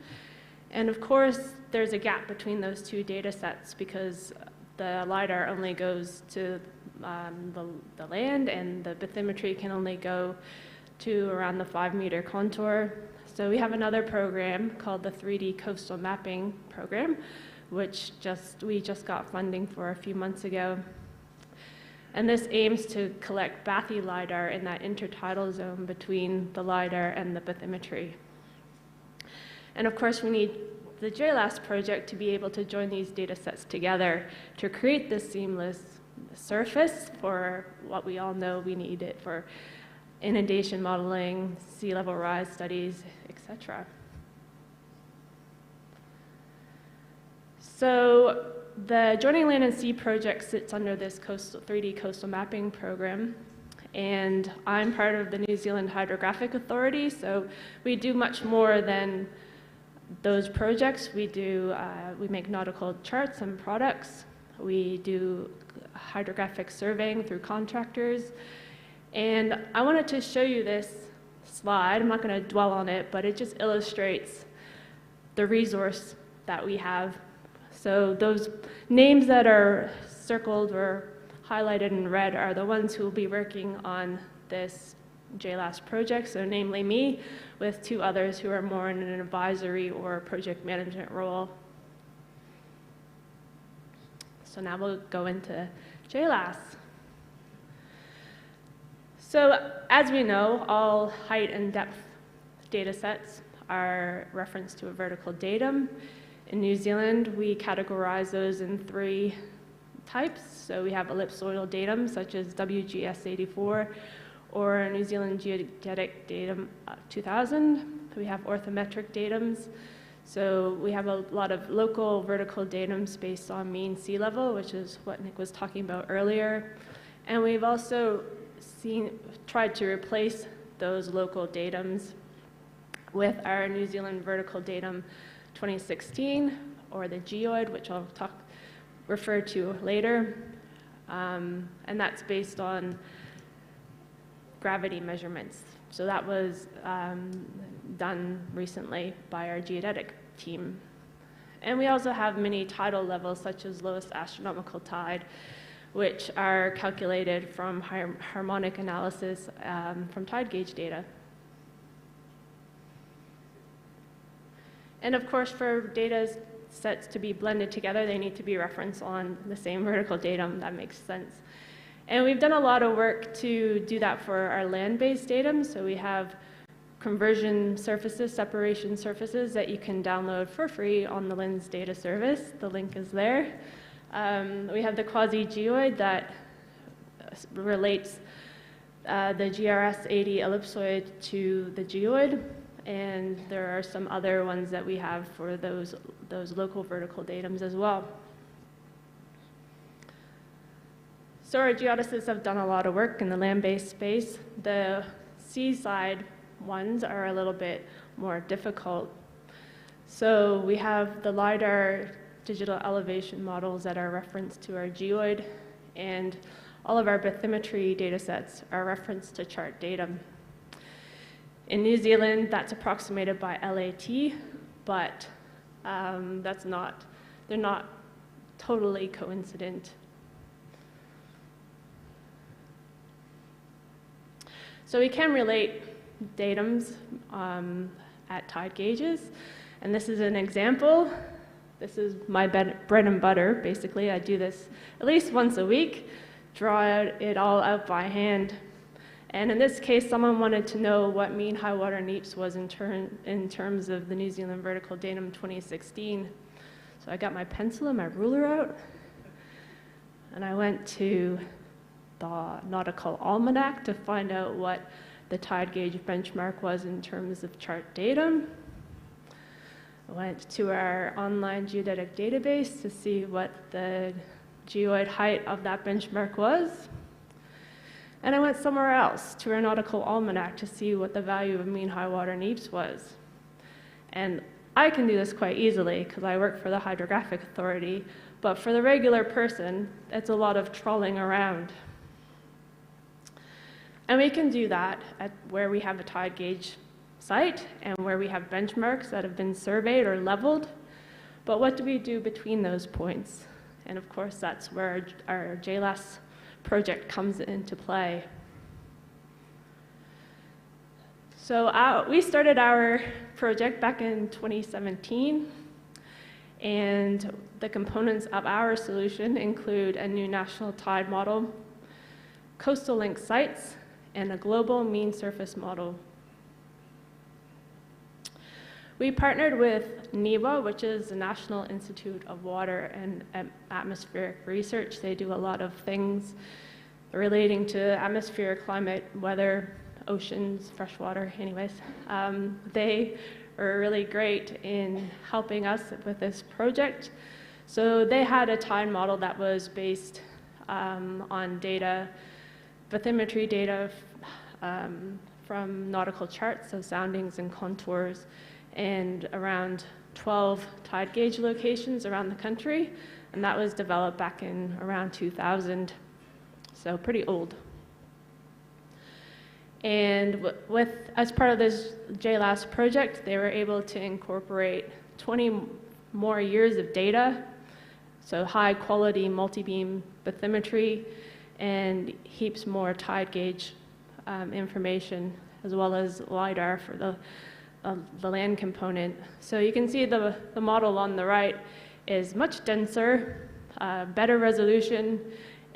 And of course, there's a gap between those two data sets because the LiDAR only goes to the land and the bathymetry can only go to around the 5-meter contour. So we have another program called the 3D Coastal Mapping Program, which we just got funding for a few months ago. And this aims to collect bathy LiDAR in that intertidal zone between the LiDAR and the bathymetry. And of course, we need the JLAS project to be able to join these data sets together to create this seamless surface for what we all know we need it for inundation modeling, sea level rise studies, etc. So the Joining Land and Sea project sits under this 3D coastal mapping program, and I'm part of the New Zealand Hydrographic Authority, so we do much more than those projects. We make nautical charts and products. We do hydrographic surveying through contractors, and I wanted to show you this slide. I'm not going to dwell on it, but it just illustrates the resource that we have. So those names that are circled or highlighted in red are the ones who will be working on this JLAS project, so namely me, with 2 others who are more in an advisory or project management role. So now we'll go into JLAS. So as we know, all height and depth data sets are referenced to a vertical datum. In New Zealand, we categorize those in 3 types. So we have ellipsoidal datum, such as WGS84, or New Zealand Geodetic Datum 2000. We have orthometric datums. So we have a lot of local vertical datums based on mean sea level, which is what Nick was talking about earlier. And we've also tried to replace those local datums with our New Zealand Vertical Datum 2016, or the Geoid, which I'll refer to later. And that's based on gravity measurements. So that was done recently by our geodetic team. And we also have many tidal levels, such as lowest astronomical tide, which are calculated from harmonic analysis from tide gauge data. And of course, for data sets to be blended together, they need to be referenced on the same vertical datum. That makes sense. And we've done a lot of work to do that for our land-based datum. So we have conversion surfaces, separation surfaces that you can download for free on the LINS data service. The link is there. We have the quasi-geoid that relates the GRS-80 ellipsoid to the geoid. And there are some other ones that we have for those local vertical datums as well. So our geodesists have done a lot of work in the land-based space. The seaside ones are a little bit more difficult. So we have the LiDAR digital elevation models that are referenced to our geoid, and all of our bathymetry data sets are referenced to chart datum. In New Zealand, that's approximated by LAT, but they're not totally coincident. So we can relate datums at tide gauges, and this is an example. This is my bread and butter, basically. I do this at least once a week, draw it all out by hand. And in this case, someone wanted to know what mean high water neaps was in terms of the New Zealand vertical datum 2016. So I got my pencil and my ruler out, and I went to the Nautical Almanac to find out what the tide gauge benchmark was in terms of chart datum. I went to our online geodetic database to see what the geoid height of that benchmark was. And I went somewhere else to our Nautical Almanac to see what the value of mean high water neaps was. And I can do this quite easily because I work for the Hydrographic Authority, but for the regular person, it's a lot of trawling around. And we can do that at where we have a tide gauge site and where we have benchmarks that have been surveyed or leveled. But what do we do between those points? And of course, that's where our JLAS project comes into play. So we started our project back in 2017, and the components of our solution include a new national tide model, coastal link sites, and a global mean surface model. We partnered with NIWA, which is the National Institute of Water and Atmospheric Research. They do a lot of things relating to atmosphere, climate, weather, oceans, freshwater, anyways. They were really great in helping us with this project. So they had a tide model that was based on data, bathymetry data from nautical charts, so soundings and contours, and around 12 tide gauge locations around the country, and that was developed back in around 2000, so pretty old. And as part of this JLAS project, they were able to incorporate 20 more years of data, so high quality multi-beam bathymetry, and heaps more tide gauge information, as well as LiDAR for the land component. So you can see the model on the right is much denser, better resolution,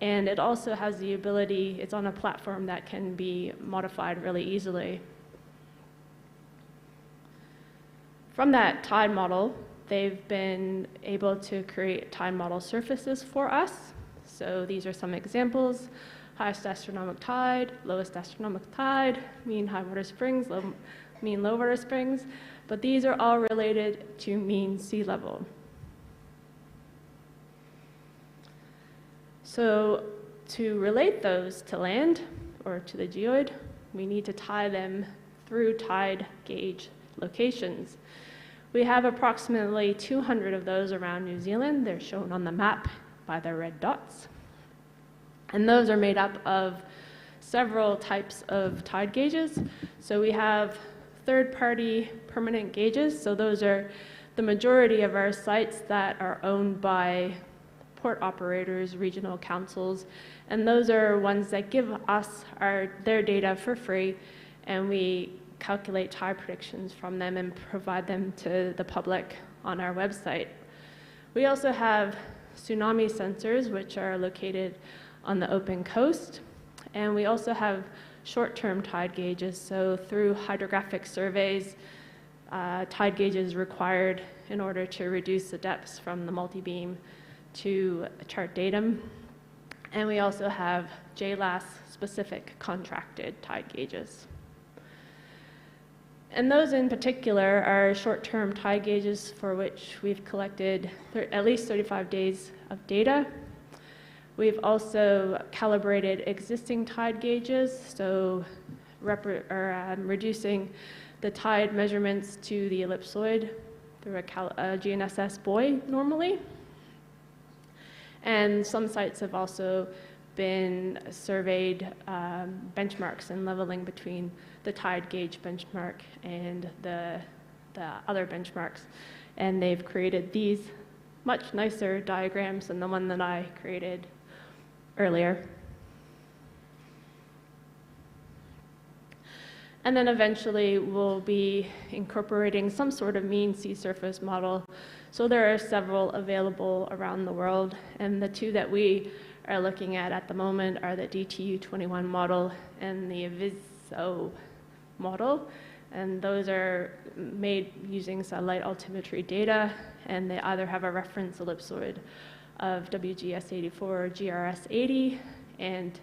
and it also has the ability, it's on a platform that can be modified really easily. From that tide model, they've been able to create tide model surfaces for us. So these are some examples: highest astronomic tide, lowest astronomic tide, mean high water springs, mean low water springs, but these are all related to mean sea level. So to relate those to land or to the geoid, we need to tie them through tide gauge locations. We have approximately 200 of those around New Zealand. They're shown on the map by the red dots. And those are made up of several types of tide gauges. So we have third-party permanent gauges. So those are the majority of our sites that are owned by port operators, regional councils, and those are ones that give us their data for free, and we calculate tide predictions from them and provide them to the public on our website. We also have tsunami sensors, which are located on the open coast, and we also have short-term tide gauges. So through hydrographic surveys, tide gauges required in order to reduce the depths from the multi-beam to chart datum. And we also have JLAS specific contracted tide gauges. And those in particular are short-term tide gauges for which we've collected at least 35 days of data. We've also calibrated existing tide gauges, so reducing the tide measurements to the ellipsoid through a GNSS buoy normally. And some sites have also been surveyed benchmarks and leveling between the tide gauge benchmark and the other benchmarks. And they've created these much nicer diagrams than the one that I created earlier. And then eventually we'll be incorporating some sort of mean sea surface model. So there are several available around the world, and the two that we are looking at the moment are the DTU-21 model and the Aviso model. And those are made using satellite altimetry data, and they either have a reference ellipsoid of WGS-84 or GRS-80, and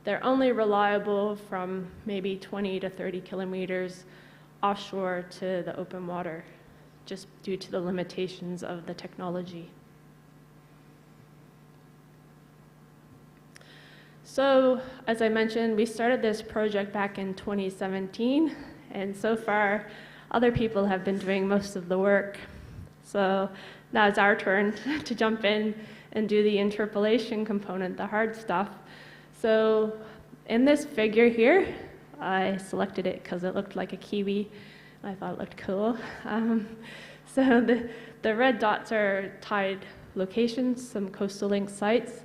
they're only reliable from maybe 20 to 30 kilometers offshore to the open water, just due to the limitations of the technology. So, as I mentioned, we started this project back in 2017, and so far, other people have been doing most of the work. So now it's our turn to jump in and do the interpolation component, the hard stuff. So in this figure here, I selected it because it looked like a kiwi. I thought it looked cool. So the red dots are tide locations, some coastal link sites,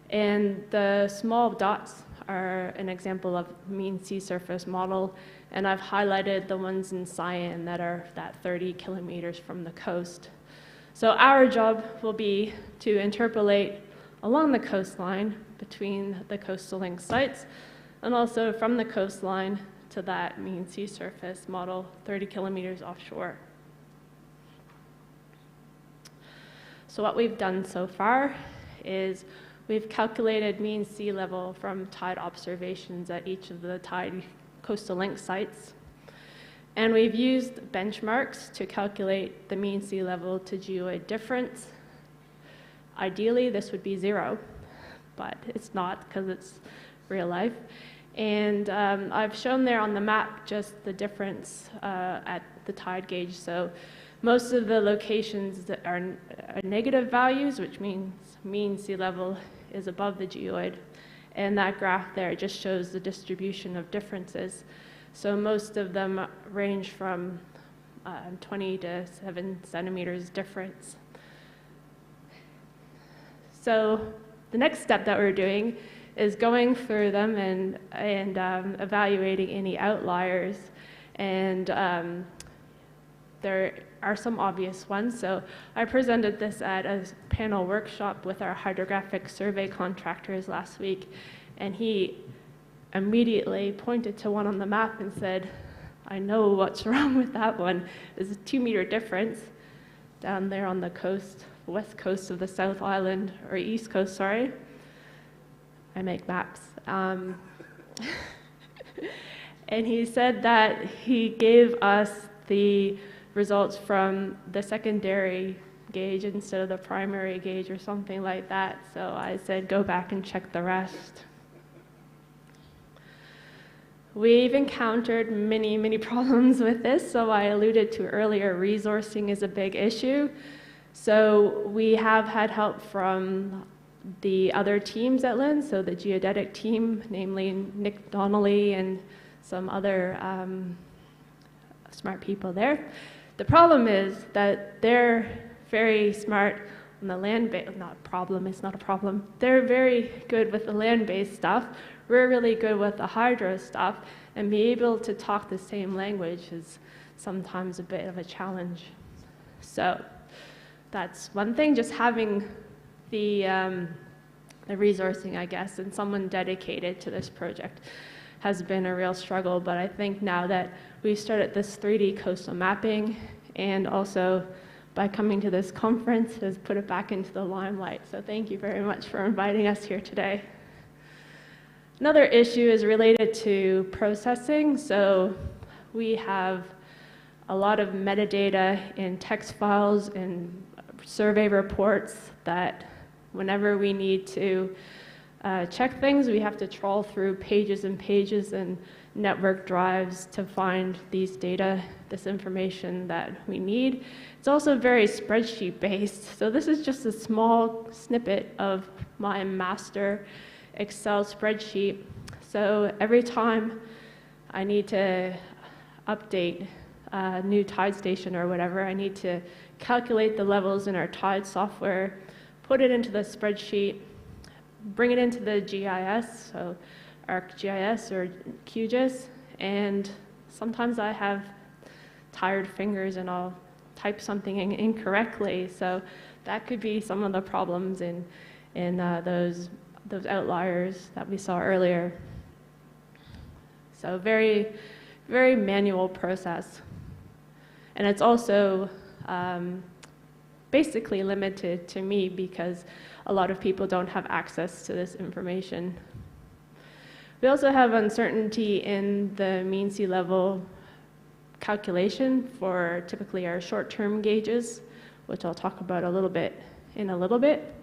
and the small dots are an example of mean sea surface model, and I've highlighted the ones in cyan that are 30 kilometers from the coast. So our job will be to interpolate along the coastline between the coastal link sites, and also from the coastline to that mean sea surface model 30 kilometers offshore. So what we've done so far is we've calculated mean sea level from tide observations at each of the tide coastal link sites. And we've used benchmarks to calculate the mean sea level to geoid difference. Ideally, this would be 0, but it's not because it's real life. And I've shown there on the map just the difference at the tide gauge. So most of the locations that are negative values, which means mean sea level is above the geoid. And that graph there just shows the distribution of differences. So most of them range from 20 to 7 centimeters difference. So the next step that we're doing is going through them and evaluating any outliers. And there are some obvious ones. So I presented this at a panel workshop with our hydrographic survey contractors last week, and he immediately pointed to one on the map and said, I know what's wrong with that one. There's a 2-meter difference down there on the coast, west coast of the South Island, or east coast, sorry. I make maps. And he said that he gave us the results from the secondary gauge instead of the primary gauge or something like that. So I said, go back and check the rest. We've encountered many, many problems with this. So I alluded to earlier, resourcing is a big issue. So we have had help from the other teams at LINS, so the geodetic team, namely Nick Donnelly and some other smart people there. The problem is that they're very smart on the land-based, not a problem, it's not a problem. They're very good with the land-based stuff. We're really good with the hydro stuff, and be able to talk the same language is sometimes a bit of a challenge. So that's one thing, just having the resourcing, I guess, and someone dedicated to this project has been a real struggle. But I think now that we've started this 3D coastal mapping, and also by coming to this conference has put it back into the limelight. So thank you very much for inviting us here today. Another issue is related to processing. So we have a lot of metadata in text files and survey reports that whenever we need to check things, we have to trawl through pages and pages and network drives to find these data, this information that we need. It's also very spreadsheet based. So this is just a small snippet of my master Excel spreadsheet. So every time I need to update a new tide station or whatever, I need to calculate the levels in our tide software, put it into the spreadsheet, bring it into the GIS, so ArcGIS or QGIS, and sometimes I have tired fingers and I'll type something incorrectly. So that could be some of the problems in those outliers that we saw earlier. So very, very manual process. And it's also basically limited to me because a lot of people don't have access to this information. We also have uncertainty in the mean sea level calculation for typically our short-term gauges, which I'll talk about in a little bit.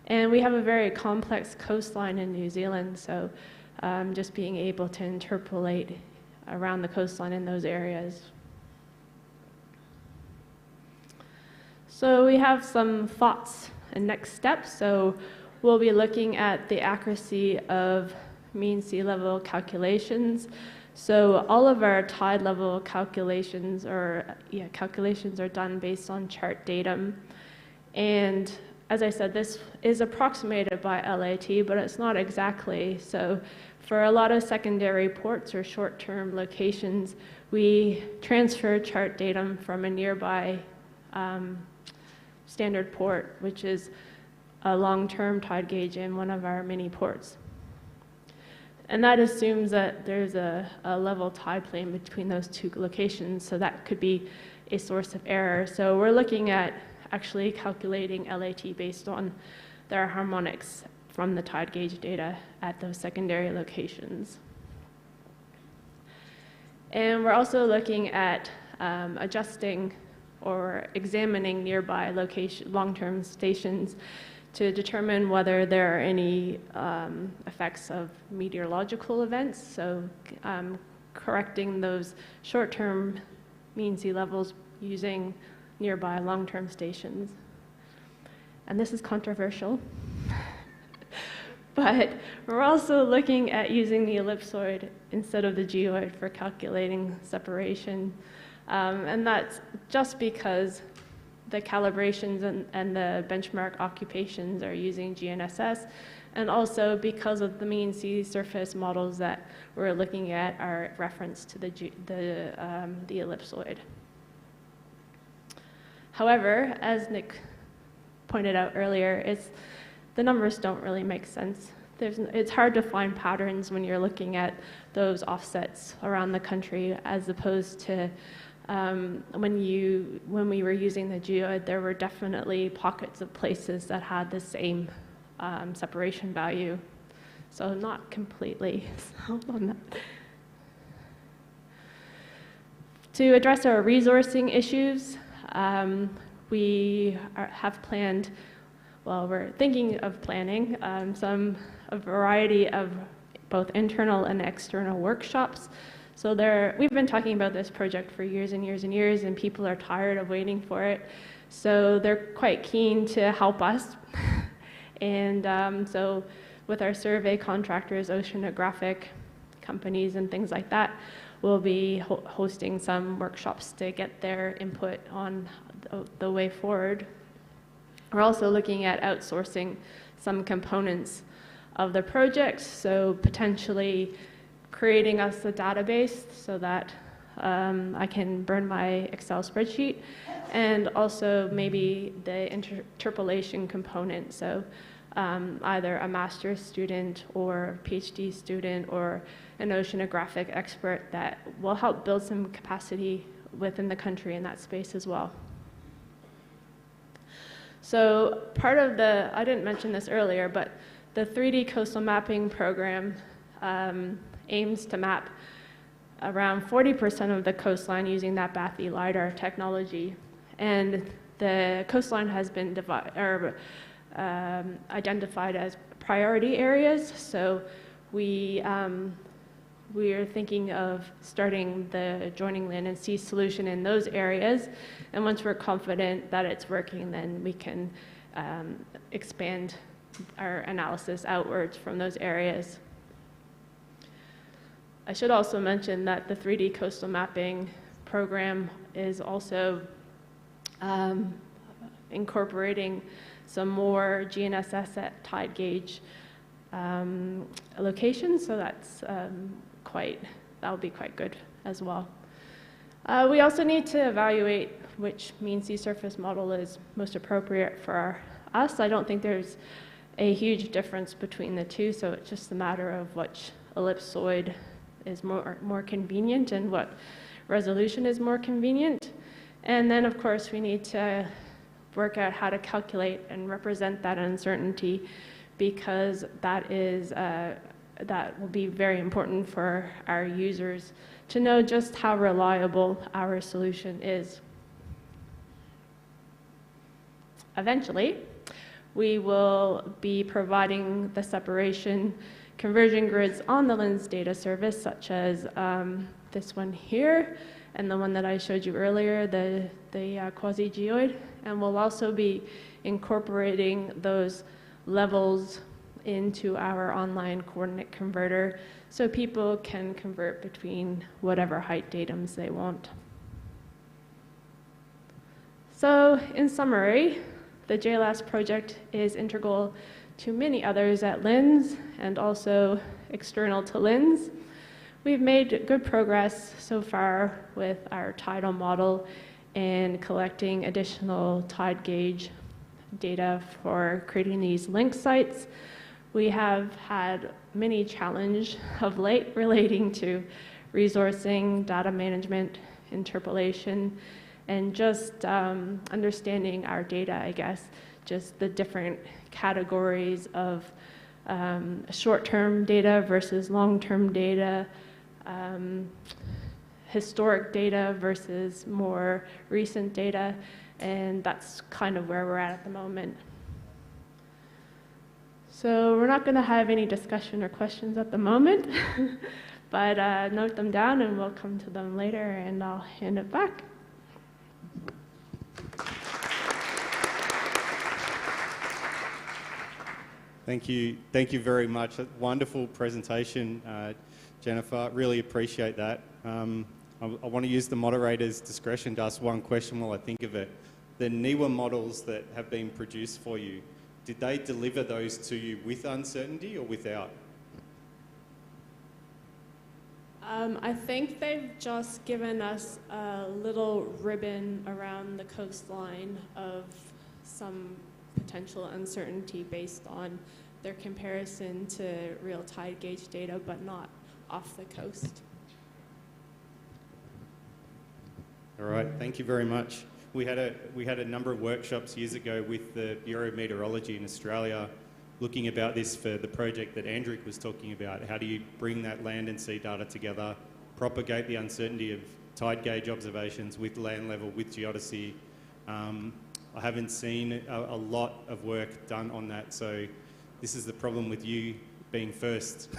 And we have a very complex coastline in New Zealand, so just being able to interpolate around the coastline in those areas. So we have some thoughts and next steps. So we'll be looking at the accuracy of mean sea level calculations. So all of our tide level calculations are done based on chart datum. And as I said, this is approximated by LAT, but it's not exactly. So for a lot of secondary ports or short-term locations, we transfer chart datum from a nearby standard port, which is a long-term tide gauge in one of our mini ports. And that assumes that there's a level tide plane between those two locations, so that could be a source of error. So we're looking at actually calculating LAT based on their harmonics from the tide gauge data at those secondary locations. And we're also looking at adjusting or examining nearby long-term stations to determine whether there are any effects of meteorological events, so correcting those short-term mean sea levels using nearby long-term stations. And this is controversial, but we're also looking at using the ellipsoid instead of the geoid for calculating separation. And that's just because the calibrations and the benchmark occupations are using GNSS, and also because of the mean sea surface models that we're looking at are reference to the ellipsoid. However, as Nick pointed out earlier, the numbers don't really make sense. It's hard to find patterns when you're looking at those offsets around the country, as opposed to when we were using the geoid, there were definitely pockets of places that had the same separation value. So not completely solved on that. To address our resourcing issues, we have planned, well, we're thinking of planning a variety of both internal and external workshops. So we've been talking about this project for years and years and years, and people are tired of waiting for it. So they're quite keen to help us. And so with our survey contractors, oceanographic companies and things like that, we'll be hosting some workshops to get their input on the way forward. We're also looking at outsourcing some components of the project, so potentially creating us a database so that I can burn my Excel spreadsheet, and also maybe the interpolation component, so either a master's student or PhD student or an oceanographic expert that will help build some capacity within the country in that space as well. So part of the, I didn't mention this earlier, but the 3D coastal mapping program aims to map around 40% of the coastline using that Bathy LiDAR technology. And the coastline has been identified as priority areas, so we are thinking of starting the joining land and sea solution in those areas, and once we're confident that it's working, then we can expand our analysis outwards from those areas. I should also mention that the 3D coastal mapping program is also incorporating some more GNSS at tide gauge locations, so that's that'll be quite good as well. We also need to evaluate which mean sea surface model is most appropriate for us. I don't think there's a huge difference between the two, so it's just a matter of which ellipsoid is more convenient and what resolution is more convenient. And then, of course, we need to work out how to calculate and represent that uncertainty, because that will be very important for our users to know just how reliable our solution is. Eventually, we will be providing the separation conversion grids on the LINS data service, such as this one here, and the one that I showed you earlier, the quasi-geoid. And we'll also be incorporating those levels into our online coordinate converter, so people can convert between whatever height datums they want. So in summary, the JLAS project is integral to many others at LINS and also external to LINS. We've made good progress so far with our tidal model and collecting additional tide gauge data for creating these link sites. We have had many challenges of late relating to resourcing, data management, interpolation, and just understanding our data, I guess, just the different categories of short-term data versus long-term data, historic data versus more recent data, and that's kind of where we're at the moment. So we're not going to have any discussion or questions at the moment, but note them down and we'll come to them later, and I'll hand it back. Thank you very much. Wonderful presentation, Jennifer. Really appreciate that. I want to use the moderator's discretion to ask one question while I think of it. The NIWA models that have been produced for you, did they deliver those to you with uncertainty or without? I think they've just given us a little ribbon around the coastline of some potential uncertainty based on their comparison to real tide gauge data, but not off the coast. All right, thank you very much. We had a number of workshops years ago with the Bureau of Meteorology in Australia looking about this for the project that Andrew was talking about. How do you bring that land and sea data together, propagate the uncertainty of tide gauge observations with land level, with geodesy? I haven't seen a lot of work done on that, so this is the problem with you being first.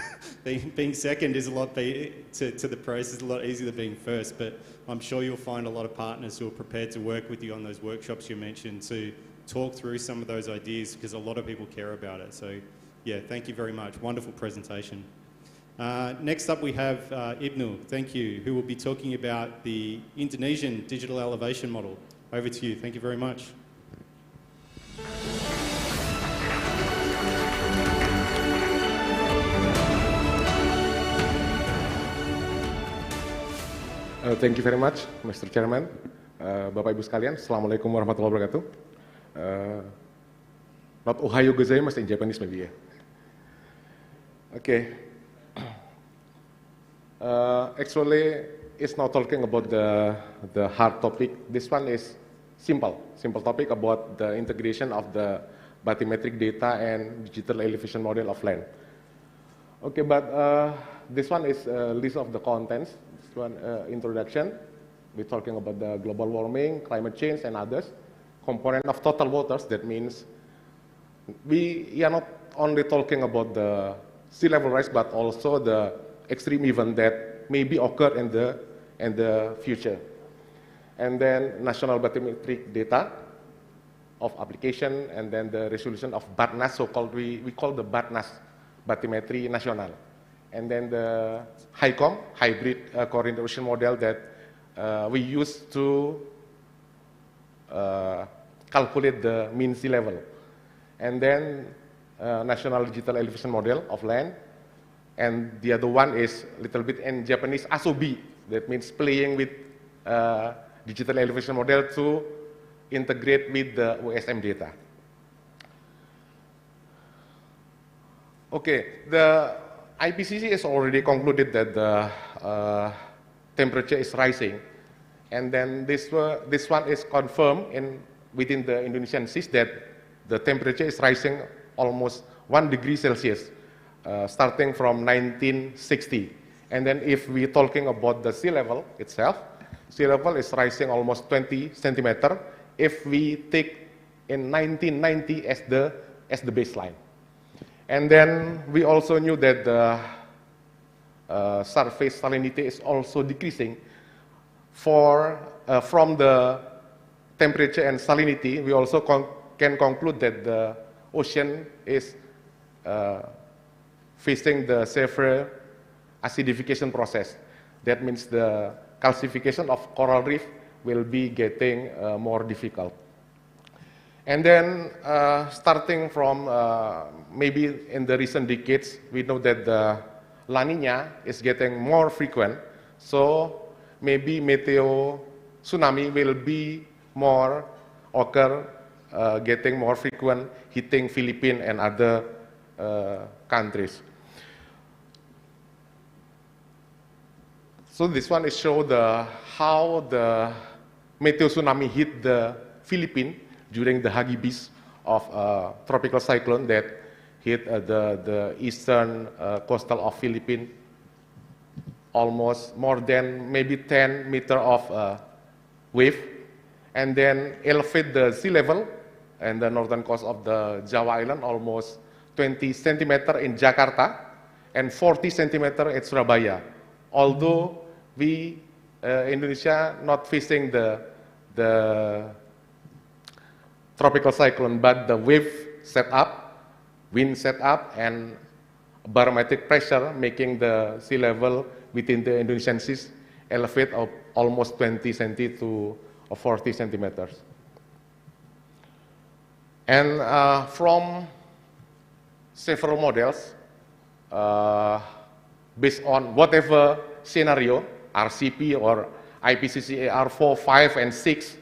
being second is a lot to the process, a lot easier than being first, but I'm sure you'll find a lot of partners who are prepared to work with you on those workshops you mentioned to talk through some of those ideas because a lot of people care about it. So yeah, thank you very much. Wonderful presentation. Next up we have Ibnu, thank you, who will be talking about the Indonesian digital elevation model. Over to you. Thank you very much. Thank you very much, Mr. Chairman. Bapak Ibu sekalian, Assalamualaikum warahmatullahi wabarakatuh. Not Ohayo gozaimasu in Japanese maybe, yeah. Okay. Actually, it's not talking about the hard topic. This one is simple topic about the integration of the bathymetric data and digital elevation model of land. Okay, but this one is a list of the contents. This one, introduction. We're talking about the global warming, climate change, and others. Component of total waters, that means we are not only talking about the sea level rise, but also the extreme event that may be occur in the future. And then national bathymetric data of application, and then the resolution of BATNAS, so-called, we call the BATNAS, Bathymetry National. And then the HICOM, hybrid coordination model that we use to calculate the mean sea level. And then national digital elevation model of land. And the other one is a little bit in Japanese, asobi, that means playing with digital elevation model to integrate with the OSM data. Okay, the IPCC has already concluded that the temperature is rising, and then this one is confirmed within the Indonesian seas that the temperature is rising almost 1 degree Celsius, starting from 1960. And then if we're talking about the sea level itself, sea level is rising almost 20 centimeters if we take in 1990 as the baseline. And then we also knew that the surface salinity is also decreasing. From the temperature and salinity, we also can conclude that the ocean is facing the severe acidification process. That means the calcification of coral reef will be getting more difficult. And then starting from maybe in the recent decades, we know that the La Nina is getting more frequent. So maybe meteo tsunami will be more occur, getting more frequent, hitting Philippines and other countries. So this one is show how the meteo tsunami hit the Philippines during the hagibis of tropical cyclone that hit the eastern coastal of Philippines, almost more than maybe 10 meters of wave, and then elevate the sea level and the northern coast of the Java Island almost 20 centimeters in Jakarta and 40 centimeters at Surabaya. Although we, Indonesia, not facing the tropical cyclone, but the wave set up, wind set up, and barometric pressure making the sea level within the Indonesian seas elevate of almost 20 centi to 40 centimeters. And from several models, based on whatever scenario, RCP or IPCC AR4, 5, and 6,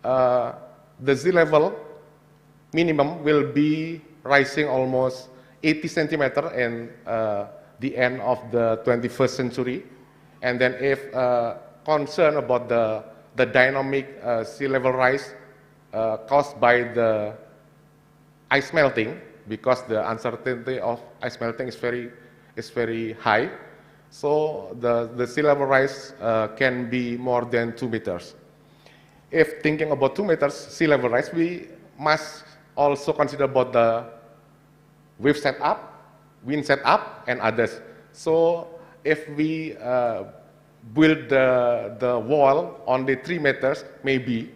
the sea level minimum will be rising almost 80 centimeters in the end of the 21st century. And then if concern about the dynamic sea level rise caused by the ice melting, because the uncertainty of ice melting is very high. So the sea level rise can be more than 2 meters. If thinking about 2 meters sea level rise, we must also consider about the wave setup, wind setup, and others. So if we build the wall only 3 meters, maybe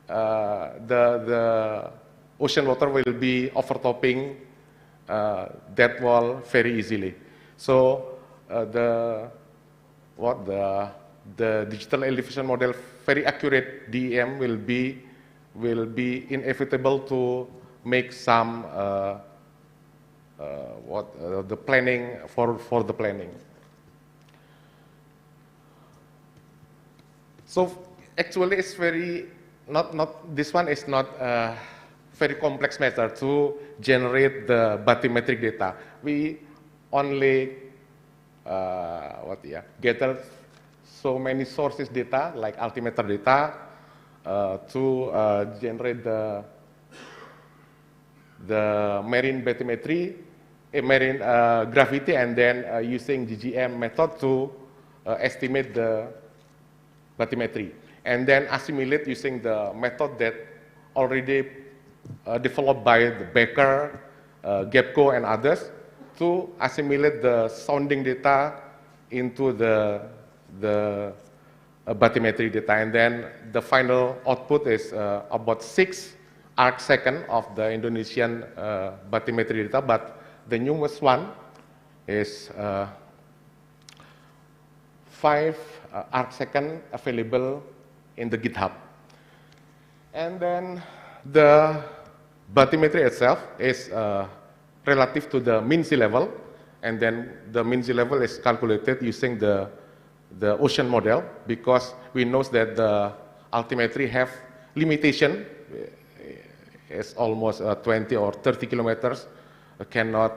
the ocean water will be overtopping that wall very easily. So the digital elevation model, very accurate DEM, will be inevitable to make some the planning for the planning. So actually, it's very this one is not a very complex matter to generate the bathymetric data. We only gather so many sources data like altimeter data to generate the marine bathymetry, marine gravity, and then using GGIM method to estimate the bathymetry, and then assimilate using the method that already developed by the Baker, GAPCO, and others to assimilate the sounding data into the bathymetry data, and then the final output is about 6 arc-second of the Indonesian bathymetry data, but the newest one is 5 arc-second available in the GitHub. And then the bathymetry itself is relative to the mean sea level, and then the mean sea level is calculated using the ocean model, because we know that the altimetry have limitation. It's almost 20 or 30 kilometers, cannot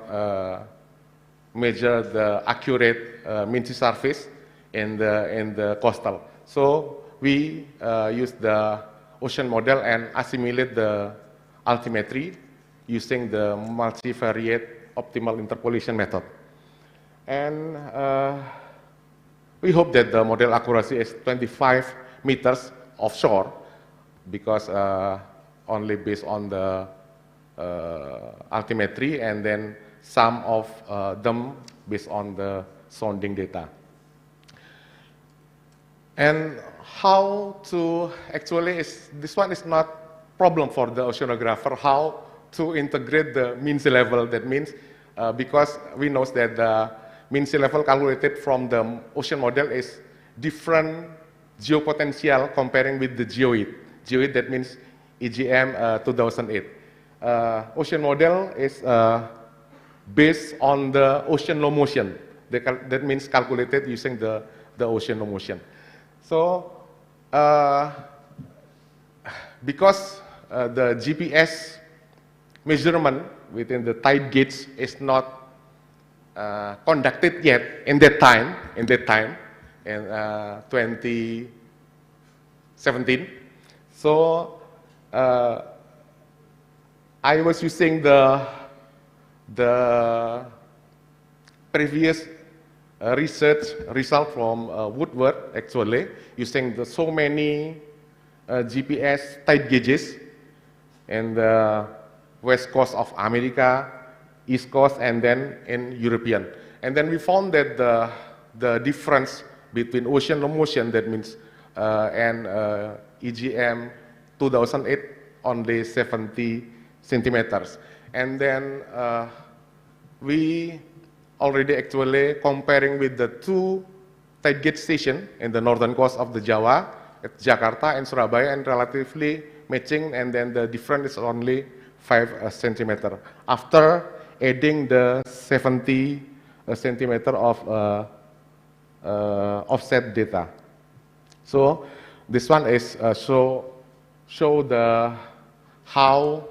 measure the accurate mean sea surface in the coastal. So we use the ocean model and assimilate the altimetry using the multivariate optimal interpolation method. And we hope that the model accuracy is 25 meters offshore, because only based on the altimetry, and then some of them based on the sounding data. And how to actually this one is not problem for the oceanographer, how to integrate the mean sea level. That means because we know that the mean sea level calculated from the ocean model is different geopotential comparing with the Geoid. Geoid, that means EG-LAM 2008. Ocean model is based on the ocean low motion. That means calculated using the ocean low motion. So because the GPS measurement within the tide gauge is not conducted yet in that time, in 2017. So I was using the previous research result from Woodward, actually, using so many GPS tide gauges in the west coast of America, east coast, and then in European. And then we found that the difference between ocean low motion, that means and EG-LAM 2008, only 70 centimeters. And then we already actually comparing with the 2 tide gauge stations in the northern coast of the Jawa, at Jakarta and Surabaya, and relatively matching, and then the difference is only 5 centimeter after adding the 70 centimeter of offset data. So this one is show how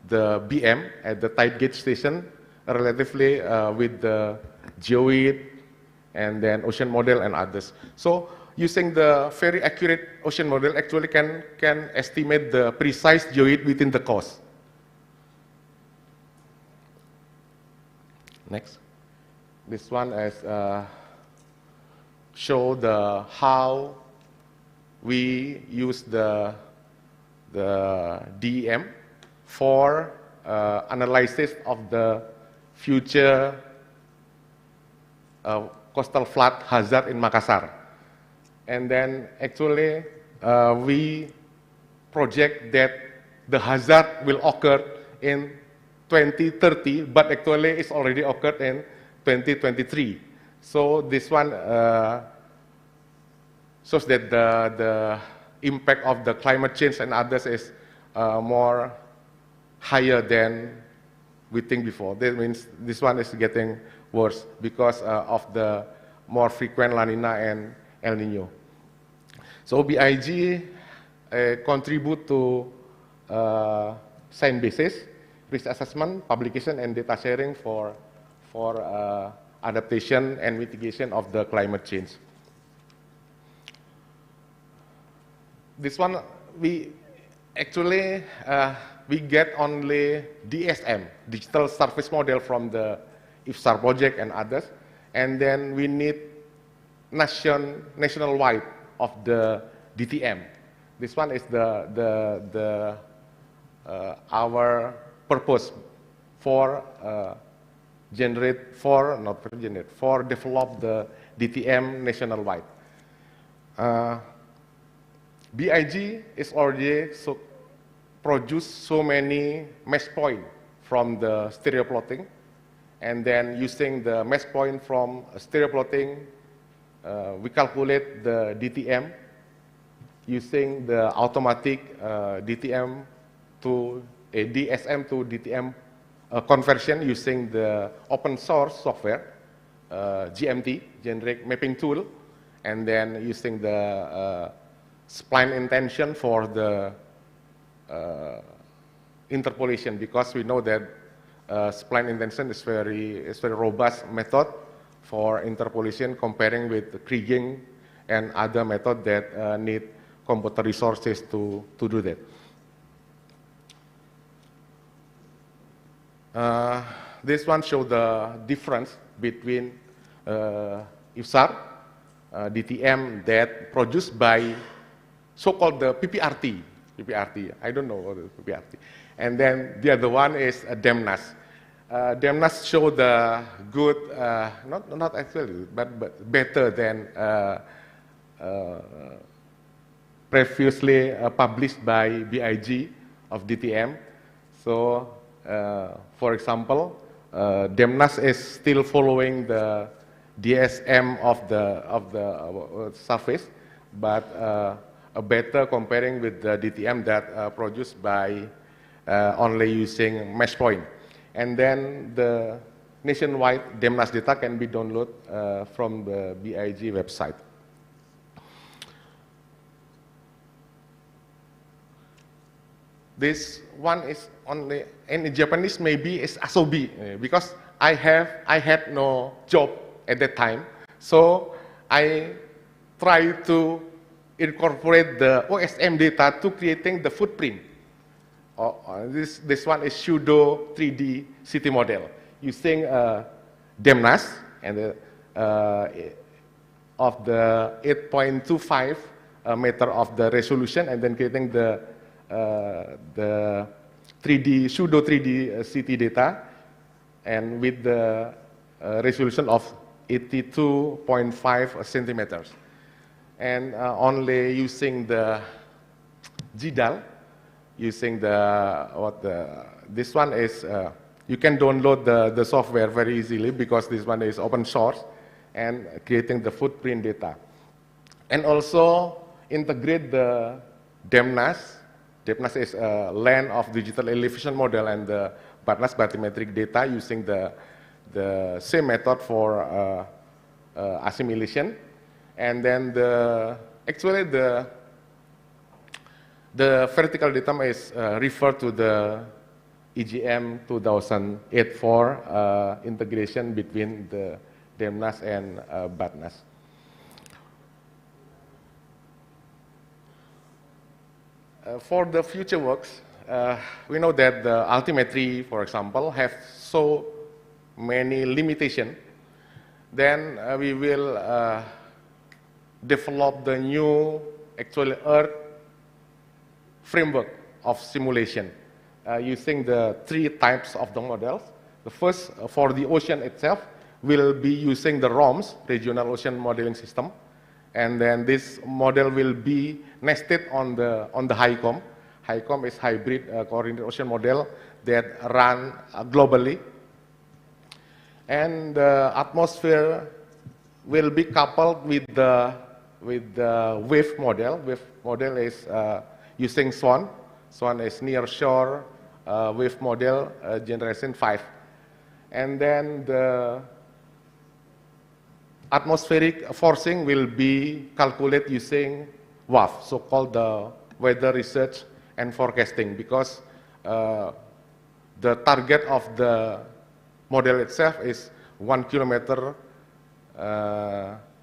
the BM at the tide gauge station relatively with the Geoid and then ocean model and others. So using the very accurate ocean model actually can estimate the precise Geoid within the coast. Next, this one is show how we use the DEM for analysis of the future coastal flood hazard in Makassar. And then actually we project that the hazard will occur in 2030, but actually it's already occurred in 2023. So this one shows that the impact of the climate change and others is more higher than we think before. That means this one is getting worse because of the more frequent La Nina and El Nino. So BIG contribute to science basis, risk assessment, publication, and data sharing for adaptation and mitigation of the climate change. This one, we actually, we get only DSM, Digital Service Model, from the IFSAR project and others, and then we need nationwide of the DTM. This one is our purpose for for develop the DTM nationwide. BIG is already produce so many mesh point from the stereo plotting, and then using the mesh point from stereo plotting, we calculate the DTM using the automatic DTM to a DSM to DTM conversion using the open source software, GMT, generic mapping tool, and then using the spline intention for the interpolation, because we know that spline intention is very robust method for interpolation comparing with kriging and other method that need computer resources to do that. This one shows the difference between IFSAR DTM that produced by so-called the PPRT. I don't know what is PPRT. And then the other one is DEMNAS. DEMNAS show the good, not actually, but better than previously published by BIG of DTM. So, for example, DEMNAS is still following the DSM of the surface, but better comparing with the DTM that produced by only using mesh point. And then the nationwide DEMNAS data can be downloaded from the BIG website. This one is only in Japanese, maybe it's asobi, because I had no job at that time, so I try to incorporate the OSM data to creating the footprint. This one is pseudo 3D city model using DEMNAS and of the 8.25 meter of the resolution, and then creating the 3D pseudo 3D city data, and with the resolution of 82.5 centimeters. And only using the Tidal, using this one is, you can download the software very easily because this one is open source, and creating the footprint data. And also integrate the DEMNAS. DEMNAS is a land of digital elevation model and the BATNAS bathymetric data using the same method for assimilation. And then actually the vertical data is referred to the EG-LAM 2008 for integration between the DEMNAS and BATNAS. For the future works, we know that the altimetry, for example, have so many limitations. Then we will develop the new actual Earth framework of simulation using the 3 types of the models. The first, for the ocean itself, will be using the ROMS, Regional Ocean Modeling System, and then this model will be nested on the HICOM. HGIM is hybrid coordinated ocean model that run globally. And the atmosphere will be coupled with the wave model. Wave model is using SWAN. SWAN is near shore wave model generation 5. And then the atmospheric forcing will be calculated using WAF, so-called the weather research and forecasting, because the target of the model itself is 1 kilometer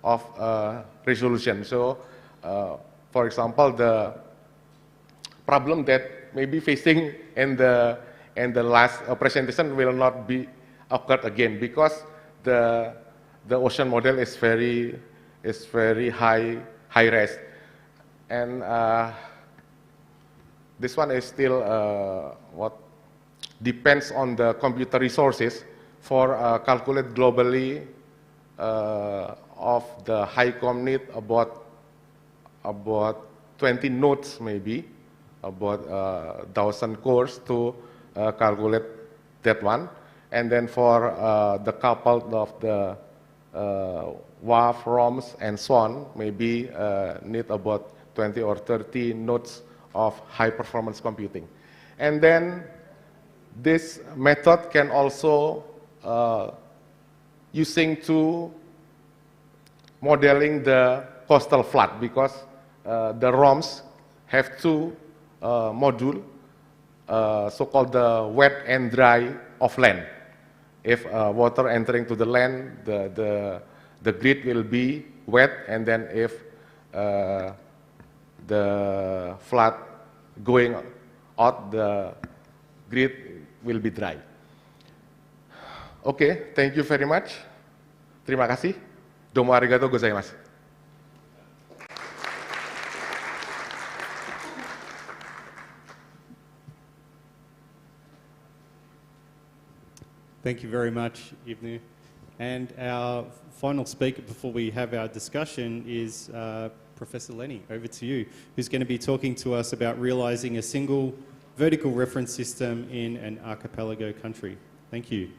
of resolution. So, for example, the problem that may be facing in the last presentation will not be occurred again, because the ocean model is very high res, and this one is still what depends on the computer resources for calculate globally of the HGIM need about 20 nodes, maybe about 1,000 cores to calculate that one. And then for the coupled of the WAF, ROMs, and so on, maybe need about 20 or 30 nodes of high performance computing. And then this method can also using to modeling the coastal flood, because the ROMs have two modules, so-called the wet and dry of land. If water entering to the land, the grid will be wet, and then if the flood going out, the grid will be dry. Okay, thank you very much. Terima kasih. Domo arigatou gozaimasu. Thank you very much, Ibnu. And our final speaker before we have our discussion is Professor Lenny. Over to you, who's going to be talking to us about realizing a single vertical reference system in an archipelago country. Thank you.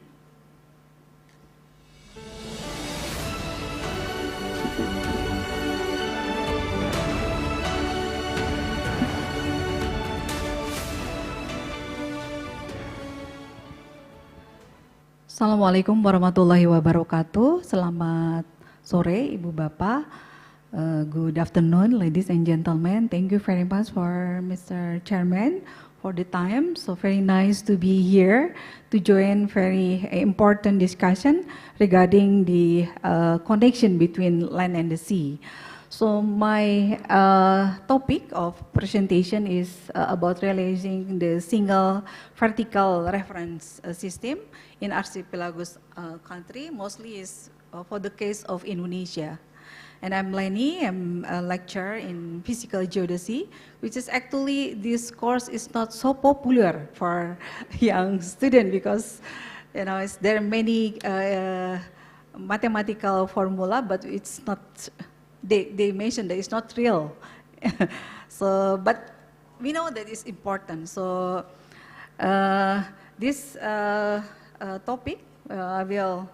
Assalamualaikum warahmatullahi wabarakatuh. Selamat sore, Ibu Bapak. Good afternoon, ladies and gentlemen. Thank you very much for Mr. Chairman for the time. So very nice to be here to join very important discussion regarding the connection between land and the sea. So my topic of presentation is about realizing the single vertical reference system in archipelagos country, mostly is for the case of Indonesia. And I'm Lenny, I'm a lecturer in physical geodesy, which is actually, this course is not so popular for young students because, you know, there are many mathematical formula, but it's not, they mentioned that it's not real. So, but we know that it's important. So this topic, I will,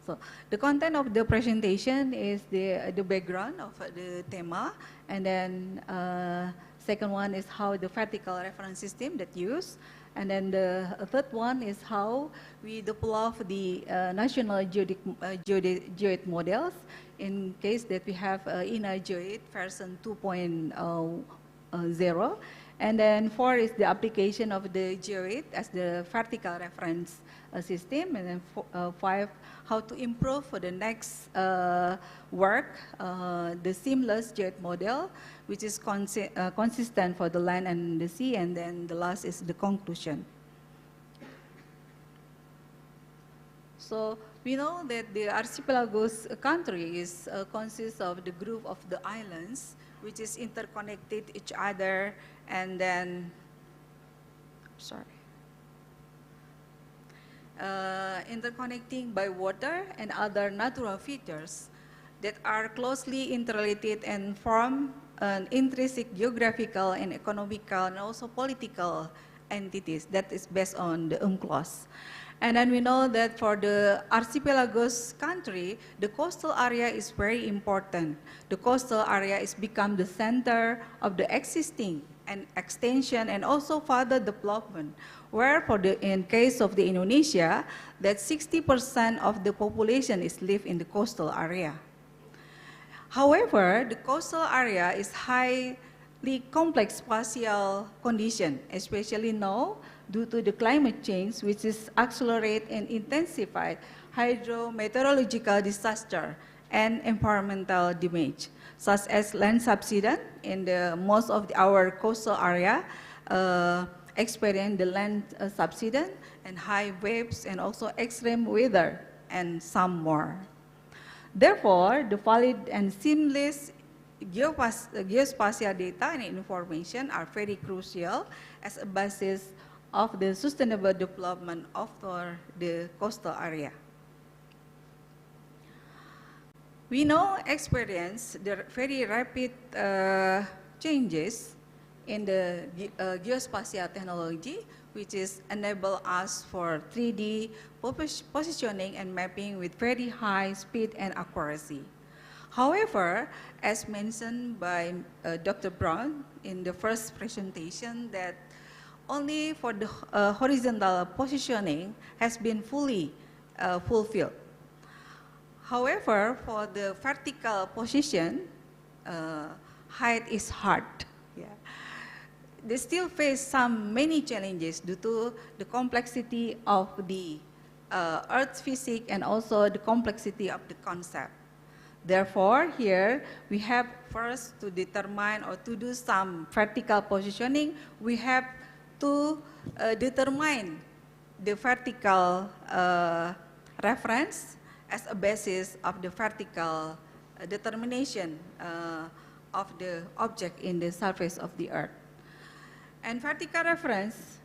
so the content of the presentation is the background of the thema, and then second one is how the vertical reference system that used, and then the third one is how we develop the national geoid models in case that we have inner geoid version 2.0. And then 4 is the application of the geoid as the vertical reference system, and then 5, how to improve for the next work, the seamless geoid model, which is consistent for the land and the sea, and then the last is the conclusion. So we know that the archipelagos country is consists of the group of the islands, which is interconnected each other, and then, interconnecting by water and other natural features. that are closely interrelated and form an intrinsic geographical and economical and also political entities that is based on the UNCLOS. And then we know that for the archipelagos country, the coastal area is very important. The coastal area is become the center of the existing and extension and also further development, where in case of the Indonesia, that 60% of the population is live in the coastal area. However, the coastal area is highly complex spatial condition, especially now due to the climate change, which is accelerate and intensified hydrometeorological disaster and environmental damage, such as land subsidence in the most of our coastal area experience the land subsidence and high waves and also extreme weather and some more. Therefore, the valid and seamless geospatial data and information are very crucial as a basis of the sustainable development of the coastal area. We now experience the very rapid changes in the geospatial technology, which is enable us for 3D positioning and mapping with very high speed and accuracy. However, as mentioned by Dr. Brown in the first presentation, that only for the horizontal positioning has been fully fulfilled. However, for the vertical position, height is hard. Yeah. They still face many challenges due to the complexity of the Earth physics and also the complexity of the concept. Therefore, here we have first to determine or to do some vertical positioning. We have to determine the vertical reference as a basis of the vertical determination of the object in the surface of the Earth. And vertical reference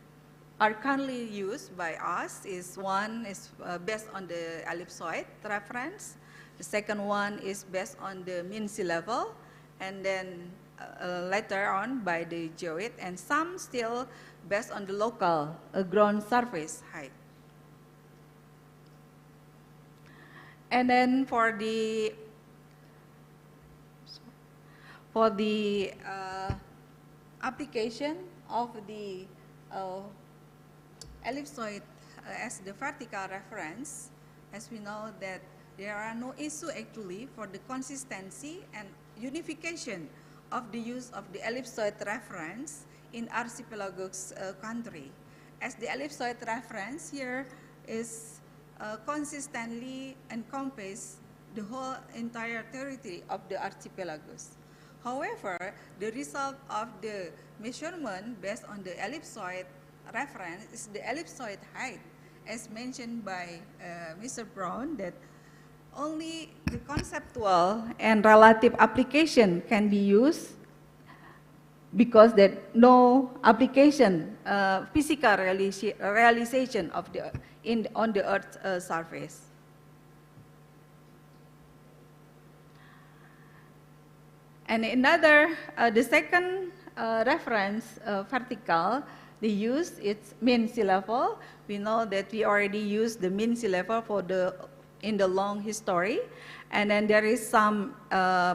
are currently used by us. One is based on the ellipsoid reference. The second one is based on the mean sea level, and then later on by the Geoid, and some still based on the local ground surface height. And then for the application of the ellipsoid as the vertical reference, as we know that there are no issue actually for the consistency and unification of the use of the ellipsoid reference in archipelagos country, as the ellipsoid reference here is consistently encompass the whole entire territory of the archipelagos. However, the result of the measurement based on the ellipsoid reference is the ellipsoid height, as mentioned by Mr. Brown, that only the conceptual and relative application can be used because that no application, physical realization of on the Earth's surface. And another, the second reference vertical, they use its mean sea level. We know that we already used the mean sea level for in the long history, and then there is some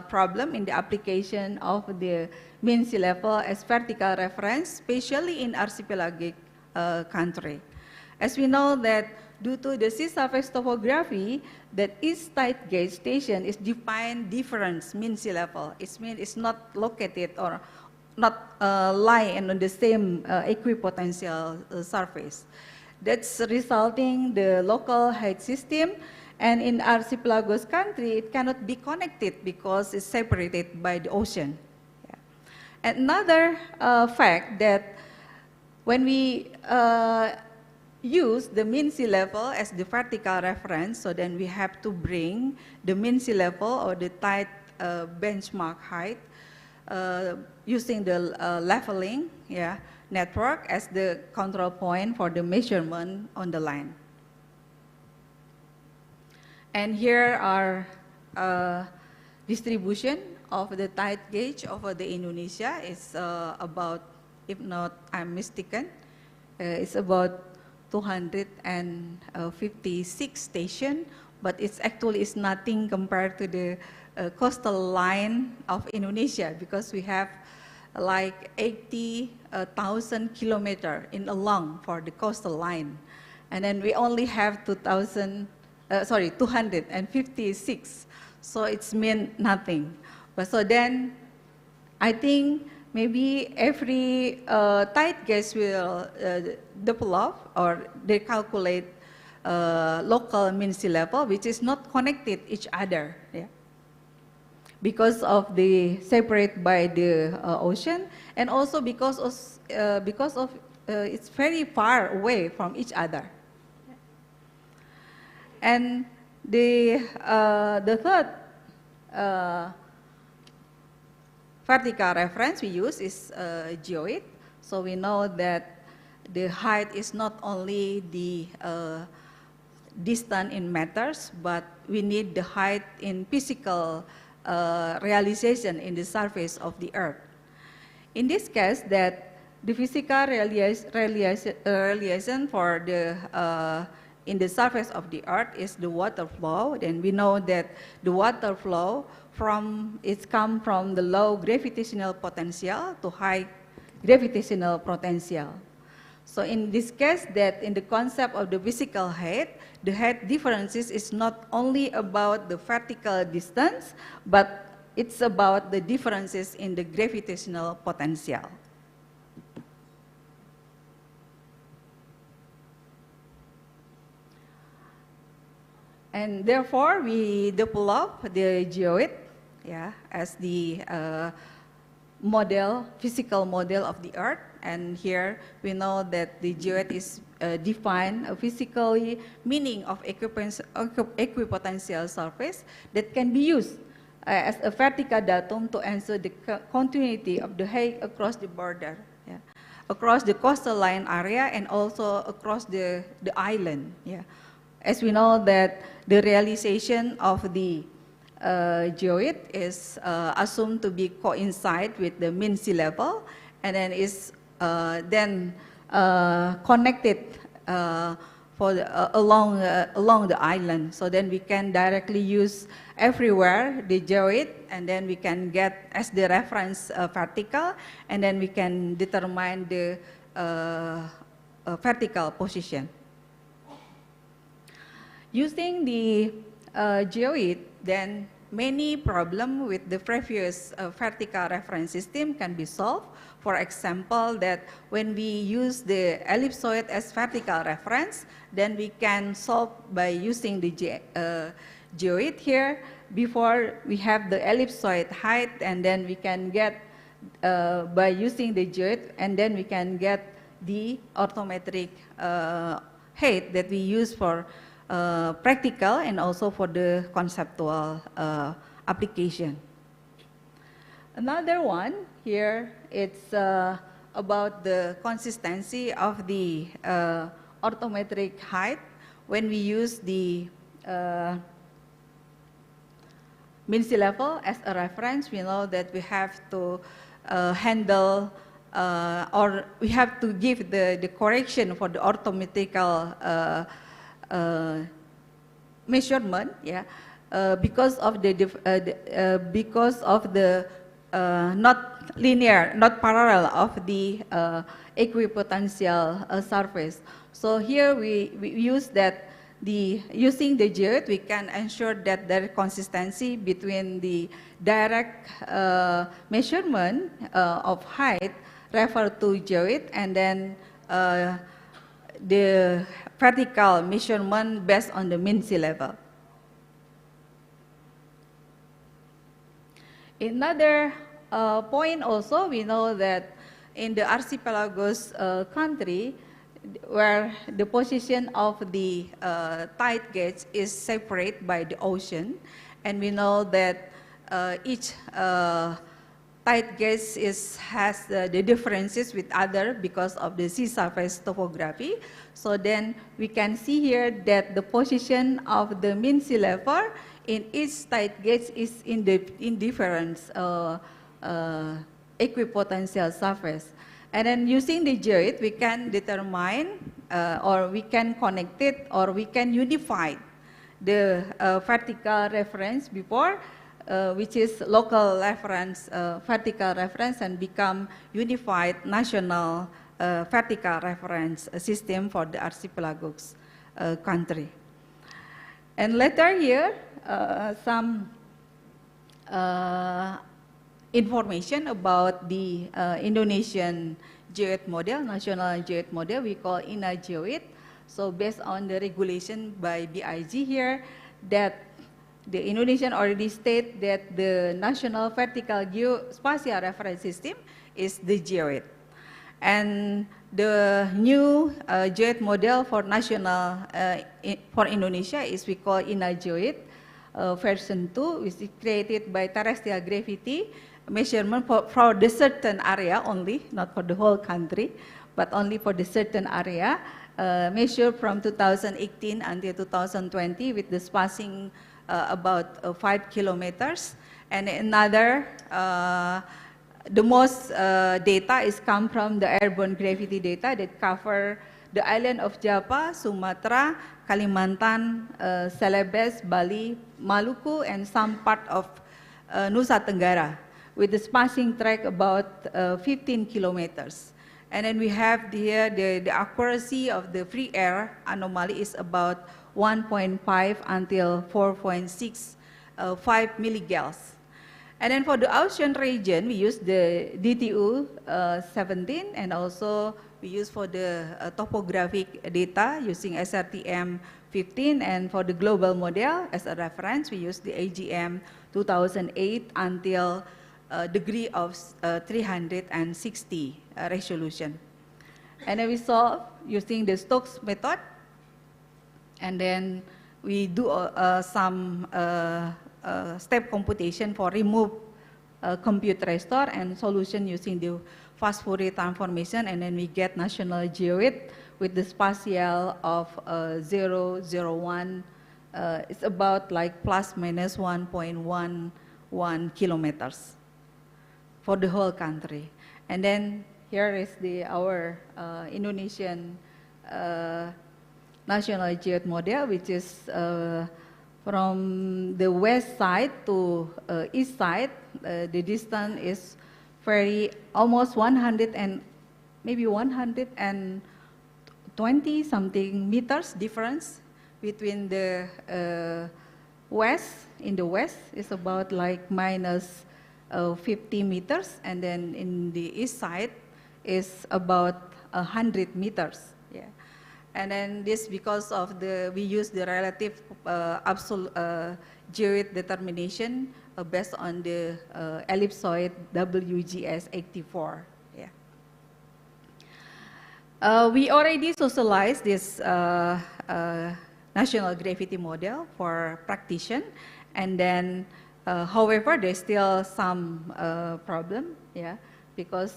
problem in the application of the mean sea level as vertical reference, especially in archipelagic country. As we know that due to the sea surface topography, that each tide gauge station is defined different mean sea level. It means it's not located or not lying on the same equipotential surface. That's resulting the local height system, and in archipelagos country, it cannot be connected because it's separated by the ocean. Yeah. Another fact that when we use the mean sea level as the vertical reference, so then we have to bring the mean sea level or the tide benchmark height using the leveling network as the control point for the measurement on the line. And here are distribution of the tide gauge over the Indonesia is about, if not I'm mistaken, it's about 256 stations, but it's actually is nothing compared to the coastal line of Indonesia, because we have like 80,000 kilometers in along for the coastal line, and then we only have 256. So it's mean nothing. But so then, I think maybe every tide gauge will develop or they calculate local mean sea level, which is not connected each other, yeah, because of the separate by the ocean, and also because of it's very far away from each other. And the third vertical reference we use is Geoid. So we know that the height is not only the distance in meters, but we need the height in physical realization in the surface of the Earth. In this case, that the physical realization for the in the surface of the Earth is the water flow. Then we know that the water flow comes from the low gravitational potential to high gravitational potential. So in this case, that in the concept of the physical height, the height differences is not only about the vertical distance, but it's about the differences in the gravitational potential. And therefore, we develop the Geoid, yeah, as the physical model of the Earth. And here we know that the Geoid is defined a physically meaning of equipotential surface that can be used as a vertical datum to answer the continuity of the height across the border, yeah, across the coastal line area and also across the island. Yeah. As we know that the realization of the Geoid is assumed to be coincide with the mean sea level, and then is connected along the island. So then we can directly use everywhere the Geoid, and then we can get as the reference vertical, and then we can determine the vertical position. Using the Geoid, then many problems with the previous vertical reference system can be solved. For example, that when we use the ellipsoid as vertical reference, then we can solve by using the Geoid here. Before we have the ellipsoid height, and then we can get by using the Geoid, and then we can get the orthometric height that we use for practical and also for the conceptual application. Another one here, it's about the consistency of the orthometric height. When we use the mean sea level as a reference, we know that we have to handle or we have to give the correction for the orthometrical measurement, yeah, because of the not linear, not parallel of the equipotential surface. So here we use that using the Geoid, we can ensure that there is consistency between the direct measurement of height referred to Geoid, and then the vertical measurement based on the mean sea level. Another point also, we know that in the archipelagos country, where the position of the tide gauge is separate by the ocean, and we know that each tide gauge has the differences with other because of the sea surface topography. So then we can see here that the position of the mean sea level in each tide gauge is in different equipotential surface. And then using the geoid, we can determine or we can connect it or we can unify the vertical reference before, which is local reference, vertical reference, and become unified national vertical reference system for the archipelago's country. And later here, some information about the Indonesian geoid model, national geoid model, we call ENA-GGIM. So based on the regulation by BIG here, that the Indonesian already state that the national vertical geospatial reference system is the Geoid. And the new geoid model for national, for Indonesia is we call ENA-GGIM version 2, which is created by terrestrial gravity measurement for the certain area only, not for the whole country, but only for the certain area, measured from 2018 until 2020 with the spacing about 5 kilometers. And another, the most data is come from the airborne gravity data that cover the island of Java, Sumatra, Kalimantan, Celebes, Bali, Maluku, and some part of Nusa Tenggara, with the spacing track about 15 kilometers. And then we have here the accuracy of the free air anomaly is about 1.5 until 4.65 mellagauss. And then for the ocean region, we use the DTU 17, and also we use for the topographic data using SRTM 15, and for the global model as a reference, we use the AGM 2008 until degree of 360 resolution. And then we solve using the Stokes method, and then we do some step computation for remove compute restore and solution using the fast Fourier transformation, and then we get national geoid with the spatial of 0, 0, 1. It's about like plus minus 1.11 kilometers for the whole country. And then here is our Indonesian national geoid model, which is from the west side to east side. The distance is almost 100 and maybe 120 something meters difference between the west. In the west is about like minus 50 meters, and then in the east side is about 100 meters. Yeah. And then this because of we use the relative absolute geoid determination based on the ellipsoid WGS84. Yeah. We already socialized this national gravity model for practitioner, and then however, there's still some problem, yeah, because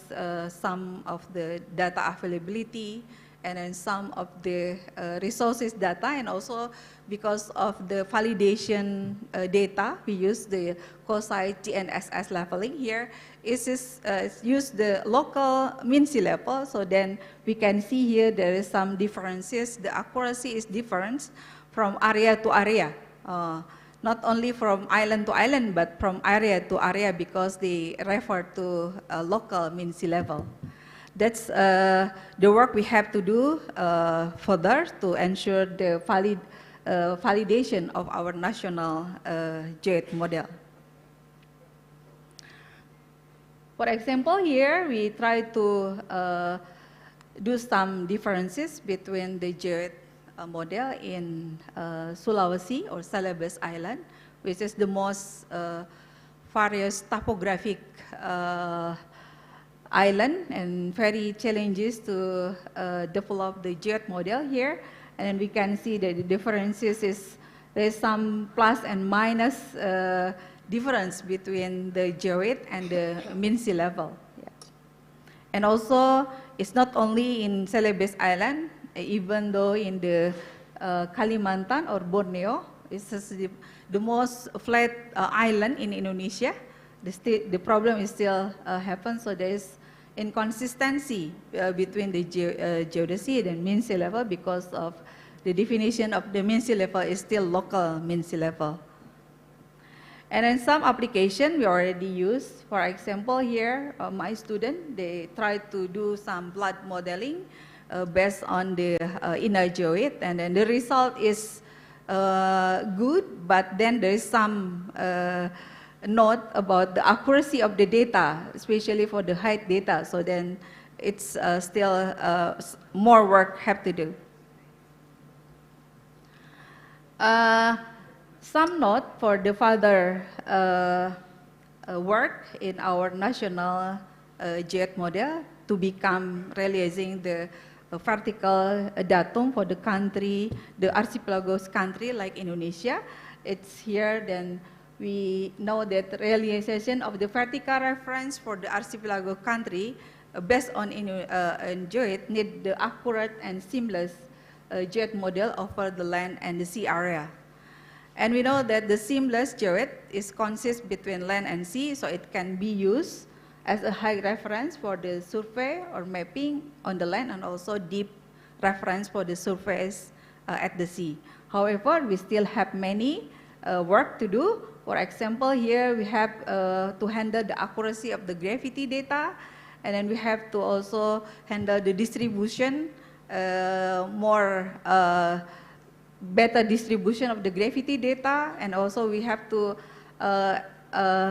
some of the data availability, and then some of the resources data, and also because of the validation data, we use the COSI GNSS leveling here. Use the local mean sea level, so then we can see here there is some differences. The accuracy is different from area to area. Not only from island to island, but from area to area, because they refer to local mean sea level. That's the work we have to do further to ensure the validation of our national geoid model. For example, here we try to do some differences between the geoid model in Sulawesi or Celebes Island, which is the most various topographic island and very challenges to develop the geoid model here. And we can see that the differences is there's some plus and minus difference between the geoid and the mean sea level. Yeah. And also, it's not only in Celebes Island, even though in the Kalimantan or Borneo, it's the most flat island in Indonesia. The problem is still happens, so there is inconsistency between the geodesy and mean sea level because of the definition of the mean sea level is still local mean sea level. And then some application we already use. For example, here my student, they try to do some blood modeling based on the inner geoid, and then the result is good, but then there is some note about the accuracy of the data, especially for the height data. So then it's still more work have to do. Some note for the further work in our national geoid model to become realizing the vertical datum for the country, the archipelagos country like Indonesia. It's here, then we know that realization of the vertical reference for the archipelago country based on geoid need the accurate and seamless geoid model over the land and the sea area. And we know that the seamless geoid consists between land and sea, so it can be used as a high reference for the survey or mapping on the land, and also deep reference for the surveys at the sea. However, we still have many work to do. For example, here we have to handle the accuracy of the gravity data, and then we have to also handle the distribution, better distribution of the gravity data, and also we have to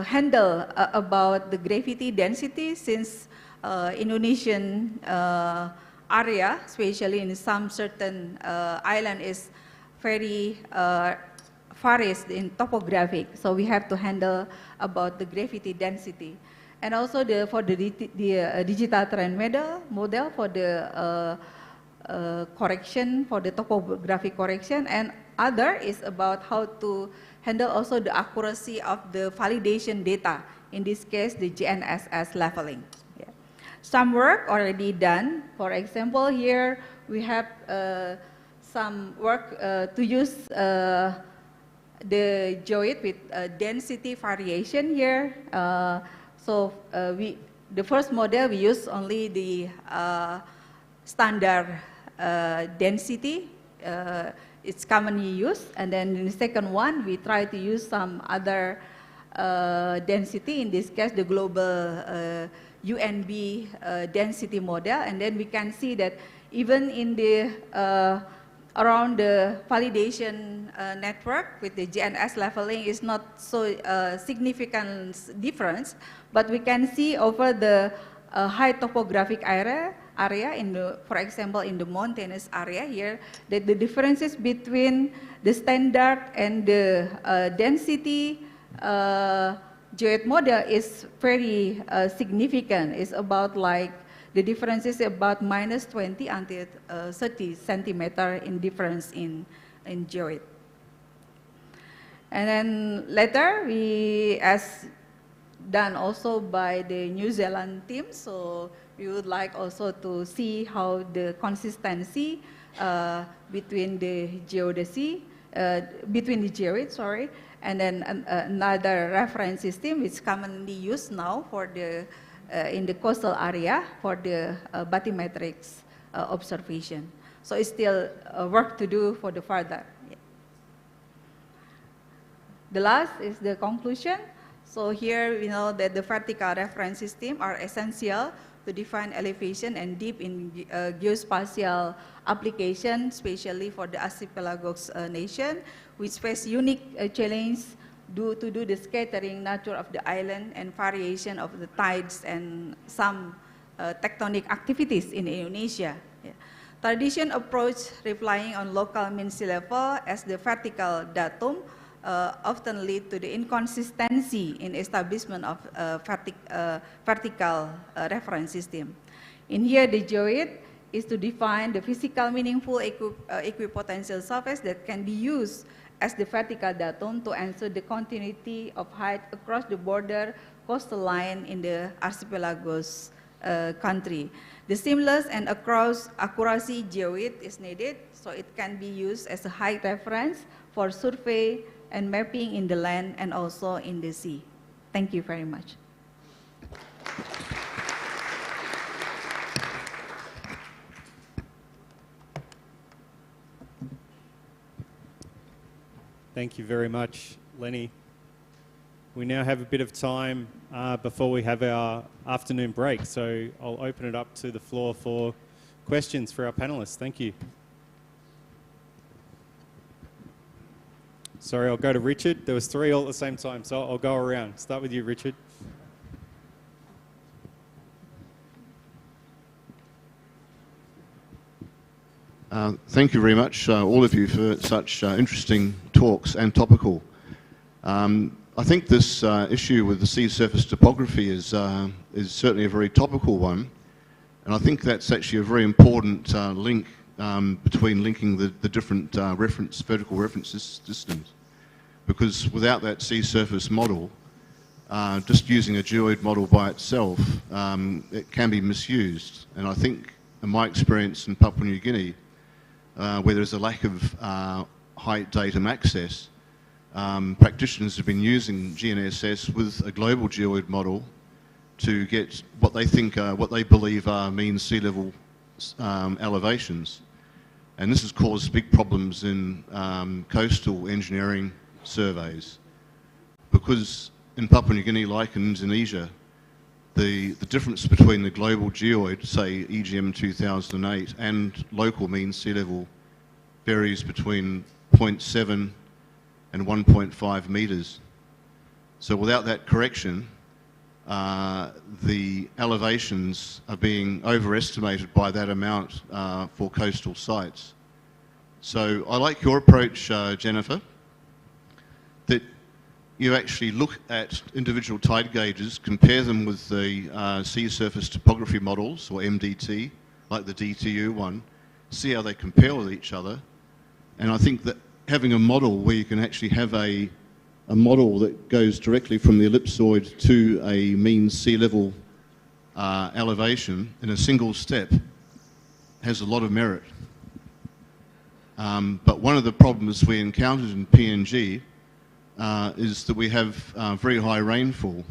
handle about the gravity density, since Indonesian area, especially in some certain island, is very varies in topographic. So we have to handle about the gravity density. And also for the digital trend model for the correction, for the topographic correction, and other is about how to handle also the accuracy of the validation data, in this case the GNSS leveling. Yeah. Some work already done. For example, here we have some work to use the geoid with density variation here. The first model we use only the standard density, it's commonly used, and then in the second one we try to use some other density, in this case the global UNB density model, and then we can see that even in the around the validation network with the GNS leveling is not so significant difference, but we can see over the high topographic area in the, for example, in the mountainous area here, that the differences between the standard and the density geoid model is very significant. It's about like the difference is about -20 until 30 centimeter in difference in geoid. And then later we, as done also by the New Zealand team, so we would like also to see how the consistency between the geodesy, between the geoid, sorry, and then another reference system which commonly used now for the in the coastal area for the bathymetrics observation. So it's still work to do for the further. Yeah. The last is the conclusion. So here we know that the vertical reference system are essential to define elevation and deep in geospatial application, especially for the archipelagos nation, which face unique challenge due to the scattering nature of the island and variation of the tides and some tectonic activities in Indonesia. Yeah. Traditional approach relying on local mean sea level as the vertical datum often lead to the inconsistency in establishment of vertical reference system. In here, the geoid is to define the physical meaningful equipotential surface that can be used as the vertical datum to ensure the continuity of height across the border coastal line in the archipelago's country. The seamless and across accuracy geoid is needed, so it can be used as a height reference for survey and mapping in the land and also in the sea. Thank you very much. Thank you very much, Lenny. We now have a bit of time before we have our afternoon break, so I'll open it up to the floor for questions for our panelists. Thank you. Sorry, I'll go to Richard. There was 3 all at the same time, so I'll go around. Start with you, Richard. Thank you very much, all of you, for such interesting talks and topical. I think this issue with the sea surface topography is certainly a very topical one, and I think that's actually a very important link between linking the different vertical reference systems, because without that sea surface model, just using a geoid model by itself, it can be misused. And I think, in my experience in Papua New Guinea, where there's a lack of height datum access, practitioners have been using GNSS with a global geoid model to get what they think, what they believe are mean sea level elevations. And this has caused big problems in coastal engineering surveys, because in Papua New Guinea, like in Indonesia, the difference between the global geoid, say EG-LAM 2008, and local mean sea level varies between 0.7 and 1.5 meters. So without that correction, the elevations are being overestimated by that amount for coastal sites. So I like your approach, Jennifer, that you actually look at individual tide gauges, compare them with the sea surface topography models, or MDT, like the DTU one, see how they compare with each other. And I think that having a model where you can actually have a model that goes directly from the ellipsoid to a mean sea level elevation in a single step has a lot of merit. But one of the problems we encountered in PNG is that we have very high rainfall.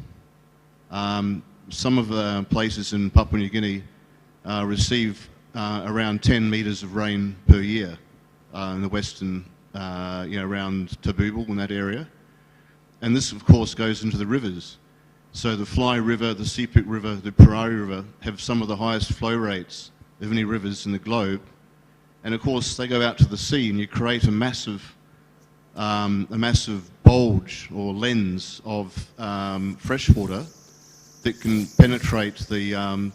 Some of the places in Papua New Guinea receive around 10 meters of rain per year in the western, around Tabubal in that area. And this, of course, goes into the rivers. So the Fly River, the Sepik River, the Parari River have some of the highest flow rates of any rivers in the globe. And of course, they go out to the sea, and you create a massive bulge or lens of freshwater that can penetrate the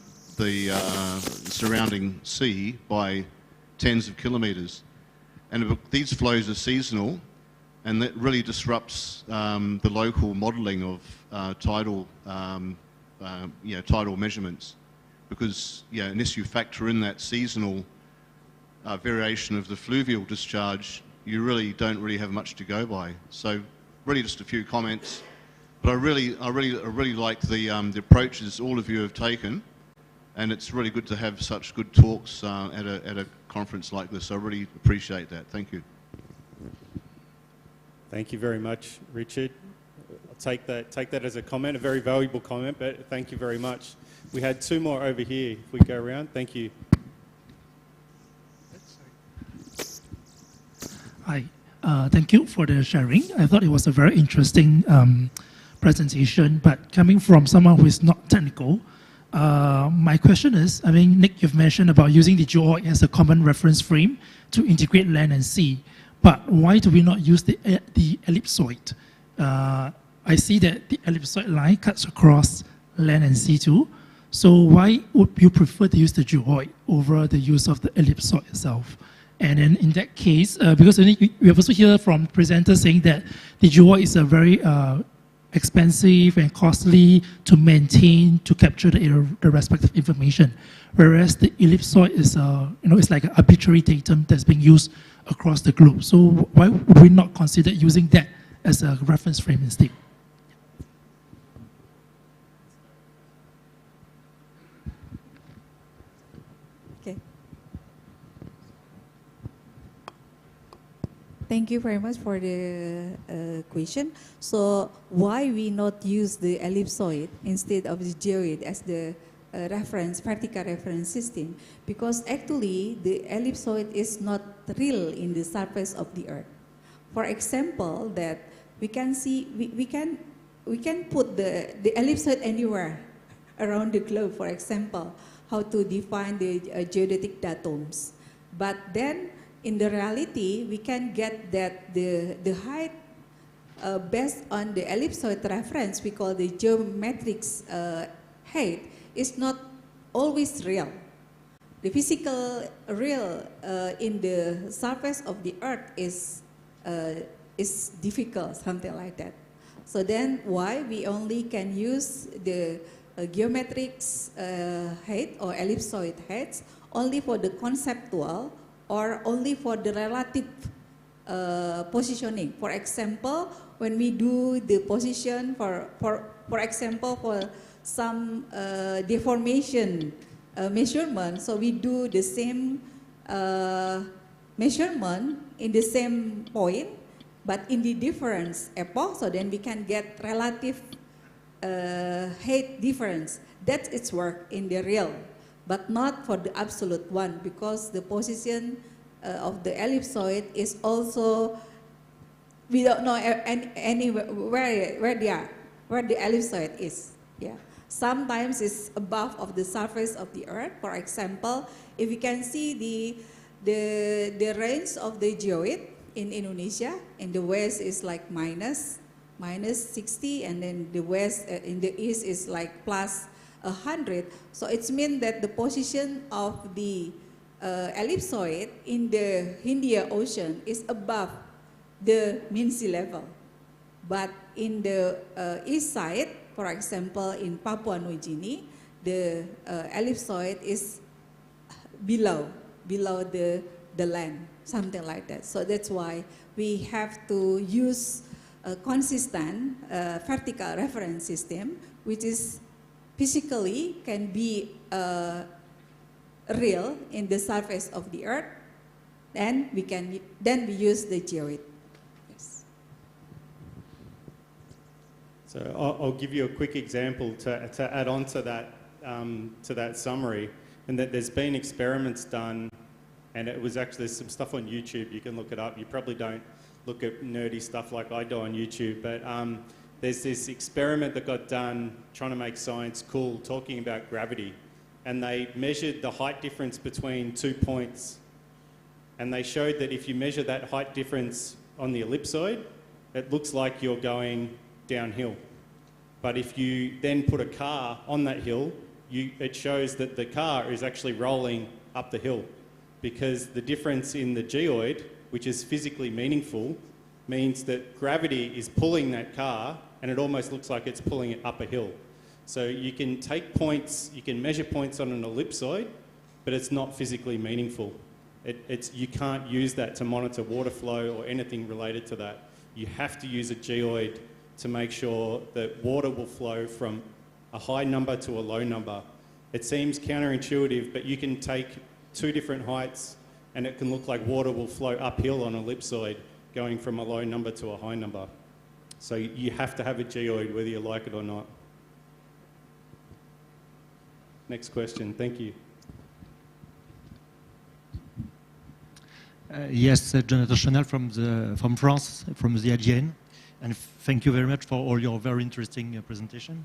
surrounding sea by tens of kilometres. And these flows are seasonal, and that really disrupts the local modelling of tidal measurements, because unless you factor in that seasonal variation of the fluvial discharge, you really don't have much to go by. So really just a few comments, but I really like the approaches all of you have taken, and it's really good to have such good talks at a conference like this. I really appreciate that. Thank you. Thank you very much, Richard. I'll take that as a comment, a very valuable comment, but thank you very much. We had 2 more over here. If we go around, thank you. Hi, thank you for the sharing. I thought it was a very interesting presentation, but coming from someone who is not technical, my question is, I mean, Nick, you've mentioned about using the geoid as a common reference frame to integrate land and sea, but why do we not use the ellipsoid? I see that the ellipsoid line cuts across land and sea too, so why would you prefer to use the geoid over the use of the ellipsoid itself? And then in that case, because we have also heard from presenters saying that the geoid is a very expensive and costly to maintain, to capture the respective information, whereas the ellipsoid is it's like an arbitrary datum that's being used across the globe. So why would we not consider using that as a reference frame instead? Okay. Thank you very much for the question. So why we not use the ellipsoid instead of the geoid as the reference, vertical reference system? Because actually the ellipsoid is not real in the surface of the earth. For example, that we can see, we can put the ellipsoid anywhere around the globe. For example, how to define the geodetic datums. But then in the reality, we can get that the height based on the ellipsoid reference, we call the geometric height, is not always real. The physical real in the surface of the earth is difficult, something like that. So then why we only can use the geometric height or ellipsoid heights only for the conceptual or only for the relative positioning. For example, when we do the position for example, for some deformation measurement, so we do the same measurement in the same point, but in the difference epoch, so then we can get relative height difference. That's its work in the real, but not for the absolute one, because the position of the ellipsoid is also, we don't know where they are, where the ellipsoid is. Yeah. Sometimes it's above of the surface of the earth. For example, if you can see the range of the geoid in Indonesia, in the west is like minus 60, and then the west in the east is like plus 100. So it means that the position of the ellipsoid in the Indian Ocean is above the mean sea level. But in the east side, for example, in Papua New Guinea, the ellipsoid is below the land, something like that. So that's why we have to use a consistent vertical reference system, which is physically can be real in the surface of the earth, and we use the geoid. Yes. So I'll give you a quick example to add on to that summary, and that there's been experiments done, and it was actually, there's some stuff on YouTube, you can look it up. You probably don't look at nerdy stuff like I do on YouTube, but there's this experiment that got done trying to make science cool, talking about gravity. And they measured the height difference between 2 points. And they showed that if you measure that height difference on the ellipsoid, it looks like you're going downhill. But if you then put a car on that hill, it shows that the car is actually rolling up the hill, because the difference in the geoid, which is physically meaningful, means that gravity is pulling that car, and it almost looks like it's pulling it up a hill. So you can take points, you can measure points on an ellipsoid, but it's not physically meaningful. You can't use that to monitor water flow or anything related to that. You have to use a geoid to make sure that water will flow from a high number to a low number. It seems counterintuitive, but you can take two different heights and it can look like water will flow uphill on an ellipsoid, going from a low number to a high number. So you have to have a geoid whether you like it or not. Next question, thank you. Yes, Jonathan Chanel from France, from the EG-LAM, and thank you very much for all your very interesting presentation.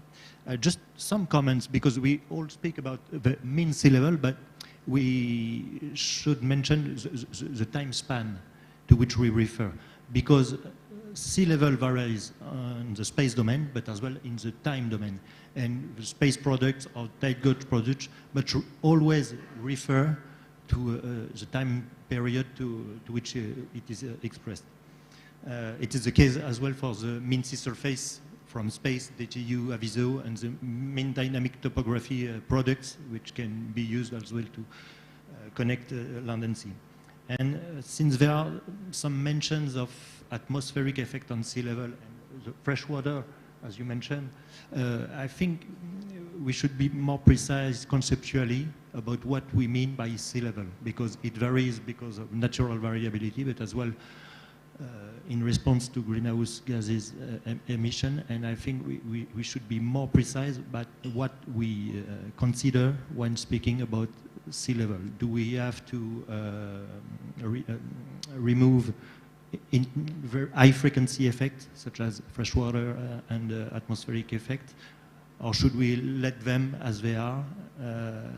Just some comments, because we all speak about the mean sea level, but we should mention the time span to which we refer, because sea level varies in the space domain, but as well in the time domain. And the space products or tide gauge products, but should always refer to the time period to which it is expressed. It is the case as well for the mean sea surface from space, DTU, Aviso, and the mean dynamic topography products, which can be used as well to connect land and sea. And since there are some mentions of atmospheric effect on sea level and the freshwater, as you mentioned, I think we should be more precise conceptually about what we mean by sea level, because it varies because of natural variability, but as well in response to greenhouse gases emission. And I think we should be more precise about what we consider when speaking about sea level. Do we have to remove very high frequency effects such as freshwater and atmospheric effect, or should we let them as they are?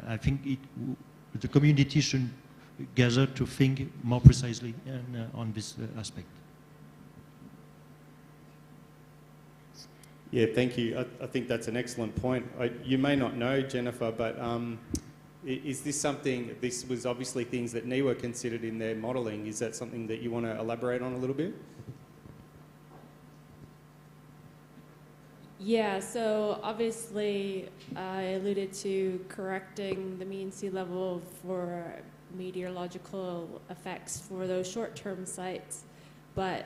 I think the community should gather to think more precisely on this aspect. Yeah, thank you. I think that's an excellent point. You may not know, Jennifer, but is this something, this was obviously things that NIWA considered in their modelling. Is that something that you want to elaborate on a little bit? Yeah, so obviously I alluded to correcting the mean sea level for meteorological effects for those short-term sites, but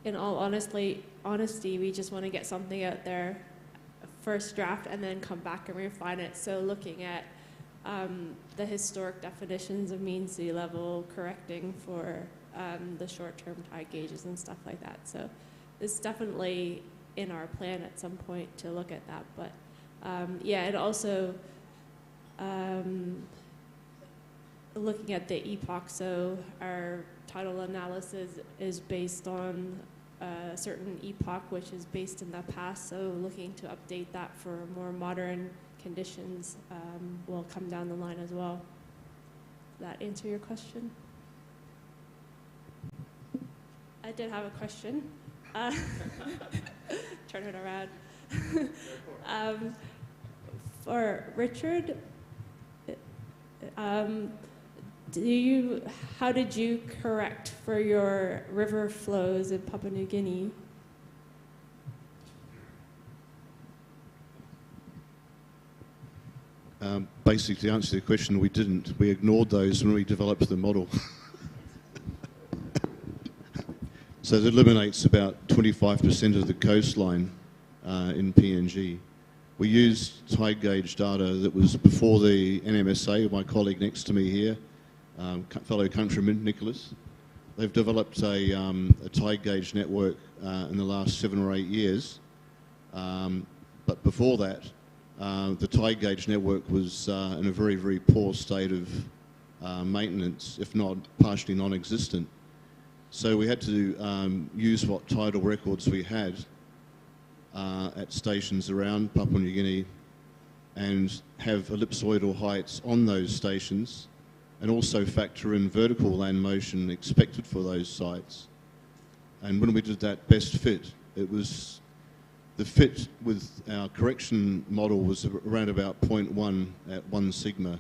in all honesty, we just want to get something out there, first draft, and then come back and refine it. So looking at the historic definitions of mean sea level, correcting for the short-term tide gauges and stuff like that. So it's definitely in our plan at some point to look at that. But yeah, and also looking at the epoch. So our tidal analysis is based on a certain epoch, which is based in the past. So looking to update that for more modern conditions will come down the line as well. Does that answer your question? I did have a question. Turn it around. For Richard, how did you correct for your river flows in Papua New Guinea? Basically, to answer the question, we didn't. We ignored those when we developed the model. So it eliminates about 25% of the coastline in PNG. We used tide gauge data that was before the NMSA, my colleague next to me here, fellow countryman, Nicholas. They've developed a tide gauge network in the last 7 or 8 years. But before that, the tide gauge network was in a very, very poor state of maintenance, if not partially non-existent. So we had to use what tidal records we had at stations around Papua New Guinea and have ellipsoidal heights on those stations, and also factor in vertical land motion expected for those sites. And when we did that best fit, it was the fit with our correction model was around about 0.1 at 1 sigma,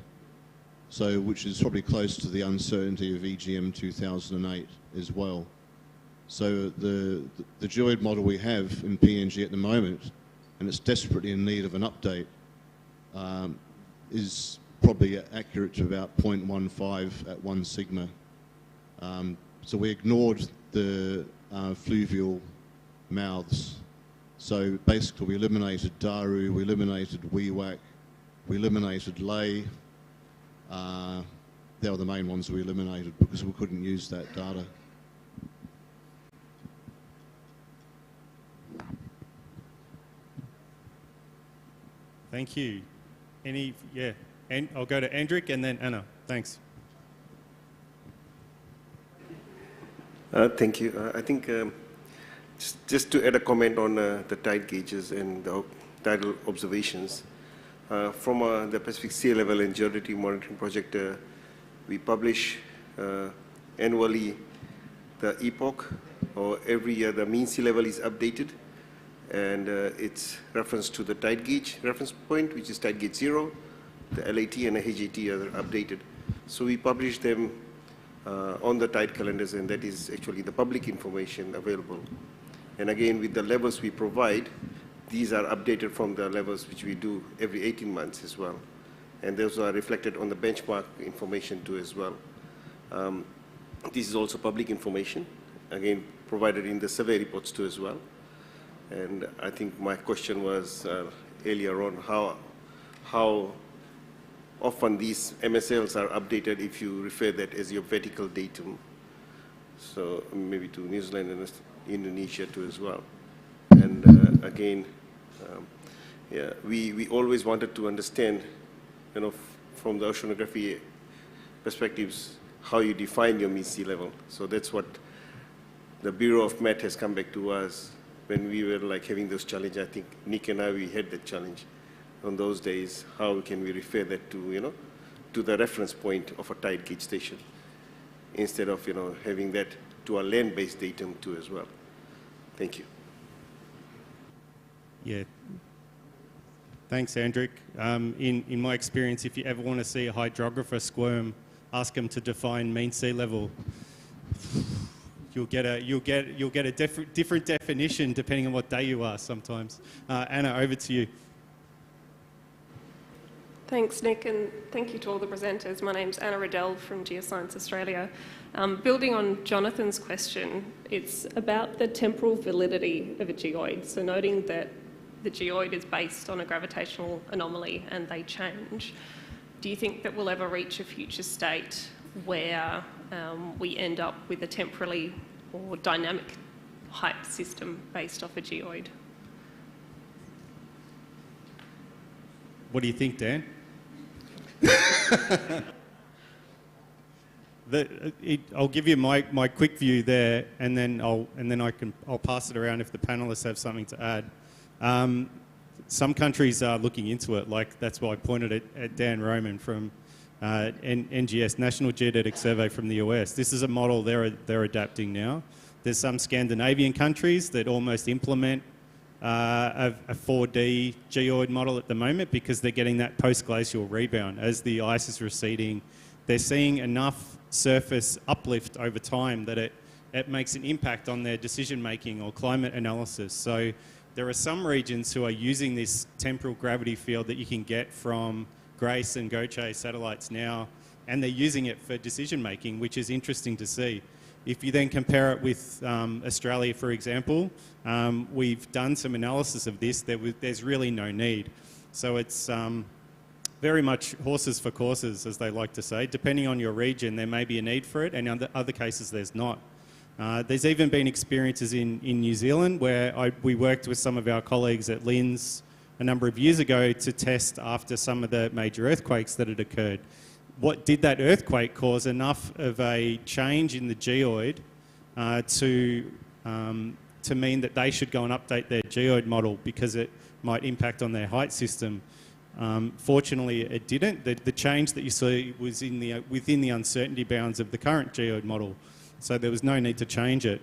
so which is probably close to the uncertainty of EGM 2008 as well. So the Geoid model we have in PNG at the moment, and it's desperately in need of an update, is probably accurate to about 0.15 at 1 sigma. So we ignored the fluvial mouths. So basically we eliminated Daru, we eliminated Wewak, we eliminated Lay. They were the main ones we eliminated because we couldn't use that data. Thank you. Yeah, and I'll go to Andrick and then Anna. Thanks. Thank you. I think just to add a comment on the tide gauges and the tidal observations, from the Pacific Sea Level and Geodesy Monitoring Project, we publish annually the epoch, or every year the mean sea level is updated, and it's reference to the tide gauge reference point, which is tide gauge 0, the LAT and the HAT are updated. So we publish them on the tide calendars, and that is actually the public information available. And again, with the levels we provide, these are updated from the levels which we do every 18 months as well. And those are reflected on the benchmark information too as well. This is also public information, again, provided in the survey reports too as well. And I think my question was earlier on how often these MSLs are updated if you refer that as your vertical datum. So maybe to New Zealand and Indonesia too as well. And again, yeah, we always wanted to understand, you know, from the oceanography perspectives, how you define your mean sea level. So that's what the Bureau of Met has come back to us when we were like having those challenges. I think Nick and I, we had that challenge on those days. How can we refer that to, you know, to the reference point of a tide gauge station instead of, you know, having that to a land-based datum too as well. Thank you. Yeah. Thanks, Andrick. In my experience, if you ever want to see a hydrographer squirm, ask them to define mean sea level. You'll get a different definition depending on what day you are sometimes. Anna, over to you. Thanks, Nick, and thank you to all the presenters. My name's Anna Riddell from Geoscience Australia. Building on Jonathan's question, it's about the temporal validity of a geoid. So noting that the geoid is based on a gravitational anomaly and they change, do you think that we'll ever reach a future state where we end up with a temporally or dynamic height system based off a geoid? What do you think, Dan? I'll give you my quick view there, and then I'll pass it around if the panelists have something to add. Some countries are looking into it, like that's why I pointed at Dan Roman from NGS, National Geodetic Survey from the US. This is a model they're adapting now. There's some Scandinavian countries that almost implement a 4D geoid model at the moment because they're getting that post-glacial rebound. As the ice is receding, they're seeing enough surface uplift over time that it makes an impact on their decision-making or climate analysis. So there are some regions who are using this temporal gravity field that you can get from GRACE and GOCHE satellites now, and they're using it for decision-making, which is interesting to see. If you then compare it with Australia, for example, we've done some analysis of this. There's really no need. So it's very much horses for courses, as they like to say. Depending on your region, there may be a need for it, and in other cases, there's not. There's even been experiences in New Zealand where we worked with some of our colleagues at LINZ a number of years ago to test after some of the major earthquakes that had occurred. Did that earthquake cause enough of a change in the geoid to mean that they should go and update their geoid model because it might impact on their height system? Fortunately, it didn't. The change that you see was within the uncertainty bounds of the current geoid model, so there was no need to change it.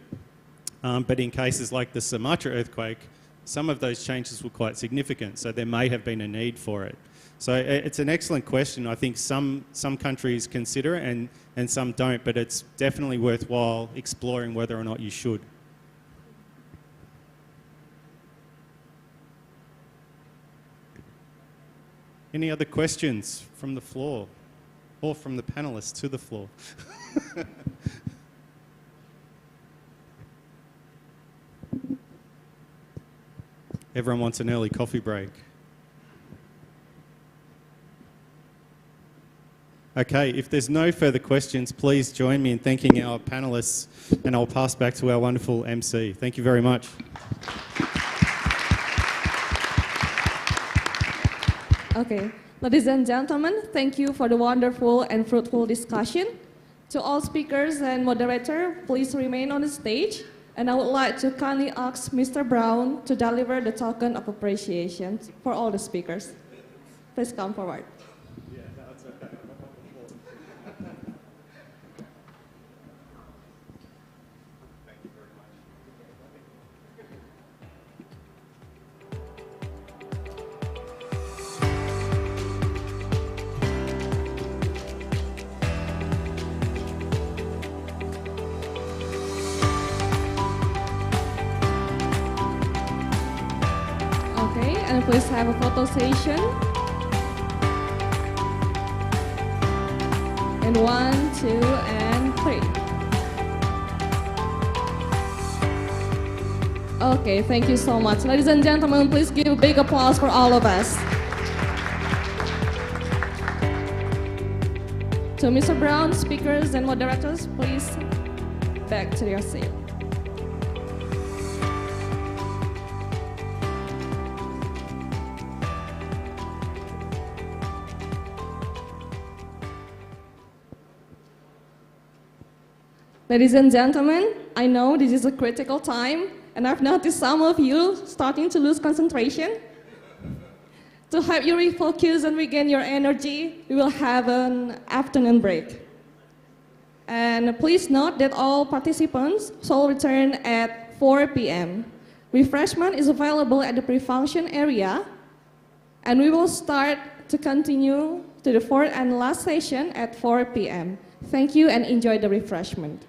But in cases like the Sumatra earthquake, some of those changes were quite significant, so there may have been a need for it. So it's an excellent question. I think some countries consider it and some don't, but it's definitely worthwhile exploring whether or not you should. Any other questions from the floor or from the panelists to the floor? Everyone wants an early coffee break. Okay, if there's no further questions, please join me in thanking our panelists, and I'll pass back to our wonderful MC. Thank you very much. Okay, ladies and gentlemen, thank you for the wonderful and fruitful discussion. To all speakers and moderator, please remain on the stage. And I would like to kindly ask Mr. Brown to deliver the token of appreciation for all the speakers. Please come forward. And please have a photo session. And 1, 2, and 3. Okay, thank you so much. Ladies and gentlemen, please give a big applause for all of us. To Mr. Brown, speakers and moderators, please back to your seat. Ladies and gentlemen, I know this is a critical time, and I've noticed some of you starting to lose concentration. To help you refocus and regain your energy, we will have an afternoon break. And please note that all participants shall return at 4 p.m. Refreshment is available at the pre-function area, and we will start to continue to the fourth and last session at 4 p.m. Thank you and enjoy the refreshment.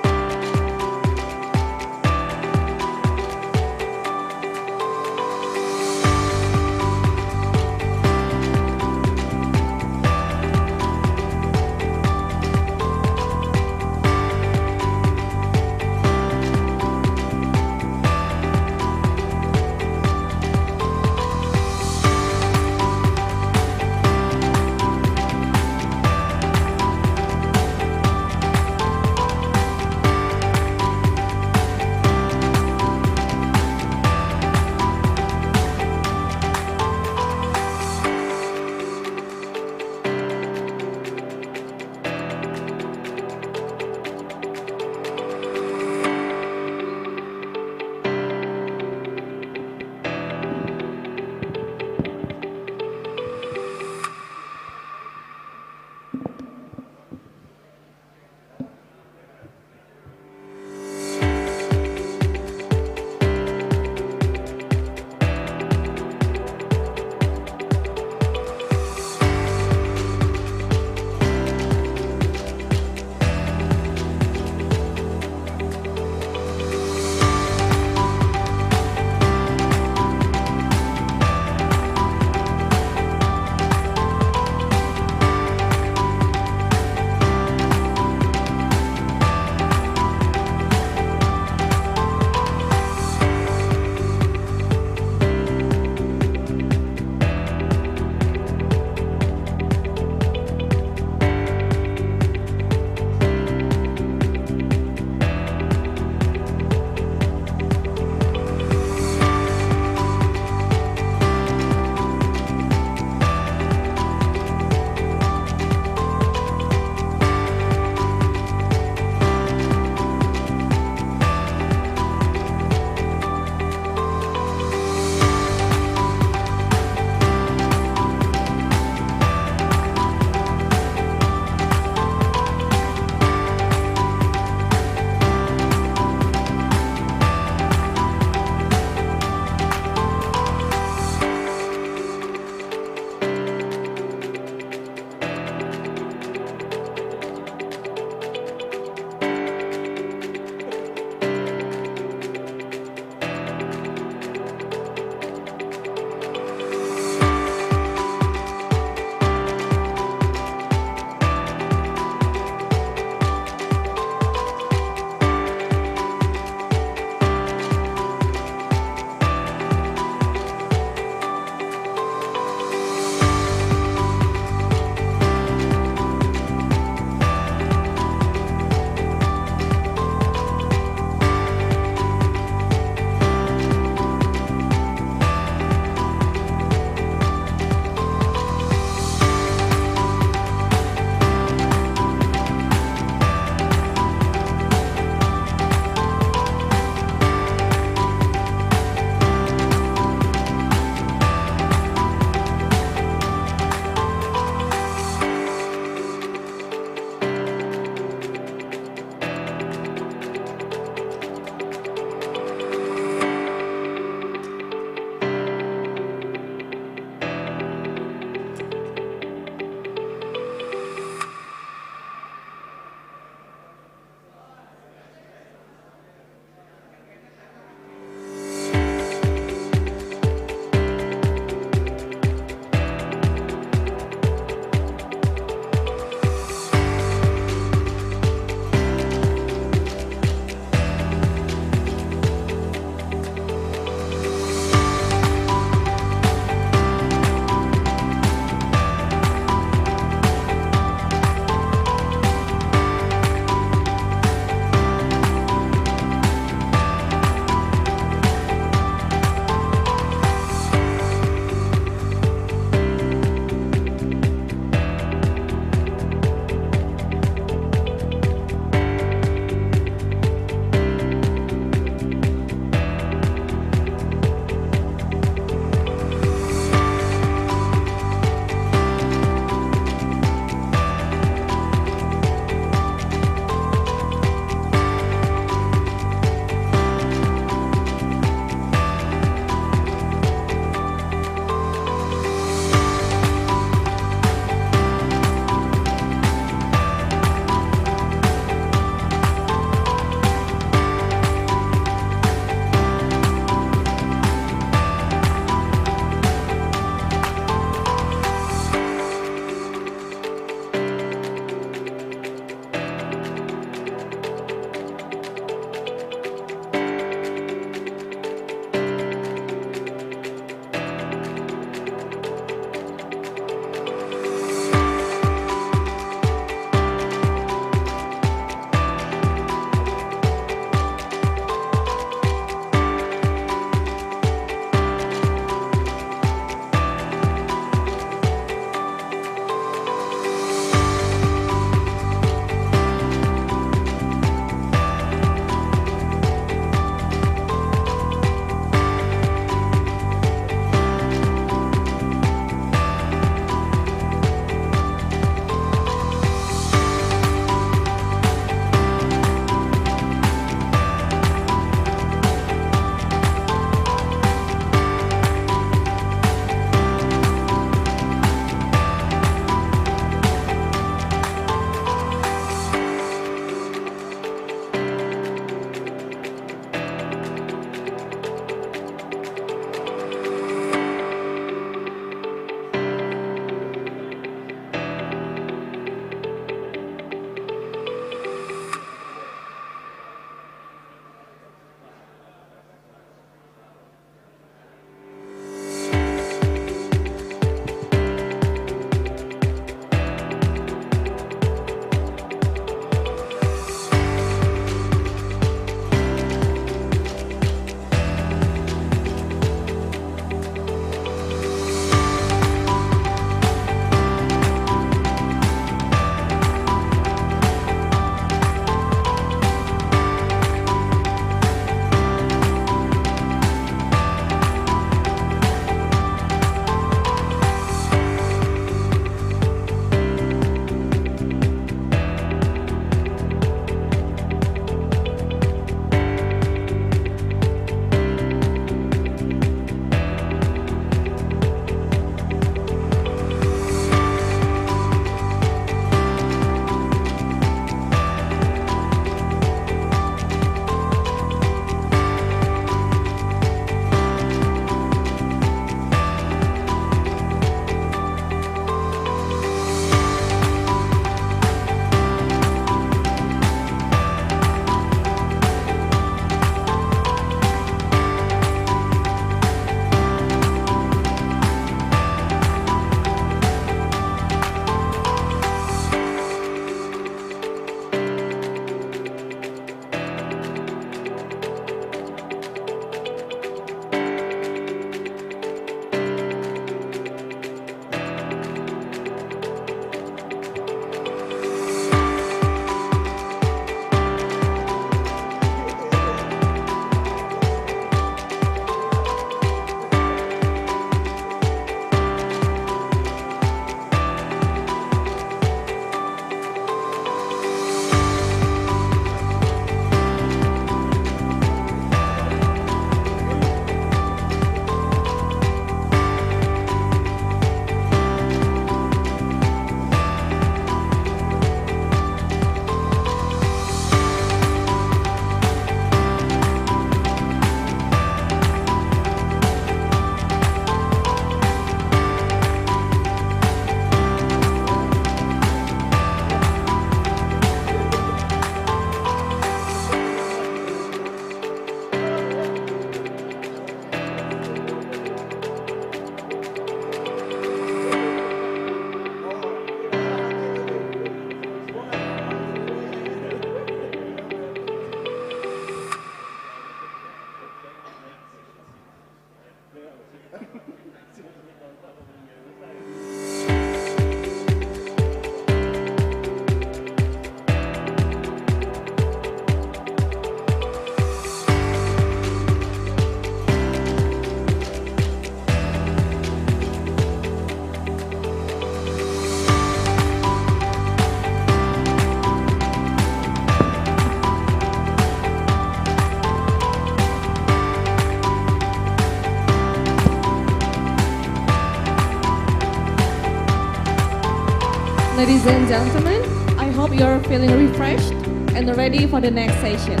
Ladies and gentlemen, I hope you're feeling refreshed and ready for the next session.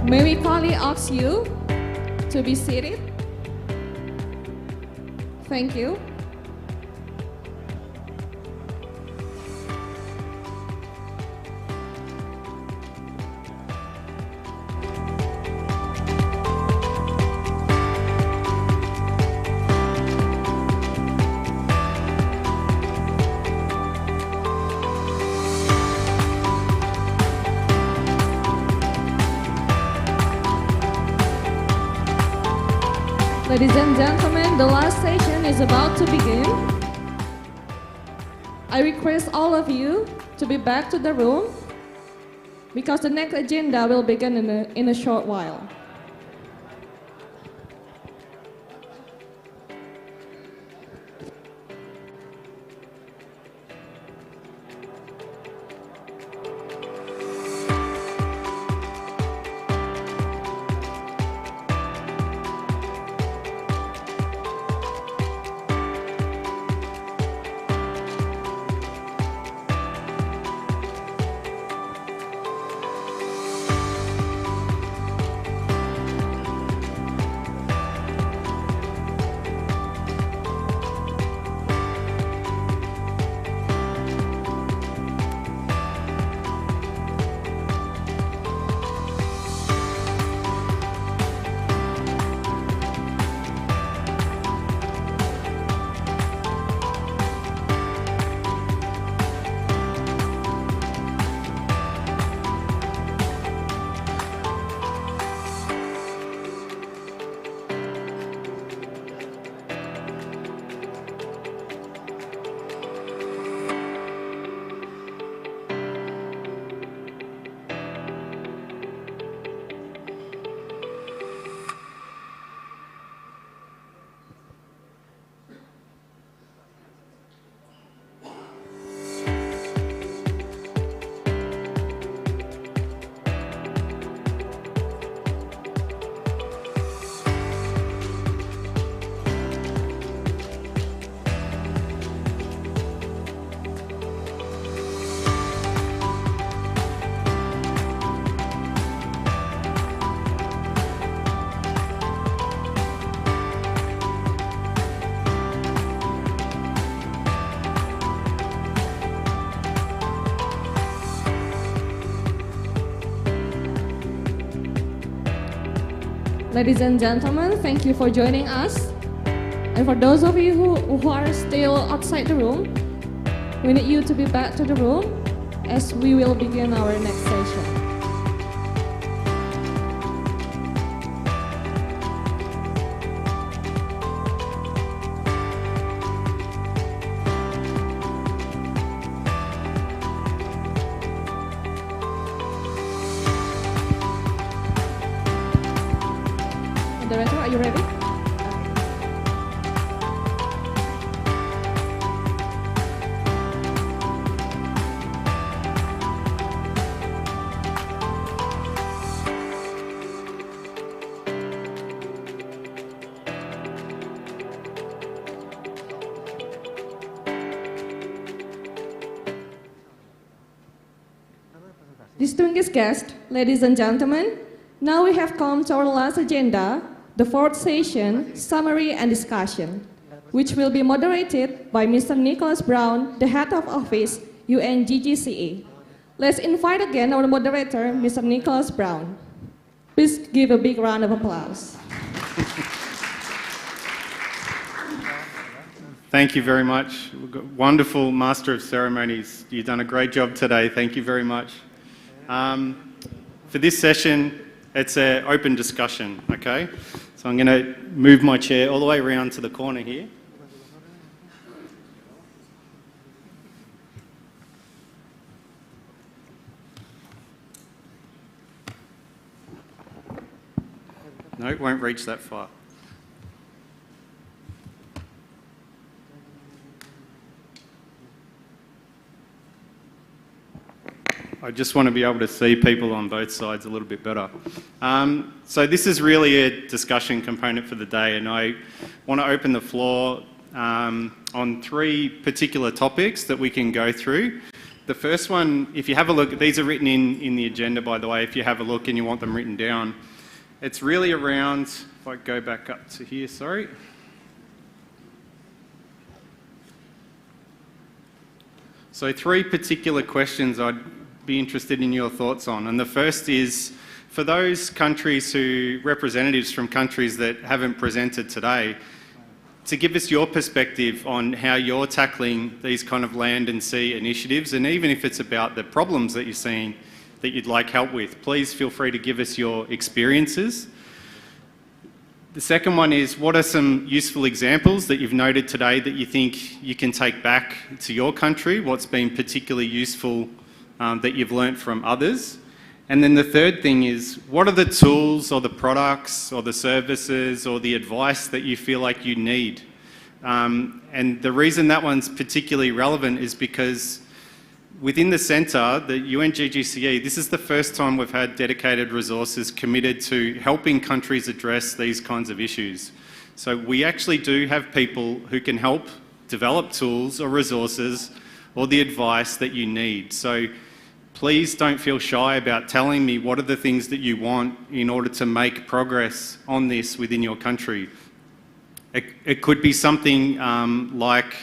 May we kindly ask you to be seated? Thank you. Ladies and gentlemen, the last session is about to begin. I request all of you to be back to the room because the next agenda will begin in a short while. Ladies and gentlemen, thank you for joining us. And for those of you who are still outside the room, we need you to be back to the room as we will begin our next session. Director, are you ready? Distinguished guests, ladies and gentlemen, now we have come to our last agenda, the fourth session, Summary and Discussion, which will be moderated by Mr. Nicholas Brown, the Head of Office, UN-GGCE. Let's invite again our moderator, Mr. Nicholas Brown. Please give a big round of applause. Thank you very much. Wonderful Master of Ceremonies. You've done a great job today. Thank you very much. For this session, it's an open discussion, okay? So I'm going to move my chair all the way around to the corner here. No, it won't reach that far. I just want to be able to see people on both sides a little bit better. So this is really a discussion component for the day, and I want to open the floor on 3 particular topics that we can go through. The first one, if you have a look, these are written in the agenda, by the way, if you have a look and you want them written down. It's really around, if I go back up to here, sorry. So 3 particular questions I'd be interested in your thoughts on. And the first is, for those countries representatives from countries that haven't presented today, to give us your perspective on how you're tackling these kind of land and sea initiatives, and even if it's about the problems that you're seeing that you'd like help with, please feel free to give us your experiences. The second one is, what are some useful examples that you've noted today that you think you can take back to your country? What's been particularly useful that you've learnt from others? And then the third thing is, what are the tools or the products or the services or the advice that you feel like you need? And the reason that one's particularly relevant is because within the centre, the UN-GGCE, this is the first time we've had dedicated resources committed to helping countries address these kinds of issues. So we actually do have people who can help develop tools or resources or the advice that you need. So please don't feel shy about telling me what are the things that you want in order to make progress on this within your country. It could be something like,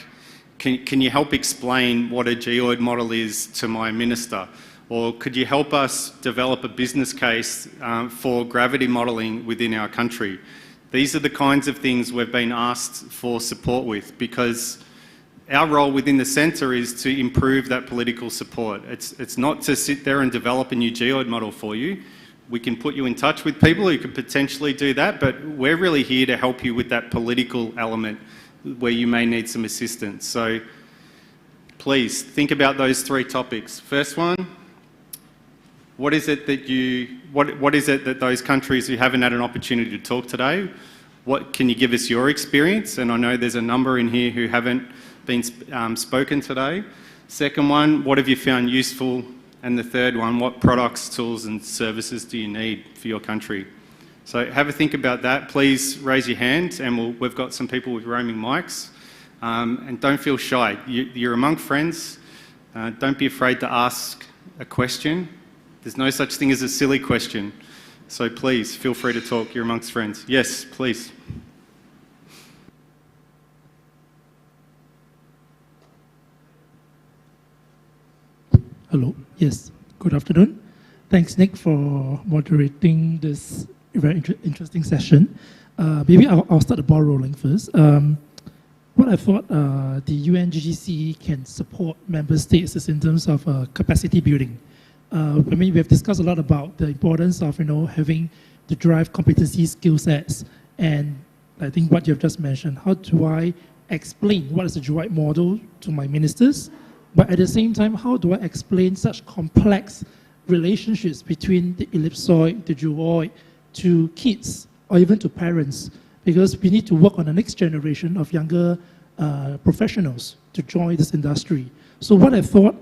can you help explain what a geoid model is to my minister? Or could you help us develop a business case for gravity modelling within our country? These are the kinds of things we've been asked for support with, because our role within the centre is to improve that political support. It's not to sit there and develop a new geoid model for you. We can put you in touch with people who could potentially do that, but we're really here to help you with that political element where you may need some assistance. So please think about those 3 topics. First one, what is it that those countries who haven't had an opportunity to talk today, what can you give us your experience? And I know there's a number in here who haven't been spoken today. Second one, what have you found useful? And the third one, what products, tools and services do you need for your country? So have a think about that. Please raise your hand, and we've got some people with roaming mics. And don't feel shy. You're among friends. Don't be afraid to ask a question. There's no such thing as a silly question. So please feel free to talk. You're amongst friends. Yes, please. Hello. Yes. Good afternoon. Thanks, Nick, for moderating this very interesting session. Maybe I'll start the ball rolling first. What I thought the UN-GGCE can support member states is in terms of capacity building. I mean, we have discussed a lot about the importance of having to drive competency skill sets, and I think what you've just mentioned. How do I explain what is the Geoid model to my ministers? But at the same time, how do I explain such complex relationships between the ellipsoid, the geoid, to kids, or even to parents? Because we need to work on the next generation of younger professionals to join this industry. So what I thought,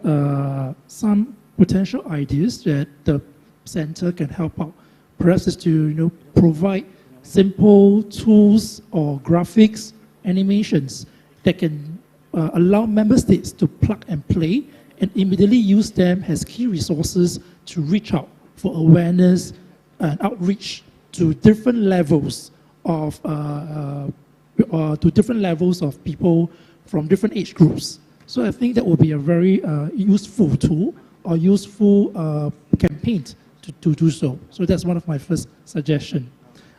some potential ideas that the center can help out, perhaps is to provide simple tools or graphics, animations that can allow member states to plug and play and immediately use them as key resources to reach out for awareness and outreach to different levels of people from different age groups. So I think that will be a very useful tool or useful campaign to do so. So that's one of my first suggestions.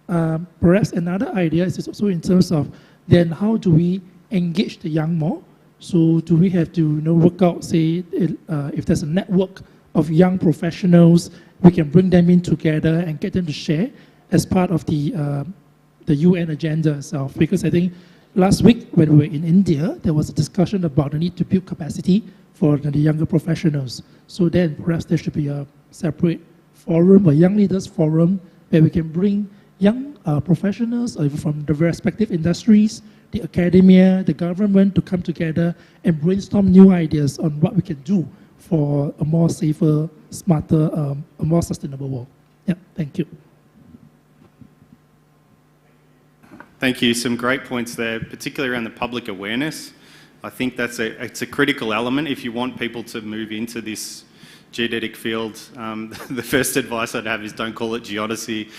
Perhaps another idea is also in terms of then how do we engage the young more? So do we have to work out, say, if there's a network of young professionals, we can bring them in together and get them to share as part of the UN agenda itself. Because I think last week when we were in India, there was a discussion about the need to build capacity for the younger professionals. So then perhaps there should be a separate forum, a young leaders forum, where we can bring young professionals from the respective industries, the academia, the government to come together and brainstorm new ideas on what we can do for a more safer, smarter, a more sustainable world. Yeah, thank you. Thank you. Some great points there, particularly around the public awareness. I think it's a critical element if you want people to move into this geodetic field. The first advice I'd have is don't call it geodesy.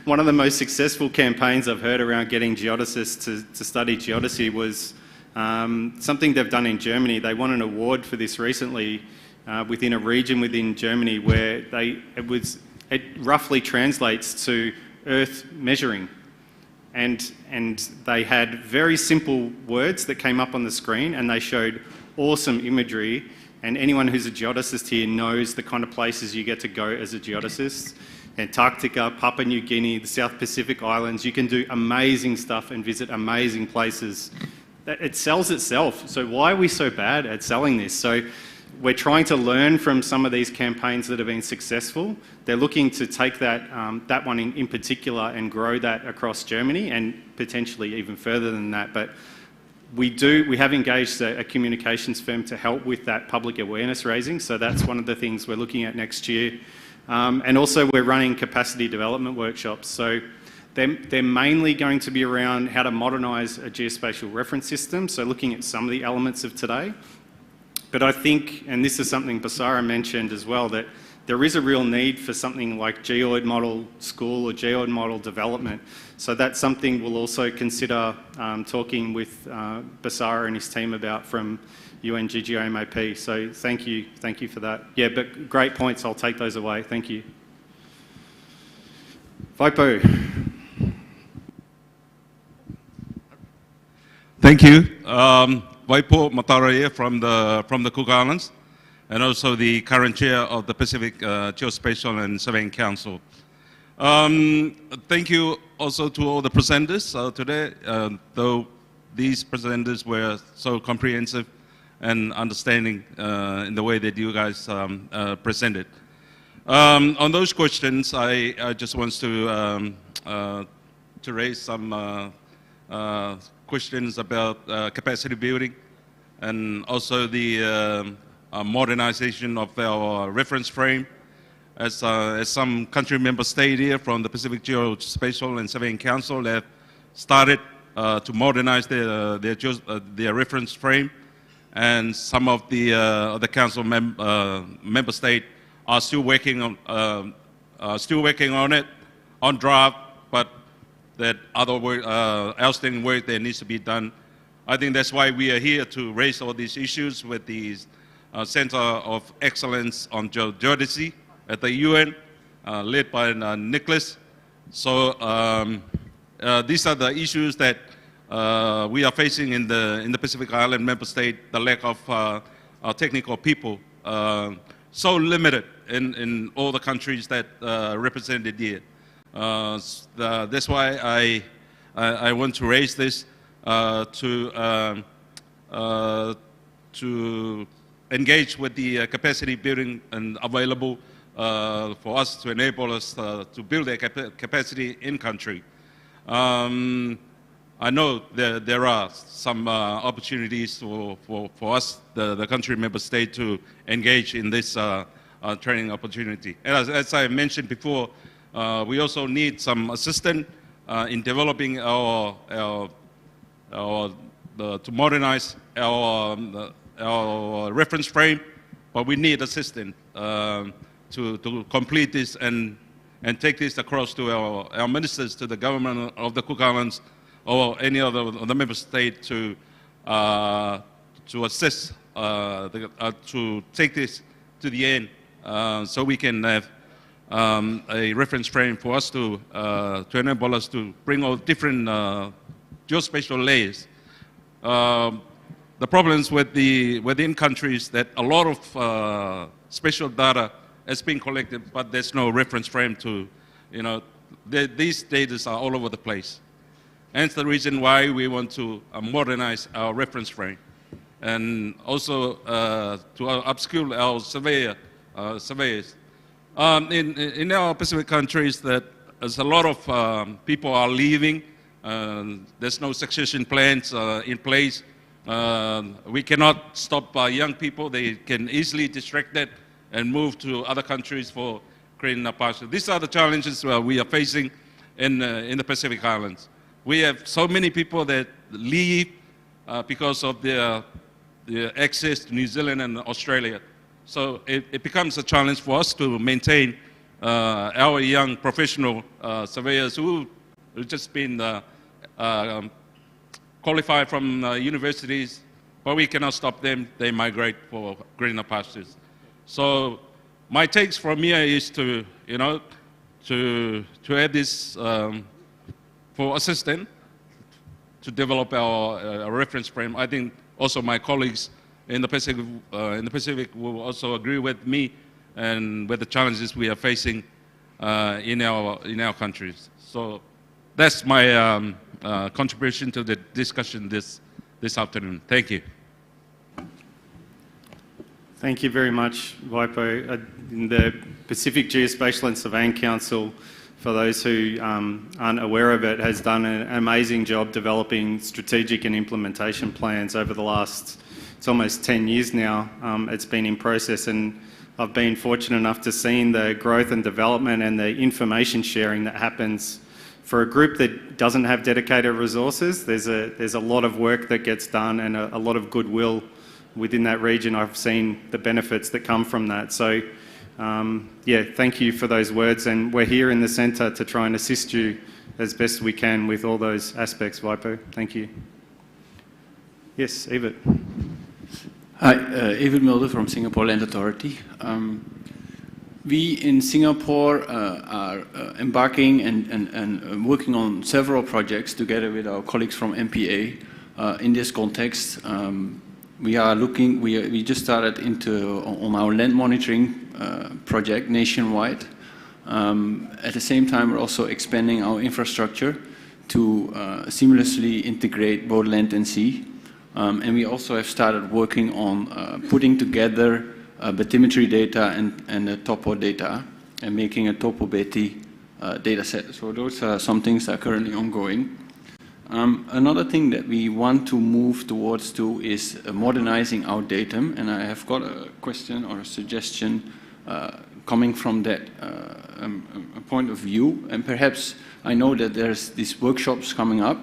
One of the most successful campaigns I've heard around getting geodesists to study geodesy was something they've done in Germany. They won an award for this recently within a region within Germany where it roughly translates to Earth measuring. And they had very simple words that came up on the screen, and they showed awesome imagery. And anyone who's a geodesist here knows the kind of places you get to go as a geodesist. Antarctica, Papua New Guinea, the South Pacific Islands. You can do amazing stuff and visit amazing places. It sells itself. So why are we so bad at selling this? So we're trying to learn from some of these campaigns that have been successful. They're looking to take that one in particular and grow that across Germany and potentially even further than that. But we have engaged a communications firm to help with that public awareness raising. So that's one of the things we're looking at next year. And also we're running capacity development workshops. So they're mainly going to be around how to modernise a geospatial reference system. So looking at some of the elements of today. But I think, and this is something Basara mentioned as well, that there is a real need for something like Geoid model school or Geoid model development. So that's something we'll also consider talking with Basara and his team about from UN-GGIM AP. So thank you for that. Yeah, but great points, I'll take those away. Thank you. Vaipo. Thank you. Vaipo Mataraia from the Cook Islands, and also the current chair of the Pacific Geospatial and Surveying Council. Thank you also to all the presenters today, though these presenters were so comprehensive and understanding in the way that you guys presented. On those questions, I just want to raise some questions about capacity building and also the modernization of our reference frame. As some country member state here from the Pacific Geospatial and Surveying Council have started to modernize their reference frame, and some of the council member state are still working on it on draft, but that other work, outstanding work that needs to be done. I think that's why we are here to raise all these issues with the Center of Excellence on Geodesy at the UN, led by Nicholas. So these are the issues that we are facing in the Pacific Island member state, the lack of technical people, so limited in all the countries that represented here. That's why I want to raise this to engage with the capacity building and available for us to enable us to build a capacity in country. I know there are some opportunities for us, the country member state, to engage in this training opportunity. And as I mentioned before, we also need some assistance in developing to modernize our reference frame, but we need assistance to complete this and take this across to our ministers, to the government of the Cook Islands or any other of the member state to assist, to take this to the end so we can have a reference frame for us to enable us to bring all different geospatial layers. The problems within countries that a lot of spatial data has been collected, but there's no reference frame to, these data are all over the place. And it's the reason why we want to modernize our reference frame, and also to upskill our surveyors. In our Pacific countries, that there's a lot of people are leaving. There's no succession plans in place. We cannot stop young people. They can easily distracted and move to other countries for creating a pasture. These are the challenges we are facing in the Pacific Islands. we have so many people that leave because of their access to New Zealand and Australia. So it becomes a challenge for us to maintain our young professional surveyors who have just been qualified from universities, but we cannot stop them. They migrate for greener pastures. So my takes from here is to, you know, to add this for assistance to develop our reference frame. I think also my colleagues in the Pacific will also agree with me and with the challenges we are facing in our countries. So that's my contribution to the discussion this afternoon. Thank you. Thank you very much, Waipo. In the Pacific Geospatial and Surveying Council, for those who aren't aware of it, has done an amazing job developing strategic and implementation plans over the last, it's almost 10 years now. It's been in process, and I've been fortunate enough to see the growth and development and the information sharing that happens for a group that doesn't have dedicated resources. There's a lot of work that gets done and a lot of goodwill within that region. I've seen the benefits that come from that. So yeah, thank you for those words, and we're here in the centre to try and assist you as best we can with all those aspects, Waipo. Thank you. Yes, Evert. Hi, Evert Mulder from Singapore Land Authority. We in Singapore are embarking and working on several projects together with our colleagues from MPA. In this context, we just started on our land monitoring project nationwide. At the same time, we're also expanding our infrastructure to seamlessly integrate both land and sea. And we also have started working on putting together bathymetry data and the topo data and making a topo Betty data set. So those are some things that are currently ongoing. Another thing that we want to move towards is modernizing our datum, and I have got a question or a suggestion coming from that point of view. And perhaps I know that there's these workshops coming up,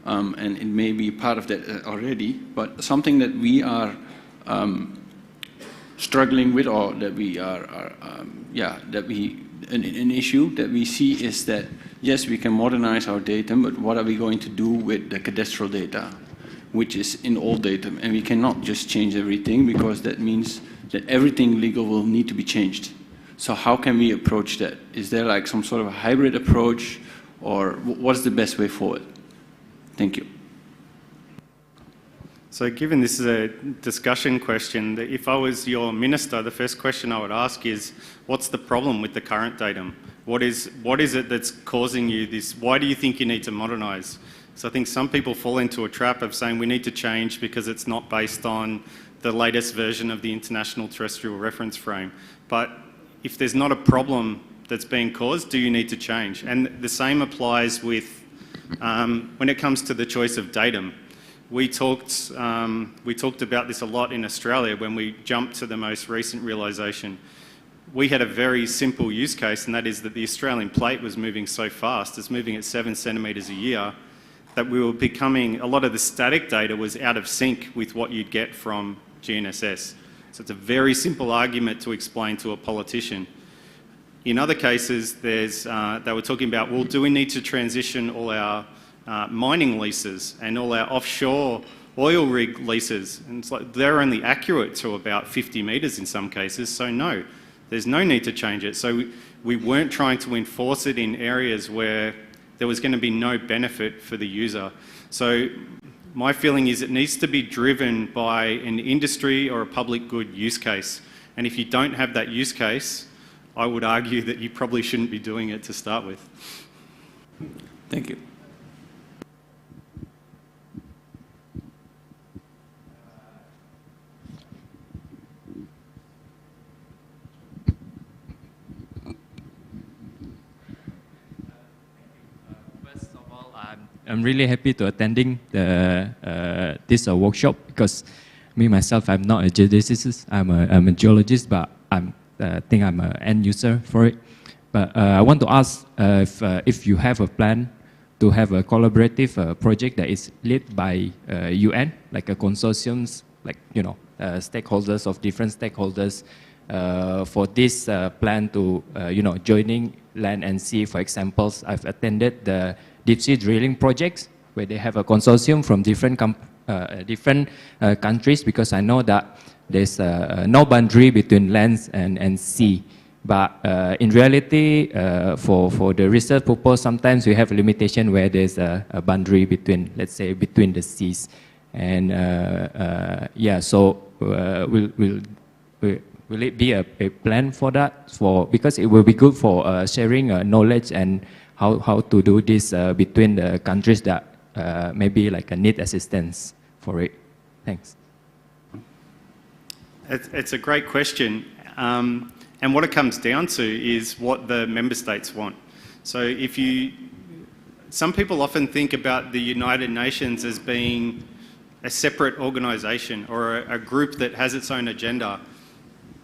and it may be part of that already, but something that we are struggling with, or that we are, an issue that we see is that, yes, we can modernize our datum, but what are we going to do with the cadastral data, which is in old datum? And we cannot just change everything, because that means that everything legal will need to be changed. So how can we approach that? Is there like some sort of a hybrid approach, or what's the best way forward? Thank you. So given this is a discussion question, if I was your minister, the first question I would ask is, what's the problem with the current datum? What is it that's causing you this? Why do you think you need to modernise? So I think some people fall into a trap of saying we need to change because it's not based on the latest version of the International Terrestrial Reference Frame. But if there's not a problem that's being caused, do you need to change? And the same applies with when it comes to the choice of datum. We talked about this a lot in Australia when we jumped to the most recent realisation. We had a very simple use case, and that is that the Australian plate was moving so fast, it's moving at 7 centimetres a year, that we were becoming, a lot of the static data was out of sync with what you'd get from GNSS. So it's a very simple argument to explain to a politician. In other cases, they were talking about, well, do we need to transition all our mining leases and all our offshore oil rig leases? And it's like they're only accurate to about 50 metres in some cases, so no, there's no need to change it. So we weren't trying to enforce it in areas where there was going to be no benefit for the user. So my feeling is it needs to be driven by an industry or a public good use case. And if you don't have that use case, I would argue that you probably shouldn't be doing it to start with. Thank you. I'm really happy to attending this workshop, because me myself, I'm not a geodesist, I'm a geologist, but I think I'm an end user for it. But I want to ask if you have a plan to have a collaborative project that is led by UN, like a consortiums, like stakeholders of different stakeholders for this plan to joining land and sea. For examples, I've attended the deep sea drilling projects where they have a consortium from different countries, because I know that there's no boundary between land and sea. But in reality, for the research purpose, sometimes we have a limitation where there's a boundary between, let's say, between the seas. And yeah, so will it be a plan for that? Because it will be good for sharing knowledge and how to do this between the countries that maybe like need assistance for it. Thanks. It's a great question. And what it comes down to is what the member states want. So some people often think about the United Nations as being a separate organisation or a group that has its own agenda.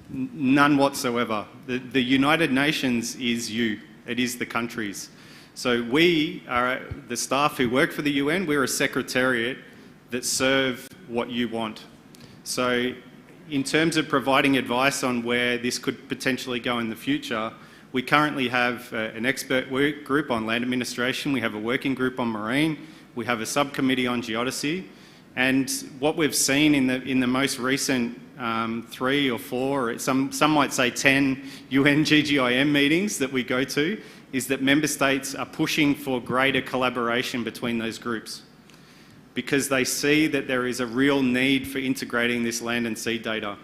None whatsoever. The United Nations is you. It is the countries. So we are the staff who work for the UN. We're a secretariat that serve what you want. So in terms of providing advice on where this could potentially go in the future, we currently have an expert work group on land administration, we have a working group on marine, we have a subcommittee on geodesy, and what we've seen in the most recent 3 or 4, some might say 10 UN-GGIM meetings that we go to, is that member states are pushing for greater collaboration between those groups, because they see that there is a real need for integrating this land and sea data.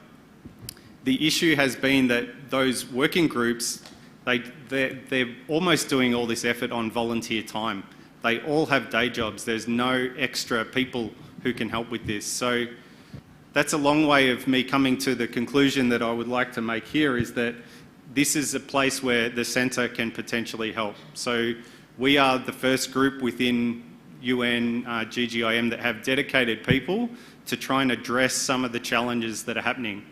The issue has been that those working groups, they're almost doing all this effort on volunteer time. They all have day jobs. There's no extra people who can help with this. So that's a long way of me coming to the conclusion that I would like to make here, is that this is a place where the centre can potentially help. So we are the first group within UN-GGIM that have dedicated people to try and address some of the challenges that are happening.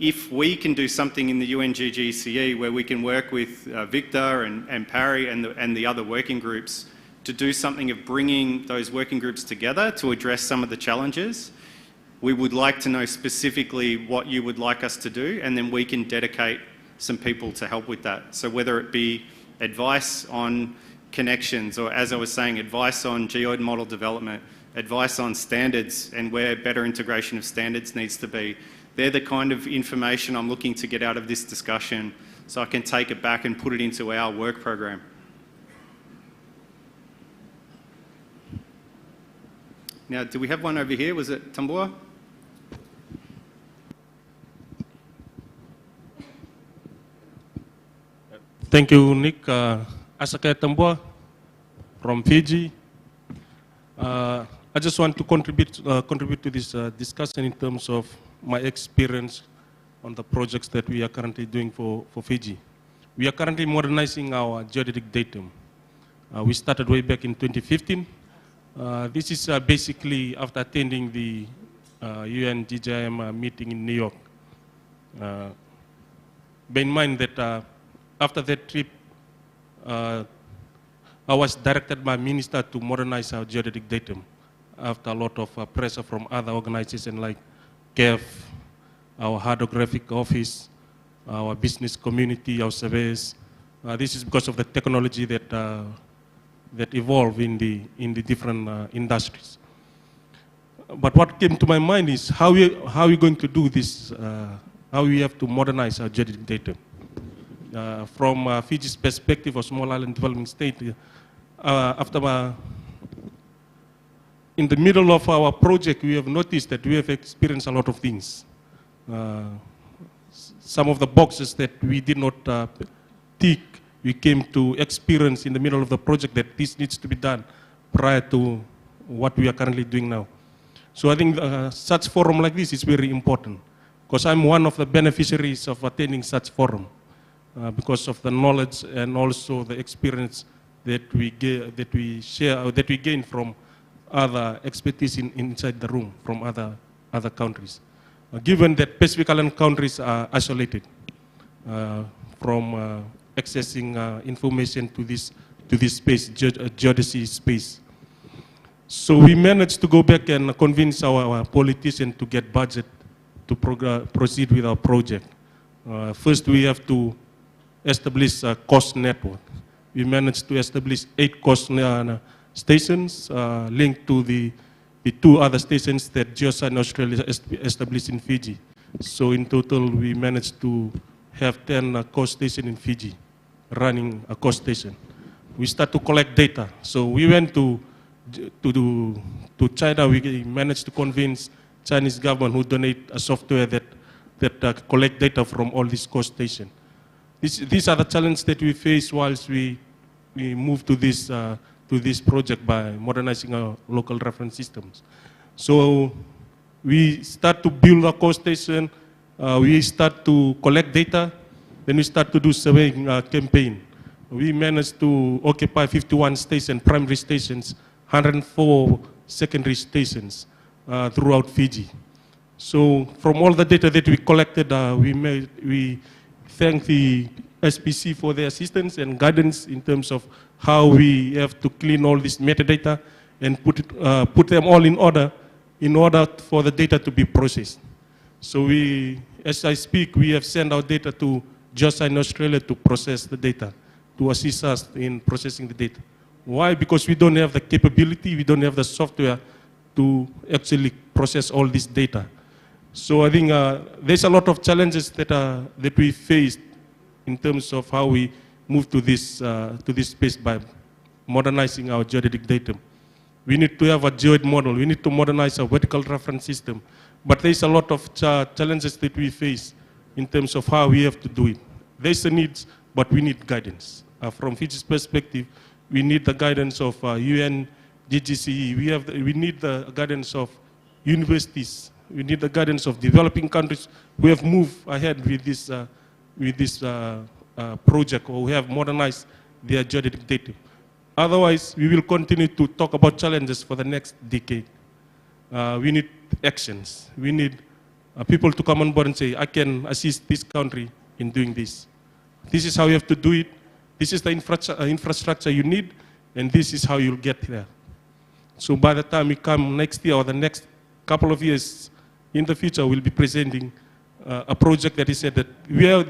If we can do something in the UN-GGCE where we can work with Victor and Parry and the other working groups to do something of bringing those working groups together to address some of the challenges, we would like to know specifically what you would like us to do, and then we can dedicate some people to help with that. So whether it be advice on connections, or as I was saying, advice on geoid model development, advice on standards and where better integration of standards needs to be. They're the kind of information I'm looking to get out of this discussion so I can take it back and put it into our work program. Now, do we have one over here? Was it Tambua? Thank you, Nick. Asake Tambua from Fiji. I just want to contribute to this discussion in terms of my experience on the projects that we are currently doing for Fiji. We are currently modernizing our geodetic datum. We started way back in 2015. This is basically after attending the UN-GGIM meeting in New York. Bear in mind that after that trip, I was directed by minister to modernize our geodetic datum after a lot of pressure from other organizations like CAF, our hydrographic office, our business community, our surveyors. This is because of the technology that evolved in the different industries. But what came to my mind is how we going to do this, how we have to modernize our geodetic datum. From Fiji's perspective, a small island developing state, in the middle of our project, we have noticed that we have experienced a lot of things. Some of the boxes that we did not tick, we came to experience in the middle of the project that this needs to be done prior to what we are currently doing now. So I think such forum like this is very important, because I'm one of the beneficiaries of attending such forum. Because of the knowledge and also the experience that we share, or that we gain from other expertise inside the room from other countries. Given that Pacific Island countries are isolated from accessing information to this to this space, geodesy space. So we managed to go back and convince our politicians to get budget to proceed with our project. First, we have to establish a cost network. We managed to establish 8 cost stations linked to the 2 other stations that Geoscience Australia established in Fiji. So in total, we managed to have 10 cost stations in Fiji running a cost station. We start to collect data. So we went to China. We managed to convince Chinese government who donate a software that collect data from all these coast stations. These are the challenges that we face whilst we move to this project by modernizing our local reference systems. So we start to build a coast station. We start to collect data. Then we start to do surveying campaign. We managed to occupy 51 stations, primary stations, 104 secondary stations throughout Fiji. So from all the data that we collected, we thank the SPC for their assistance and guidance in terms of how we have to clean all this metadata and put them all in order for the data to be processed. So as I speak, we have sent our data to Geoscience Australia to process the data, to assist us in processing the data. Why? Because we don't have the capability, we don't have the software to actually process all this data. So I think there's a lot of challenges that we faced in terms of how we move to this space by modernizing our geodetic data. We need to have a Geoid model. We need to modernize our vertical reference system. But there's a lot of challenges that we face in terms of how we have to do it. There's a need, but we need guidance. From Fiji's perspective, we need the guidance of UN-GGCE. We need the guidance of universities. We need the guidance of developing countries who have moved ahead with this project, or who have modernized their geodetic data. Otherwise, we will continue to talk about challenges for the next decade. We need actions. We need people to come on board and say, I can assist this country in doing this. This is how you have to do it. This is the infrastructure you need, and this is how you'll get there. So by the time we come next year or the next couple of years in the future, we'll be presenting a project that is said that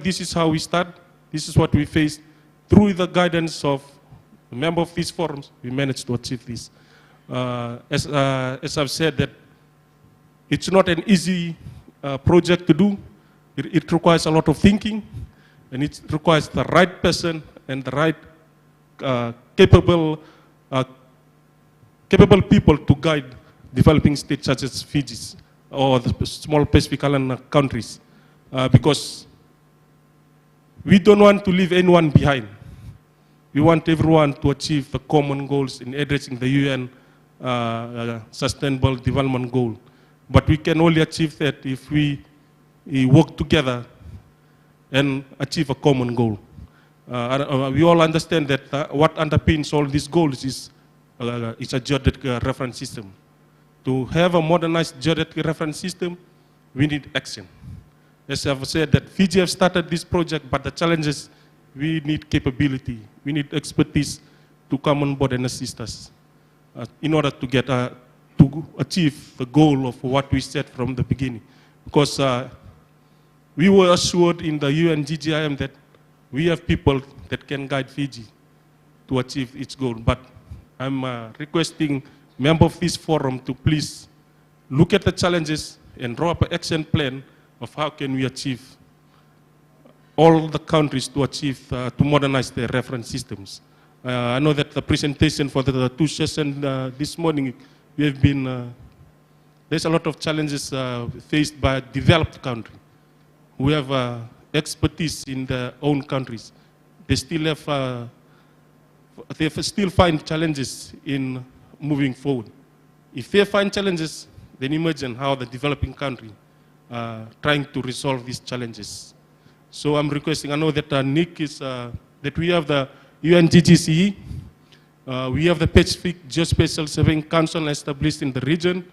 this is how we start, this is what we face. Through the guidance of a member of these forums, we managed to achieve this. As I've said, that it's not an easy project to do. It requires a lot of thinking, and it requires the right person and the right capable people to guide developing states such as Fiji's or the small Pacific Island countries, because we don't want to leave anyone behind. We want everyone to achieve the common goals in addressing the UN Sustainable Development Goal. But we can only achieve that if we work together and achieve a common goal. We all understand that what underpins all these goals is a geodetic reference system. To have a modernized geodetic reference system, we need action. As I've said, that Fiji have started this project, but the challenge is we need capability. We need expertise to come on board and assist us in order to get to achieve the goal of what we set from the beginning. Because we were assured in the UN-GGIM that we have people that can guide Fiji to achieve its goal. But I'm requesting members of this forum to please look at the challenges and draw up an action plan of how can we achieve all the countries to achieve, to modernize their reference systems. I know that the presentation for the 2 sessions this morning, we have been, there's a lot of challenges faced by developed countries who have expertise in their own countries. They still have, they still find challenges in moving forward. If they find challenges, then imagine how the developing country trying to resolve these challenges. So I'm requesting, I know that Nick is, that we have the UN-GGCE, we have the Pacific Geospatial Surveying Council established in the region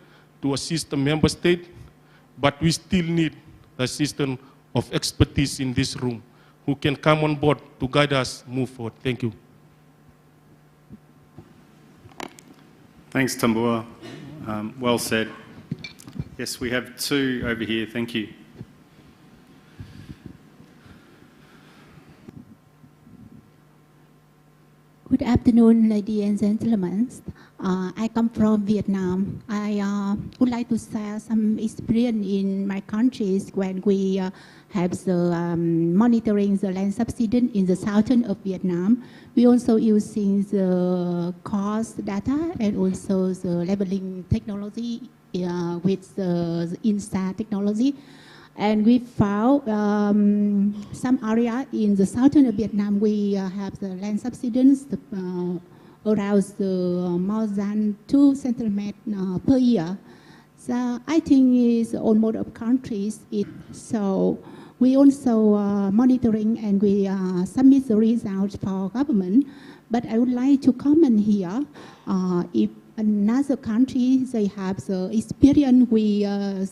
to assist the member state, but we still need the assistance of expertise in this room who can come on board to guide us move forward. Thank you. Thanks, Tambua. Well said. Yes, we have two over here. Thank you. Good afternoon, ladies and gentlemen. I come from Vietnam. I would like to share some experience in my countries when we have the monitoring the land subsidence in the southern of Vietnam. We also using the cost data and also the leveling technology with the INSA technology. And we found some area in the southern of Vietnam, we have the land subsidence around more than 2 centimeters per year. So I think it's almost of countries. So we also monitoring and we submit the results for government. But I would like to comment here, if another country, they have the experience, we have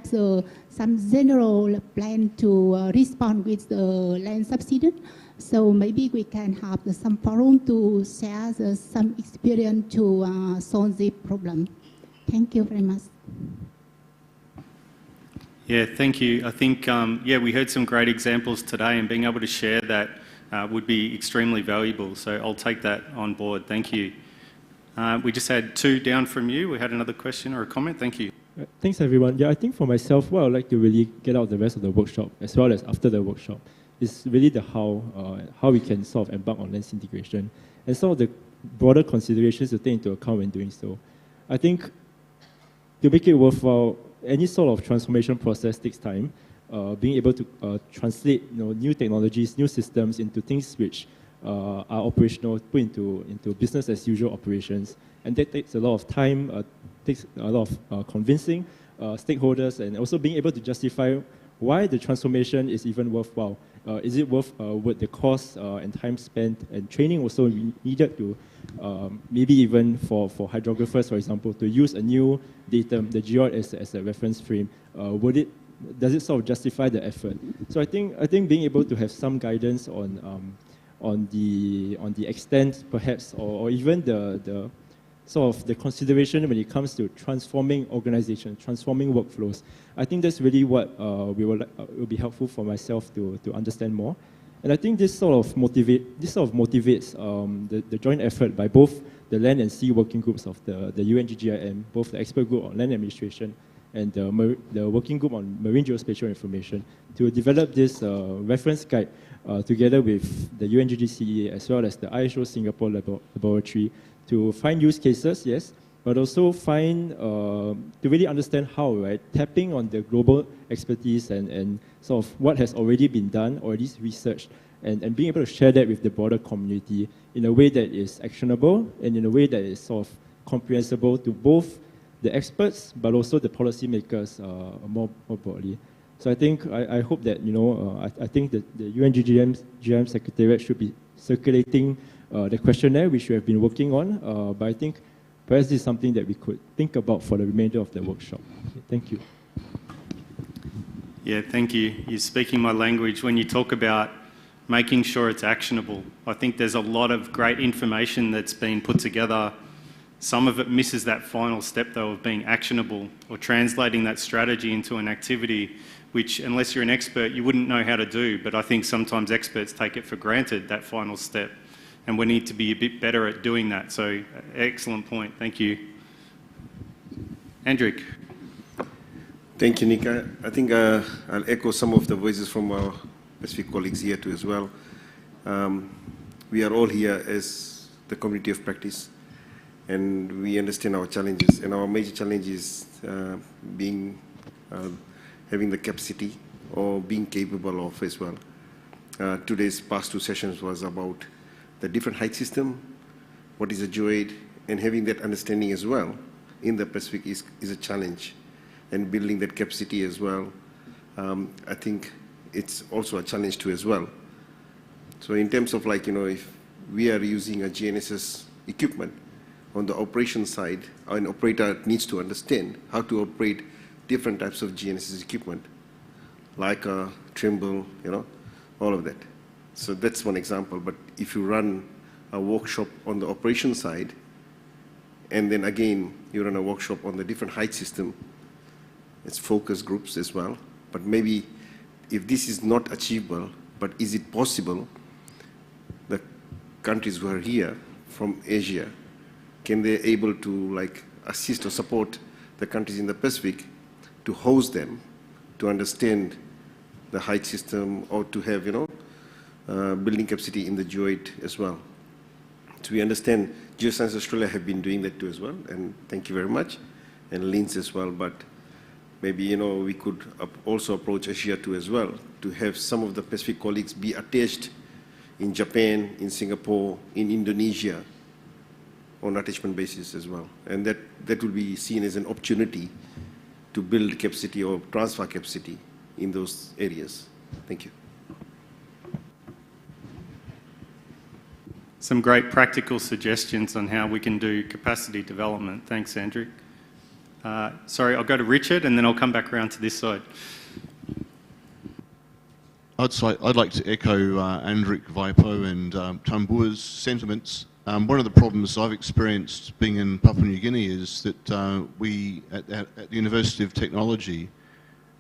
some general plan to respond with the land subsidence. So maybe we can have some forum to share some experience to solve this problem. Thank you very much. Yeah, thank you. I think, yeah, we heard some great examples today, and being able to share that would be extremely valuable. So I'll take that on board. Thank you. We just had two down from you. We had another question or a comment. Thank you. Thanks, everyone. Yeah, I think for myself, what I'd like to really get out of the rest of the workshop, as well as after the workshop, is really the how we can sort of embark on lens integration and some of the broader considerations to take into account when doing so. I think to make it worthwhile, any sort of transformation process takes time. Being able to translate new technologies, new systems into things which are operational, put into business as usual operations. And that takes a lot of time, takes a lot of convincing stakeholders, and also being able to justify why the transformation is even worthwhile. Is it worth the cost and time spent, and training also needed to maybe even for hydrographers, for example, to use a new datum, the Geoid as a reference frame. Does it sort of justify the effort? So I think being able to have some guidance on the extent, perhaps, or even the sort of the consideration when it comes to transforming organizations, transforming workflows. I think that's really what will be helpful for myself to understand more. And I think this sort of motivates the joint effort by both the land and sea working groups of the UN-GGIM, both the expert group on land administration and the working group on Marine Geospatial Information, to develop this reference guide together with the UN-GGCE as well as the ISO Singapore Laboratory, to find use cases, yes, but also find, to really understand how, right, tapping on the global expertise and sort of what has already been done, or at least researched, and being able to share that with the broader community in a way that is actionable and in a way that is sort of comprehensible to both the experts, but also the policymakers more broadly. So I think, I hope that, I think that the UN-GGIM Secretariat should be circulating the questionnaire, which we have been working on, but I think perhaps this is something that we could think about for the remainder of the workshop. Thank you. Yeah, thank you. You're speaking my language when you talk about making sure it's actionable. I think there's a lot of great information that's been put together. Some of it misses that final step, though, of being actionable or translating that strategy into an activity, which, unless you're an expert, you wouldn't know how to do. But I think sometimes experts take it for granted, that final step. And we need to be a bit better at doing that. So, excellent point. Thank you. Andrik. Thank you, Nika. I think I'll echo some of the voices from our Pacific colleagues here too as well. We are all here as the community of practice, and we understand our challenges. And our major challenge is having the capacity or being capable of as well. Today's past two sessions was about the different height system, what is a Geoid, and having that understanding as well in the Pacific is a challenge, and building that capacity as well. I think it's also a challenge too as well. So in terms of if we are using a GNSS equipment on the operation side, an operator needs to understand how to operate different types of GNSS equipment, like a Trimble, all of that. So that's one example. But if you run a workshop on the operation side, And then again, you run a workshop on the different height system. It's focus groups as well. But maybe if this is not achievable, but is it possible, the countries who are here from Asia, can they able to like assist or support the countries in the Pacific to host them, to understand the height system, or to have, building capacity in the Geoid as well. So we understand Geoscience Australia have been doing that too as well, and thank you very much, and LINS as well, but maybe, we could also approach Asia too as well, to have some of the Pacific colleagues be attached in Japan, in Singapore, in Indonesia, on attachment basis as well. And that will be seen as an opportunity to build capacity or transfer capacity in those areas. Thank you. Some great practical suggestions on how we can do capacity development. Thanks, Andrew. Sorry, I'll go to Richard and then I'll come back around to this side. I'd like to echo Andrik, Vaipo and Tambua's sentiments. One of the problems I've experienced being in Papua New Guinea is that we, at the University of Technology,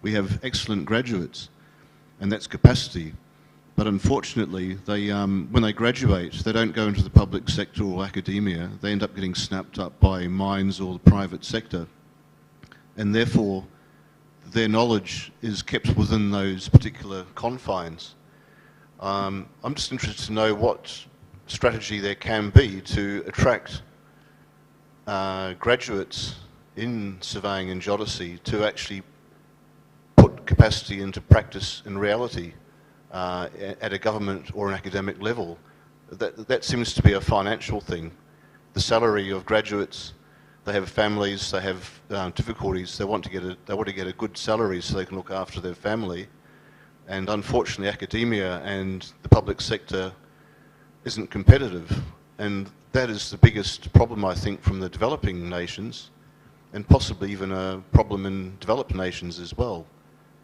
we have excellent graduates, and that's capacity. But unfortunately, they, when they graduate, they don't go into the public sector or academia. They end up getting snapped up by mines or the private sector. And therefore, their knowledge is kept within those particular confines. I'm just interested to know what strategy there can be to attract graduates in surveying and geodesy to actually put capacity into practice in reality at a government or an academic level. That seems to be a financial thing. The salary of graduates, they have families, they have difficulties, they want to get a good salary so they can look after their family. And unfortunately, academia and the public sector isn't competitive. And that is the biggest problem, I think, from the developing nations, and possibly even a problem in developed nations as well.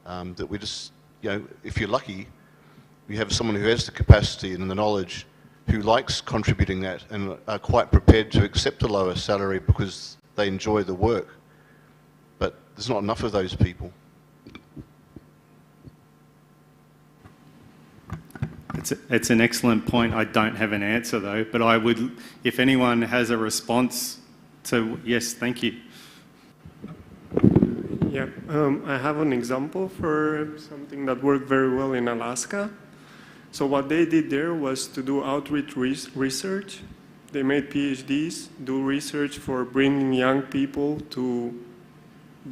That we just, if you're lucky, you have someone who has the capacity and the knowledge, who likes contributing that and are quite prepared to accept a lower salary because they enjoy the work. But there's not enough of those people. It's an excellent point. I don't have an answer though, but I would, if anyone has a response to, yes, thank you. Yeah, I have an example for something that worked very well in Alaska. So what they did there was to do outreach research. They made PhDs, do research for bringing young people to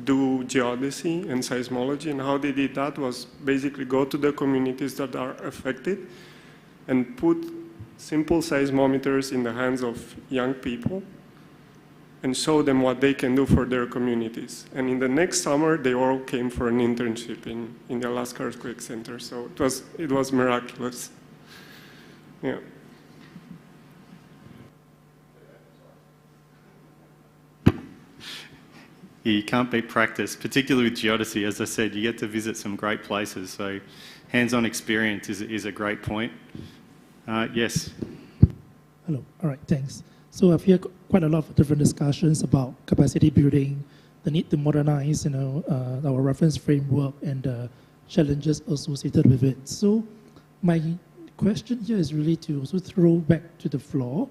do geodesy and seismology. And how they did that was basically go to the communities that are affected and put simple seismometers in the hands of young people and show them what they can do for their communities. And in the next summer, they all came for an internship in the Alaska Earthquake Center. So it was miraculous. Yeah. You can't beat practice, particularly with geodesy. As I said, you get to visit some great places, so hands-on experience is a great point. Yes. Hello. All right, thanks. So I've heard quite a lot of different discussions about capacity building, the need to modernize, our reference framework and the challenges associated with it. So my question here is really to also throw back to the floor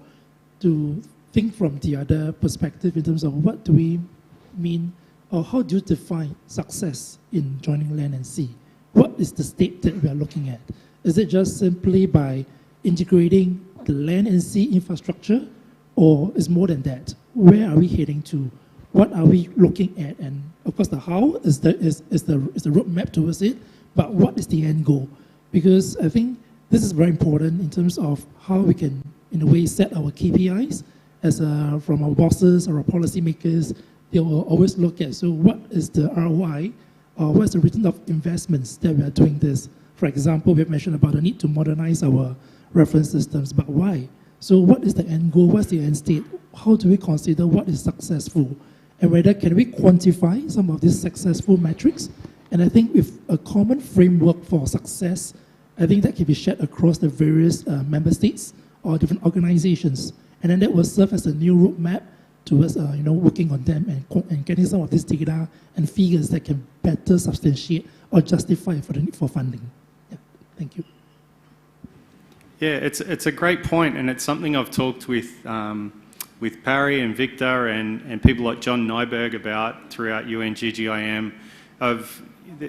to think from the other perspective in terms of what do we mean, or how do you define success in joining land and sea? What is the state that we are looking at? Is it just simply by integrating the land and sea infrastructure, or is more than that? Where are we heading to? What are we looking at? And of course, the how is the roadmap towards it, but what is the end goal? Because I think this is very important in terms of how we can, in a way, set our KPIs as from our bosses or our policymakers. They will always look at, so what is the ROI, or what's the return of investments that we are doing this? For example, we have mentioned about the need to modernize our reference systems, but why? So what is the end goal? What's the end state? How do we consider what is successful? And whether can we quantify some of these successful metrics? And I think with a common framework for success, I think that can be shared across the various member states or different organizations. And then that will serve as a new roadmap towards working on them and getting some of this data and figures that can better substantiate or justify for the need for funding. Yeah, thank you. Yeah, it's a great point, and it's something I've talked with Parry and Victor and people like John Nyberg about throughout UN-GGIM.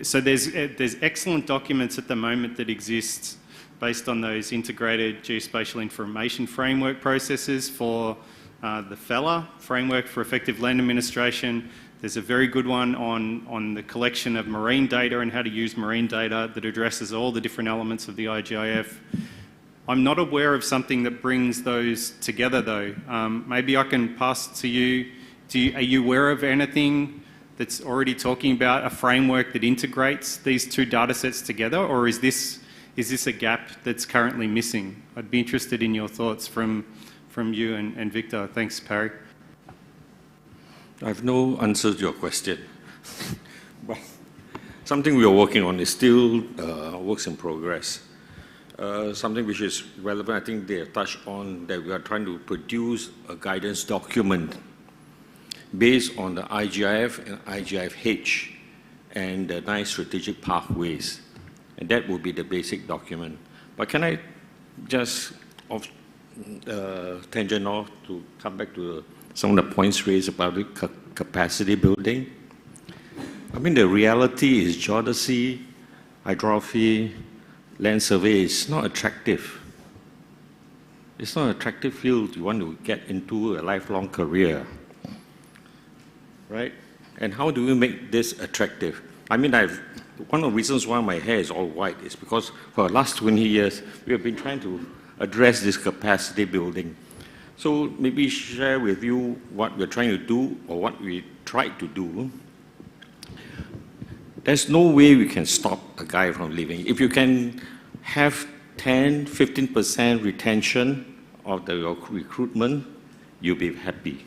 So there's excellent documents at the moment that exist based on those integrated geospatial information framework processes for the FELA, Framework for Effective Land Administration. There's a very good one on the collection of marine data and how to use marine data that addresses all the different elements of the IGIF. I'm not aware of something that brings those together though. Maybe I can pass to you. Are you aware of anything that's already talking about a framework that integrates these two data sets together, or is this a gap that's currently missing? I'd be interested in your thoughts from you and Victor. Thanks, Parry. I have no answer to your question. Well, something we are working on is still works in progress. Something which is relevant, I think they have touched on, that we are trying to produce a guidance document based on the IGIF and IGIF-H and the 9 strategic pathways. And that will be the basic document. But can I just tangent off to come back to some of the points raised about the capacity building? I mean, the reality is geodesy, hydrography, land survey is not attractive. It's not an attractive field you want to get into a lifelong career, right? And how do we make this attractive? I mean, one of the reasons why my hair is all white is because for the last 20 years, we have been trying to address this capacity building. So maybe share with you what we're trying to do or what we tried to do. There's no way we can stop a guy from leaving. If you can have 10, 15% retention of the recruitment, you'll be happy.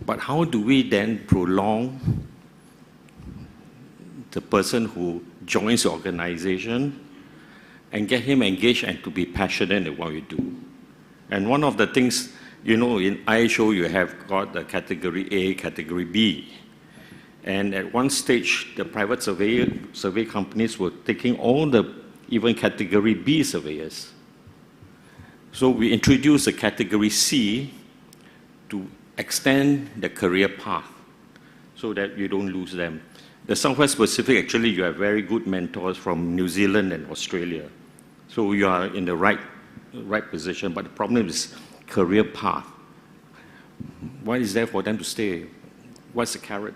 But how do we then prolong the person who joins the organization and get him engaged and to be passionate in what we do? And one of the things, in IHO you have got the category A, category B. And at one stage, the private survey companies were taking all the even category B surveyors. So we introduced a category C to extend the career path so that you don't lose them. The Southwest Pacific, actually, you have very good mentors from New Zealand and Australia. So you are in the right position, but the problem is career path. What is there for them to stay? What's the carrot?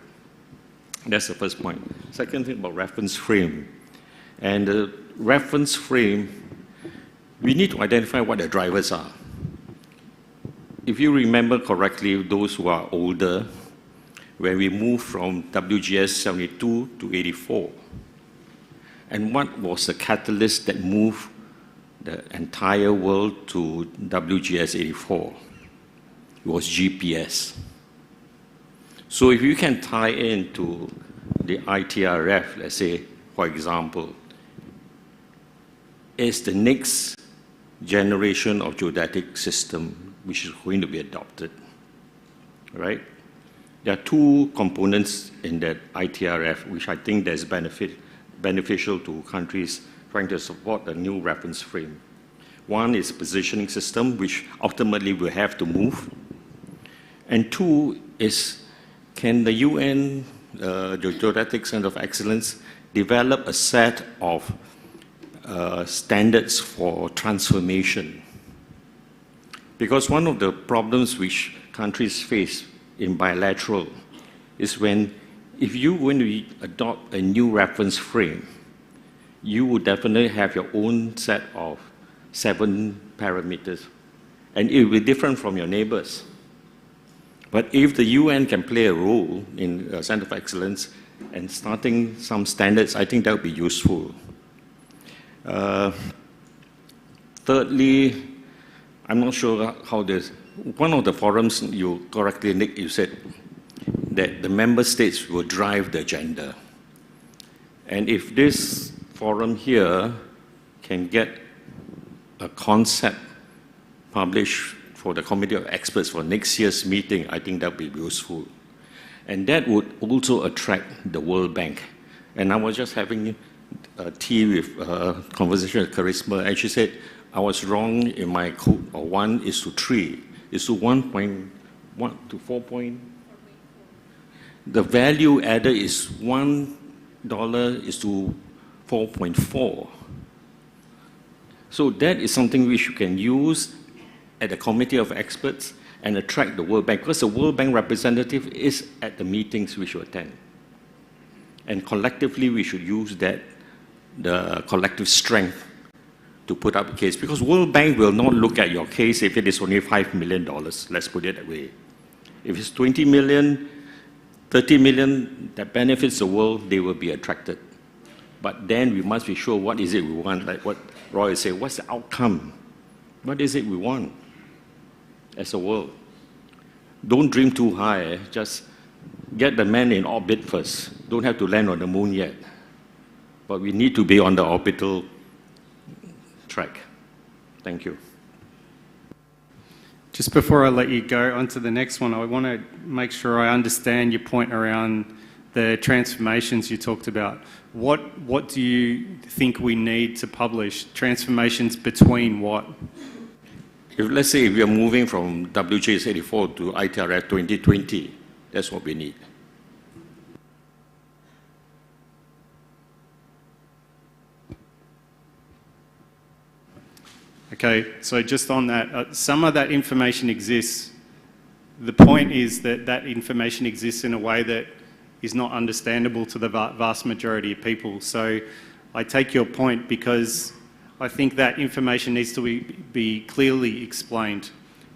That's the first point. Second thing about reference frame. And the reference frame, we need to identify what the drivers are. If you remember correctly, those who are older, when we moved from WGS 72 to 84, and what was the catalyst that moved the entire world to WGS 84? It was GPS. So if you can tie into the ITRF, let's say, for example, is the next generation of geodetic system which is going to be adopted, right? There are two components in that ITRF which I think there's beneficial to countries trying to support the new reference frame. One is positioning system, which ultimately will have to move. And two is, can the UN, the Geodetic Center of Excellence, develop a set of standards for transformation? Because one of the problems which countries face in bilateral is if you going to adopt a new reference frame, you would definitely have your own set of 7 parameters, and it will be different from your neighbors. But if the UN can play a role in Center of Excellence and starting some standards, I think that would be useful. Thirdly, I'm not sure how this, one of the forums, you correctly, Nick, you said that the member states will drive the agenda. And if this forum here can get a concept published for the committee of experts for next year's meeting, I think that would be useful. And that would also attract the World Bank. And I was just having a tea with conversation with Charisma, and she said, I was wrong in my code, or 1:3, is to 1.1 to 4 point. The value added is $1 is to 4.4. So that is something which you can use at the committee of experts and attract the World Bank, because the World Bank representative is at the meetings we should attend. And collectively, we should use that, the collective strength, to put up a case. Because World Bank will not look at your case if it is only $5 million, let's put it that way. If it's 20 million, 30 million that benefits the world, they will be attracted. But then we must be sure what is it we want, like what Roy said, what's the outcome? What is it we want as a world? Don't dream too high, just get the man in orbit first. Don't have to land on the moon yet. But we need to be on the orbital track. Thank you. Just before I let you go on to the next one, I want to make sure I understand your point around the transformations you talked about. What do you think we need to publish? Transformations between what? Let's say if we are moving from WG-84 to ITRF 2020, that's what we need. Okay, so just on that, some of that information exists. The point is that that information exists in a way that is not understandable to the vast majority of people. So I take your point, because I think that information needs to be clearly explained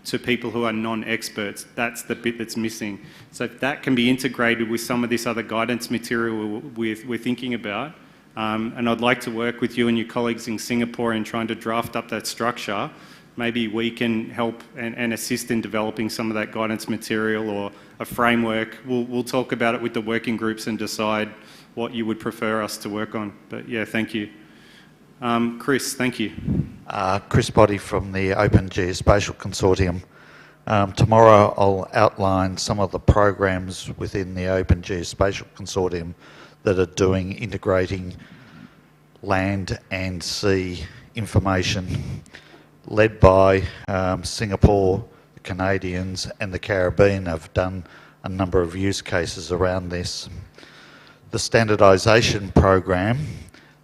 to people who are non-experts. That's the bit that's missing. So if that can be integrated with some of this other guidance material we're thinking about, and I'd like to work with you and your colleagues in Singapore in trying to draft up that structure. Maybe we can help and assist in developing some of that guidance material or a framework. We'll talk about it with the working groups and decide what you would prefer us to work on. But yeah, thank you. Chris, thank you. Chris Boddy from the Open Geospatial Consortium. Tomorrow I'll outline some of the programs within the Open Geospatial Consortium that are doing integrating land and sea information, led by Singapore, the Canadians and the Caribbean have done a number of use cases around this. The standardisation program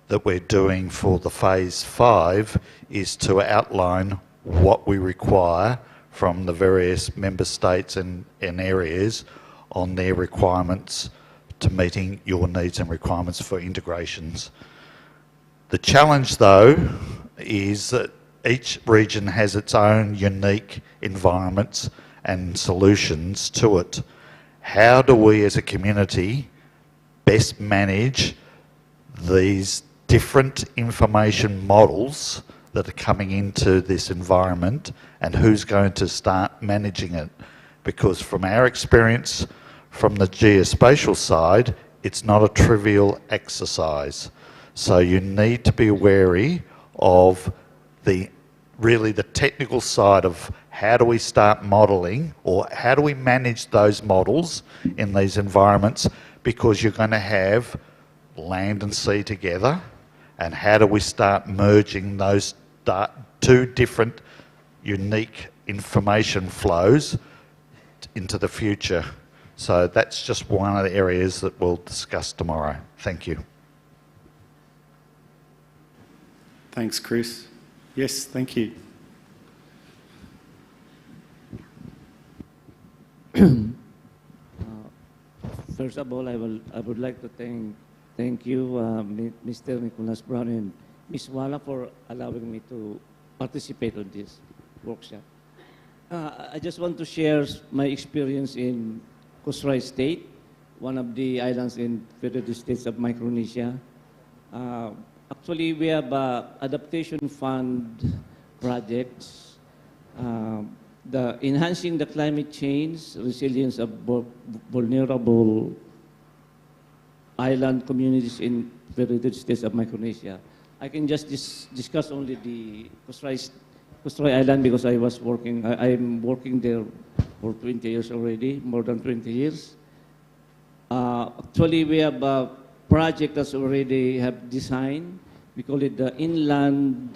that we're doing for the Phase 5 is to outline what we require from the various member states and areas on their requirements to meeting your needs and requirements for integrations. The challenge, though, is that each region has its own unique environments and solutions to it. How do we as a community best manage these different information models that are coming into this environment, and who's going to start managing it? Because from our experience from the geospatial side, it's not a trivial exercise. So you need to be wary of really the technical side of how do we start modelling, or how do we manage those models in these environments, because you're going to have land and sea together, and how do we start merging those two different unique information flows into the future. So that's just one of the areas that we'll discuss tomorrow. Thank you. Thanks, Chris. Yes, thank you. First of all, I would like to thank you, Mr. Nicholas Brown and Ms. Wala, for allowing me to participate on this workshop. I just want to share my experience in Kusrai State, one of the islands in Federated States of Micronesia. Actually, we have adaptation fund projects, the enhancing the climate change resilience of vulnerable island communities in Federated States of Micronesia. I can just discuss only the Kusrai Kusroy Island because I'm working there for 20 years already, more than 20 years. Actually, we have a project that's already have designed. We call it the inland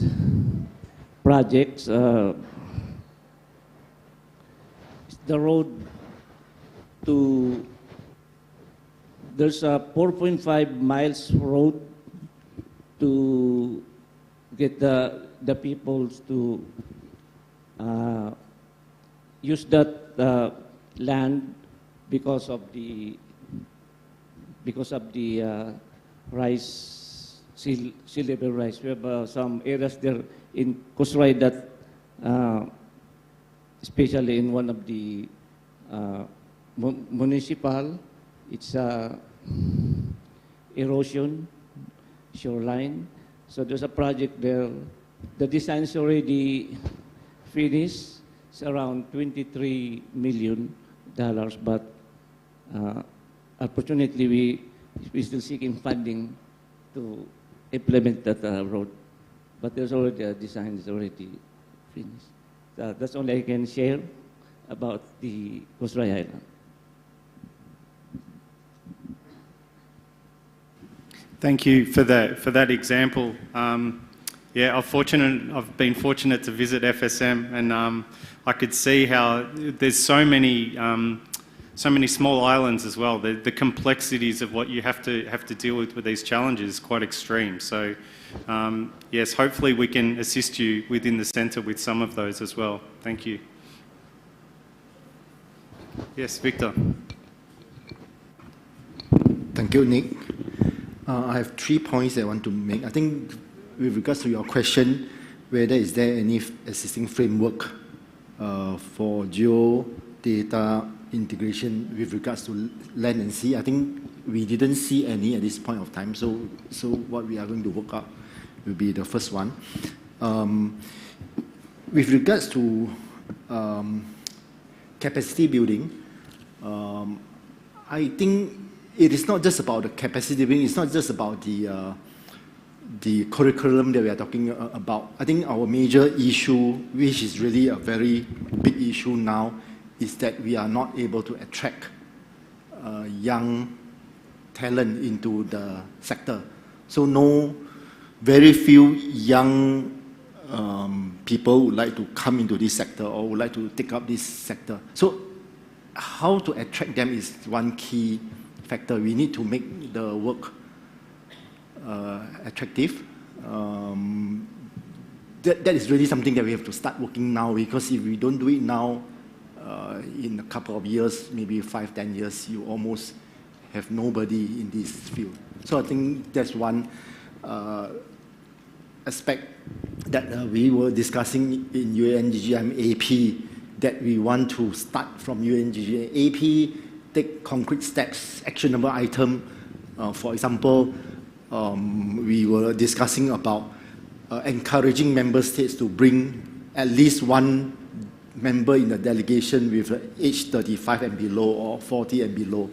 projects. It's the road to, there's a 4.5 miles road to get the people to use that land because of the rise, sea level rise. We have some areas there in Kusroy that, especially in one of the municipal, it's erosion, shoreline. So there's a project there. The design is already finished. It's around $23 million, but unfortunately we're still seeking funding to implement that road. But there's already a design is already finished. That's all I can share about the Kusroy Island. Thank you for that example. Yeah, I've been fortunate to visit FSM, and I could see how there's so many small islands as well. The complexities of what you have to deal with these challenges is quite extreme. So yes, hopefully we can assist you within the centre with some of those as well. Thank you. Yes, Victor. Thank you, Nick. I have 3 points I want to make. I think with regards to your question, whether is there any existing framework for geo-data integration with regards to land and sea, I think we didn't see any at this point of time. So what we are going to work out will be the first one. With regards to capacity building, I think it is not just about the capacity building. It's not just about the curriculum that we are talking about. I think our major issue, which is really a very big issue now, is that we are not able to attract young talent into the sector. So very few young people would like to come into this sector or would like to take up this sector. So how to attract them is one key factor. We need to make the work attractive. That is really something that we have to start working now, because if we don't do it now, in a couple of years, maybe 5-10 years, you almost have nobody in this field. So I think that's one aspect that we were discussing in UN-GGIM AP, that we want to start from UN-GGIM AP, take concrete steps, actionable item. For example, we were discussing about encouraging member states to bring at least one member in the delegation with age 35 and below or 40 and below.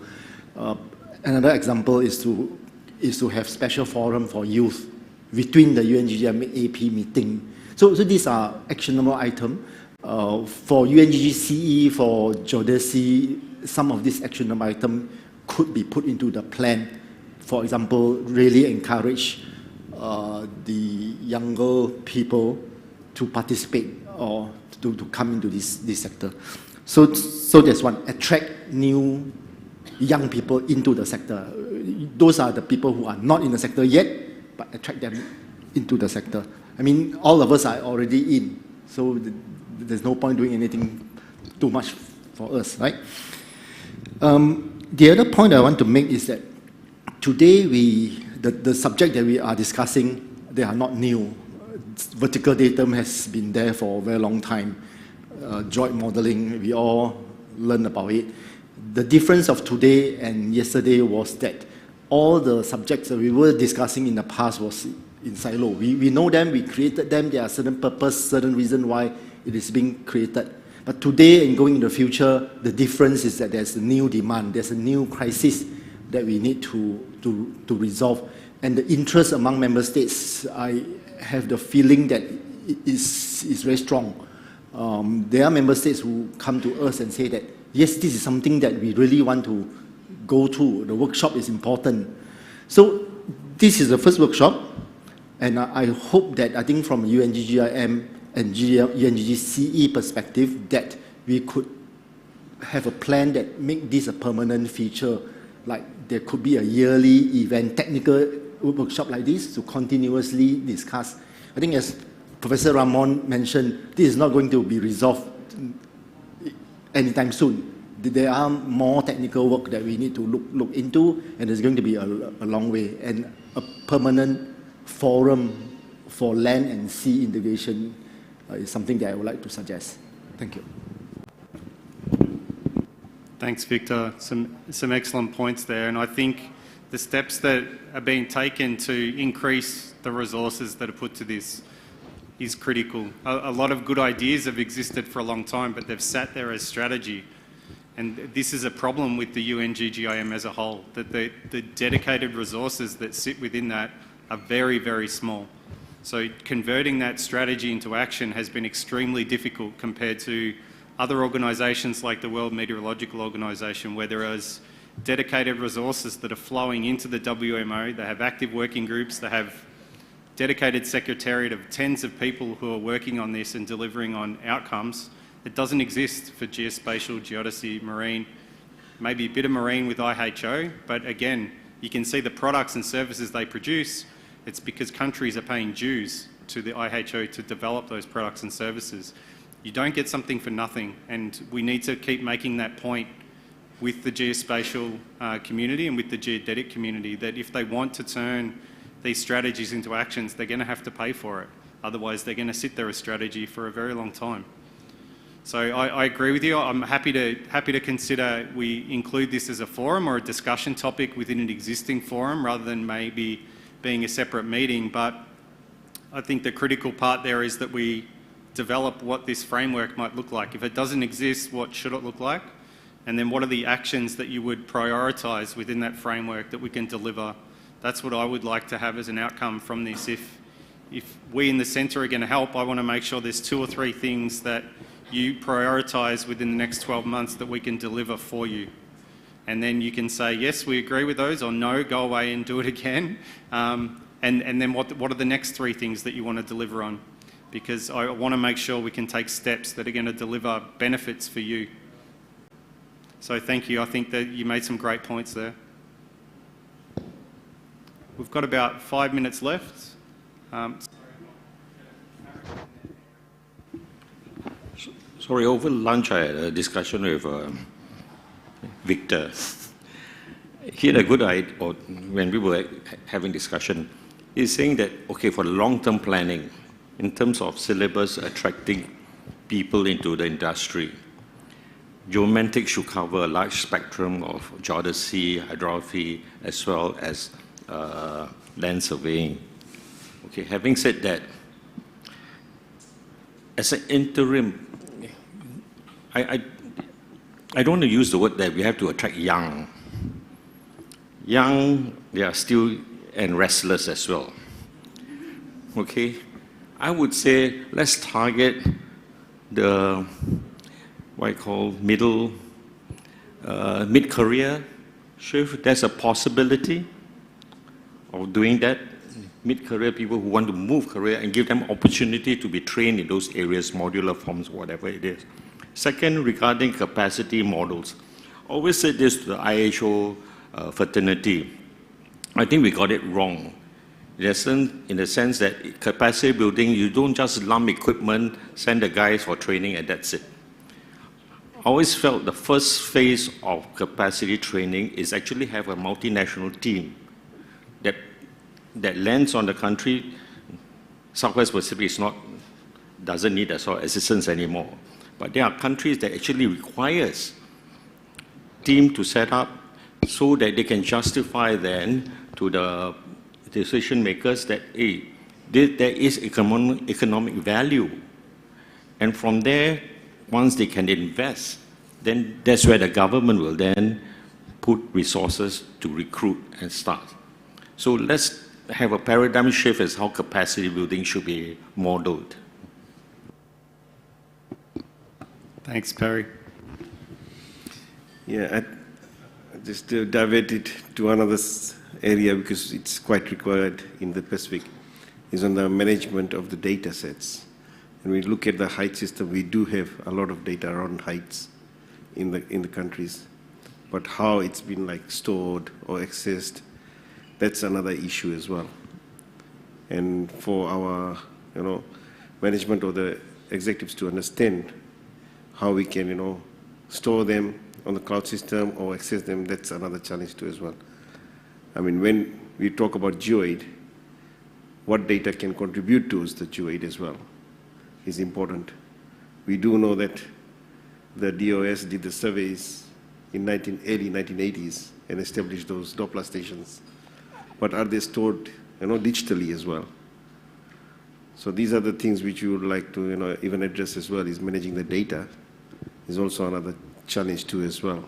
Another example is to have special forum for youth between the UN-GGIM AP meeting. So these are actionable items. For UN-GGCE, for geodesy, some of these actionable items could be put into the plan. For example, really encourage the younger people to participate or to come into this sector. So that's one, attract new young people into the sector. Those are the people who are not in the sector yet, but attract them into the sector. I mean, all of us are already in, so there's no point doing anything too much for us, right? The other point I want to make is that today the subject that we are discussing, they are not new. Vertical datum has been there for a very long time. Geoid modeling, we all learn about it. The difference of today and yesterday was that all the subjects that we were discussing in the past was in silo. We know them, we created them, there are certain purpose, certain reason why it is being created. But today and going in the future, the difference is that there's a new demand, there's a new crisis that we need to resolve. And the interest among member states, I have the feeling that is very strong. There are member states who come to us and say that, yes, this is something that we really want to go to. The workshop is important. So this is the first workshop, and I hope that, I think from UN-GGIM and UN-GGCE perspective, that we could have a plan that make this a permanent feature. Like there could be a yearly event, technical workshop like this to continuously discuss. I think as Professor Ramon mentioned, this is not going to be resolved anytime soon. There are more technical work that we need to look into, and it's going to be a long way. And a permanent forum for land and sea integration is something that I would like to suggest. Thank you. Thanks, Victor. Some excellent points there, and I think the steps that are being taken to increase the resources that are put to this is critical. A lot of good ideas have existed for a long time, but they've sat there as strategy. And this is a problem with the UN-GGIM as a whole, that the dedicated resources that sit within that are very, very small. So converting that strategy into action has been extremely difficult compared to other organisations like the World Meteorological Organization, where there is dedicated resources that are flowing into the WMO. They have active working groups, they have dedicated secretariat of tens of people who are working on this and delivering on outcomes. It doesn't exist for geospatial, geodesy, marine, maybe a bit of marine with IHO, but again, you can see the products and services they produce. It's because countries are paying dues to the IHO to develop those products and services. You don't get something for nothing, and we need to keep making that point with the geospatial community and with the geodetic community, that if they want to turn these strategies into actions, they're going to have to pay for it. Otherwise, they're going to sit there as strategy for a very long time. So I agree with you. I'm happy to consider we include this as a forum or a discussion topic within an existing forum rather than maybe being a separate meeting. But I think the critical part there is that we develop what this framework might look like. If it doesn't exist, what should it look like? And then what are the actions that you would prioritise within that framework that we can deliver? That's what I would like to have as an outcome from this. If we in the centre are going to help, I want to make sure there's 2 or 3 things that you prioritise within the next 12 months that we can deliver for you. And then you can say, yes, we agree with those, or no, go away and do it again. And then what are the next 3 things that you want to deliver on? Because I want to make sure we can take steps that are going to deliver benefits for you. So thank you. I think that you made some great points there. We've got about 5 minutes left. Sorry, over lunch I had a discussion with Victor. He had a good idea, or when we were having discussion, he's saying that, okay, for long-term planning, in terms of syllabus attracting people into the industry, geomatics should cover a large spectrum of geodesy, hydrography, as well as land surveying. Okay, having said that, as an interim, I don't want to use the word that we have to attract young. Young, they are still and restless as well. Okay, I would say let's target the what I call mid-career shift. There's a possibility of doing that. Mid-career people who want to move career and give them opportunity to be trained in those areas, modular forms, whatever it is. Second, regarding capacity models, I always said this to the IHO fraternity. I think we got it wrong. In the sense that capacity building, you don't just lump equipment, send the guys for training, and that's it. I always felt the first phase of capacity training is actually have a multinational team that lands on the country. Southwest Pacific doesn't need that sort of assistance anymore. But there are countries that actually requires team to set up so that they can justify then to the decision makers that, hey, there is economic value. And from there, once they can invest, then that's where the government will then put resources to recruit and start. So let's have a paradigm shift as how capacity building should be modeled. Thanks, Perry. Yeah, just to divert it to another area because it's quite required in the Pacific, is on the management of the data sets. And we look at the height system, we do have a lot of data around heights in the countries. But how it's been like stored or accessed, that's another issue as well. And for our management or the executives to understand how we can store them on the cloud system or access them, that's another challenge too as well. I mean, when we talk about Geoid, what data can contribute towards the Geoid as well is important. We do know that the DOS did the surveys in early 1980s and established those Doppler stations. But are they stored digitally as well? So these are the things which we would like to even address as well, is managing the data is also another challenge too as well.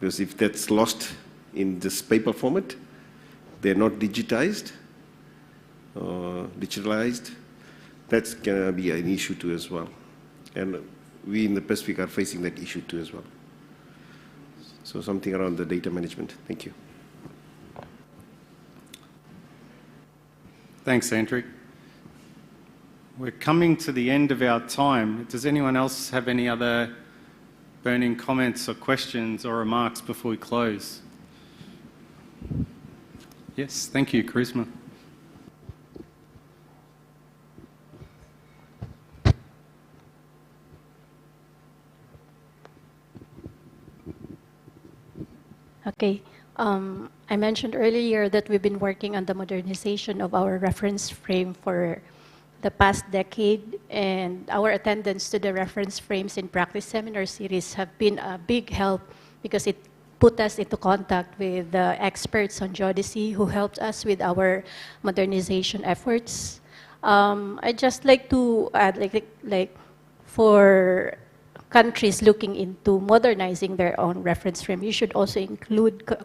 Because if that's lost in this paper format, they're not digitized or digitalized, that's going to be an issue too as well. And we in the Pacific are facing that issue too as well. So something around the data management. Thank you. Thanks, Andrew. We're coming to the end of our time. Does anyone else have any other burning comments or questions or remarks before we close? Yes, thank you, Charisma. Okay. I mentioned earlier that we've been working on the modernization of our reference frame for the past decade, and our attendance to the reference frames in practice seminar series have been a big help because it put us into contact with the experts on geodesy who helped us with our modernization efforts. I'd just like to add, like for countries looking into modernizing their own reference frame, you should also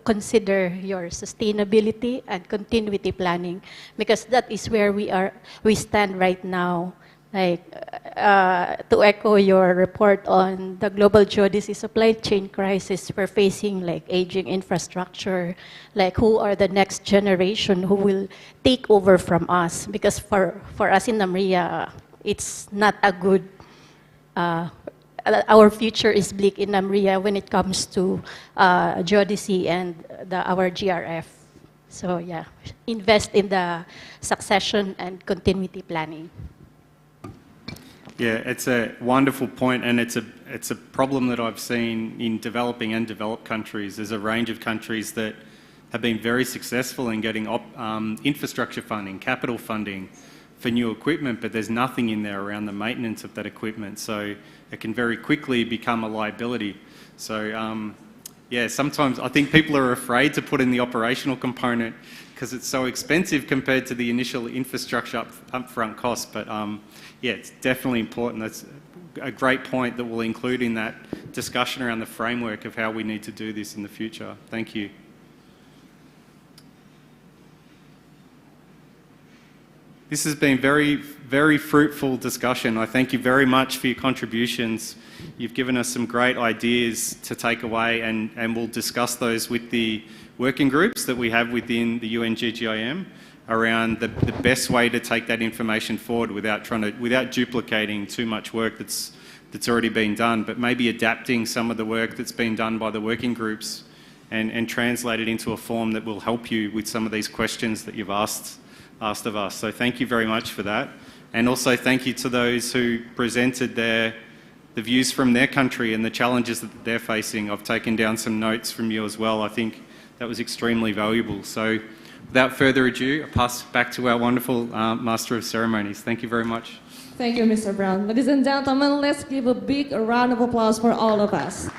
consider your sustainability and continuity planning, because that is where we stand right now. Like to echo your report on the global geodesy supply chain crisis, we're facing like aging infrastructure, like who are the next generation who will take over from us? Because for us in NAMRIA, it's not a good. Our future is bleak in NAMRIA when it comes to geodesy and our GRF. So yeah, invest in the succession and continuity planning. Yeah, it's a wonderful point, and it's a problem that I've seen in developing and developed countries. There's a range of countries that have been very successful in getting infrastructure funding, capital funding for new equipment, but there's nothing in there around the maintenance of that equipment. So it can very quickly become a liability. So yeah, sometimes I think people are afraid to put in the operational component because it's so expensive compared to the initial infrastructure upfront cost. But yeah, it's definitely important. That's a great point that we'll include in that discussion around the framework of how we need to do this in the future. Thank you. This has been very, very fruitful discussion. I thank you very much for your contributions. You've given us some great ideas to take away, and we'll discuss those with the working groups that we have within the UN-GGIM around the best way to take that information forward without duplicating too much work that's already been done, but maybe adapting some of the work that's been done by the working groups and translate it into a form that will help you with some of these questions that you've asked of us. So thank you very much for that. And also thank you to those who presented the views from their country and the challenges that they're facing. I've taken down some notes from you as well. I think that was extremely valuable. So without further ado, I pass back to our wonderful Master of Ceremonies. Thank you very much. Thank you, Mr. Brown. Ladies and gentlemen, let's give a big round of applause for all of us.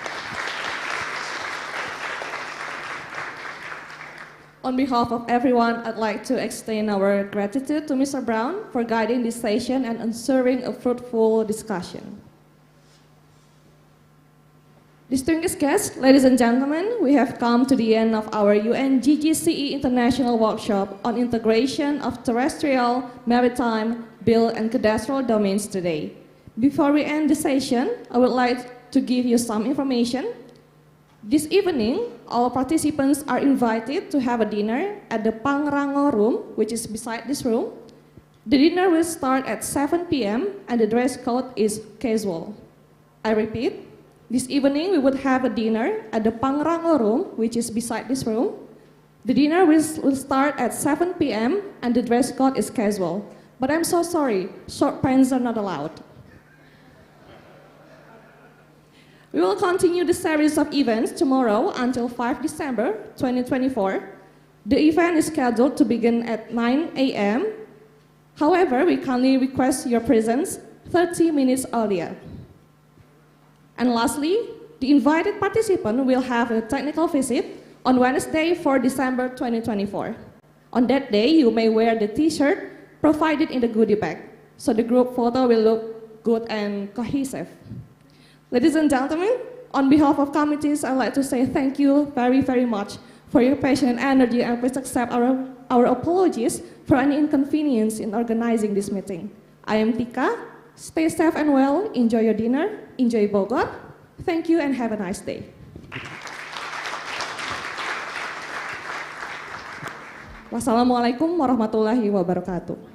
On behalf of everyone, I'd like to extend our gratitude to Mr. Brown for guiding this session and ensuring a fruitful discussion. Distinguished guests, ladies and gentlemen, we have come to the end of our UN-GGCE International Workshop on integration of terrestrial, maritime, build, and cadastral domains today. Before we end the session, I would like to give you some information. This evening, all participants are invited to have a dinner at the Pangrango room, which is beside this room. The dinner will start at 7 p.m. and the dress code is casual. I repeat, this evening we would have a dinner at the Pangrango room, which is beside this room. The dinner will start at 7 p.m. and the dress code is casual. But I'm so sorry, short pants are not allowed. We will continue the series of events tomorrow until 5 December 2024. The event is scheduled to begin at 9 a.m. However, we kindly request your presence 30 minutes earlier. And lastly, the invited participant will have a technical visit on Wednesday, 4 December 2024. On that day, you may wear the t-shirt provided in the goodie bag, so the group photo will look good and cohesive. Ladies and gentlemen, on behalf of committees, I'd like to say thank you very, very much for your passion and energy, and please accept our apologies for any inconvenience in organizing this meeting. I am Tika. Stay safe and well. Enjoy your dinner. Enjoy Bogor. Thank you and have a nice day. Wassalamualaikum warahmatullahi wabarakatuh.